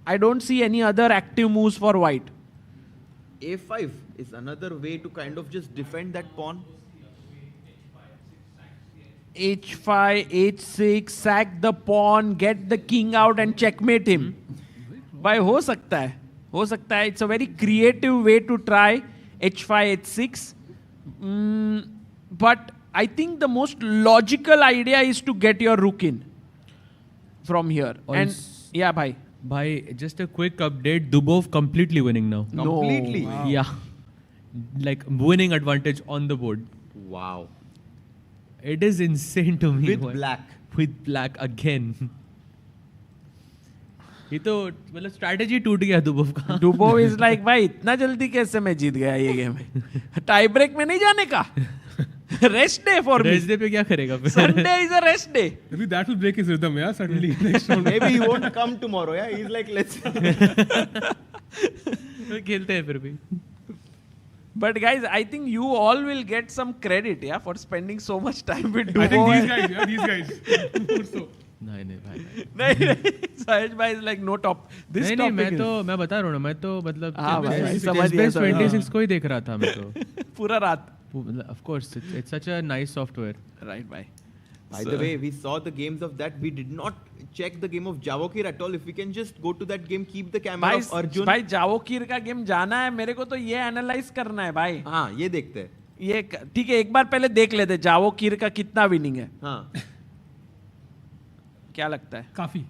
I don't see any other active moves for white. a5 is another way to kind of just defend that pawn. h5, h6, sack the pawn, get the king out and checkmate him. Bhai, ho sakta hai. It's a very creative way to try h5, h6. But I think the most logical idea is to get your rook in from here. And yeah, bhai. Bhai, just a quick update. Dubov completely winning now. Completely? Wow. Yeah. Like winning advantage on the board. Wow. It is insane to me. With black. with black again. ये तो मतलब strategy टूट गया Dubov का. Dubov is like, भाई इतना जल्दी कैसे मैं जीत गया ये गेम? टाई ब्रेक में नहीं जाने का. Rest day for me. Rest day पे क्या करेगा फिर? Sunday is a rest day. Maybe that will break his rhythm, yeah. Suddenly next round. Maybe he won't come tomorrow. Yeah, he's like, let's. खेलते हैं फिर भी. But guys, I think you all will get some credit, yeah, for spending so much time with Dubov. I think these guys, yeah, these guys. More so. नहीं भाई. नहीं, Sahaj bhai is like no top. This नहीं topic मैं बता रहा हूँ ना, मैं तो मतलब हाँ भाई, समझ गया. ChessBase 26 को ही देख रहा था मैं तो. पूरा रात. Of course, it's such a nice software. Right, bhai. By the way, we saw the games of that. We did not check the game of Javokir at all. If we can just go to that game, keep the camera of Arjun. भाई Javokir का game जाना है मेरे को तो ये analyse करना है भाई. हाँ, ये देखते हैं. ये ठीक है, एक बार पहले देख लेते Javokir का कितना विनिंग है. हाँ. क्या लगता है? काफी.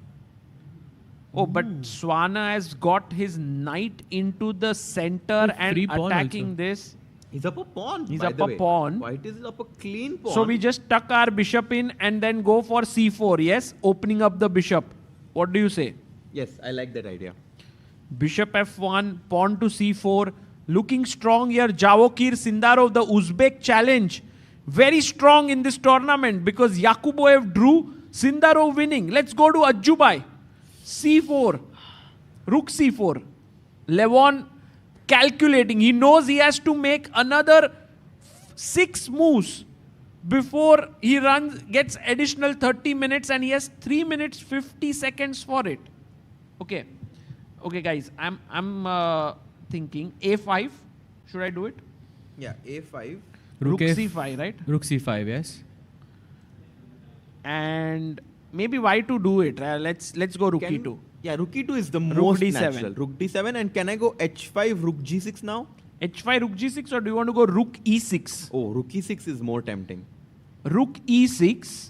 Oh, but Swana has got his knight into the center and attacking also. this. He's up a pawn. He's by up the a way. pawn. White is up a clean pawn. So we just tuck our bishop in and then go for c4. Yes, opening up the bishop. What do you say? Yes, I like that idea. Bishop f1, pawn to c4. Looking strong here. Javokir Sindarov, the Uzbek challenge. Very strong in this tournament because Yakuboev drew, Sindarov winning. Let's go to Ajubai. c4. Rook c4. Levon calculating. He knows he has to make another 6 moves before he gets additional 30 minutes and he has 3 minutes 50 seconds for it. Okay. Okay, guys. I'm thinking a5. Should I do it? Yeah, a5. Rook c5, right? Rook c5, yes. And maybe y2 do it. Let's go rook e2. Yeah, rook e2 is the Rook most d7. natural. Rook d7, and can I go h5, rook g6 now? h5, rook g6, or do you want to go rook e6? Oh, rook e6 is more tempting. Rook e6,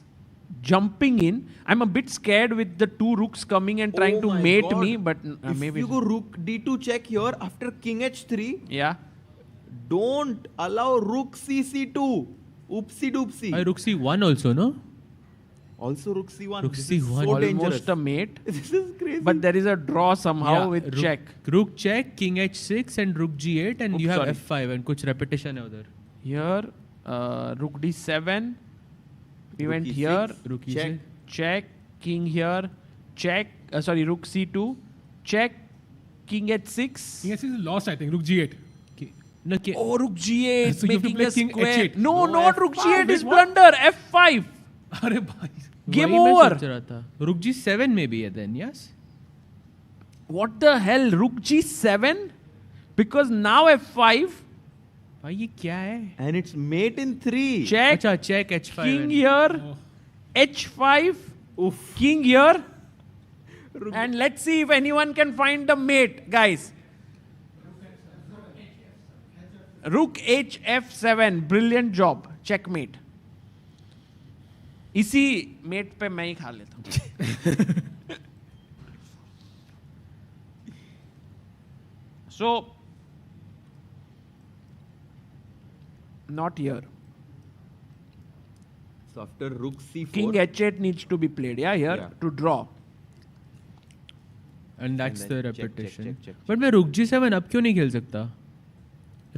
jumping in. I'm a bit scared with the 2 rooks coming and trying to mate God. me, but if maybe you go rook d2 check here after king h3, yeah. Don't allow rook cc2. Oopsie doopsie. Rook c1 also, no? Also rook c1. Rook This is c1. so Almost dangerous. a mate. This is crazy. But there is a draw somehow with rook, check. Rook check, king h6 and rook g8 and Oops, you have sorry. f5 and kuch repetition hai udhar. Here, rook d7. We Rook went e6, here. Rook check. e6. Check. King here. Check. Sorry, rook c2. Check. King h6. King h6 is lost, I think. Rook g8. No, Oh, rook g8. So you have to making play a king square. h8. No, not rook F5. g8 is Wait, what? blunder. f5. अरे भाई. Game वही मैं over. सोच रहा था. Rook g7 maybe then, yes? What the hell? Rook g7? Because now f5. भाई ये क्या है? And it's mate in 3. Check. अच्छा check h5. King here. h5. Oof. King here. And let's see if anyone can find the mate, guys. Rook hf7. Brilliant job. Checkmate. इसी met पे मैं ही खा लेता हूँ. So, not here. So after rook c4. King h8 needs to be played. Yeah, here Yeah. to draw. And that's And the then check, repetition. check. But मैं rook g7 अब क्यों नहीं खेल सकता?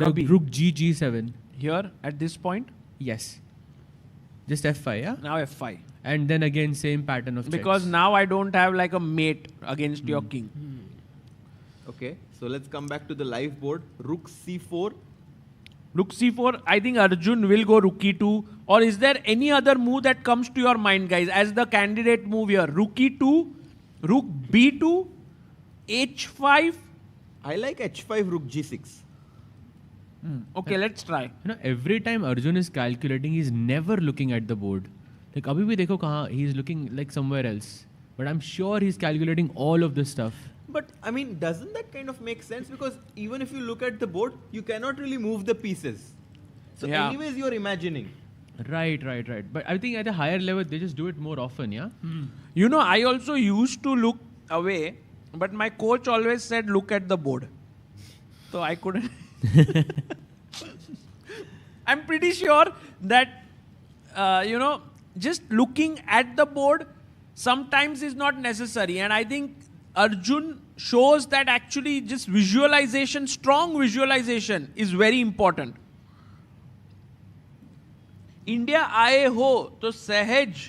अभी. Rook g7. Here at this point. Yes. Just f5, yeah? Now f5. And then again same pattern of Because checks. now I don't have like a mate against your king. Okay, so let's come back to the live board. Rook c4. Rook c4, I think Arjun will go rook e2. Or is there any other move that comes to your mind, guys, as the candidate move here? Rook e2, rook b2, h5. I like h5, rook g6. Okay, let's try. You know, every time Arjun is calculating, he's never looking at the board. Like अभी भी देखो कहाँ, he's looking like somewhere else. But I'm sure he's calculating all of this stuff. But I mean, doesn't that kind of make sense? Because even if you look at the board, you cannot really move the pieces. So Yeah. anyways, you're imagining. Right. But I think at a higher level, they just do it more often, yeah? You know, I also used to look away, but my coach always said, look at the board. So I couldn't. I'm pretty sure that, just looking at the board sometimes is not necessary. And I think Arjun shows that actually just visualization, strong visualization is very important. India आए हो तो सहज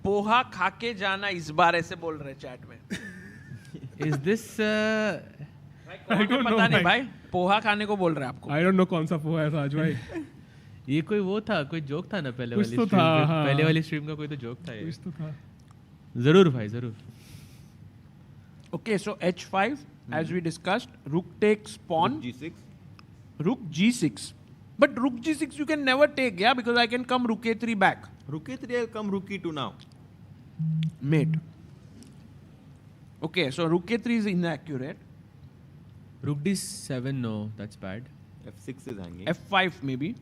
पोहा खा के जाना इस बार ऐसे बोल रहे चैट में. Is this पता नहीं भाई, पोहा खाने को बोल रहे हैं आपको. I don't know कौन सा पोहा है आज भाई. ये कोई वो था, कोई जोक था ना पहले वाली तो स्ट्रीम था, का. पहले वाली स्ट्रीम का कोई तो जोक था ये. कुछ तो था. जरूर भाई जरूर. Okay, so h5 as we discussed, rook takes pawn. Rook g6. Rook g6. But rook g6 you can never take, yeah, because I can come rook a3 back. Rook a3, I'll come rook e2 now. Mate. Okay, so rook a3 is inaccurate. Rook d7, no, that's bad. f6 is hanging. f5 maybe.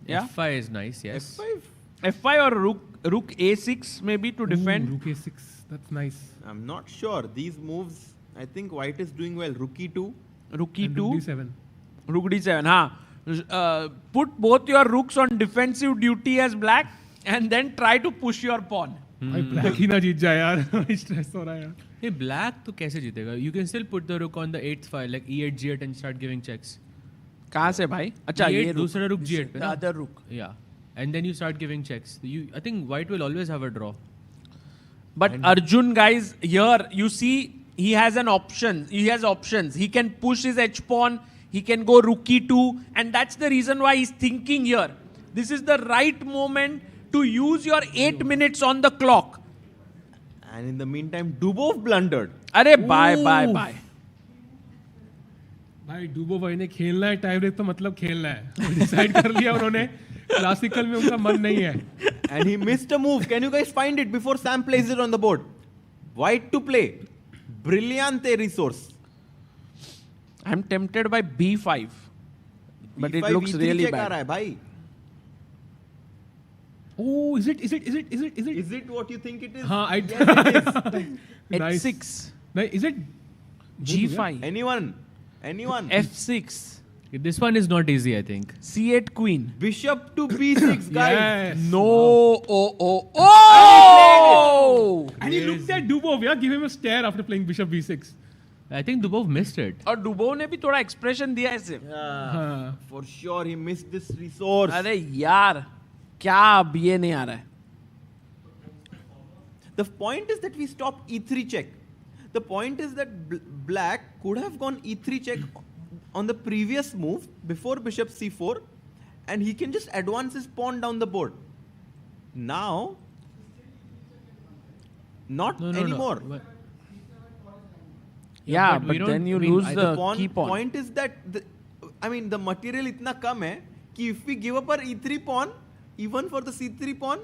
Yeah. f5 is nice, yes. f5. f5 or rook a6 maybe to defend. Rook a6, that's nice. I'm not sure. These moves, I think white is doing well. Rook e2. Rook e2. Rook d7. Rook d7, huh? Put both your rooks on defensive duty as black and then try to push your pawn. भाई black ही ना जीत जाए यार. Stress हो रहा है यार. Hey, black तो कैसे जीतेगा? You can still put the rook on the 8th file like e8, g8 and start giving checks. कहाँ से भाई? अच्छा ये दूसरा rook g8 पे the ना? other rook. Yeah. And then you start giving checks. I think white will always have a draw. But Arjun, guys, here you see he has an option. He has options. He can push his h pawn. He can go rook e2, and that's the reason why he's thinking here. This is the right moment to use your 8 minutes on the clock. And in the meantime, Dubov blundered. अरे bye. भाई डूबो भाई ने खेलना है tie break तो मतलब खेलना है. डिसाइड कर लिया उन्होंने. क्लासिकल में उनका मन नहीं है. And he missed a move. Can you guys find it before Sam plays it on the board? White to play. Brillante resource. I'm tempted by b5. But it B5, looks E3 really check bad. आ रहा है भाई. Oh, is it? Is it what you think it is? हाँ, Yes, it is. h6. No, is it? g5. Anyone? f6. This one is not easy, I think. c8 queen. Bishop to b6, guys. Yes. No. Oh. And he looked at Dubov, yeah, give him a stare after playing Bishop b6. I think Dubov missed it. और डुबो ने भी थोड़ा expression दिया ऐसे. Yeah, for sure he missed this resource. अरे यार क्या अब ये नहीं आ रहा है. The point is that we stop e3 check. The point is that black could have gone e3 check on the previous move before bishop c4, and he can just advance his pawn down the board. Now, not anymore. No. Yeah, but but then you lose the key pawn. Point is that the material इतना कम है कि if we give up our e3 pawn, even for the c3 pawn.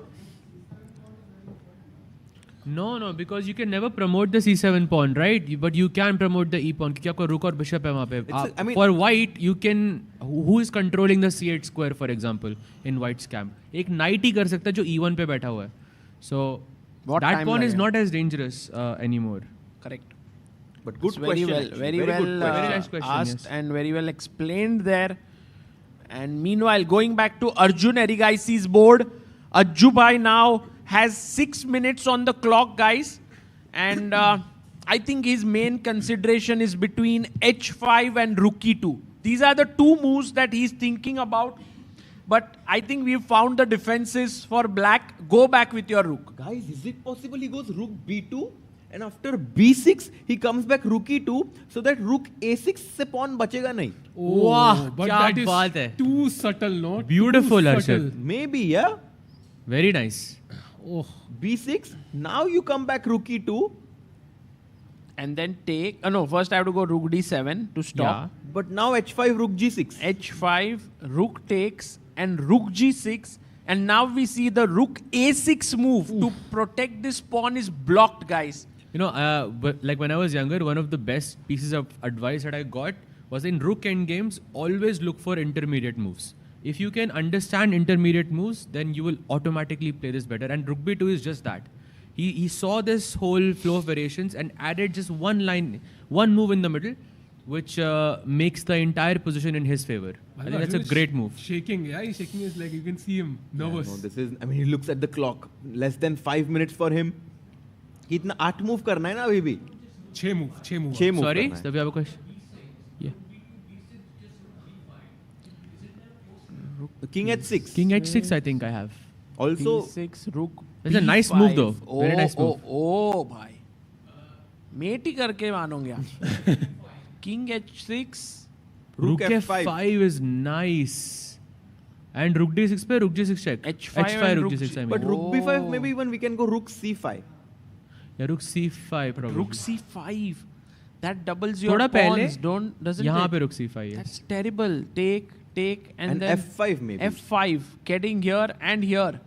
No, because you can never promote the c7 pawn, right? But you can promote the e pawn क्योंकि आपका rook और bishop है वहाँ पे. For white, you can. Who is controlling the c8 square, for example, in white's camp? एक knight ही कर सकता है जो e1 पे बैठा हुआ है. So that pawn is not as dangerous anymore. Correct. But good very question. Very good well nice question, asked yes. and very well explained there. And meanwhile, going back to Arjun Erigaisi's board, Ajju Bhai now has 6 minutes on the clock, guys. And I think his main consideration is between h5 and rook e2. These are the two moves that he's thinking about. But I think we've found the defenses for black. Go back with your rook. Guys, is it possible he goes rook b2? And after b6, he comes back rook e2, so that rook a6 से pawn बचेगा नहीं. Wow, but क्या that is बात है. too subtle, no? Beautiful, Too Arshad. subtle. Maybe, yeah. Very nice. Oh, b6. Now you come back rook e2. And then take... no, first I have to go rook d7 to stop. Yeah. But now h5, rook g6. h5, rook takes, and rook g6. And now we see the rook a6 move to protect this pawn is blocked, guys. You know, but like when I was younger, one of the best pieces of advice that I got was in rook endgames, always look for intermediate moves. If you can understand intermediate moves, then you will automatically play this better. And rook b2 is just that. He saw this whole flow of variations and added just one line, one move in the middle which makes the entire position in his favor. I think that's a great move. Shaking, yeah, he's shaking his leg. You can see him nervous. No, this is. I mean, he looks at the clock. Less than 5 minutes for him. कितना 8 move करना है ना अभी भी? 6 move. Sorry, do you have a question? Yeah. King h6. King h6, I think I have. Also, King6, rook. It's a nice move though. Very nice move. Oh, भाई. Met ही करके मानोगे आप. King h6. Rook f5 is nice. And rook d6 पे rook g6 check. h5 rook g6 I mean. but rook b5 maybe even we can go rook c5. Yeah, rook c5 probably. Rook c5. That doubles your थोड़ा pawns. पहले Doesn't यहाँ it? पे rook c5 है. That's terrible. Take and then f5 maybe. f5 getting here and here.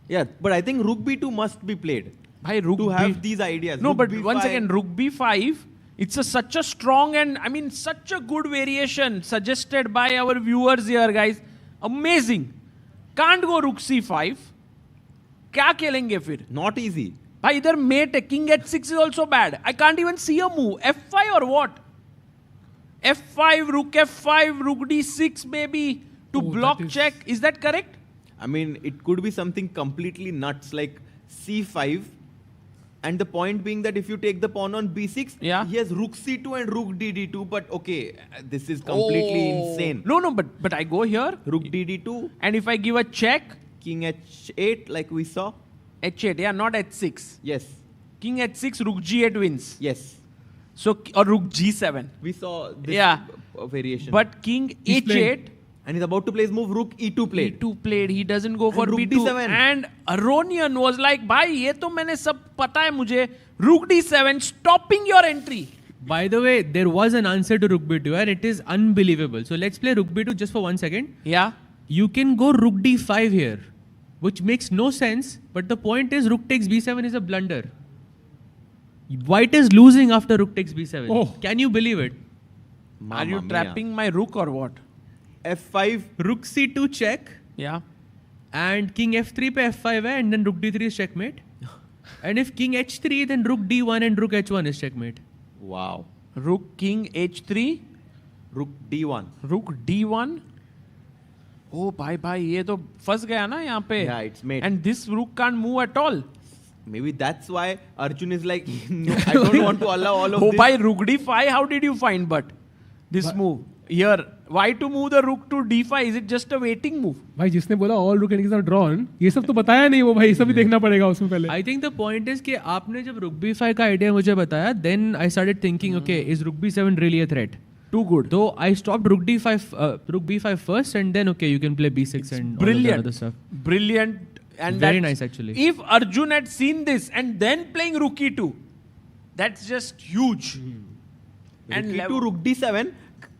Yeah, but I think rook b2 must be played. Bhai, rook to have these ideas. No, rook but b5. once again, rook b5. It's such a strong and I mean such a good variation suggested by our viewers here, guys. Amazing. Can't go rook c5. क्या खेलेंगे फिर? Not easy. भाई इधर mate है. King h6 is also bad. I can't even see a move. f5 or what? f5, rook f5, rook d6 maybe to block check. Is that correct? I mean, it could be something completely nuts like c5. And the point being that if you take the pawn on b6, he has rook c2 and rook dd2. But okay, this is completely insane. No, but I go here. Rook dd2. And if I give a check. King h8 like we saw. h8, yeah, not h6. Yes. King h6, rook g8 wins. Yes. So, or rook g7. We saw this variation. But king h8. And he's about to play his move, rook e2 played. e2 played. He doesn't go for rook b2. d7. And Aronian was like, bhai, ye to maine sab pata hai mujhe. Rook d7, stopping your entry. By the way, there was an answer to rook b2 and it is unbelievable. So let's play rook b2 just for 1 second. Yeah. You can go rook d5 here, which makes no sense. But the point is rook takes b7 is a blunder. White is losing after rook takes b7. Oh. Can you believe it? Are you trapping my rook or what? f5. Rook c2 check. Yeah. And king f3 pe f5 hai, and then rook d3 is checkmate. And if king h3, then rook d1 and rook h1 is checkmate. Wow. Rook king h3. Rook d1. Rook d1. Oh, bhai, ye to फंस गया ना यहाँ पे. Yeah, it's mate. And this rook can't move at all. Maybe that's why Arjun is like, no, I don't want to allow all of this. Oh, by rook d5, how did you find but this move? Here, why to move the rook to d5? Is it just a waiting move? भाई जिसने बोला all rook enemies are drawn, ये सब तो बताया नहीं वो भाई, ये सब भी देखना पड़ेगा उसमें पहले. I think the point is कि आपने जब rook b5 का idea मुझे बताया, then I started thinking, okay, is rook b7 really a threat? Too good. Though I stopped rook b5 first, and then okay, you can play b6 and all of that other stuff. Brilliant. And very nice actually. If Arjun had seen this and then playing rook e2, that's just huge. And rook e2, rook d7.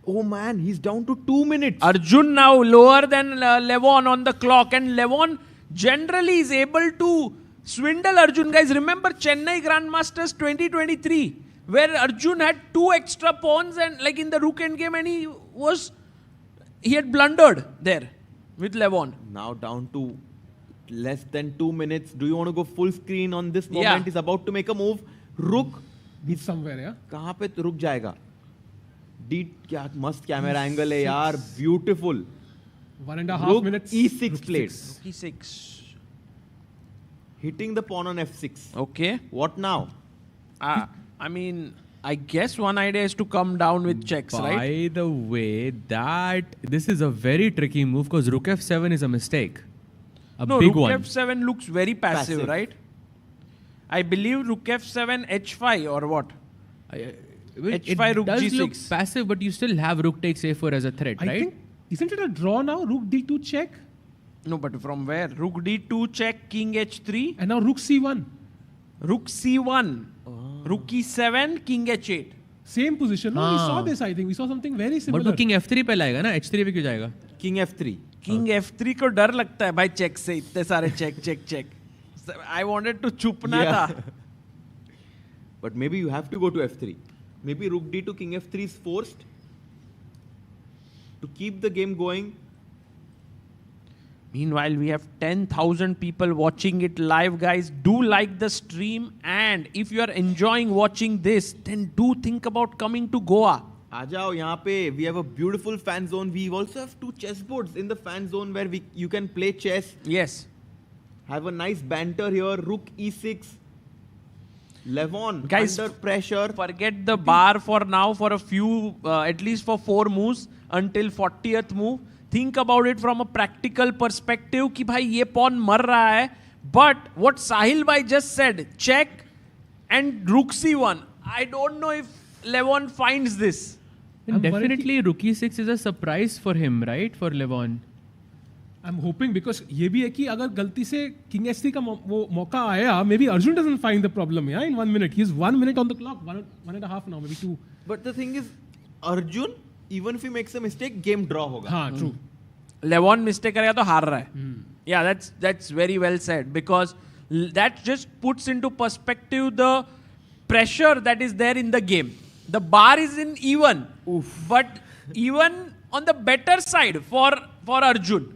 Oh man, he's down to 2 minutes. Arjun now lower than Levon on the clock, and Levon generally is able to swindle Arjun. Guys, remember Chennai Grandmasters 2023, where Arjun had 2 extra pawns and like in the rook endgame, and he had blundered there with Levon. Now down to less than 2 minutes. Do you want to go full screen on this moment? Yeah. He's about to make a move. Rook. He's somewhere, yeah. कहाँ पे रुक जाएगा? क्या मस्त camera angle है यार, beautiful. 1.5 minutes. E6 played. Rook e6. Hitting the pawn on f6. Okay. What now? I mean, I guess one idea is to come down with checks, right? By the way, this is a very tricky move because rook f7 is a mistake. No, big rook one. f7 looks very passive, right? I believe rook f7, h5 or what? h5, It rook does g6. look passive, but you still have rook takes a4 as a threat, I right? think, isn't it a draw now? Rook d2 check? No, but from where? Rook d2 check, king h3. And now rook c1. Rook c1. Rook e7, king h8. Same position. No, we saw this, I think. We saw something very similar. But king f3 पे लाएगा ना, h3 पे क्यों जाएगा? King f3. King f3 को डर लगता है भाई चेक से, इतने सारे check. I wanted to चुपना था. But maybe you have to go to f3. Maybe rook d2, king f3 is forced to keep the game going. Meanwhile, we have 10,000 people watching it live, guys. Do like the stream, and if you are enjoying watching this, then do think about coming to Goa. Ajao, यहाँ पे we have a beautiful fan zone. We also have 2 chessboards in the fan zone where you can play chess. Yes. Have a nice banter here. Rook e6. Levon, Guys, under pressure. Forget the bar for now for a few, at least for 4 moves until 40th move. Think about it from a practical perspective कि भाई ये pawn मर रहा है. But what Sahil bhai just said, check and rook c1. I don't know if Levon finds this. And definitely rook e6 is a surprise for him, right? For Levon. I'm hoping because ये भी है कि अगर गलती से King h3 का वो मौका आया, maybe Arjun doesn't find the problem in 1 minute. He's 1 minute on the clock, 1.5 now, maybe 2. But the thing is, Arjun, even if he makes a mistake, game draw होगा. हाँ, true. Levon mistake करेगा तो हार रहा है. Yeah, that's very well said, because that just puts into perspective the pressure that is there in the game. The bar is in even, but even on the better side for Arjun.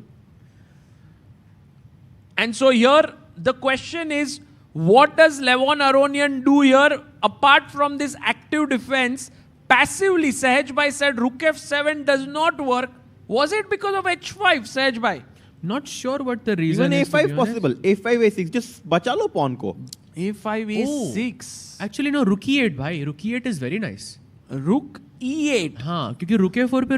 And so here the question is, what does Levon Aronian do here apart from this active defense? Passively, Sahaj bhai said rook f7 does not work. Was it because of h5, Sahaj bhai? Not sure what the reason Even is. a5 possible. a5, a6. Just बचा लो pawn को. a5, a6. Actually, no, rook e8 bhai. Rook e8 is very nice. Rook e8. हाँ, क्योंकि rook a4 पे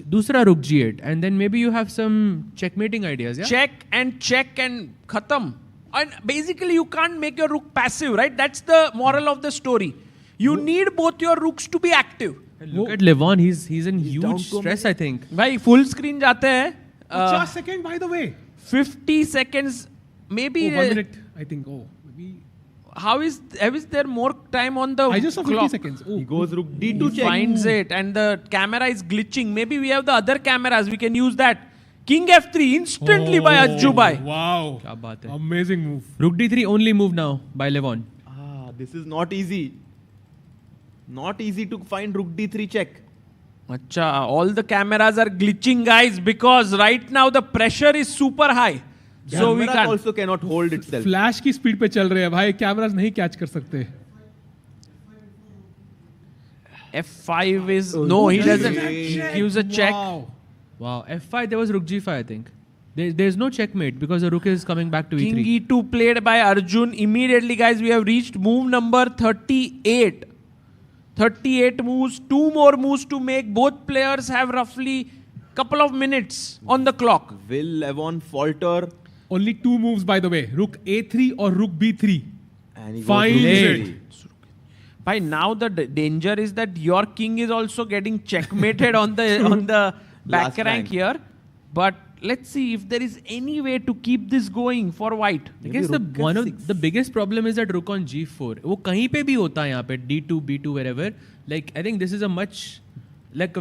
दूसरा rook g8, and then maybe you have some checkmating ideas, yeah? Check and khatam. And basically you can't make your rook passive, right? That's the moral of the story. You need both your rooks to be active. Look at Levon, he's in huge stress, I think. भाई full screen जाते हैं. 50 seconds, by the way. 50 seconds, maybe. 1 minute, I think. Maybe. How is there more time on the I just saw 50 clock? seconds. He goes rook d2 He check. finds it, and the camera is glitching. Maybe we have the other cameras. We can use that. King f3 instantly by Ajju bhai. Wow. क्या बात है. Amazing move. Rook d3 only move now by Levon. This is not easy. Not easy to find rook d3 check. Acha, all the cameras are glitching, guys, because right now the pressure is super high. So we Camera can't. also cannot hold itself. Flash की speed पे चल रहे हैं भाई. Cameras नहीं catch कर सकते. F5 is no, he doesn't. He gives a check. Wow. F5, there was rook g5, I think. There's no checkmate because the rook is coming back to King e3. e2 played by Arjun. Immediately, guys, we have reached move number 38. 38 moves, 2 more moves to make. Both players have roughly couple of minutes on the clock. Will Levon falter? Only 2 moves, by the way. Rook a3 or rook b3. And he Finds goes rook it. a3. By now, the danger is that your king is also getting checkmated on the back rank here. But let's see if there is any way to keep this going for white. I guess the biggest problem is that rook on g4. वो कहीं पे भी होता है यहाँ पे d2, b2, wherever. Like I think this is a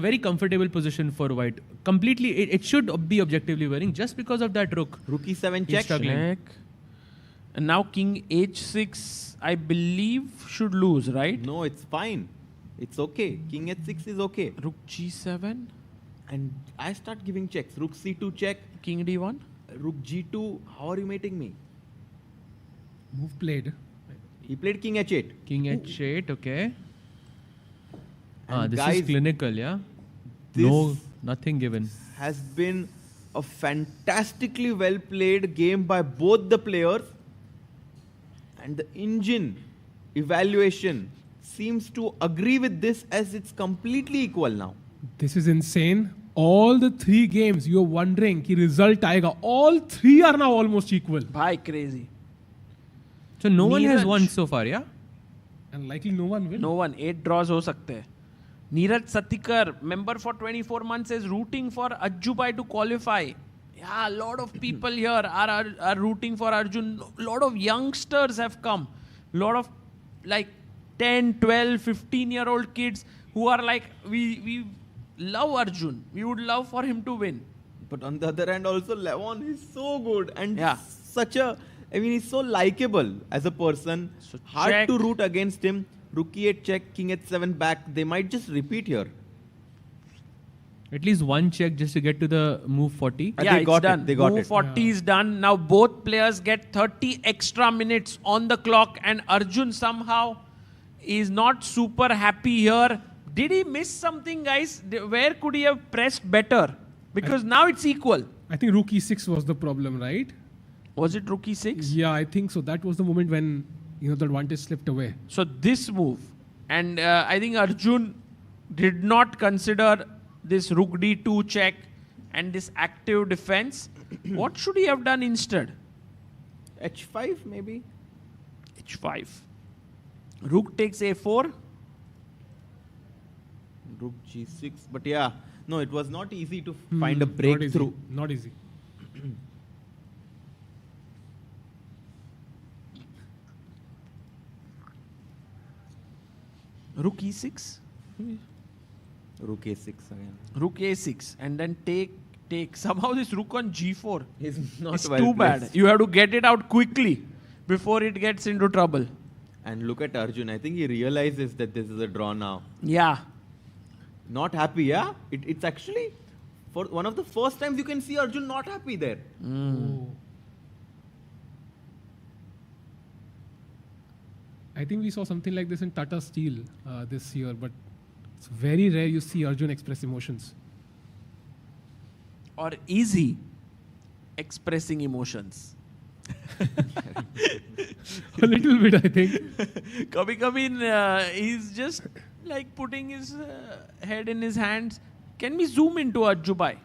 very comfortable position for white. Completely, it should be objectively winning just because of that rook. Rook e7 check. Check. And now king h6, I believe, should lose, right? No, it's fine. It's okay. King h6 is okay. Rook g7. And I start giving checks. Rook c2 check. King d1. Rook g2. How are you mating me? Move played. He played king h8. King h8, okay. And This guys, is clinical, yeah? this No, nothing given. has been a fantastically well played game by both the players. And the engine evaluation seems to agree with this as it's completely equal now. This is insane. All the 3 games you are wondering कि result आएगा. All 3 are now almost equal. Bhai, crazy. So no one has Neeraj. won so far, yeah? And likely no one will. No one. 8 draws हो सकते हैं. Neeraj Satikar, member for 24 months, is rooting for Ajju bhai to qualify. Yeah, a lot of people here are rooting for Arjun. A lot of youngsters have come. A lot of like 10, 12, 15-year-old kids who are like, we love Arjun. We would love for him to win. But on the other hand also, Levon is so good and Yeah. he's so likable as a person. So Hard check. to root against him. Rook e8 check, king h7 back. They might just repeat here. At least one check just to get to the move 40. Yeah, it's done. They got move it. 40 is done. Now both players get 30 extra minutes on the clock, and Arjun somehow is not super happy here. Did he miss something, guys? Where could he have pressed better? Because now it's equal. I think rook e6 was the problem, right? Was it rook e6? Yeah, I think so. That was the moment when the advantage slipped away. So this move, and I think Arjun did not consider this rook d2 check and this active defense. What should he have done instead? H5 maybe? H5. Rook takes a4. Rook g6. But yeah, no, it was not easy to find a breakthrough. Not easy. Rook e6. Rook a6 again. Rook a6 and then take. Somehow this rook on g4 is not it's well too placed. bad. You have to get it out quickly before it gets into trouble. And look at Arjun. I think he realizes that this is a draw now. Yeah. Not happy, yeah? It's actually, for one of the first times you can see Arjun not happy there. I think we saw something like this in Tata Steel this year, but it's very rare you see Arjun express emotions. Or is he expressing emotions? A little bit, I think. Kabhi, he's just like putting his head in his hands. Can we zoom into Arjubai?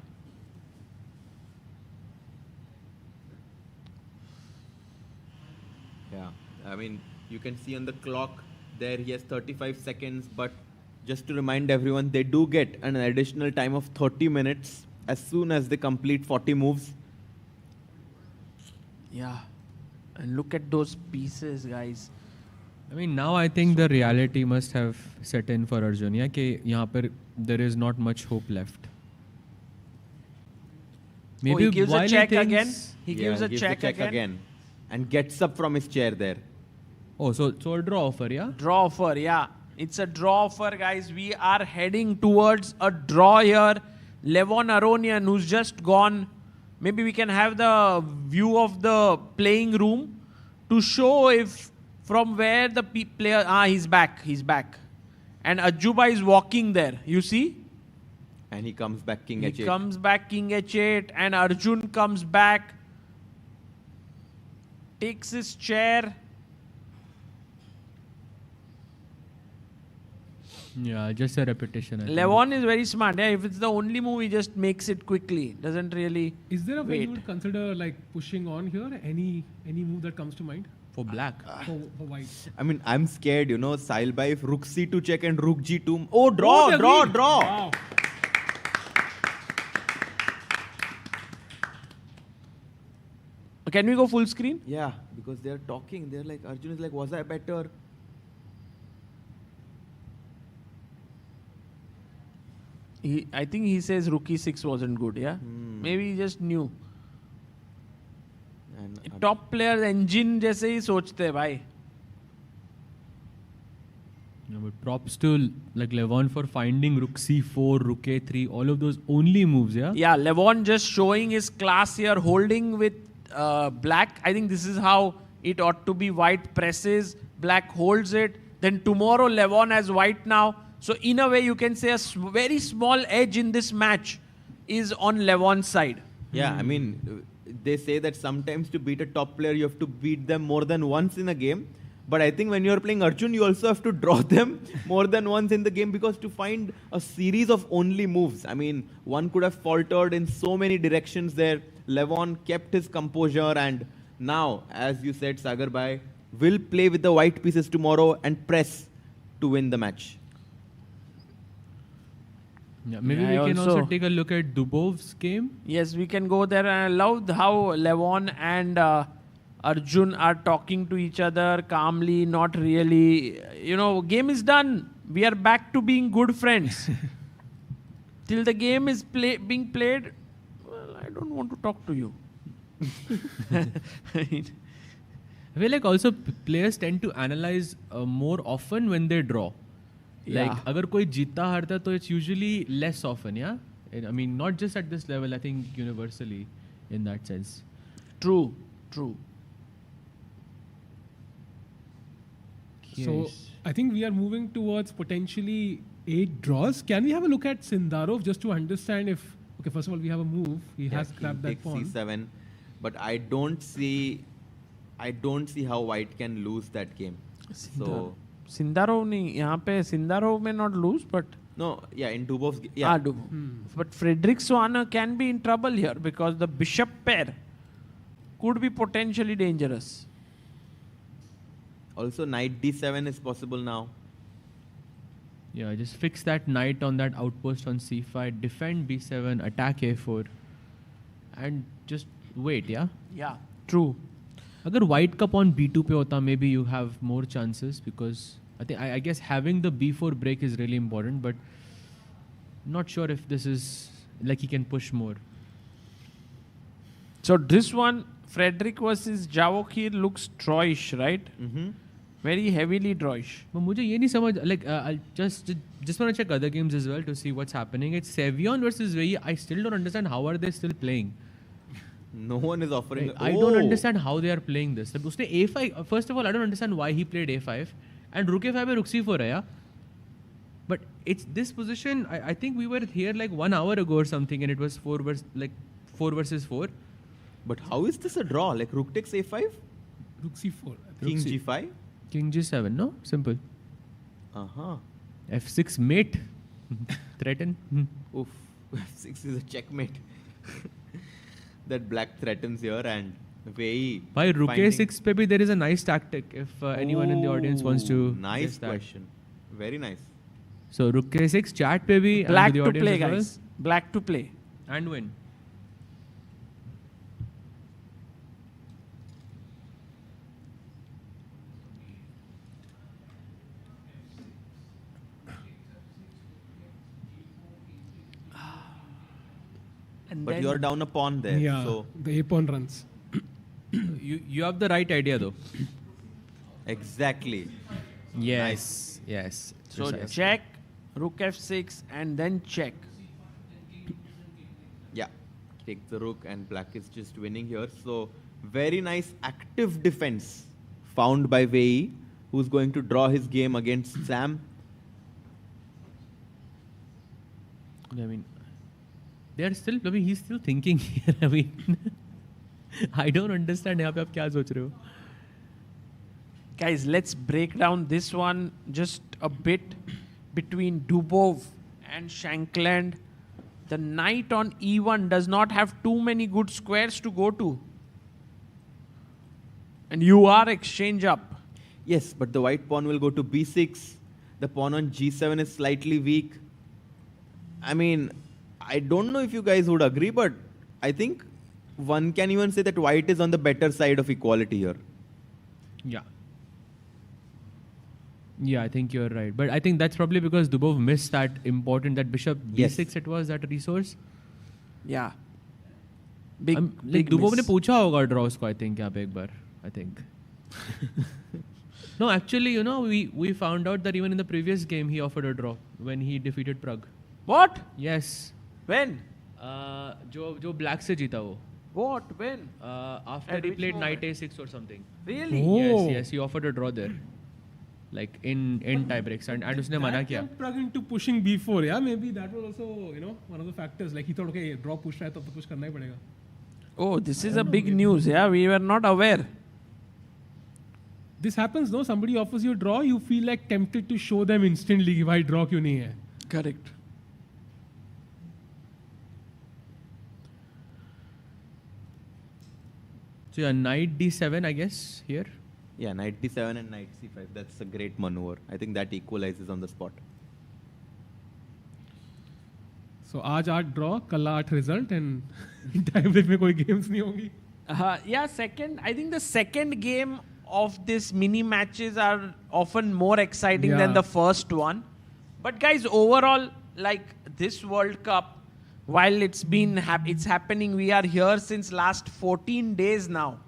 Yeah, I mean, you can see on the clock there he has 35 seconds, but just to remind everyone, they do get an additional time of 30 minutes as soon as they complete 40 moves. Yeah. And look at those pieces, guys. I mean, now I think the reality must have set in for Arjun. Yeah, कि यहाँ पर there is not much hope left. Maybe he gives a check again. He gives a gives check the check again. And gets up from his chair there. Oh, so a draw offer, yeah? Draw offer, yeah. It's a draw offer, guys. We are heading towards a draw here. Levon Aronian, who's just gone. Maybe we can have the view of the playing room to show if from where the player... he's back. He's back. And Ajuba is walking there. You see? And he comes back king h8. He comes back king h8 and Arjun comes back. Takes his chair. Yeah, just a repetition. Levon is very smart. Yeah, if it's the only move, he just makes it quickly. Doesn't really Is there a way you wait. would consider like pushing on here? Any move that comes to mind? For black. For white. I mean, I'm scared, Sailbai, if rook c2 check and rook g2. Oh, draw. Wow. Can we go full screen? Yeah, because they're talking. They're like, Arjun is like, was I better? I think he says rook e6 wasn't good, yeah? Maybe he just knew. And Top players engine जैसे ही सोचते हैं भाई. Yeah, but props to like Levon for finding rook c4, rook a3, all of those only moves, yeah? Yeah, Levon just showing his class here, holding with black. I think this is how it ought to be. White presses, black holds it. Then tomorrow Levon has white now. So in a way you can say a very small edge in this match is on Levon's side. Yeah, I mean, they say that sometimes to beat a top player, you have to beat them more than once in a game. But I think when you're playing Arjun, you also have to draw them more than once in the game, because to find a series of only moves, I mean, one could have faltered in so many directions there. Levon kept his composure, and now, as you said, Sagar Bhai, will play with the white pieces tomorrow and press to win the match. Yeah, maybe we can also take a look at Dubov's game. Yes, we can go there. And I love how Levon and Arjun are talking to each other calmly, not really. Game is done. We are back to being good friends. Till the game is being played, well, I don't want to talk to you. I feel like also players tend to analyze more often when they draw. Like, agar koi jeeta harta, तो it's usually less often, yeah? I mean, not just at this level, I think universally in that sense. True. So I think we are moving towards potentially 8 draws. Can we have a look at Sindarov just to understand if, okay, first of all, we have a move. He has grabbed that pawn. C7, but I don't see how white can lose that game. So Sindarov नहीं यहाँ पे Sindarov may not lose, but no, yeah, in Dubov's yeah. Dubov. But Frederick Swanner can be in trouble here because the bishop pair could be potentially dangerous. Also, knight d7 is possible now. Yeah, just fix that knight on that outpost on c5, defend b7, attack a4, and just wait, yeah? Yeah, true. Agar white cup on b2 pe hota, maybe you have more chances because I guess having the b4 break is really important, but not sure if this is like he can push more. So this one, Frederick versus Javokir looks drawish, right? Very heavily drawish. But मुझे ये नहीं समझ, like I'll just want to check other games as well to see what's happening. It's Sevion versus Vei. I still don't understand how are they still playing. No one is offering. I don't understand how they are playing this. उसने a5. First of all, I don't understand why he played a5 and rook a5 rook c4 है, yeah? But it's this position. I think we were here like 1 hour ago or something, and it was 4 versus 4. But how is this a draw? Like rook takes a5, rook c4, king g5. King g7, no? Simple. F6 mate. Threaten. Oof. F6 is a checkmate. That black threatens here and Vei. By rook a6 pe bhi there is a nice tactic if anyone in the audience wants to. Nice question. Very nice. So rook a6 chat pe bhi. Black to play, guys. Black to play. And win. But you're down a pawn there. Yeah, so the a-pawn runs. You have the right idea though. Exactly. Yes. Nice. Yes. So check, rook f6 and then check. Yeah. Take the rook and black is just winning here. So very nice active defense found by Vei, who's going to draw his game against Sam. I mean, they're still. I mean, he's still thinking here. I mean, I don't understand. यहाँ पे आप क्या सोच रहे हो? Guys, let's break down this one just a bit between Dubov and Shankland. The knight on e1 does not have too many good squares to go to. And you are exchange up. Yes, but the white pawn will go to b6. The pawn on g7 is slightly weak. I mean, I don't know if you guys would agree, but I think one can even say that white is on the better side of equality here. Yeah. Yeah, I think you're right. But I think that's probably because Dubov missed that important, that bishop b6 it was, that resource. Yeah. Big Dubov miss. ने पूछा होगा draw उसको, I think, यहाँ पे एक बार. I think. No, actually, you know, we found out that even in the previous game he offered a draw when he defeated Prague. What? Yes. When? जो black से जीता वो. What? When? After he played knight a6 or something. Really? Oh. Yes, he offered a draw there. Like in tiebreaks and उसने मना किया. Prague into pushing b4, yeah, maybe that was also, you know, one of the factors. Like he thought, okay, draw push रहा है तो push करना ही पड़ेगा. Oh, this is a big news. Yeah, we were not aware. This happens, no? Somebody offers you a draw, you feel like tempted to show them instantly कि भाई draw क्यों नहीं है. Correct. So yeah, knight d7, I guess, here. Yeah, knight d7 and knight c5. That's a great maneuver. I think that equalizes on the spot. So आज 8 draw, कल 8 result and time break में कोई games नहीं होंगी. Yeah, I think the second game of this mini matches are often more exciting than the first one. But guys, overall, like this World Cup, while it's been it's happening, we are here since last 14 days now.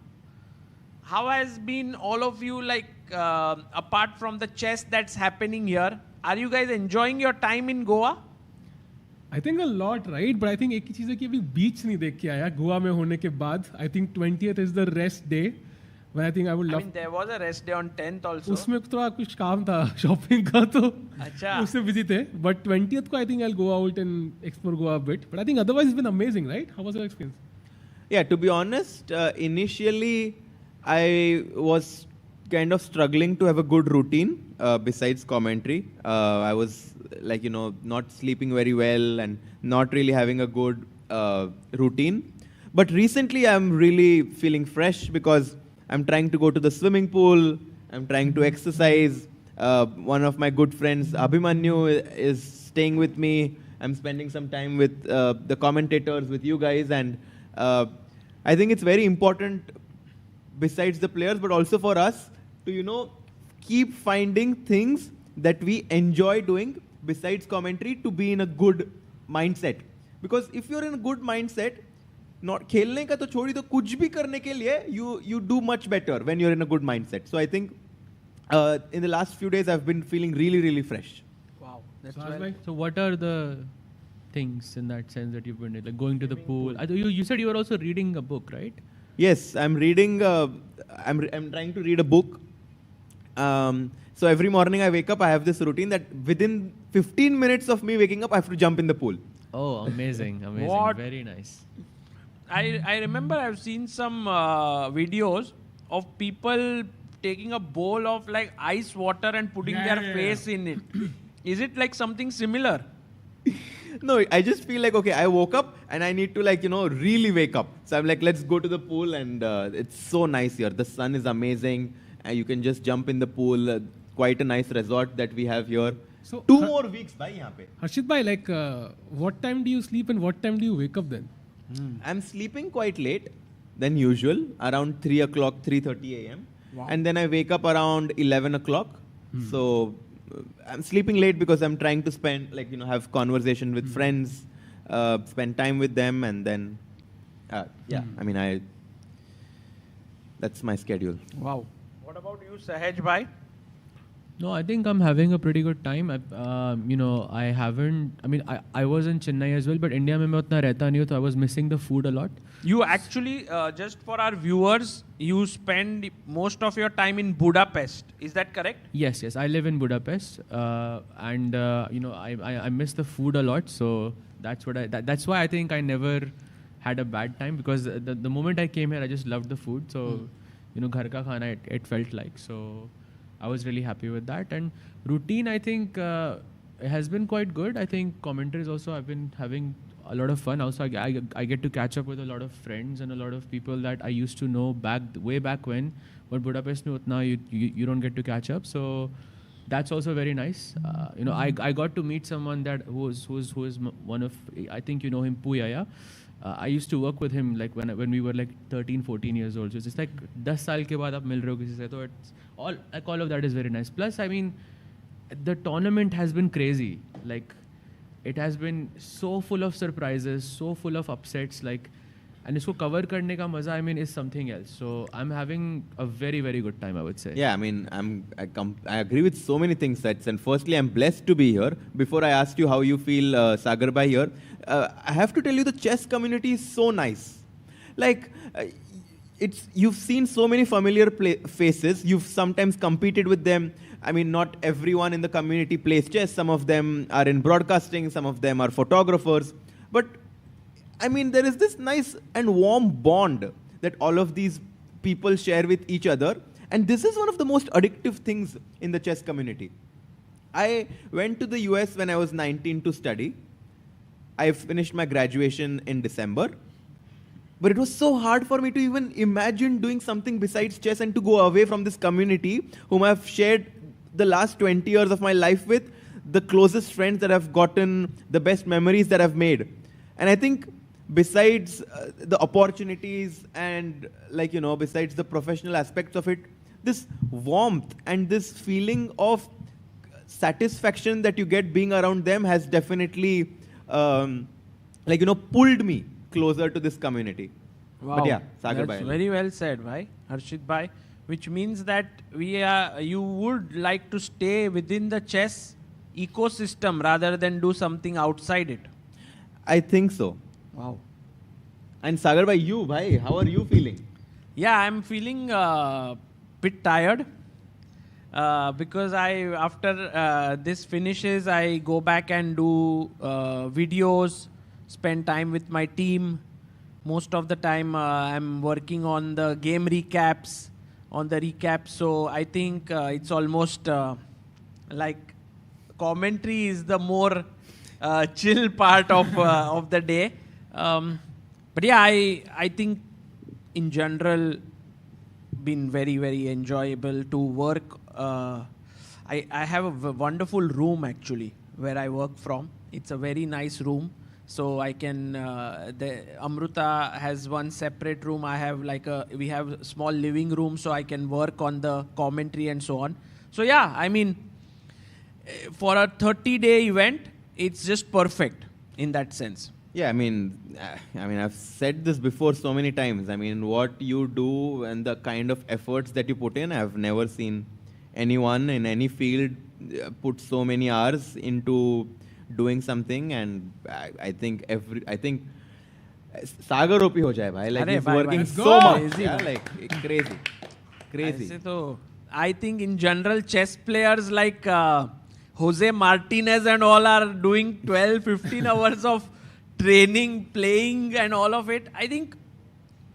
How has been all of you, like apart from the chess that's happening here? Are you guys enjoying your time in Goa? I think a lot, right? But I think एक ही चीज़ है कि अभी बीच नहीं देख के आया गोवा में होने के बाद. I think 20th is the rest day. But I think I would love. I mean, there was a rest day on 10th also. उसमें थोड़ा कुछ काम था शॉपिंग का तो अच्छा. उससे busy थे. But 20th को I think I'll go out and explore Goa a bit. But I think otherwise it's been amazing, right? How was your experience? Yeah, to be honest, initially I was kind of struggling to have a good routine besides commentary. I was like, not sleeping very well and not really having a good routine. But recently I'm really feeling fresh because I'm trying to go to the swimming pool. I'm trying to exercise. One of my good friends, Abhimanyu, is staying with me. I'm spending some time with the commentators, with you guys. And I think it's very important, besides the players, but also for us to, keep finding things that we enjoy doing besides commentary to be in a good mindset. Because if you're in a good mindset, not खेलने का तो छोड़ी तो कुछ भी करने के लिए you do much better when you're in a good mindset. So I think in the last few days I've been feeling really fresh. Wow, So what are the things in that sense that you've been doing? Like going to the pool? You said you were also reading a book, right? Yes, I'm reading. I'm trying to read a book. So every morning I wake up, I have this routine that within 15 minutes of me waking up, I have to jump in the pool. Oh, amazing, amazing, What? very nice. I remember I've seen some videos of people taking a bowl of like ice water and putting their face in it. Is it like something similar? No, I just feel like, okay, I woke up and I need to really wake up. So I'm like, let's go to the pool and it's so nice here. The sun is amazing. You can just jump in the pool. Quite a nice resort that we have here. So 2 more weeks bhai yahan pe. Harshit bhai, like what time do you sleep and what time do you wake up then? I'm sleeping quite late than usual, around 3 o'clock, 3:30 a.m. Wow. And then I wake up around 11 o'clock. So I'm sleeping late because I'm trying to spend, have conversation with friends, spend time with them, and then, that's my schedule. Wow. What about you, Sahaj bhai? No, I think I'm having a pretty good time. I was in Chennai as well, but India mein main utna rehta nahi hu, so I was missing the food a lot. You actually, just for our viewers, you spend most of your time in Budapest. Is that correct? Yes, I live in Budapest, and I miss the food a lot. So that's why I think I never had a bad time, because the moment I came here, I just loved the food. So ghar ka khana it felt like. So I was really happy with that. And routine, I think, has been quite good. I think commentaries also, I've been having a lot of fun. Also, I get to catch up with a lot of friends and a lot of people that I used to know way back when. But Budapest mein utna you don't get to catch up. So that's also very nice. I got to meet someone who is one of, I think you know him, Puyaya. I used to work with him like when we were like 13, 14 years old. So it's like 10 saal ke baad aap mil rahe ho kisi se. So it's all of that is very nice. Plus, I mean, the tournament has been crazy. Like, it has been so full of surprises, so full of upsets. Like, and isko cover karne ka maza, I mean, is something else. So I'm having a very, very good time, I would say. Yeah, I mean, I agree with so many things. And firstly, I'm blessed to be here. Before I asked you how you feel, Sagar bhai, here, I have to tell you the chess community is so nice. Like, you've seen so many familiar faces. You've sometimes competed with them. I mean, not everyone in the community plays chess. Some of them are in broadcasting. Some of them are photographers. But, I mean, there is this nice and warm bond that all of these people share with each other. And this is one of the most addictive things in the chess community. I went to the US when I was 19 to study. I finished my graduation in December. But it was so hard for me to even imagine doing something besides chess and to go away from this community whom I've shared the last 20 years of my life with, the closest friends that I've gotten, the best memories that I've made. And I think besides the opportunities and besides the professional aspects of it, this warmth and this feeling of satisfaction that you get being around them has definitely pulled me closer to this community. Wow. But yeah, Sagar That's bhai. very well said, bhai, Harshit bhai. Which means that you would like to stay within the chess ecosystem rather than do something outside it. I think so. Wow. And Sagar bhai, you bhai, how are you feeling? Yeah, I'm feeling bit tired because after this finishes, I go back and do videos, spend time with my team. Most of the time, I'm working on the game recaps, So I think it's almost like commentary is the more chill part of the day. But yeah, I think in general, been very, very enjoyable to work. I have a wonderful room actually where I work from. It's a very nice room. So I can, Amruta has one separate room. We have a small living room so I can work on the commentary and so on. So yeah, I mean, for a 30-day event, it's just perfect in that sense. Yeah, I mean, I've said this before so many times. I mean, what you do and the kind of efforts that you put in, I've never seen anyone in any field put so many hours into doing something. And I think Sagar OP ho jaye bhai. Like he's working so much. Yeah, like crazy. I think in general, chess players like Jose Martinez and all are doing 12, 15 hours of training, playing and all of it. I think,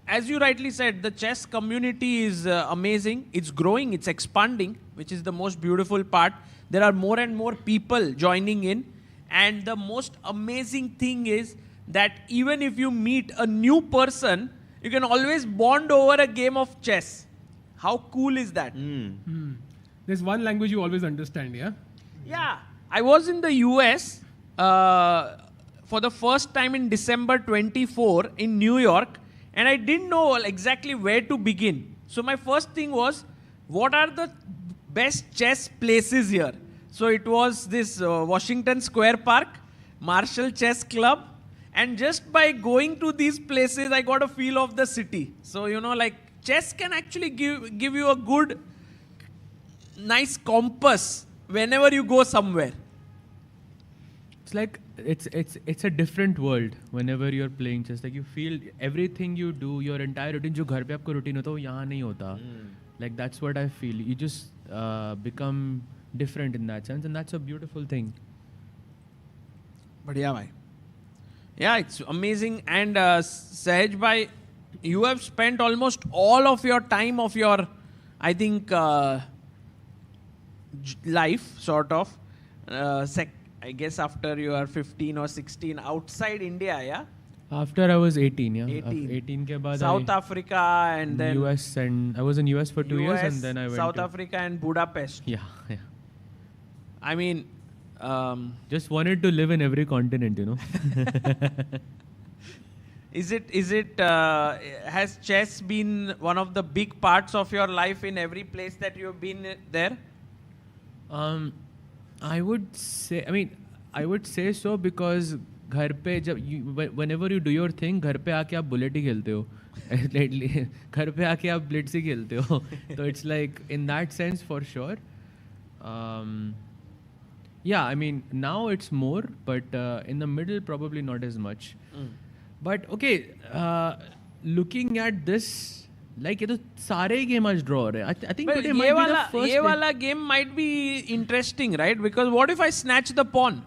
as you rightly said, the chess community is amazing. It's growing, it's expanding, which is the most beautiful part. There are more and more people joining in. And the most amazing thing is that even if you meet a new person, you can always bond over a game of chess. How cool is that? There's one language you always understand, yeah? Yeah. I was in the US for the first time in December 24 in New York, and I didn't know exactly where to begin. So my first thing was, what are the best chess places here? So it was this Washington Square Park, Marshall Chess Club, and just by going to these places, I got a feel of the city. So, like chess can actually give you a good, nice compass whenever you go somewhere. It's like it's a different world whenever you're playing chess. Like you feel everything you do, your entire routine, जो घर पे आपको routine होता है वो यहाँ नहीं होता. Like that's what I feel. You just become different in that sense, and that's a beautiful thing. But yeah, bhai. Yeah, it's amazing. And Sahaj bhai, you have spent almost all of your time of your, I think, life, sort of. I guess after you are 15 or 16 outside India, yeah? After I was 18, yeah. 18 ke baad South Africa and then US, and I was in US for 2 years, and then I went South to Africa and Budapest. Yeah. I mean, just wanted to live in every continent, has chess been one of the big parts of your life in every place that you've been there? I would say so, because घर पे whenever you do your thing, घर पे आके आप bullet ही खेलते हो. Lately, घर पे आके आप ब्लिट्स ही खेलते हो. So it's like, in that sense, for sure. Yeah, I mean, now it's more, but in the middle, probably not as much. But okay, looking at this, like ये तो सारे game आज draw हो रहे हैं. I think But today might be the first. ये वाला game might be interesting, right? Because what if I snatch the pawn?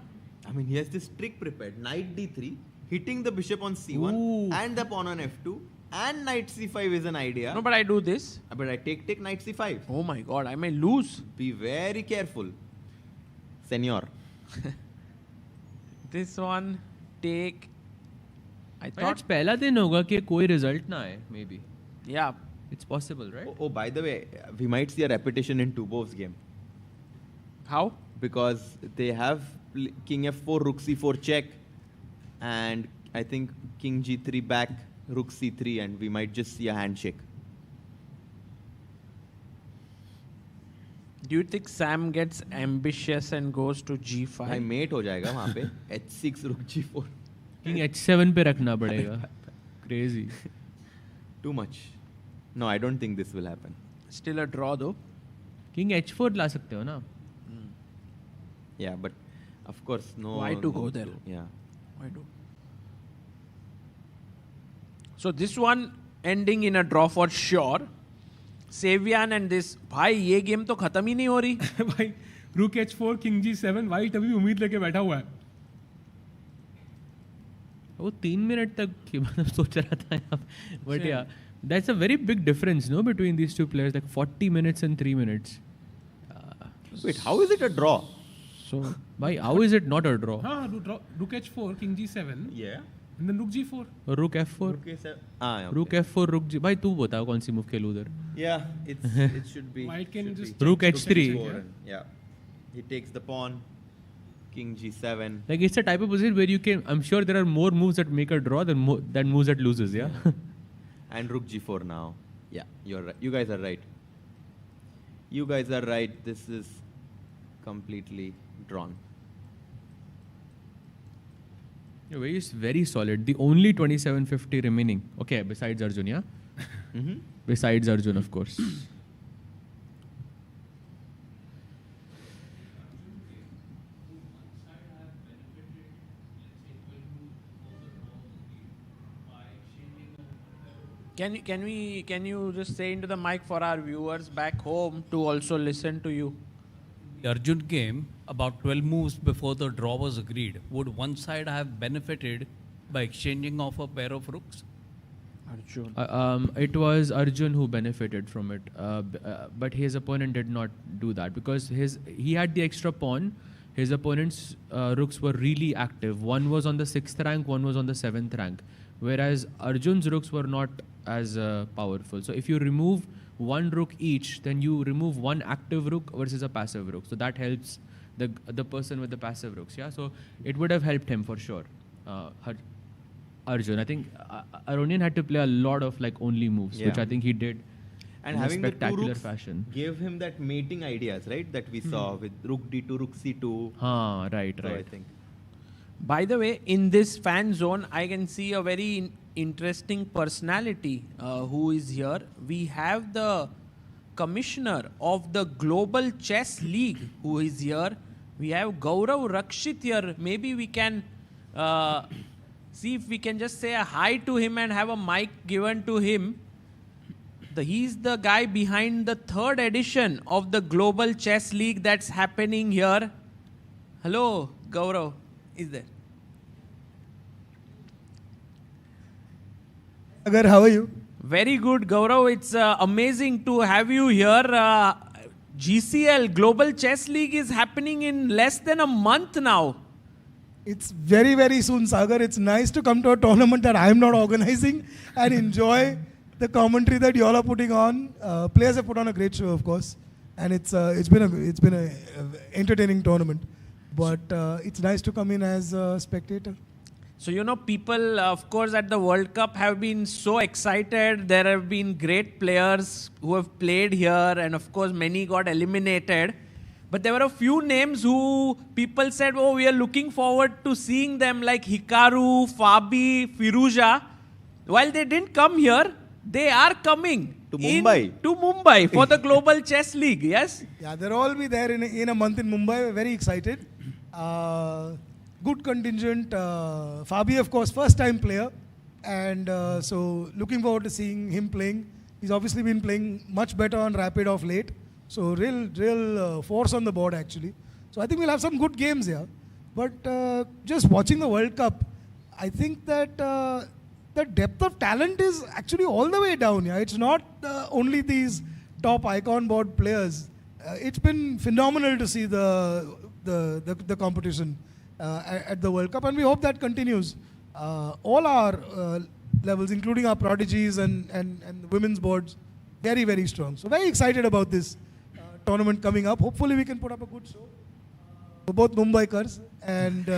I mean, he has this trick prepared. Knight d3, hitting the bishop on c1 and the pawn on f2, and knight c5 is an idea. No, but I do this. But I take knight c5. Oh my god, I may lose. Be very careful, senor. This one, take. I But thought it's पहला दिन होगा कि कोई result ना आए, maybe. Yeah. It's possible, right? Oh, by the way, we might see a repetition in Dubov's game. How? Because they have king f4, rook c4 check, and I think king g3 back, rook c3, and we might just see a handshake. Do you think Sam gets ambitious and goes to g5? भाई mate हो जाएगा वहाँ पे h6 rook g4. King h7 पे रखना पड़ेगा. Crazy. Too much. No, I don't think this will happen. Still a draw though. King h4 ला सकते हो ना? Yeah, but of course no. Why to go there? Yeah. Why do? So this one ending in a draw for sure. Savian and this, भाई ये game तो खत्म ही नहीं हो रही. भाई rook h4 king g7 white अभी भी उम्मीद लेके बैठा हुआ है. वो 3 मिनट तक मतलब सोच रहा था यहाँ. But yeah, that's a very big difference, no, between these two players, like 40 minutes and 3 minutes. Wait, how is it a draw? So, why? How is it not a draw? Rook h4 king g7. Yeah. And then rook g4. Rook f4. Rook a7. Okay. Rook f4, rook g. भाई तू बता कौन सी move खेलूं उधर? Yeah, it should be. White can just rook h3. Yeah, he takes the pawn. King g7. Like it's a type of position where you can. I'm sure there are more moves that make a draw than moves that loses. Yeah. And rook g4 now. Yeah, you're right. You guys are right. You guys are right. This is completely drawn. Very, very solid. The only 2750 remaining. Okay, besides Arjun, yeah? Besides Arjun, of course. Can you just say into the mic for our viewers back home to also listen to you? The Arjun game, about 12 moves before the draw was agreed, would one side have benefited by exchanging off a pair of rooks? Arjun. It was Arjun who benefited from it, but his opponent did not do that because he had the extra pawn. His opponent's rooks were really active. One was on the 6th rank, one was on the 7th rank, whereas Arjun's rooks were not as powerful. So if you remove one rook each, then you remove one active rook versus a passive rook. So that helps the person with the passive rooks. Yeah, so it would have helped him for sure. Arjun, I think Aronian had to play a lot of like only moves, which I think he did and in having a spectacular the two rooks fashion. Gave him that mating ideas, right? That we saw with rook d2, rook c2. Right. So I think. By the way, in this fan zone, I can see a very interesting personality who is here. We have the commissioner of the Global Chess League who is here. We have Gaurav Rakshit here. Maybe we can see if we can just say a hi to him and have a mic given to him. He's the guy behind the 3rd edition of the Global Chess League that's happening here. Hello, Gaurav. Is there? Agar, how are you? Very good, Gaurav. It's amazing to have you here. GCL, Global Chess League, is happening in less than a month now. It's very, very soon, Sagar. It's nice to come to a tournament that I'm not organizing and enjoy the commentary that you all are putting on. Players have put on a great show, of course, and it's been a entertaining tournament. But it's nice to come in as a spectator. So, you know, people, of course, at the World Cup have been so excited. There have been great players who have played here, and of course, many got eliminated. But there were a few names who people said, oh, we are looking forward to seeing them, like Hikaru, Fabi, Firuza. While they didn't come here, they are coming to Mumbai. To Mumbai for the Global Chess League, yes? Yeah, they'll all be there in a month in Mumbai. We're very excited. Good contingent. Fabi, of course, first-time player. And so looking forward to seeing him playing. He's obviously been playing much better on Rapid of late. So real force on the board, actually. So I think we'll have some good games here. But just watching the World Cup, I think that the depth of talent is actually all the way down. Yeah, it's not only these top icon board players. It's been phenomenal to see the competition at the World Cup, and we hope that continues. All our levels, including our prodigies and the women's boards, very, very strong. So very excited about this tournament coming up. Hopefully we can put up a good show for both Mumbaikars, and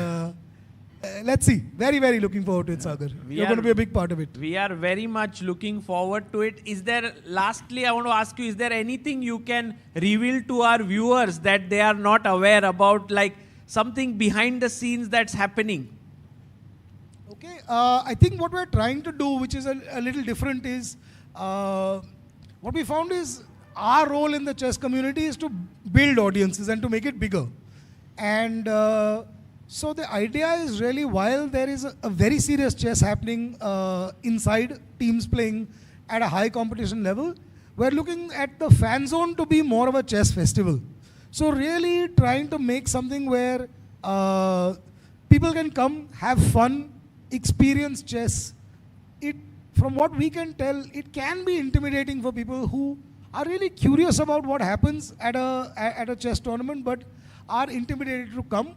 let's see. Very, very looking forward to it, Sagar. You're going to be a big part of it. We are very much looking forward to it. Lastly, I want to ask you, is there anything you can reveal to our viewers that they are not aware about, like something behind the scenes that's happening? Okay, I think what we're trying to do, which is a little different, is what we found is our role in the chess community is to build audiences and to make it bigger. And So the idea is really, while there is a very serious chess happening inside, teams playing at a high competition level, we're looking at the fan zone to be more of a chess festival. So really trying to make something where people can come, have fun, experience chess. From what we can tell, it can be intimidating for people who are really curious about what happens at a chess tournament, but are intimidated to come.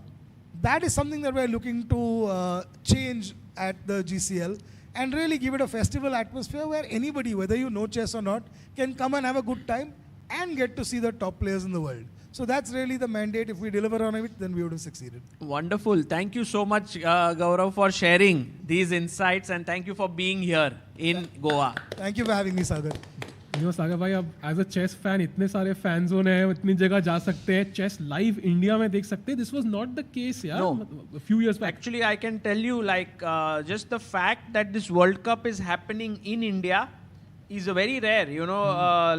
That is something that we're looking to change at the GCL and really give it a festival atmosphere where anybody, whether you know chess or not, can come and have a good time and get to see the top players in the world. So that's really the mandate. If we deliver on it, then we would have succeeded. Wonderful. Thank you so much, Gaurav, for sharing these insights, and thank you for being here in Goa. Thank you for having me, Sagar. सागर भाई, अब as a chess fan इतने सारे fan zone है, इतनी जगह जा सकते हैं, चेस लाइव इंडिया में देख सकते हैं. This was not the case यार. A few years back. Actually, I can tell you, like, just the fact that this World Cup is happening in India is very rare. You know,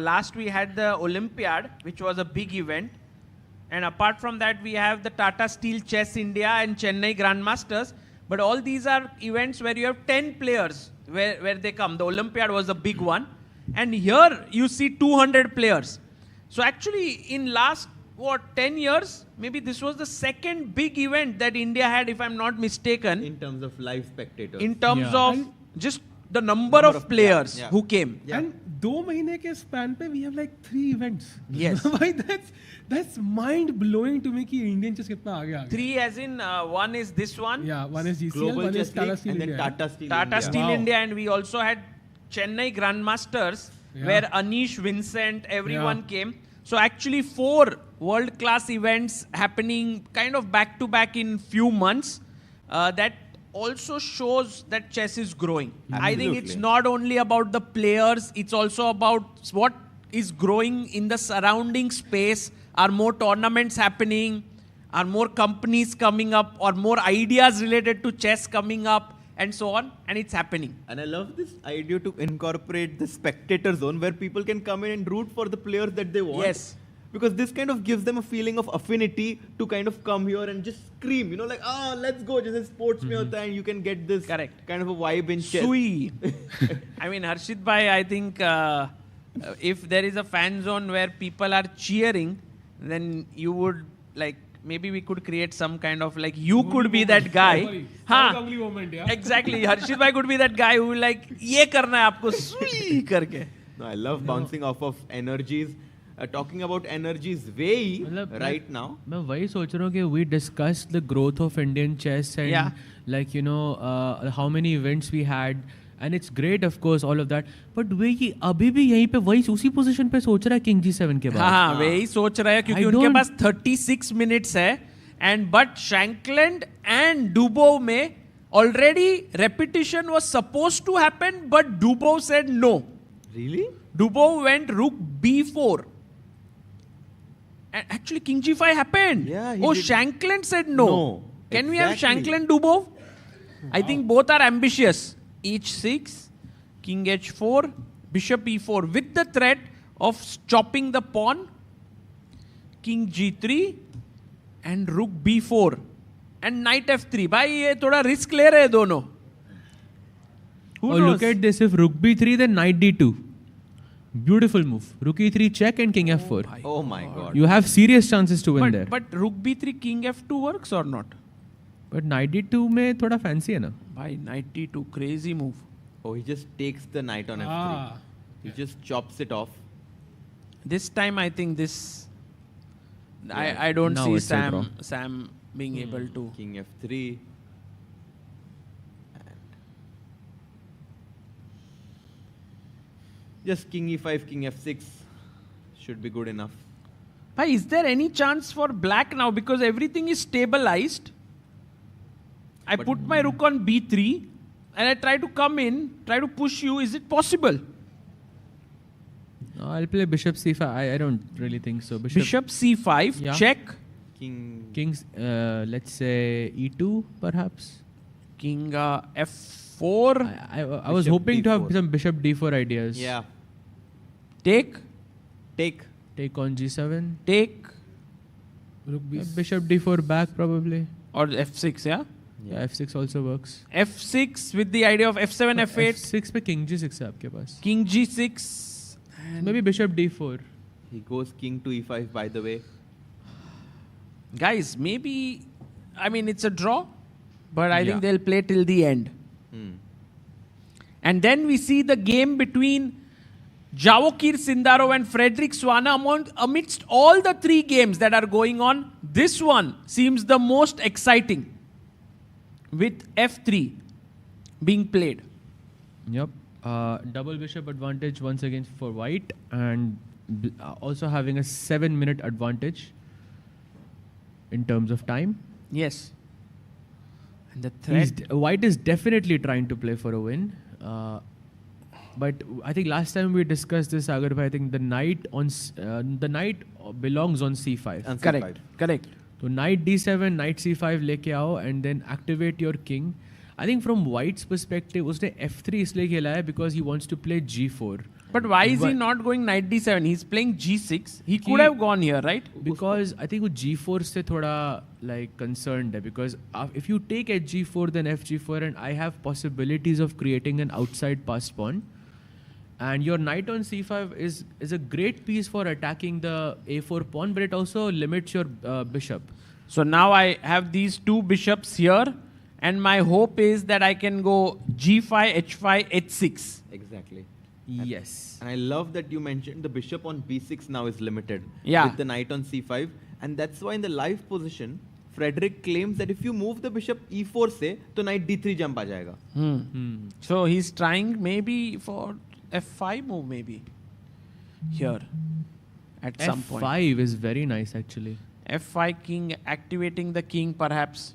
last we had the Olympiad, which was a big event. And apart from that, we have the Tata Steel Chess India and Chennai Grandmasters. But all these are events where you have 10 players where they come. The Olympiad was a big one. And here you see 200 players. So actually in last, 10 years, maybe this was the second big event that India had, if I'm not mistaken. In terms of live spectators. In terms of just the number of players who came. And 2 महीने के span पे we have like 3 events. Yes. That's mind blowing to me कि Indian chess कितना आगे आ गया. 3 as in one is this one. Yeah, one is GCL, Global one is Chess Tata League, Steel and then India. Tata Steel India, and we also had Chennai Grandmasters, where Anish, Vincent, everyone came. So actually 4 world-class events happening kind of back-to-back in few months. That also shows that chess is growing. Absolutely. I think it's not only about the players, it's also about what is growing in the surrounding space. Are more tournaments happening? Are more companies coming up? Or more ideas related to chess coming up? And so on, and it's happening. And I love this idea to incorporate the spectator zone where people can come in and root for the players that they want. Yes. Because this kind of gives them a feeling of affinity to kind of come here and just scream, you know, like, let's go, just sports mein hota hai, and you can get this kind of a vibe in chess. Sui. I mean, Harshit Bhai, I think if there is a fan zone where people are cheering, then you would, like, maybe we could create some kind of, like, you could be that guy. Exactly. Harshit Bhai could be that guy who will, like, ye karna hai aapko, sui karke. No, I love bouncing off of energies. Talking about energies way right now. मैं वही सोच रहा हूँ कि we discussed the growth of Indian chess and like, you know, how many events we had. And it's great, of course, all of that. But वही अभी भी यहीं पे वही उसी पोजीशन पे सोच रहा है King G7 के बाद. हाँ, वही सोच रहा है क्योंकि उनके पास 36 minutes है. And but Shankland and Dubov में already repetition was supposed to happen, but Dubov said no. Really? Dubov went rook b4. And actually King G5 happened. Yeah, Shankland said no. Can we have Shankland-Dubov? I think both are ambitious. H6, King H4, Bishop E4 with the threat of chopping the pawn, King G3 and Rook B4 and Knight F3. भाई ये थोड़ा risk ले रहे हैं दोनों. Look at this, if Rook B3 then Knight D2. Beautiful move. Rook E3 check and King F4. Oh my God. You have serious chances to win there. But Rook B3 King F2 works or not? But Knight D2 में थोड़ा fancy है ना? By Knight D2, crazy move. Oh, he just takes the knight on F3. He just chops it off. This time I think this... I don't see Sam being able to... King F3. And just King E5, King F6 should be good enough. But is there any chance for black now? Because everything is stabilized. I put my rook on B3 and I try to come in, try to push you. Is it possible? No, I'll play Bishop C5. I don't really think so. Bishop C5, check. King's, let's say E2 perhaps. King F4. I was hoping to have some Bishop D4 ideas. Yeah. Take. Take on G7. Take. Bishop D4 back probably. Or f6, yeah? Yeah, f6 also works. f6 with the idea of f7, f8. f6 पे king g6 है आपके पास. King g6. Maybe bishop d4. He goes king to e5, by the way. Guys, maybe, I mean, it's a draw, but I think they'll play till the end. And then we see the game between Jawokir Sindarov and Frederick Swana. Amidst all the three games that are going on, this one seems the most exciting, with f3 being played. Yep. Double bishop advantage once again for white, and also having a 7-minute advantage in terms of time. Yes. And the threat. White is definitely trying to play for a win. But I think last time we discussed this, Sagar bhai, I think the knight belongs on c5. Correct. So knight d7, knight c5 leke aao and then activate your king. I think from white's perspective, उसने f3 इसलिए खेला है because he wants to play g4. But why is he not going knight d7? He's playing g6. He could have gone here, right? Because I think वो g4 से थोड़ा like concerned है, because if you take at g4 then fg4 and I have possibilities of creating an outside passed pawn, and your knight on c5 is a great piece for attacking the a4 pawn, but it also limits your bishop. So now I have these two bishops here, and my hope is that I can go g5, h5, h6. Exactly. Yes. And I love that you mentioned the bishop on b6 now is limited with the knight on c5. And that's why in the live position, Frederick claims that if you move the bishop e4 se, to knight d3 jump aa jayega. So he's trying maybe for f5 move maybe here at some point. f5 is very nice actually. f5 king, activating the king perhaps.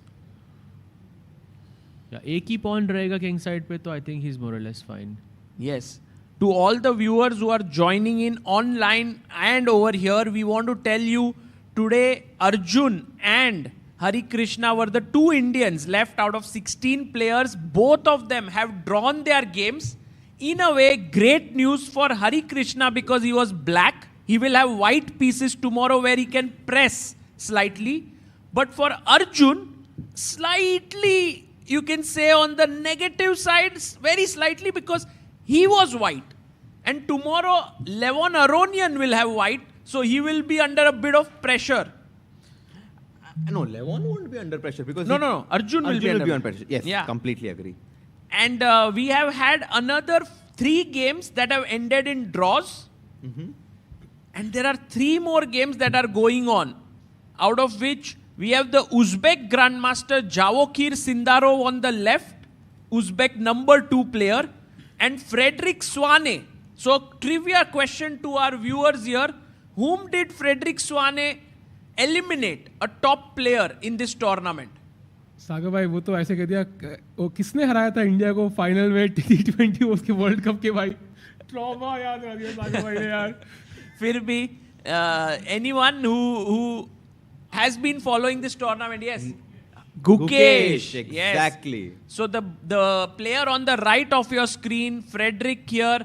Yeah, एक ही pawn रहेगा king side पे, तो I think he's more or less fine. Yes. To all the viewers who are joining in online and over here, we want to tell you today Arjun and Harikrishna were the two Indians left out of 16 players. Both of them have drawn their games. In a way, great news for Harikrishna because he was black. He will have white pieces tomorrow where he can press slightly. But for Arjun, slightly, you can say on the negative side, very slightly, because he was white. And tomorrow, Levon Aronian will have white. So he will be under a bit of pressure. No, Levon won't be under pressure because No. Arjun will be on pressure. Yes, completely agree. And we have had another 3 games that have ended in draws. And there are 3 more games that are going on, out of which we have the Uzbek Grandmaster Jawokir Sindarov on the left, Uzbek number 2 player, and Frederick Swane. So trivia question to our viewers here, whom did Frederick Swane eliminate, a top player in this tournament? सागर भाई वो तो ऐसे कह दिया, वो किसने हराया था इंडिया को फाइनल में T20 उसके वर्ल्ड कप के भाई, ट्रॉमा याद आ दिया सागर भाई ने यार. फिर भी anyone who has been following this tournament, yes. Gukesh, exactly. Yes. So the player on the right of your screen, Frederick here,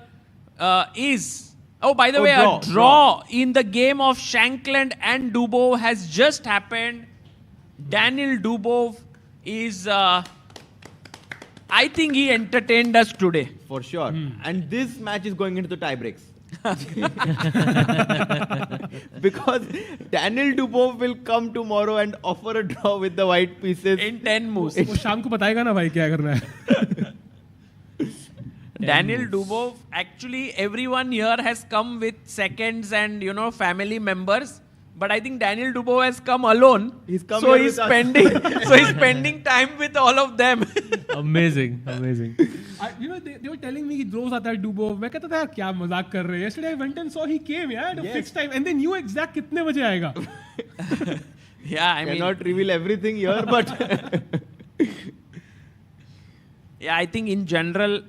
is, oh by the way, a draw in the game of Shankland and Dubov has just happened. Daniel Dubov is, I think he entertained us today. For sure. And this match is going into the tiebreaks. Because Daniel Dubov will come tomorrow and offer a draw with the white pieces in 10 moves. वो शाम को बताएगा ना भाई क्या करना है. Daniel Dubov, actually everyone here has come with seconds and family members, but I think Daniel Dubov has come alone. He's spending time with all of them. Amazing. They were telling me he draws at that Dubov. मैं कहता था यार क्या मजाक कर रहे हैं. Yesterday I went and saw he came at a fixed time and they knew exact कितने बजे आएगा. Yeah, I mean, cannot reveal everything here, but yeah, I think in general,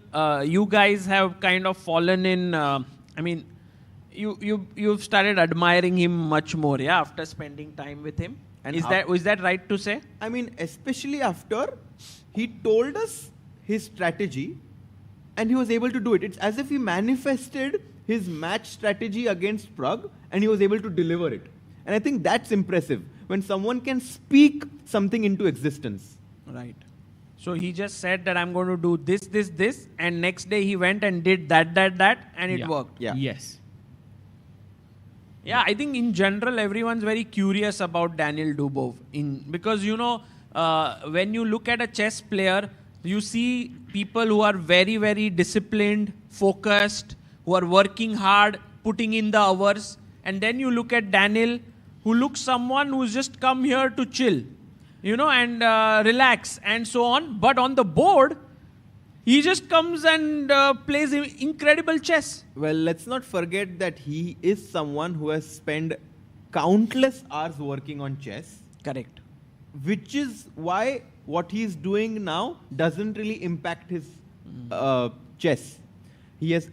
you guys have kind of fallen in. I mean, you've started admiring him much more, yeah, after spending time with him. And is that right to say? I mean, especially after he told us his strategy, and he was able to do it. It's as if he manifested his match strategy against Prague, and he was able to deliver it. And I think that's impressive when someone can speak something into existence. Right. So he just said that I'm going to do this, and next day he went and did that, and it worked. Yeah. Yes. Yeah, I think in general everyone's very curious about Daniel Dubov because when you look at a chess player, you see people who are very, very disciplined, focused, who are working hard, putting in the hours, and then you look at Daniel, who looks someone who's just come here to chill, and relax and so on. But on the board, he just comes and plays incredible chess. Well, let's not forget that he is someone who has spent countless hours working on chess. Correct. Which is why what he's doing now doesn't really impact his chess. He has,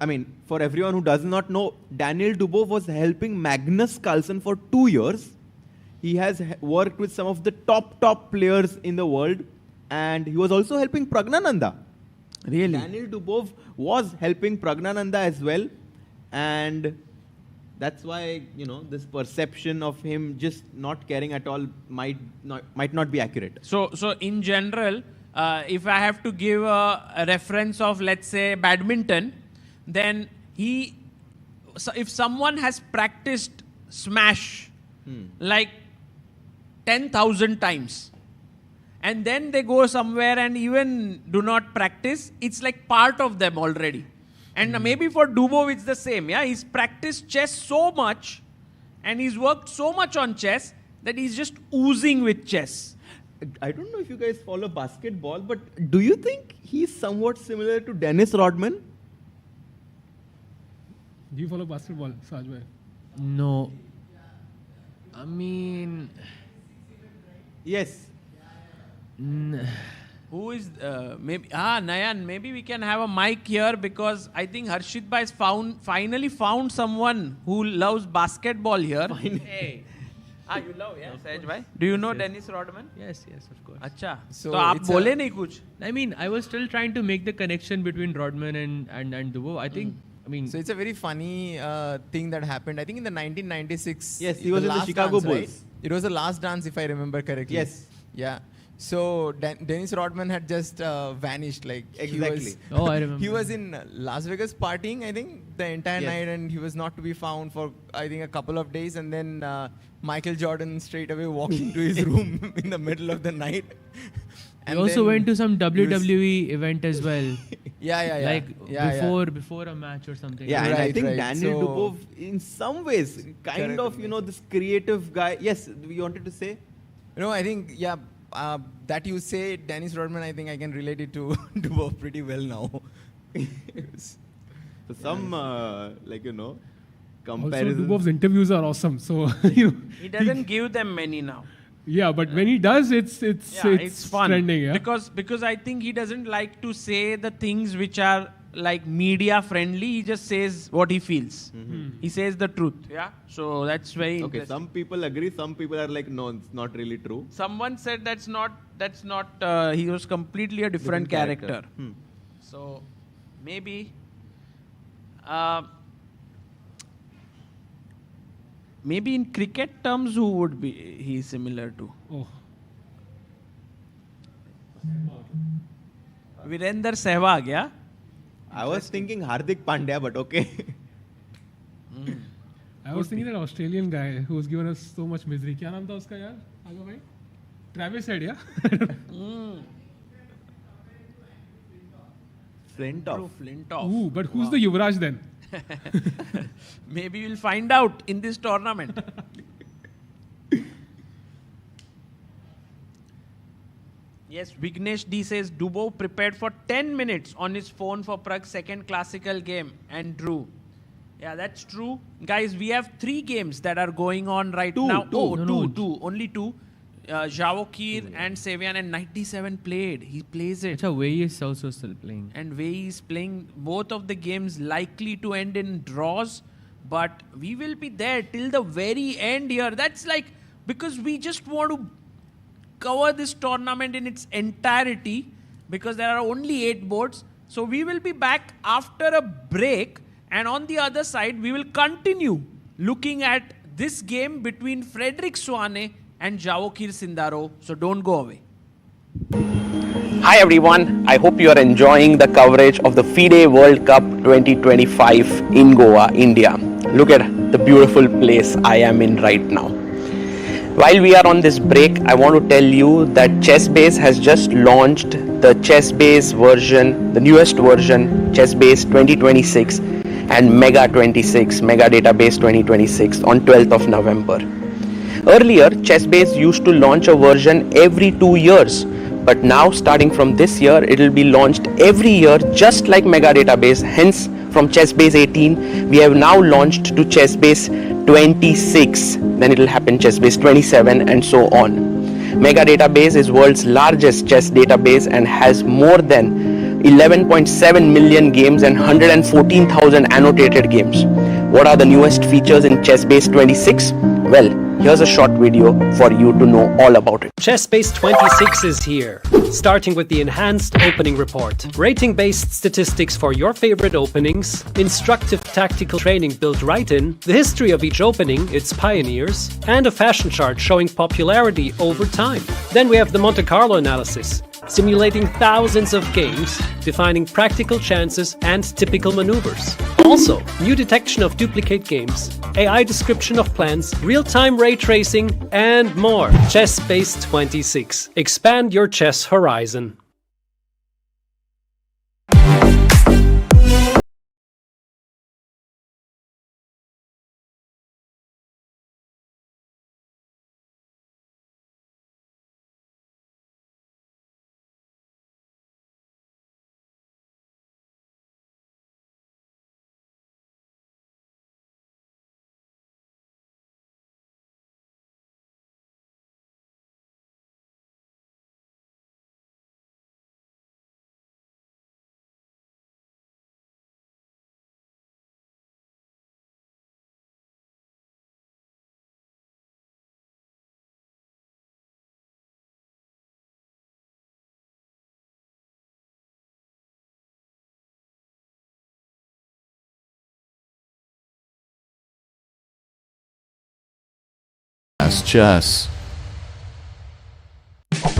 for everyone who does not know, Daniel Dubov was helping Magnus Carlsen for 2 years. He has worked with some of the top players in the world, and he was also helping Pragnananda. Really? Daniel Dubov was helping Pragnananda as well, and that's why this perception of him just not caring at all might not be accurate. So in general, if I have to give a reference of, let's say, badminton, then if someone has practiced smash like 10,000 times, and then they go somewhere and even do not practice, it's like part of them already. And maybe for Dubov it's the same. Yeah, he's practiced chess so much and he's worked so much on chess that he's just oozing with chess. I don't know if you guys follow basketball, but do you think he's somewhat similar to Dennis Rodman? Do you follow basketball, Sajbhai? No. Yes. Who is Nayan? Maybe we can have a mic here because I think Harshit Bhai has finally found someone who loves basketball here. Hey. You love, yeah, Sahaj Bhai? Do you know Dennis Rodman? Yes, of course. Acha. So aap bole nahi kuch? I was still trying to make the connection between Rodman and Dubov. I think. So it's a very funny thing that happened. I think in the 1996. Yes, he was in the Chicago Bulls. Right? It was the last dance, if I remember correctly. Yes. Yeah. So Dennis Rodman had just vanished. Exactly. I remember. He was in Las Vegas partying, I think, the entire night, and he was not to be found for, I think, a couple of days. And then Michael Jordan straight away walked into his room in the middle of the night. And he also went to some WWE event as well. Yeah. Before a match or something. Yeah, and I think right. Daniel Dubov, in some ways, kind of, this creative guy. Yes, you wanted to say? I think, that you say Dennis Rodman, I think I can relate it to Dubov pretty well now. So some, Also, comparison. Dubov's interviews are awesome. So, He doesn't give them many now. Yeah, but when he does, it's fun. trending. Yeah? Because I think he doesn't like to say the things which are like media friendly. He just says what he feels. He says the truth. Yeah. So that's very interesting. Some people agree. Some people are like, no, it's not really true. Someone said that's not. He was completely a different character. So maybe. Maybe in cricket terms, who would be he similar to? Oh. Virender Sehwag, yeah? I was thinking Hardik Pandya, but okay. I was thinking that Australian guy who was given us so much misery. क्या नाम था उसका यार? आगे भाई? Travis Head, yeah? Flintoff. Ooh, but who's the Yuvraj then? Maybe we'll find out in this tournament. Yes, Vignesh D says Dubov prepared for 10 minutes on his phone for Prag's second classical game and drew. Yeah, that's true. Guys, we have 3 games that are going on right now. Only 2. Zhao Kir and Sevian, and 97 played. He plays it. Wei is also still playing. And Wei is playing both of the games likely to end in draws. But we will be there till the very end here. That's like, because we just want to cover this tournament in its entirety because there are only 8 boards. So we will be back after a break. And on the other side, we will continue looking at this game between Frederick Swane and Javokir Sindaro. So don't go away. Hi everyone, I hope you are enjoying the coverage of the FIDE World Cup 2025 in Goa, India. Look at the beautiful place I am in right now. While we are on this break, I want to tell you that ChessBase has just launched the ChessBase version, the newest version, ChessBase 2026 and Mega 26, Mega Database 2026 on 12th of November. Earlier, ChessBase used to launch a version every 2 years, but now starting from this year, it will be launched every year just like Mega Database. Hence, from ChessBase 18, we have now launched to ChessBase 26, then it will happen ChessBase 27 and so on. Mega Database is world's largest chess database and has more than 11.7 million games and 114,000 annotated games. What are the newest features in ChessBase 26? Well, here's a short video for you to know all about it. ChessBase'26 is here. Starting with the enhanced opening report, rating-based statistics for your favorite openings, instructive tactical training built right in, the history of each opening, its pioneers, and a fashion chart showing popularity over time. Then we have the Monte Carlo analysis, simulating thousands of games, defining practical chances and typical maneuvers. Also, new detection of duplicate games, AI description of plans, real-time ray tracing, and more. ChessBase'26. Expand your chess horizon. Chess.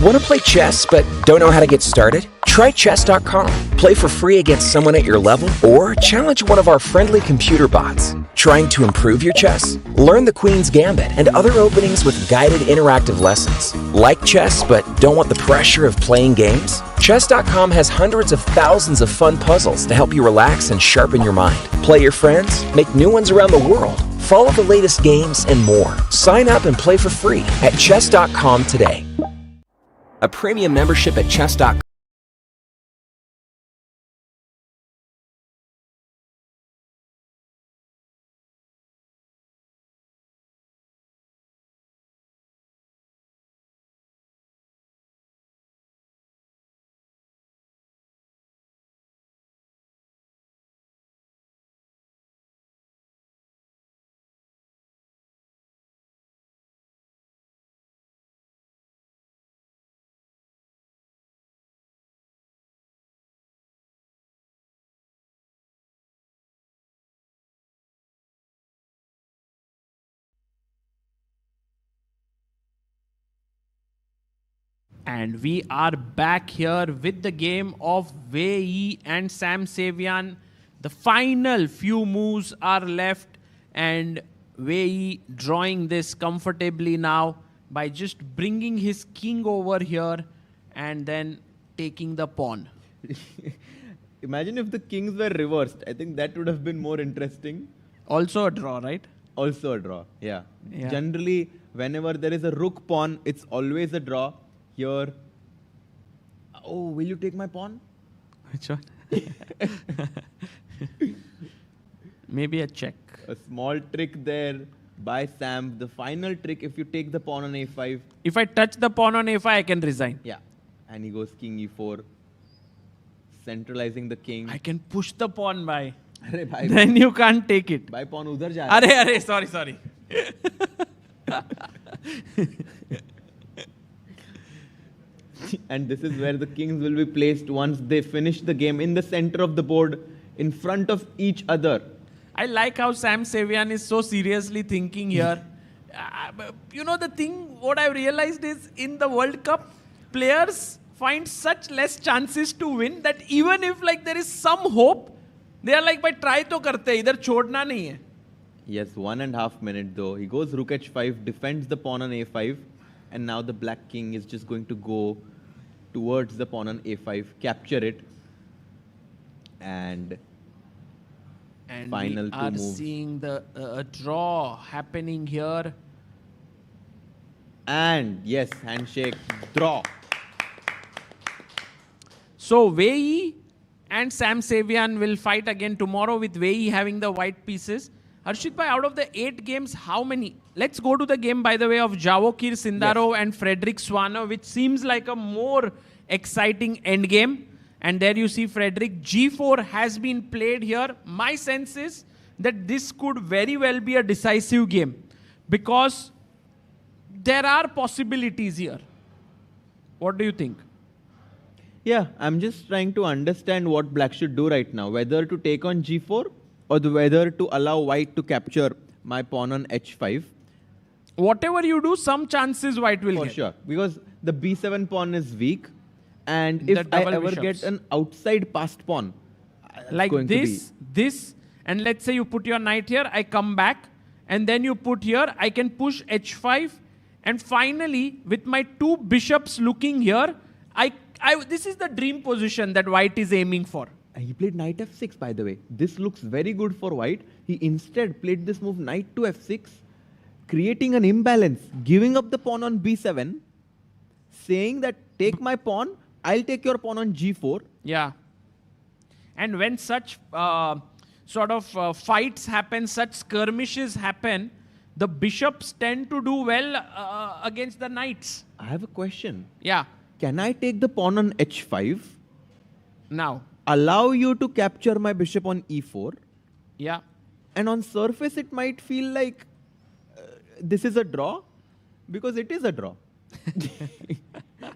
Want to play chess but don't know how to get started? Try chess.com. Play for free against someone at your level or challenge one of our friendly computer bots. Trying to improve your chess? Learn the Queen's Gambit and other openings with guided interactive lessons. Like chess but don't want the pressure of playing games? Chess.com has hundreds of thousands of fun puzzles to help you relax and sharpen your mind. Play your friends, make new ones around the world, follow the latest games, and more. Sign up and play for free at chess.com today. A premium membership at chess.com. And we are back here with the game of Wei Yi and Sam Savian. The final few moves are left and Wei Yi drawing this comfortably now by just bringing his king over here and then taking the pawn. Imagine if the kings were reversed. I think that would have been more interesting. Also a draw, right? Also a draw, yeah. Yeah. Generally, whenever there is a rook pawn, it's always a draw. Here, oh, will you take my pawn? Which one? Maybe a check. A small trick there by Sam. The final trick, if you take the pawn on a5. If I touch the pawn on a5, I can resign. Yeah. And he goes king e4. Centralizing the king. I can push the pawn by. Arre, bhai, then you can't take it. Bhai, pawn udhar ja raha hai. Sorry. And this is where the kings will be placed once they finish the game, in the center of the board, in front of each other. I like how Sam Savian is so seriously thinking here. You know, the thing, what I've realized is in the World Cup, players find such less chances to win that even if like there is some hope, they are like, bhai, try to karte hai, idhar chodna nahi hai. Yes, 1.5 minutes though. He goes rook h5, defends the pawn on a5, and now the black king is just going to go towards the pawn on a5, capture it, and final we two are moves. seeing the draw happening here. And yes, handshake, draw. So Wei Yi and Sam Savian will fight again tomorrow with Wei Yi having the white pieces. Harshit bhai, out of the 8 games, how many? Let's go to the game, by the way, of Javokir Sindarov and Frederick Swanov, which seems like a more exciting endgame. And there you see Frederick. G4 has been played here. My sense is that this could very well be a decisive game because there are possibilities here. What do you think? Yeah, I'm just trying to understand what black should do right now. Whether to take on g4 or whether to allow white to capture my pawn on h5. Whatever you do, some chances white will get. For sure. Because the b7 pawn is weak. And if I ever get an outside passed pawn, like this, and let's say you put your knight here, I come back, and then you put here, I can push h5, and finally, with my 2 bishops looking here, this is the dream position that white is aiming for. He played knight f6, by the way. This looks very good for white. He instead played this move knight to f6, creating an imbalance, giving up the pawn on b7, saying that take my pawn, I'll take your pawn on g4. Yeah. And when such fights happen, such skirmishes happen, the bishops tend to do well against the knights. I have a question. Yeah. Can I take the pawn on h5? Now. Allow you to capture my bishop on e4. Yeah. And on surface, it might feel like this is a draw because it is a draw.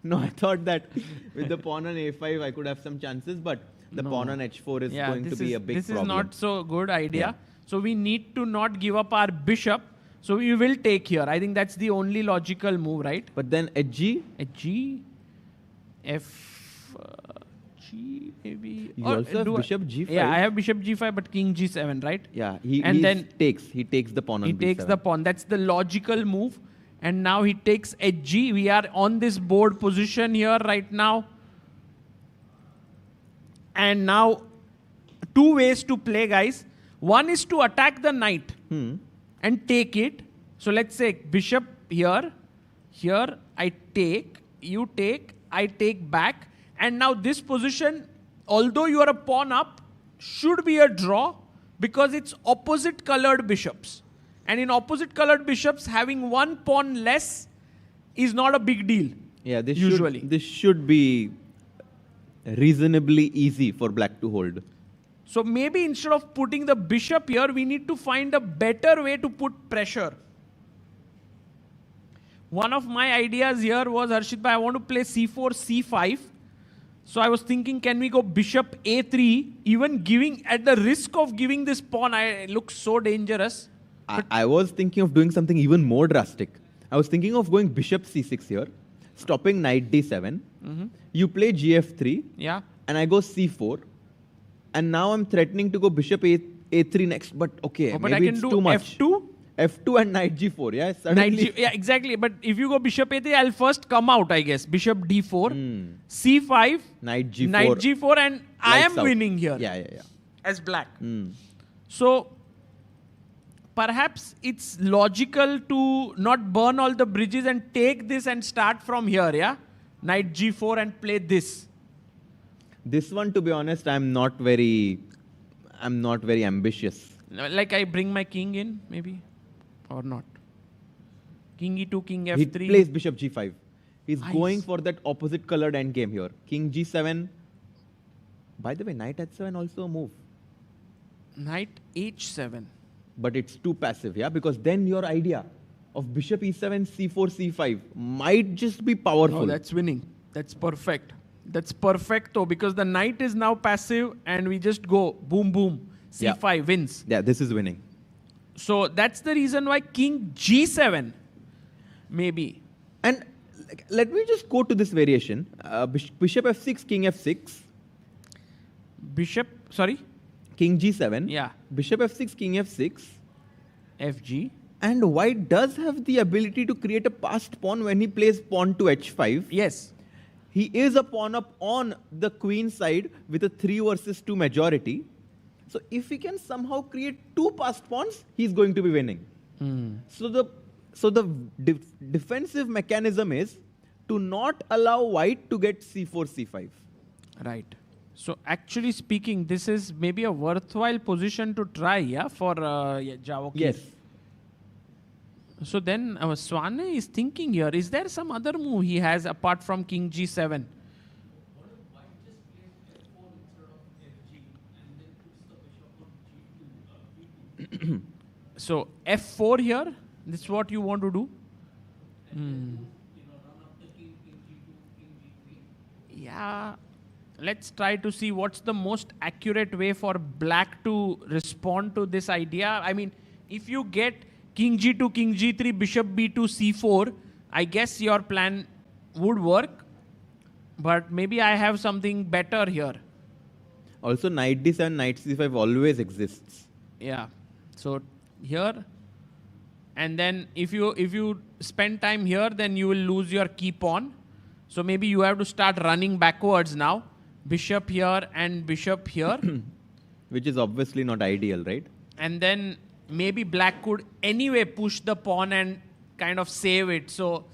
No, I thought that with the pawn on a5, I could have some chances, but the pawn on h4 is going to be a big problem. This is not so good idea. Yeah. So we need to not give up our bishop. So we will take here. I think that's the only logical move, right? But then hg? Hg, f, g, maybe. You also have bishop g5. Yeah, I have bishop g5, but king g7, right? Yeah, he takes the pawn on b7. He takes the pawn. That's the logical move. And now he takes hg. We are on this board position here right now. And now, 2 ways to play, guys. One is to attack the knight and take it. So let's say bishop here. Here I take, you take, I take back. And now this position, although you are a pawn up, should be a draw because it's opposite colored bishops. And in opposite colored bishops, having 1 pawn less is not a big deal. Yeah, usually. This should be reasonably easy for black to hold. So maybe instead of putting the bishop here, we need to find a better way to put pressure. One of my ideas here was, Harshit bhai, I want to play c4, c5. So I was thinking, can we go bishop a3, even giving, at the risk of giving this pawn, it looks so dangerous. I was thinking of doing something even more drastic. I was thinking of going bishop c6 here, stopping knight d7. You play gf3, yeah, and I go c4. And now I'm threatening to go bishop a3 next, but okay, but maybe I can do too much. f2? f2 and knight g4, yeah? Suddenly. Yeah, exactly. But if you go bishop a3, I'll first come out, I guess. Bishop d4, c5, knight g4, and I am winning here. Yeah. As black. So, perhaps it's logical to not burn all the bridges and take this and start from here, yeah? Knight g4 and play this. This one, to be honest, I'm not very ambitious. Like I bring my king in, maybe, or not. King e2, king f3. He plays bishop g5. He's going for that opposite colored endgame here. King g7. By the way, knight h7 also a move. Knight h7. But it's too passive, yeah? Because then your idea of bishop e7, c4, c5 might just be powerful. No, that's winning. That's perfect. That's perfecto because the knight is now passive and we just go boom, boom. c5 wins. Yeah, this is winning. So that's the reason why king g7 maybe. And let me just go to this variation. Bishop f6, king f6. Bishop, sorry? King g7. Yeah. Bishop f6, king f6. fg. And white does have the ability to create a passed pawn when he plays pawn to h5. Yes. He is a pawn up on the queen side with a 3 versus 2 majority. So if he can somehow create 2 passed pawns, he's going to be winning. So the defensive mechanism is to not allow white to get c4, c5. Right. So actually speaking, this is maybe a worthwhile position to try, yeah, for Javo. Yes. So then Swane is thinking here, is there some other move he has apart from king g7? So f4 here, this is what you want to do? Yeah, let's try to see what's the most accurate way for black to respond to this idea. I mean, if you get king g2, king g3, bishop b2, c4, I guess your plan would work. But maybe I have something better here. Also, knight d7, knight c5 always exists. Yeah. So here, and then if you spend time here, then you will lose your key pawn. So maybe you have to start running backwards now. Bishop here and bishop here. Which is obviously not ideal, right? And then maybe black could anyway push the pawn and kind of save it. So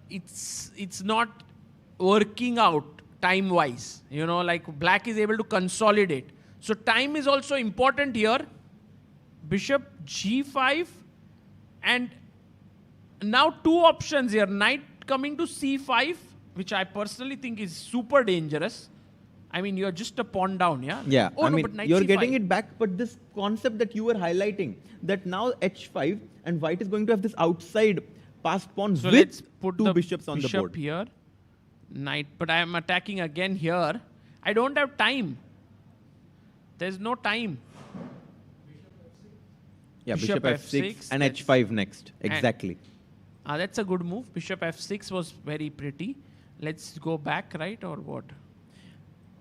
it's not working out time-wise. You know, like black is able to consolidate. So time is also important here. Bishop g5 and now 2 options here. Knight coming to c5, which I personally think is super dangerous. I mean, you're just a pawn down, yeah? Yeah, oh, I no, mean, but knight you're c5. getting it back, but this concept that you were highlighting, that now h5 and white is going to have this outside passed pawn So with let's put 2 the bishops on the board. here, knight, but I am attacking again here. I don't have time. There's no time. Yeah, bishop f6 and h5 next. Exactly. That's a good move. Bishop f6 was very pretty. Let's go back, right, or what?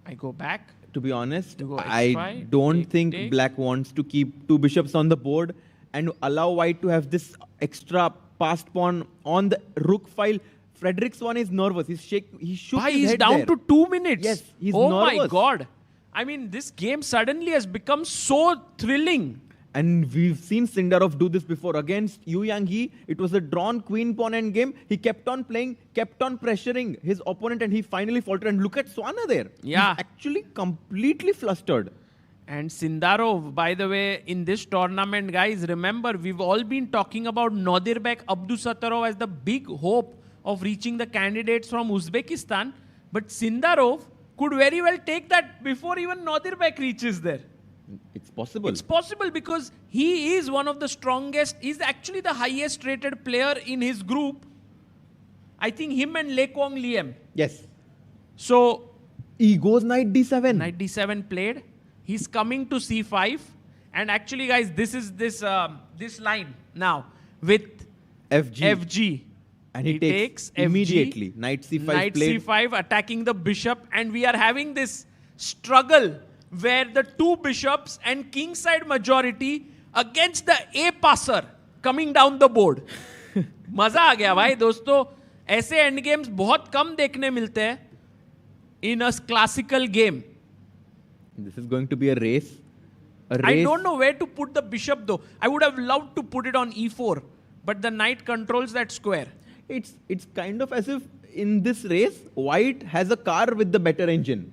I go back. To be honest, go I h5, don't take, think take. black wants to keep 2 bishops on the board and allow white to have this extra passed pawn on the rook file. Frederick Swan is nervous. He shook his He's head down there. to 2 minutes. Yes, he's oh nervous. my God. I mean, this game suddenly has become so thrilling. And we've seen Sindarov do this before against Yu Yang He. It was a drawn queen pawn end game. He kept on playing, kept on pressuring his opponent, and he finally faltered. And look at Swana there. Yeah. He's actually completely flustered. And Sindarov, by the way, in this tournament, guys, remember, we've all been talking about Nodirbek Abdusattorov as the big hope of reaching the candidates from Uzbekistan. But Sindarov could very well take that before even Nodirbek reaches there. It's possible. It's possible because he is one of the strongest. He's actually the highest rated player in his group. I think him and Le Quang Liem. Yes. So he goes knight d7. Knight d7 played. He's coming to c5. And actually, guys, this is this line now with FG. And he takes immediately. Knight c5 Knight played. c5 attacking the bishop. And we are having this struggle where the 2 bishops and kingside majority against the A passer coming down the board. मजा आ गया भाई दोस्तों. ऐसे and games बहुत कम देखने मिलते हैं in a classical game. This is going to be a race. I don't know where to put the bishop though. I would have loved to put it on e4, but the knight controls that square. It's kind of as if in this race, white has a car with the better engine.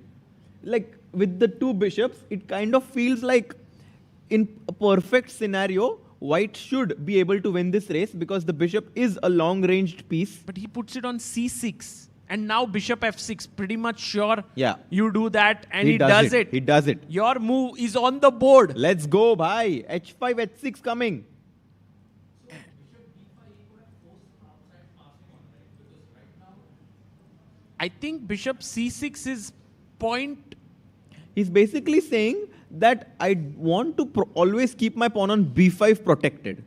Like with the 2 bishops, it kind of feels like in a perfect scenario, white should be able to win this race because the bishop is a long-ranged piece. But he puts it on c6. And now bishop f6. Pretty much sure you do that. And he does it. He does it. Your move is on the board. Let's go, bhai. h5, h6 coming. I think bishop c6 is point. He's basically saying that I want to always keep my pawn on b5 protected.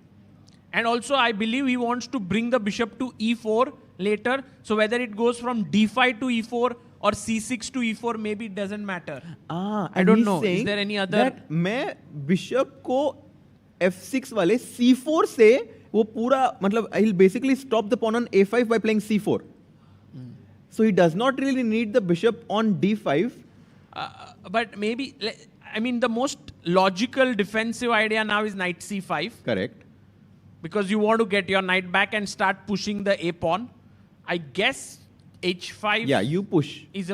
And also, I believe he wants to bring the bishop to e4 later. So whether it goes from d5 to e4 or c6 to e4, maybe it doesn't matter. I don't know. Is there any other? That मैं bishop को f6 वाले c4 से वो पूरा मतलब he'll basically stop the pawn on a5 by playing c4. So he does not really need the bishop on d5. But maybe, I mean, the most logical defensive idea now is knight c5. Correct. Because you want to get your knight back and start pushing the a pawn. I guess h5 you push. Is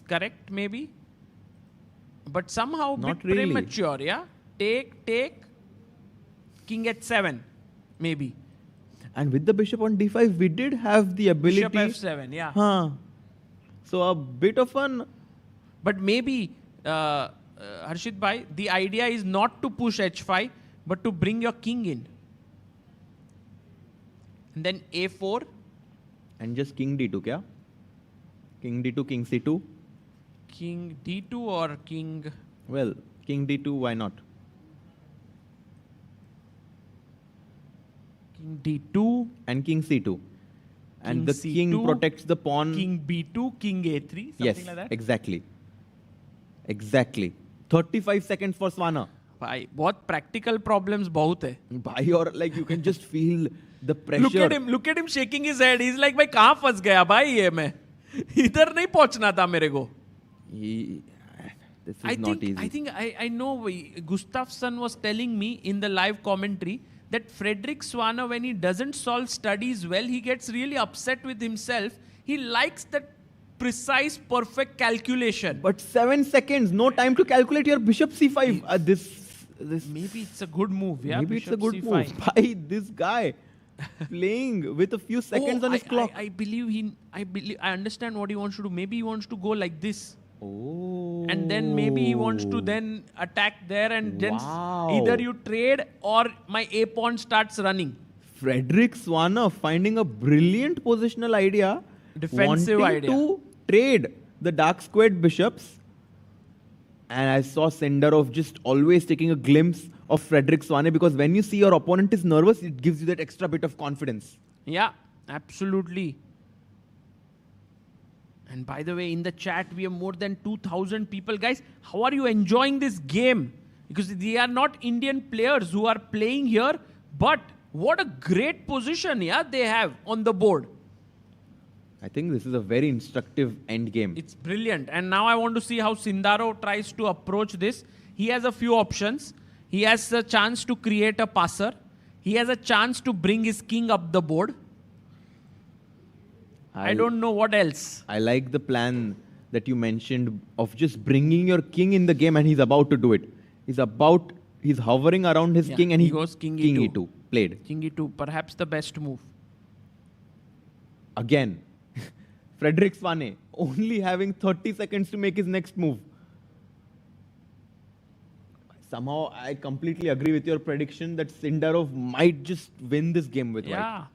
correct maybe. But somehow Not bit really. premature, yeah? Take, king h7, maybe. And with the bishop on d5, we did have the ability. Bishop f7, yeah. So a bit of an. But maybe, Harshit bhai, the idea is not to push h5, but to bring your king in. And then a4. And just king d2, kya? King d2, king c2. King d2 or king? Well, king d2, why not? King d2. And king c2. And King the C2, king protects the pawn. King b2, king a3, something like that. Exactly. 35 seconds for Swana. भाई बहुत practical problems बहुत है. Bhai, or like you can just feel the pressure. Look at him shaking his head. He's like, भाई कहाँ फंस गया भाई ये मैं? इधर नहीं पहुंचना था मेरे को. This is not easy. I think I know. Gustafsson was telling me in the live commentary that Frederick Swana, when he doesn't solve studies well, he gets really upset with himself. He likes that precise, perfect calculation. But 7 seconds, no time to calculate your bishop c5. This maybe it's a good move. Yeah, maybe bishop it's a good c5. move. By this guy playing with a few seconds on his clock. I understand what he wants to do. Maybe he wants to go like this. Oh. And then maybe he wants to then attack there and then either you trade or my a pawn starts running. Frederick Swana finding a brilliant positional idea. Defensive wanting idea. To trade the dark squared bishops. And I saw Senderov just always taking a glimpse of Frederick Swane, because when you see your opponent is nervous, it gives you that extra bit of confidence. Yeah, absolutely. And by the way, in the chat, we have more than 2,000 people. Guys, how are you enjoying this game? Because they are not Indian players who are playing here, but what a great position, yeah, they have on the board. I think this is a very instructive end game. It's brilliant. And now I want to see how Sindaro tries to approach this. He has a few options. He has a chance to create a passer. He has a chance to bring his king up the board. I don't know what else. I like the plan that you mentioned of just bringing your king in the game, and he's about to do it. He's hovering around his king, and he goes king e2. Played. King e2, perhaps the best move. Again, Frederick Swane only having 30 seconds to make his next move. Somehow, I completely agree with your prediction that Sindarov might just win this game with white.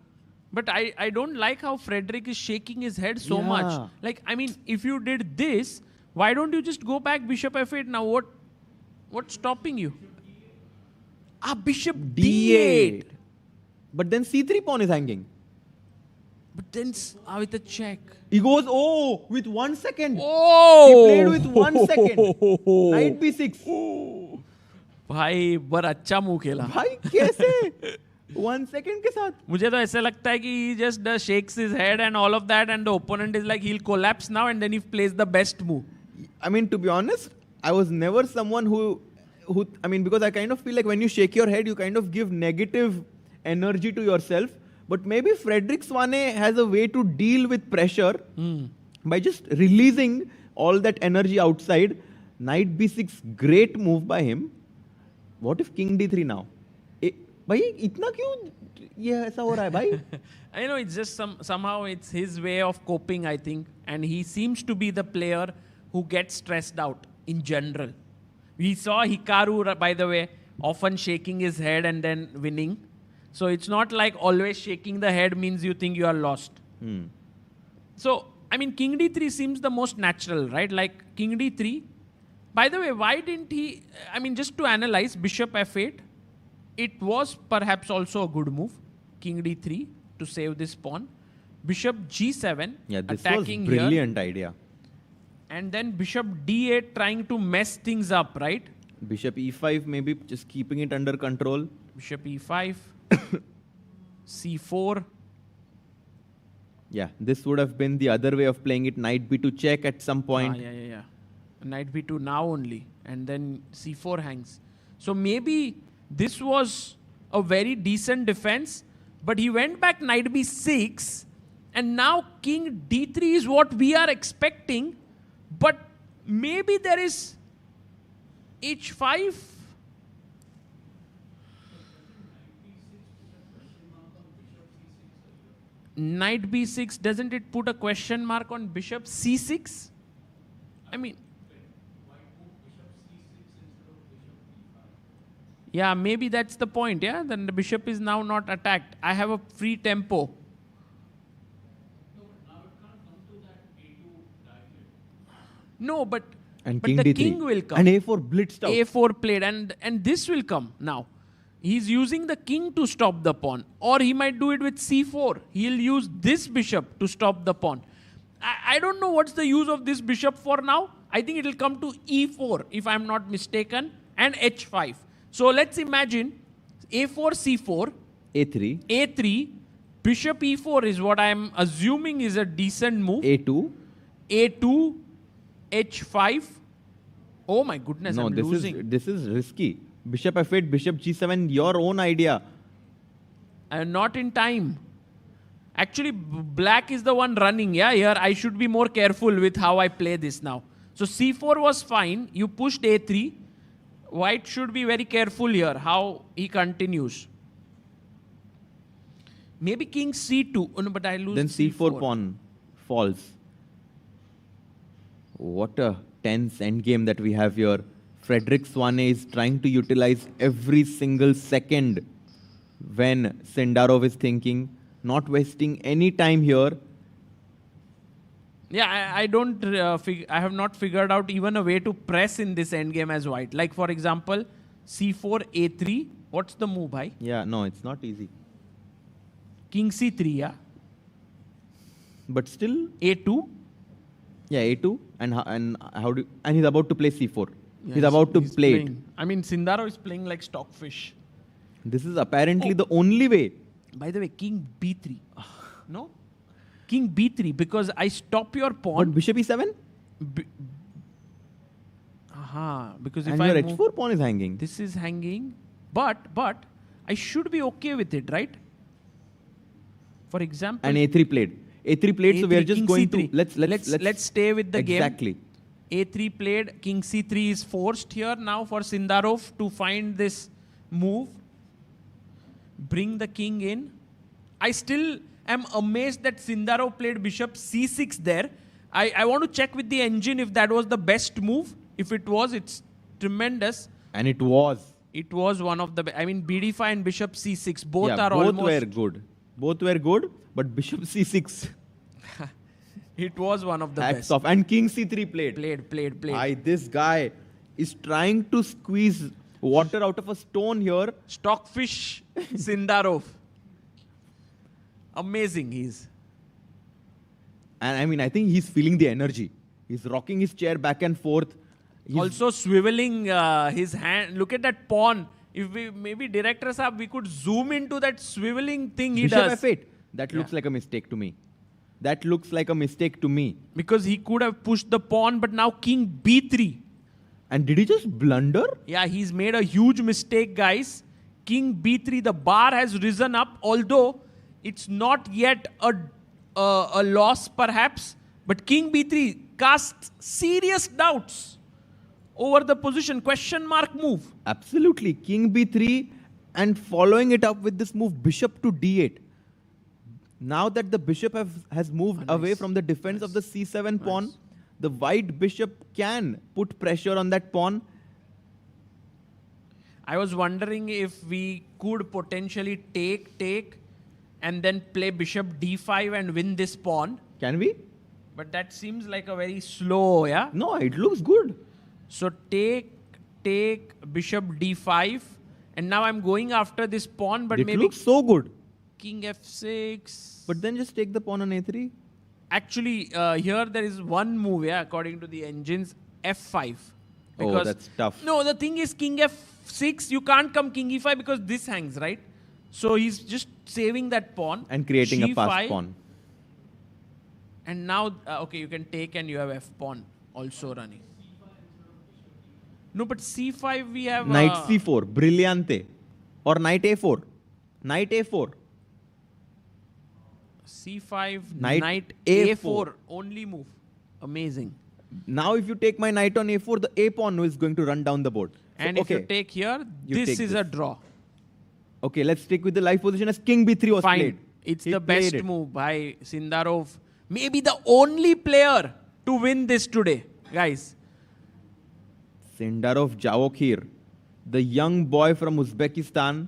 But I don't like how Frederick is shaking his head so much. Like, I mean, if you did this, why don't you just go back bishop f8 now? What's stopping you? Bishop d8. But then c3 pawn is hanging. But then with a check. He goes, with 1 second. Oh! He played with 1 second. Knight b6. भाई बड़ा अच्छा move खेला. भाई कैसे? 1 second के साथ. मुझे तो ऐसा लगता है कि he just shakes his head and all of that, and the opponent is like he'll collapse now, and then he plays the best move. I mean, to be honest, I was never someone who I mean, because I kind of feel like when you shake your head, you kind of give negative energy to yourself. But maybe Frederick Swane has a way to deal with pressure by just releasing all that energy outside. Knight b6, great move by him. What if king d3 now? भाई इतना क्यों ये ऐसा हो रहा है भाई? I know it's just somehow it's his way of coping, I think, and he seems to be the player who gets stressed out in general. We saw Hikaru, by the way, often shaking his head and then winning. So it's not like always shaking the head means you think you are lost. So, I mean, king d3 seems the most natural, right? Like king d3, By the way, why didn't he, I mean, just to analyze, bishop f8, it was perhaps also a good move. King d3 to save this pawn. Bishop g7, Yeah, this attacking was here. brilliant idea. And then bishop d8 trying to mess things up, right? Bishop e5 maybe just keeping it under control. Bishop e5, c4. Yeah, this would have been the other way of playing it. Knight b2 check at some point. Yeah. Knight b2 now only. And then c4 hangs. So maybe this was a very decent defense. But he went back knight b6. And now king d3 is what we are expecting. But maybe there is h5. Knight b6, doesn't it put a question mark on bishop c6? I mean, yeah, maybe that's the point, yeah? Then the bishop is now not attacked. I have a free tempo. No, but And but king the d3. king will come. And a4 blitzed out. a4 played, and this will come now. He's using the king to stop the pawn. Or he might do it with c4. He'll use this bishop to stop the pawn. I don't know what's the use of this bishop for now. I think it will come to e4, if I'm not mistaken, and h5. So let's imagine a4, c4, a3, a3, bishop e4 is what I'm assuming is a decent move. a2, a2, h5. Oh my goodness, no, I'm losing. this is risky. Bishop f8, bishop g7, your own idea. Not in time. Actually, black is the one running. Yeah, here I should be more careful with how I play this now. So c4 was fine. You pushed a3. White should be very careful here how he continues. Maybe king c2. Oh, no, but I lose Then c4. c4 pawn falls. What a tense endgame that we have here. Frederick Swane is trying to utilize every single second when Sindarov is thinking, not wasting any time here. Yeah, I don't. I have not figured out even a way to press in this endgame as white. Like for example, c4, a3. What's the move, bhai? Yeah, no, it's not easy. King c3, yeah. But still, a2. Yeah, a2, and he's about to play c4. Yeah, he's about to play it. I mean, Sindarov is playing like stockfish. This is apparently the only way. By the way, king b3. No? King b3, because I stop your pawn. But bishop e7? Because and if I your move, h4 pawn is hanging. This is hanging. But I should be okay with it, right? For example. And a3 played. A3 played, so we are just going c3. to let's stay with the game. Exactly. A3 played, king c3 is forced here now for Sindarov to find this move. Bring the king in. I still am amazed that Sindarov played bishop c6 there. I want to check with the engine if that was the best move. If it was, it's tremendous. And it was. It was one of the I mean, bd5 and bishop c6, both are both almost... were good. Both were good, but bishop c6. It was one of the Hats best. off. And king c3 played. Played. This guy is trying to squeeze water out of a stone here. Stockfish Sindarov. Amazing he's. And I mean, I think he's feeling the energy. He's rocking his chair back and forth. He's Also swiveling his hand. Look at that pawn. If we maybe director sahab, we could zoom into that swiveling thing he bishop does. f8. That looks like a mistake to me. That looks like a mistake to me. Because he could have pushed the pawn, but now king b3. And did he just blunder? Yeah, he's made a huge mistake, guys. King b3, the bar has risen up, although it's not yet a loss perhaps. But king b3 casts serious doubts over the position. Question mark move. Absolutely. King b3 and following it up with this move, bishop to d8. Now that the bishop has moved away from the defense of the c7 pawn, the white bishop can put pressure on that pawn. I was wondering if we could potentially take, and then play bishop d5 and win this pawn. Can we? But that seems like a very slow, yeah? No, it looks good. So take bishop d5, and now I'm going after this pawn, but It maybe looks so good. king f6. But then just take the pawn on a3. Actually, here there is one move, yeah, according to the engines, f5. Oh, that's tough. No, the thing is king f6, you can't come king e5 because this hangs, right? So he's just saving that pawn. And creating a G5, fast pawn. And now, okay, you can take and you have f pawn also running. No, but c5 we have... Knight c4, brillante. Or knight a4. Knight a4. c5, Knight knight A4. a4, only move. Amazing. Now if you take my knight on a4, the a pawn is going to run down the board. So, And if you take here, You this take is a draw. Okay, let's stick with the live position as king b3 was Fine. played. It's He the played best it. move by Sindarov. Maybe the only player to win this today, guys. Sindarov Javokhir, the young boy from Uzbekistan.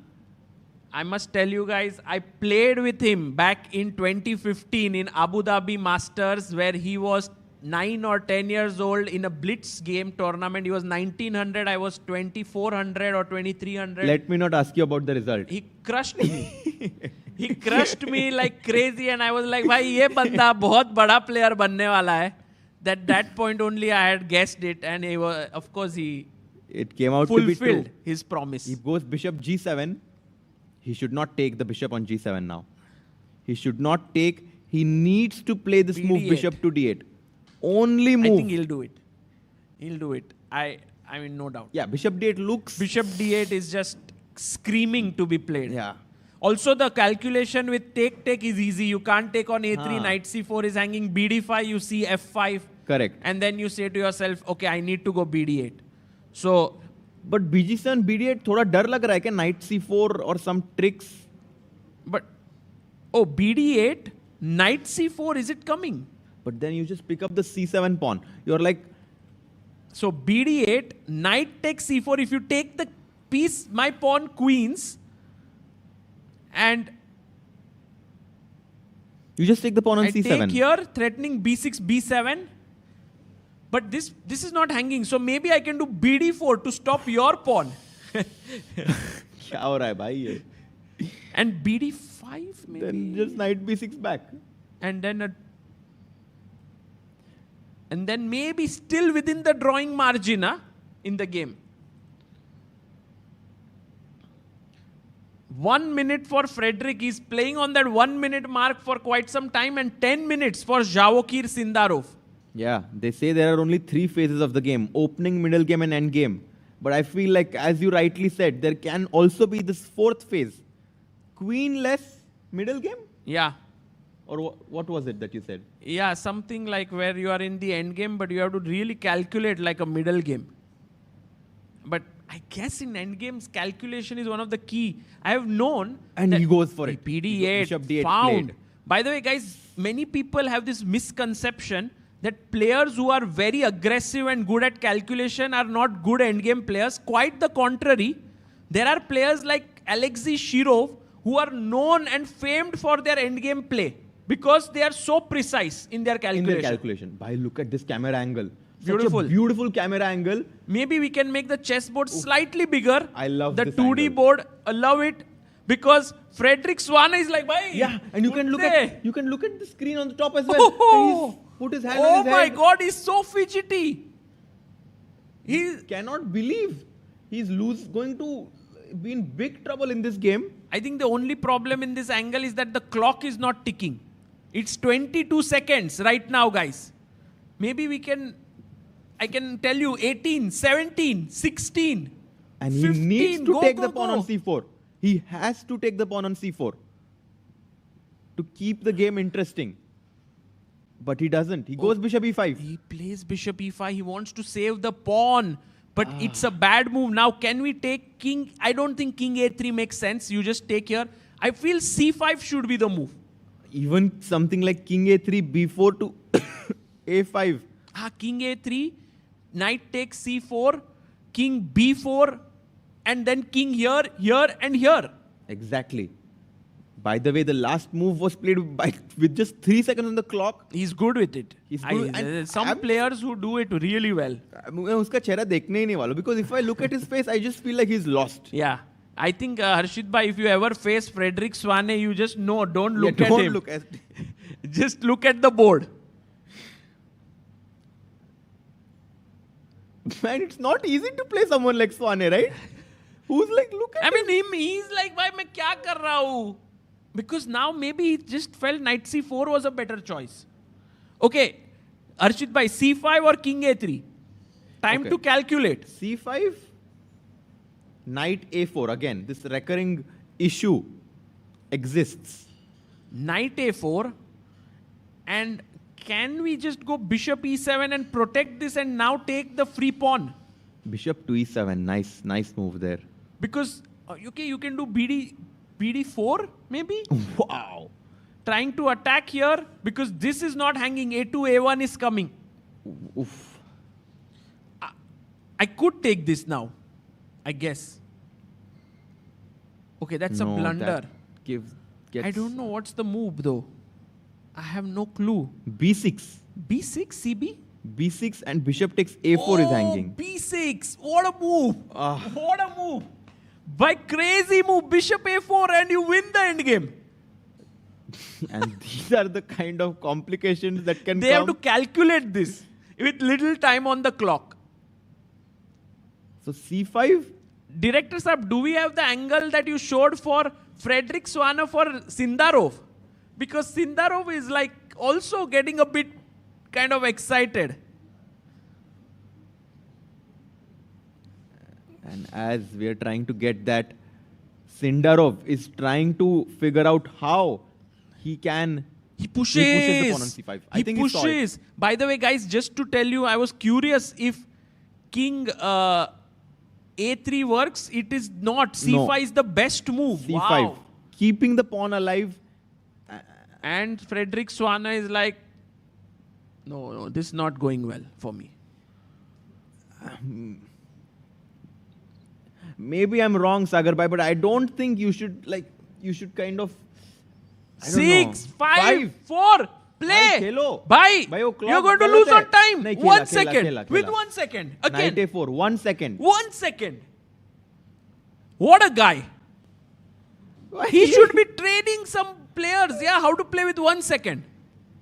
I must tell you guys, I played with him back in 2015 in Abu Dhabi Masters, where he was 9 or 10 years old in a blitz game tournament. He was 1900, I was 2400 or 2300. Let me not ask you about the result. He crushed me. He crushed me like crazy, and I was like, "Bhai, ye banda bahut bada player banne wala hai." That point only I had guessed it, and he was, of course, he It came out to be fulfilled true. his promise. He goes bishop g7. He should not take the bishop on g7 now. He should not take. He needs to play this move BD8. bishop to d8. Only move. I think he'll do it. He'll do it. I mean, no doubt. Yeah, bishop d8 looks. Bishop d8 is just screaming to be played. Yeah. Also, the calculation with take is easy. You can't take on a3. Ah. Knight c4 is hanging. bd5. You see f5. Correct. And then you say to yourself, okay, I need to go bd8. So, But bg7, bd8 थोड़ा डर लग रहा है क्या? Knight c4 or some tricks. but oh, bd8, knight c4, is it coming? But then you just pick up the c7 pawn. You're like, So bd8, knight takes c4. If you take the piece, my pawn queens, and you just take the pawn on I c7. take here, threatening b6, b7. But this is not hanging. So maybe I can do bd4 to stop your pawn. क्या हो रहा है भाई ये? And bd5 maybe. Then just knight b6 back. And then maybe still within the drawing margin in the game. 1 minute for Frederick. He's playing on that 1 minute mark for quite some time, and 10 minutes for Javokhir Sindarov. Yeah, they say there are only 3 phases of the game: opening, middle game, and end game. But I feel like, as you rightly said, there can also be this 4th phase: queen-less middle game. Yeah. Or what was it that you said? Yeah, something like where you are in the end game, but you have to really calculate like a middle game. But I guess in end games, calculation is one of the key. I have known. And that he goes for it. PD8 Bishop D8 found. played. By the way, guys, many people have this misconception that players who are very aggressive and good at calculation are not good endgame players. Quite the contrary. There are players like Alexei Shirov who are known and famed for their endgame play because they are so precise in their calculation. In their calculation. Bhai, look at this camera angle. Beautiful. Such a beautiful camera angle. Maybe we can make the chessboard slightly bigger. I love the this 2D angle. board. I love it because Frederick Swana is like, bhai. Yeah, and you can look at the screen on the top as well. Oh, And he's put his hand oh on his my head. God, he's so fidgety. He cannot believe he's going to be in big trouble in this game. I think the only problem in this angle is that the clock is not ticking. It's 22 seconds right now, guys. Maybe I can tell you 18, 17, 16, And 15, he needs to go, take go, the pawn go. on c4. He has to take the pawn on c4 to keep the game interesting. But he doesn't. He goes bishop e5. He plays bishop e5. He wants to save the pawn. But it's a bad move. Now, can we take king? I don't think king a3 makes sense. You just take here. I feel c5 should be the move. Even something like king a3, b4 to a5. King a3, knight takes c4, king b4, and then king here, here, and here. Exactly. By the way, the last move was played with just 3 seconds on the clock. He's good with it. He's good. And some players who do it really well. मैं उसका चेहरा देखने ही नहीं वाला because if I look at his face, I just feel like he's lost. Yeah. I think Harshit bhai, if you ever face Frederick Swane, you just know, don't look at him. Look at just look at the board. Man, it's not easy to play someone like Swane, right? Who's like, look at him. He's like, bhai, मैं क्या कर रहा हूँ? Because now maybe he just felt knight c4 was a better choice. Okay, Arshit bhai, c5 or king a3? Time to calculate. c5, knight a4. Again, this recurring issue exists. Knight a4. And can we just go bishop e7 and protect this and now take the free pawn? Bishop to e7. Nice move there. Because, okay, you can do bd4 maybe? Wow. Trying to attack here because this is not hanging. a2, a1 is coming. Oof. I could take this now, I guess. Okay, that's a blunder. I don't know what's the move though. I have no clue. b6. b6, cb? b6 and bishop takes a4 is hanging. b6. What a move. What a move. By crazy move, bishop a4 and you win the endgame. And these are the kind of complications that can They have to calculate this with little time on the clock. So c5? Director Saab, do we have the angle that you showed for Frederick Swane for Sindarov? Because Sindarov is like also getting a bit kind of excited. And as we are trying to get that, Sindarov is trying to figure out how he can... He pushes the pawn on c5. I think he pushes. By the way, guys, just to tell you, I was curious if king a3 works. It is not. c5 is the best move. c5. Wow. Keeping the pawn alive. And Frederick Swane is like, no, this is not going well for me. Maybe I'm wrong, Sagar Bhai, but I don't think you should kind of... 6, 5, 4, play. Bhai, You're going to lose on time. 1 second. With 1 second. Again. Knight a4, 1 second. 1 second. What a guy. He should be training some players, how to play with 1 second.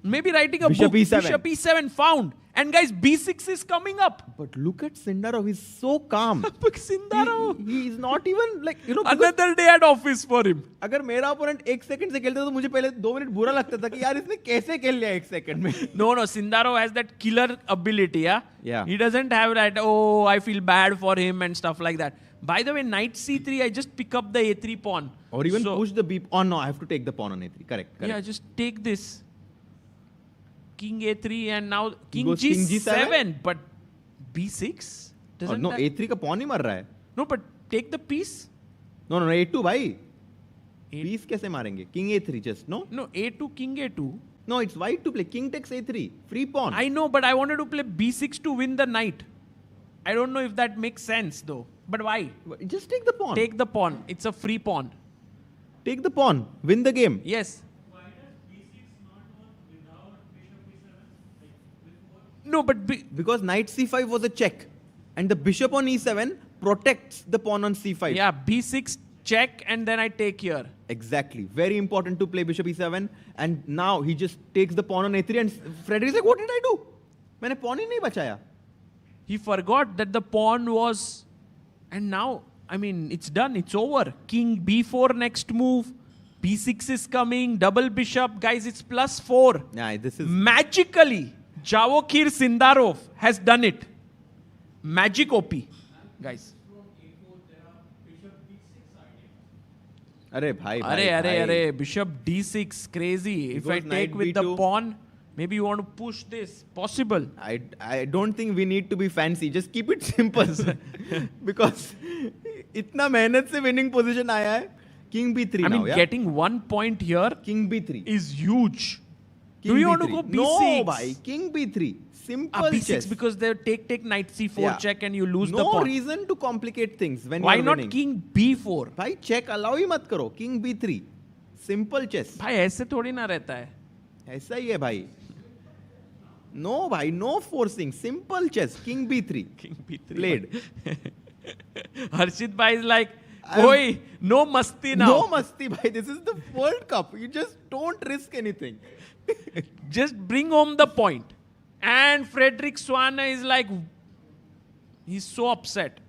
Maybe writing a Bishop book. E7. Bishop e7 found. And guys, b6 is coming up. But look at Sindarov, he's so calm. But Sindarov, he is not even like, another day at office for him. अगर मेरा opponent 1 second से खेलता तो मुझे पहले 2 minute बुरा लगता था कि यार इसने कैसे खेल लिया 1 second में. No, Sindarov has that killer ability, Yeah. He doesn't have that, I feel bad for him and stuff like that. By the way, knight c3, I just pick up the a3 pawn. Or even push the b... Oh no, I have to take the pawn on a3. Correct. Yeah, just take this. King a3 and now king goes king g7. But b6? Doesn't no, that... a3 का pawn ही मर रहा है. No, but take the piece. No, a2 भाई. Piece कैसे मारेंगे? King a3 just, no? No, a2, king a2. No, it's white to play. King takes a3. Free pawn. I know, but I wanted to play b6 to win the knight. I don't know if that makes sense though. But why? Just take the pawn. Take the pawn. It's a free pawn. Take the pawn. Win the game. Yes. No, but because knight c5 was a check. And the bishop on e7 protects the pawn on c5. Yeah, b6 check and then I take here. Exactly. Very important to play bishop e7. And now he just takes the pawn on a3 and Frederick's like, what did I do? मैंने pawn ही नहीं बचाया. He forgot that the pawn was... And now, I mean, it's done. It's over. King b4 next move. b6 is coming. Double bishop. Guys, it's +4. Yeah, this is... Magically, Javokhir Sindarov has done it. Magic OP. Guys. Arey, Bishop d6. Crazy. If I Knight take with b2. the pawn, maybe you want to push this. Possible. I don't think we need to be fancy. Just keep it simple. Because इतना मेहनत से winning position आया है. King b3 now. I mean, getting 1 point here King b3 is huge. King Do you b3. want to go b6? No, bhai. King b3. Simple b6 chess. because they take knight c4 check and you lose the No pawn. reason to complicate things when Why you're not winning. king b4? Bhai, check allow ही मत करो. King b3. Simple chess भाई ऐसे थोड़ी ना रहता है. ऐसा ही है भाई. No भाई, no forcing, simple chess. King b3. King b3 played. Harshit bhai is like, Oi, no masti now. No masti bhai. This is the World Cup. You just don't risk anything. Just bring home the point. And Frederick Swane is like, he's so upset.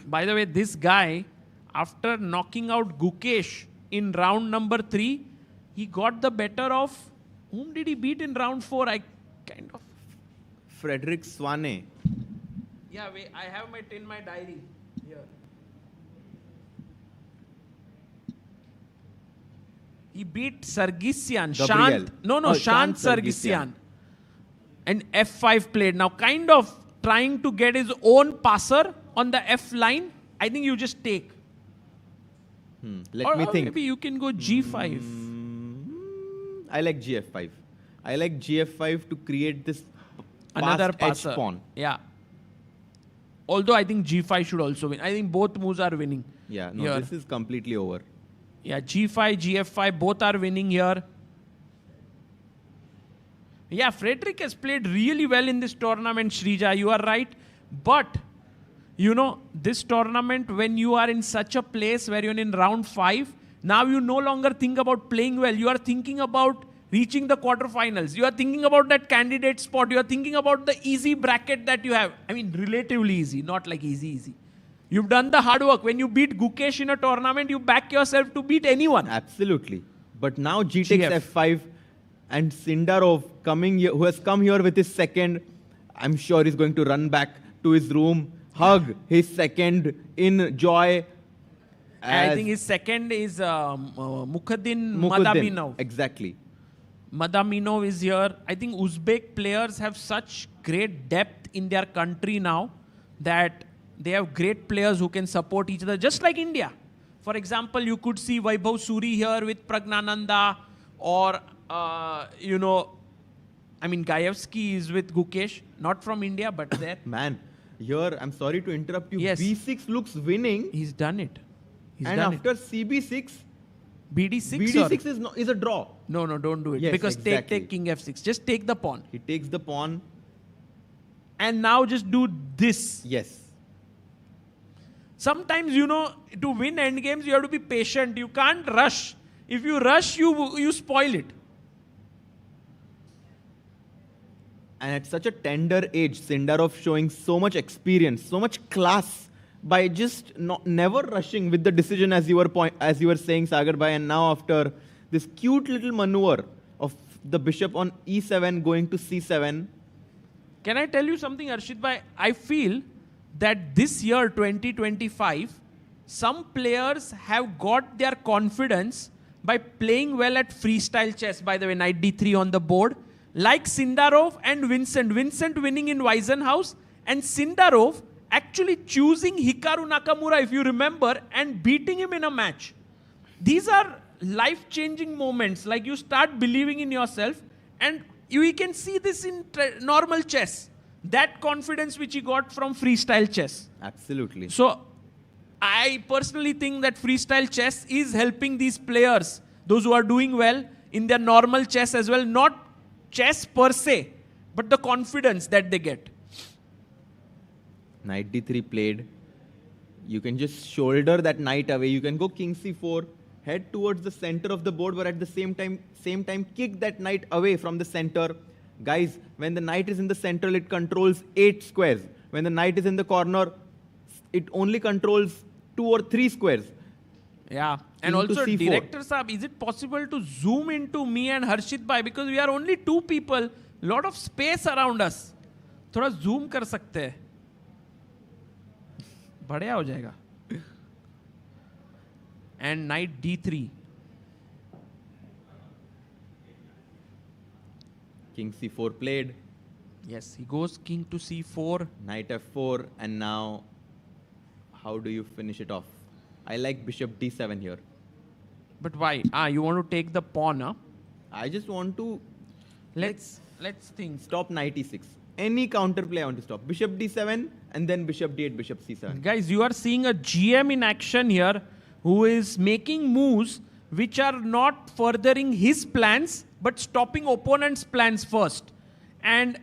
By the way, this guy, after knocking out Gukesh in round number 3, he got the better of, whom did he beat in round 4? I kind of. Frederick Swane. Yeah, wait, I have it in my diary here. He beat Sargsyan. Gabriel. Shant Sargsyan. And F5 played. Now, kind of trying to get his own passer on the F line. I think you just take. Let me think. Maybe you can go G5. I like GF5. I like GF5 to create this Another past edge passer. pawn. Yeah. Although I think G5 should also win. I think both moves are winning. Yeah, no, here. this is completely over. Yeah, G5, GF5, both are winning here. Yeah, Frederick has played really well in this tournament, Shrija. You are right. But, you know, this tournament, when you are in such a place where you're in round 5, now you no longer think about playing well. You are thinking about reaching the quarterfinals. You are thinking about that candidate spot. You are thinking about the easy bracket that you have. I mean, relatively easy, not like easy. You've done the hard work. When you beat Gukesh in a tournament, you back yourself to beat anyone. Absolutely. But now G takes F5 and Sindarov coming here, who has come here with his second, I'm sure he's going to run back to his room, hug his second in joy. I think his second is Mukhadin Madaminov. Exactly. Madaminov is here. I think Uzbek players have such great depth in their country now that they have great players who can support each other, just like India. For example, you could see Vaibhav Suri here with Pragnananda, or, you know, I mean, Gaevsky is with Gukesh, not from India, but there. Man, here, I'm sorry to interrupt you. Yes. B6 looks winning. He's done it. And after CB6, BD6 is a draw. No, don't do it. Yes, because exactly. take King F6. Just take the pawn. He takes the pawn. And now just do this. Yes. Sometimes, you know, to win endgames, you have to be patient. You can't rush. If you rush, you spoil it. And at such a tender age, Sindarov showing so much experience, so much class by just never rushing with the decision, as you were saying, Sagar bhai. And now after this cute little maneuver of the bishop on E7 going to C7. Can I tell you something, Arshit bhai? I feel that this year, 2025, some players have got their confidence by playing well at freestyle chess. By the way, knight d3 on the board. Like Sindarov and Vincent. Vincent winning in Weissenhaus, and Sindarov actually choosing Hikaru Nakamura, if you remember, and beating him in a match. These are life-changing moments. Like, you start believing in yourself, and you can see this in normal chess. That confidence which he got from freestyle chess. Absolutely. So, I personally think that freestyle chess is helping these players, those who are doing well in their normal chess as well. Not chess per se, but the confidence that they get. Knight d3 played. You can just shoulder that knight away. You can go king c4, head towards the center of the board, but at the same time kick that knight away from the center. Guys, when the knight is in the center, it controls 8 squares. When the knight is in the corner, it only controls 2 or 3 squares. Yeah. And also, Director Saab, is it possible to zoom into me and Harshit bhai? Because we are only 2 people, lot of space around us. थोड़ा zoom कर सकते हैं. बढ़िया हो जाएगा. And knight d3. King c4 played. Yes, he goes king to c4. Knight f4, and now how do you finish it off? I like bishop d7 here. But why? You want to take the pawn, huh? I just want to... Let's think. Stop knight e6. Any counterplay I want to stop. Bishop d7 and then bishop d8, bishop c7. Guys, you are seeing a GM in action here who is making moves which are not furthering his plans but stopping opponent's plans first. And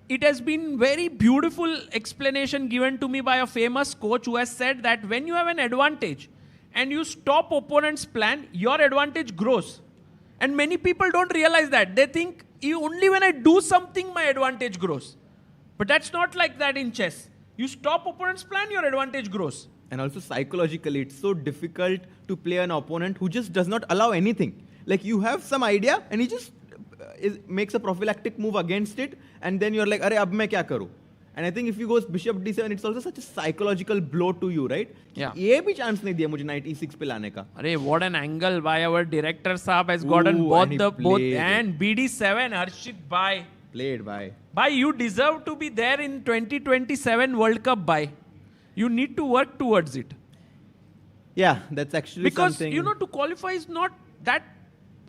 it has been very beautiful explanation given to me by a famous coach who has said that when you have an advantage and you stop opponent's plan, your advantage grows. And many people don't realize that. They think only when I do something, my advantage grows. But that's not like that in chess. You stop opponent's plan, your advantage grows. And also psychologically, it's so difficult to play an opponent who just does not allow anything. Like you have some idea and he just makes a prophylactic move against it, and then you're like, "Arey, ab main kya karu?" And I think if you go bishop d7, it's also such a psychological blow to you, right? Yeah. ये भी chance नहीं दिया मुझे knight e6 पे लाने का. Arey, what an angle by our director Saab has gotten both and bd7, Harshit bhai. Played by. Bhai, you deserve to be there in 2027 World Cup, bhai. You need to work towards it. Yeah, that's actually because, something. you know, to qualify is not that.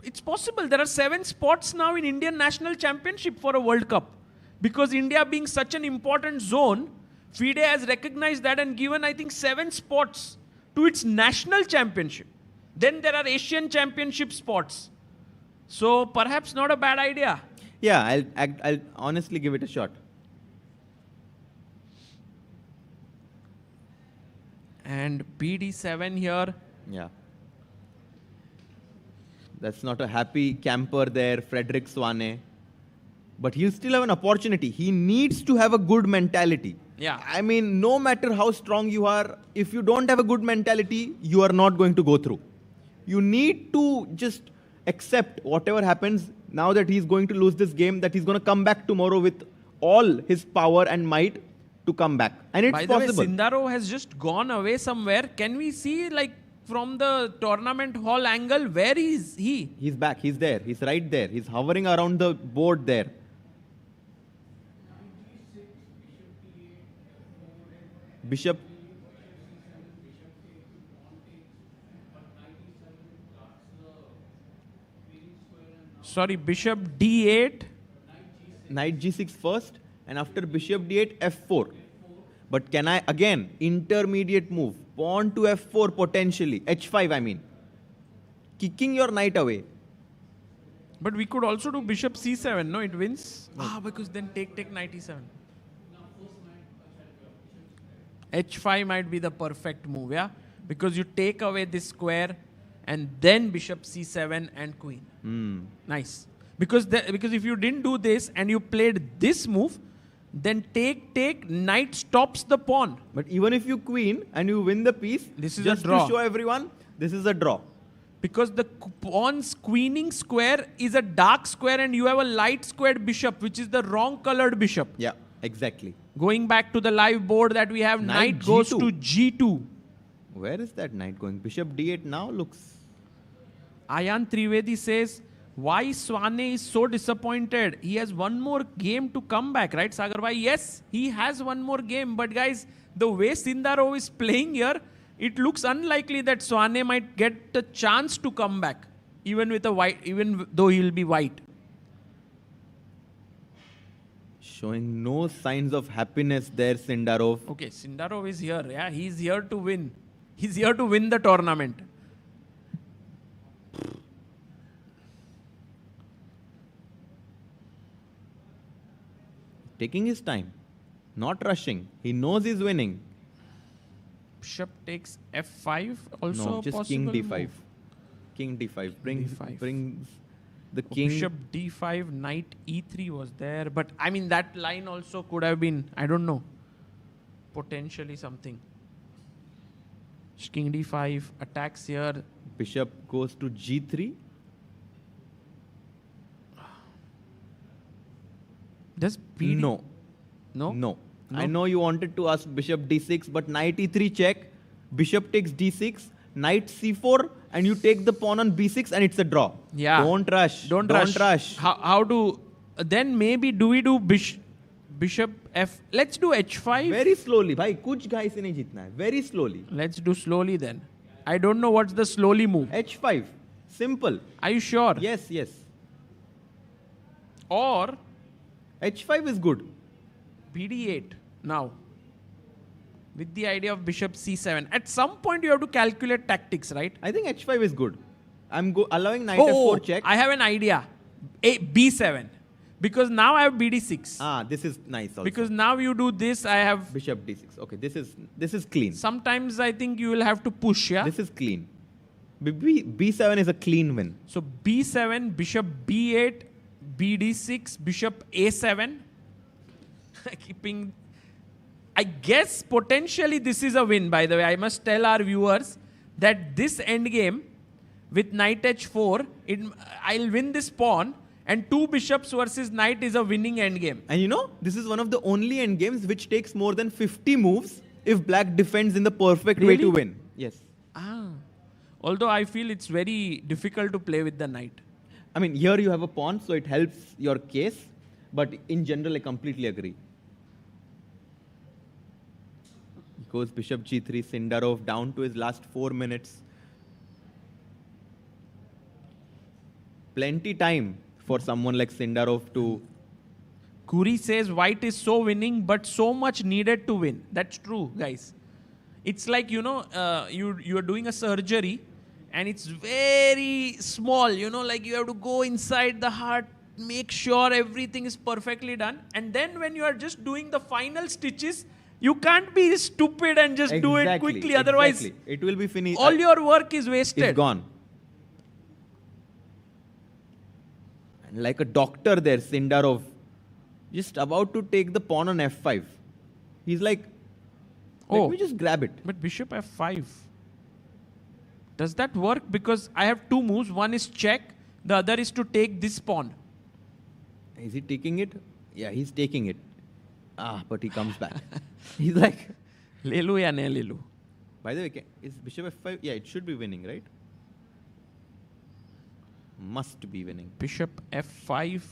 It's possible. There are 7 spots now in Indian National Championship for a World Cup. Because India being such an important zone, FIDE has recognized that and given, I think, 7 spots to its national championship. Then there are Asian Championship spots. So perhaps not a bad idea. Yeah, I'll honestly give it a shot. And bd7 here. Yeah. That's not a happy camper there, Frederick Swane. But he'll still have an opportunity. He needs to have a good mentality. Yeah. I mean, no matter how strong you are, if you don't have a good mentality, you are not going to go through. You need to just accept whatever happens now that he's going to lose this game, that he's going to come back tomorrow with all his power and might to come back. And it's possible. By the way, Sindarov has just gone away somewhere. Can we see, like, from the tournament hall angle, where is he? He's back. He's there. He's right there. He's hovering around the board there. Bishop. Sorry, bishop d8. Knight g6 first, and after bishop d8, f4. But can I, again, intermediate move. Pawn to f4 potentially. h5, I mean. Kicking your knight away. But we could also do bishop c7, no? It wins. Ah, because then take knight e7. h5 might be the perfect move, yeah? Because you take away this square and then bishop c7 and queen. Nice. Because if you didn't do this and you played this move, then take, knight stops the pawn. But even if you queen and you win the piece, this is just a draw. To show everyone, this is a draw. Because the pawn's queening square is a dark square and you have a light squared bishop, which is the wrong colored bishop. Yeah, exactly. Going back to the live board that we have, knight goes to g2. Where is that knight going? Bishop d8 now looks... Ayan Trivedi says, why Swane is so disappointed? He has one more game to come back, right, Sagar bhai? Yes, he has one more game. But guys, the way Sindarov is playing here, it looks unlikely that Swane might get the chance to come back, even with a white, even though he'll be white. Showing no signs of happiness there, Sindarov. Okay, Sindarov is here. Yeah, he's here to win. He's here to win the tournament. Taking his time, not rushing. He knows he's winning. Bishop takes f5, also no, just king d5. Move. King d5 brings the Oh, king. Bishop d5, knight e3 was there. But I mean, that line also could have been, I don't know, potentially something. King d5 attacks here. Bishop goes to g3. Does PD? No. No? No. I know you wanted to ask bishop d6, but knight e3 check. Bishop takes d6, knight c4, and you take the pawn on b6, and it's a draw. Yeah. Don't rush. Don't rush. How do... Then maybe do we do bishop f... Let's do h5. Very slowly. Bhai, kuch guy se nahi jitna hai. Very slowly. Let's do slowly then. I don't know what's the slowly move. h5. Simple. Are you sure? Yes, yes. Or... h5 is good. bd8 now. with the idea of bishop c7. At some point, you have to calculate tactics, right? I think h5 is good. I'm allowing knight Oh, f4 check. I have an idea. B7. Because now I have bd6. Ah, this is nice also. Because now you do this, I have... Bishop d6. Okay, this is clean. Sometimes I think you will have to push, yeah? This is clean. B7 is a clean win. So b7, bishop b8, bd6, bishop a7. Keeping... I guess potentially this is a win, by the way. I must tell our viewers that this endgame with knight h4, I'll win this pawn, and 2 bishops versus knight is a winning endgame. And you know, this is one of the only endgames which takes more than 50 moves if black defends in the perfect way to win. Yes. Although I feel it's very difficult to play with the knight. I mean, here you have a pawn, so it helps your case. But in general, I completely agree. Goes bishop g3, Sindarov down to his last 4 minutes. Plenty time for someone like Sindarov to... Kuri says white is so winning, but so much needed to win. That's true, guys. It's like, you know, you are doing a surgery and it's very small, you know, like you have to go inside the heart, make sure everything is perfectly done. And then when you are just doing the final stitches, you can't be stupid and just do it quickly. Otherwise, it will be finished. All your work is wasted. It's gone. And like a doctor there, Sindarov, just about to take the pawn on f5. He's like, let me just grab it. But bishop f5. Does that work? Because I have 2 moves. One is check. The other is to take this pawn. Is he taking it? Yeah, he's taking it. But he comes back. He's like... Lelu ya ne lelu. By the way, is bishop f5? Yeah, it should be winning, right? Must be winning. Bishop f5.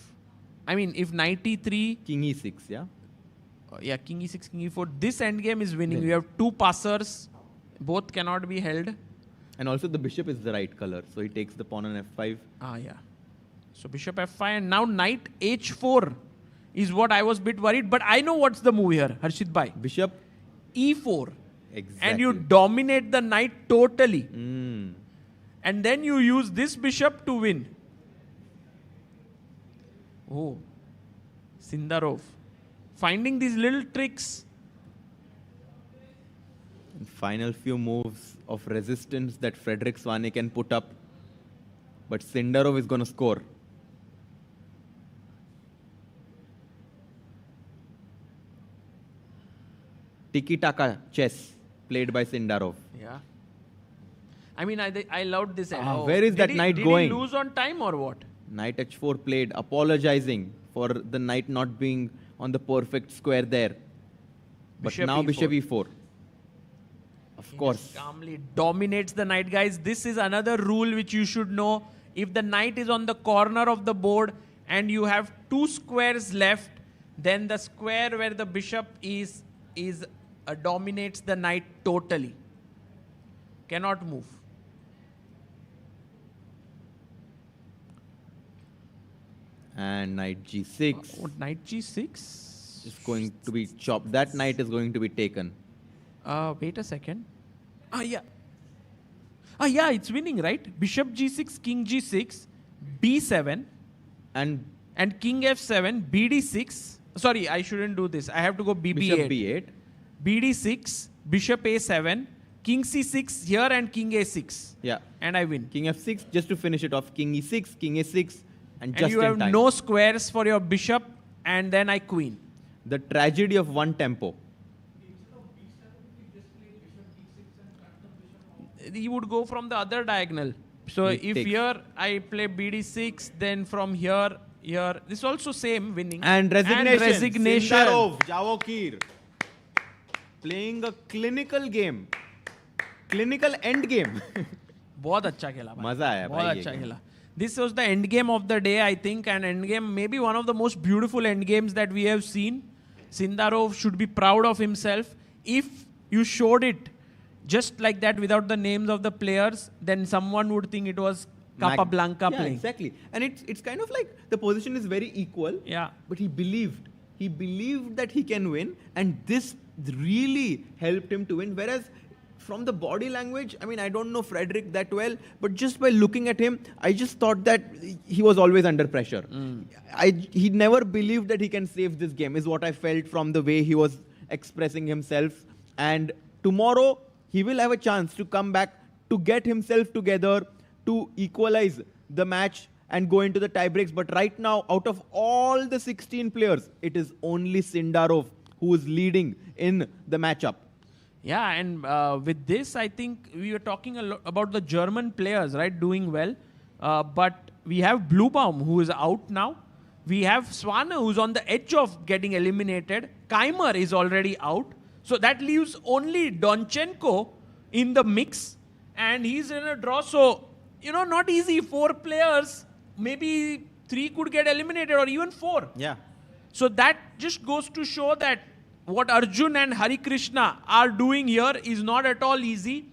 I mean, if knight e3... King e6, yeah? Yeah, king e6, king e4. This endgame is winning. You have 2 passers. Both cannot be held. And also the bishop is the right color. So he takes the pawn on f5. Yeah. So bishop f5 and now knight h4 is what I was a bit worried. But I know what's the move here, Harshit Bhai. Bishop e4. Exactly. And you dominate the knight totally. And then you use this bishop to win. Oh. Sindarov. Finding these little tricks. Final few moves of resistance that Frederick Swane can put up. But Sindarov is going to score. Tiki-taka chess played by Sindarov. Yeah. I mean, I loved this. Where is that knight going? Did he lose on time or what? Knight h4 played, apologizing for the knight not being on the perfect square there. But Bishop now e4. bishop e4. Of course. Calmly dominates the knight, guys. This is another rule which you should know. If the knight is on the corner of the board and you have 2 squares left, then the square where the bishop is dominates the knight totally. Cannot move. And knight g6. Knight g6? Is going to be chopped. That knight is going to be taken. Wait a second. Yeah. Yeah, it's winning, right? Bishop g6, king g6, b7. And king f7, bd6. Sorry, I shouldn't do this. I have to go bb8. Bishop b8. bd6, bishop a7, king c6 here and king a6. Yeah. And I win. King f6, just to finish it off. King e6, king a6, and just and you have no squares for your bishop, and then I queen. The tragedy of one tempo. He would go from the other diagonal. So if here I play bd6, then from here, this is also same winning. And resignation. Sindarov, Javokir. Playing a clinical game. Clinical end game. बहुत अच्छा खेला भाई. मजा आया बहुत अच्छा खेला. This was the end game of the day, I think, and end game maybe one of the most beautiful end games that we have seen. Sindarov should be proud of himself. If you showed it just like that without the names of the players, then someone would think it was Capablanca playing. Exactly. And it's kind of like the position is very equal. Yeah. But he believed. He believed that he can win, and this really helped him to win. Whereas from the body language, I mean, I don't know Frederick that well, but just by looking at him, I just thought that he was always under pressure. He never believed that he can save this game, is what I felt from the way he was expressing himself. And tomorrow, he will have a chance to come back, to get himself together, to equalize the match and go into the tiebreaks. But right now, out of all the 16 players, it is only Sindarov who is leading in the matchup. Yeah, and with this, I think we were talking a lot about the German players, right, doing well. But we have Bluebaum, who is out now. We have Swane, who's on the edge of getting eliminated. Keimer is already out. So that leaves only Donchenko in the mix. And he's in a draw. So, you know, not easy. 4 players, maybe 3 could get eliminated or even 4. Yeah. So that just goes to show that what Arjun and Harikrishna are doing here is not at all easy.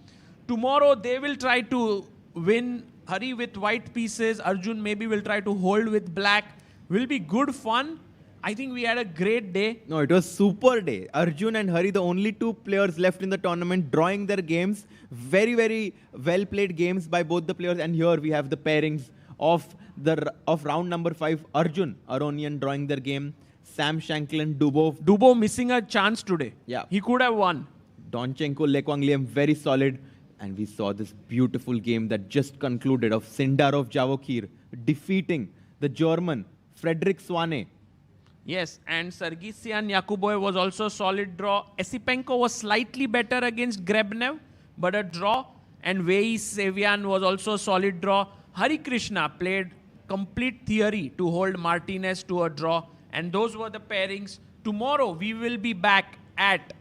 Tomorrow they will try to win. Hari with white pieces. Arjun maybe will try to hold with black. Will be good fun. I think we had a great day. No, it was super day. Arjun and Hari, the only 2 players left in the tournament, drawing their games. Very, very well played games by both the players. And here we have the pairings of round number 5. Arjun, Aronian drawing their game. Sam Shankland-Dubov. Dubov missing a chance today. Yeah. He could have won. Donchenko, Le Quang Liem, very solid. And we saw this beautiful game that just concluded of Sindarov Javokir defeating the German Frederick Swane. Yes, and Sargsyan Yakubov was also a solid draw. Esipenko was slightly better against Grebnev, but a draw. And Wei Sevian was also a solid draw. Harikrishna played complete theory to hold Martinez to a draw. And those were the pairings. Tomorrow, we will be back at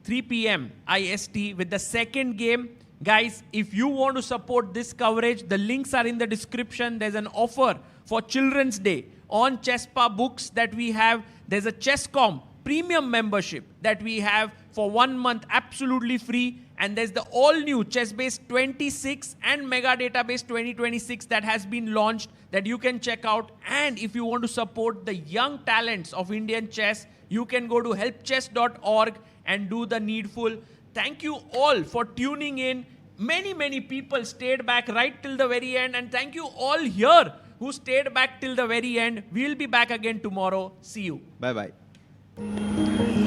3 p.m. IST with the second game. Guys, if you want to support this coverage, the links are in the description. There's an offer for Children's Day on Chesspa books that we have. There's a Chesscom premium membership that we have for 1 month absolutely free. And there's the all-new ChessBase'26 and Mega Database'26 that has been launched that you can check out. And if you want to support the young talents of Indian chess, you can go to helpchess.org and do the needful. Thank you all for tuning in. Many, many people stayed back right till the very end. And thank you all here who stayed back till the very end. We'll be back again tomorrow. See you. Bye-bye.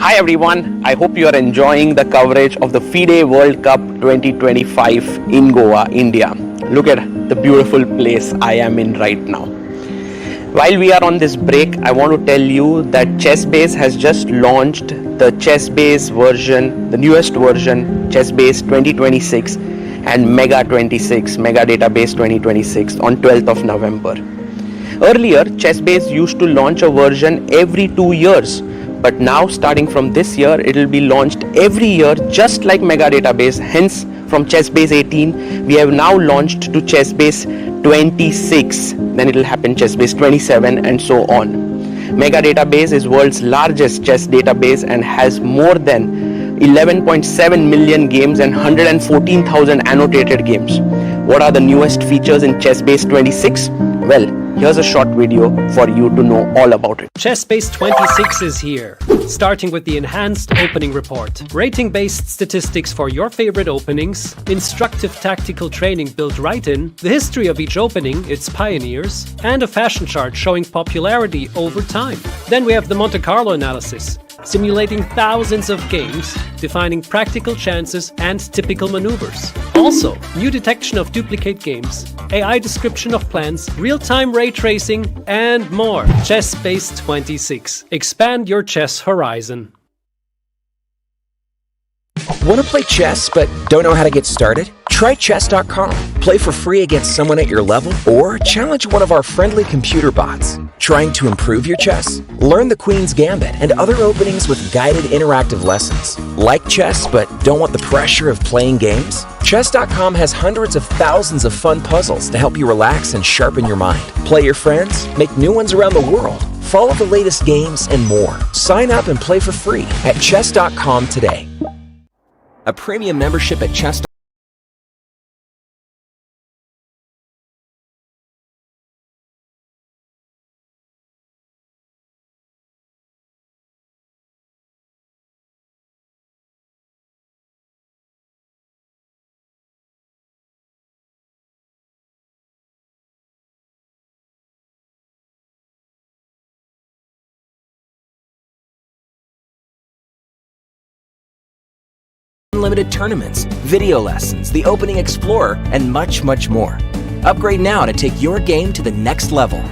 Hi everyone, I hope you are enjoying the coverage of the FIDE World Cup 2025 in Goa, India. Look at the beautiful place I am in right now. While we are on this break, I want to tell you that ChessBase has just launched the ChessBase version, the newest version, ChessBase'26 and Mega 26, Mega Database'26 on 12th of November. Earlier, ChessBase used to launch a version every 2 years. But now, starting from this year, it will be launched every year, just like Mega Database. Hence, from ChessBase 18, we have now launched to ChessBase 26. Then it will happen ChessBase 27 and so on. Mega Database is world's largest chess database and has more than 11.7 million games and 114,000 annotated games. What are the newest features in ChessBase 26? Well, here's a short video for you to know all about it. ChessBase'26 is here. Starting with the enhanced opening report. Rating-based statistics for your favorite openings, instructive tactical training built right in, the history of each opening, its pioneers, and a fashion chart showing popularity over time. Then we have the Monte Carlo analysis, simulating thousands of games, defining practical chances and typical maneuvers. Also, new detection of duplicate games, AI description of plans, real-time ray tracing, and more. ChessBase'26. Expand your chess horizon. Want to play chess but don't know how to get started? Try chess.com. Play for free against someone at your level or challenge one of our friendly computer bots. Trying to improve your chess? Learn the Queen's Gambit and other openings with guided interactive lessons. Like chess but don't want the pressure of playing games? Chess.com has hundreds of thousands of fun puzzles to help you relax and sharpen your mind. Play your friends, make new ones around the world, follow the latest games, and more. Sign up and play for free at chess.com today. A premium membership at chess.com unlimited tournaments, video lessons, the Opening Explorer, and much, much more. Upgrade now to take your game to the next level.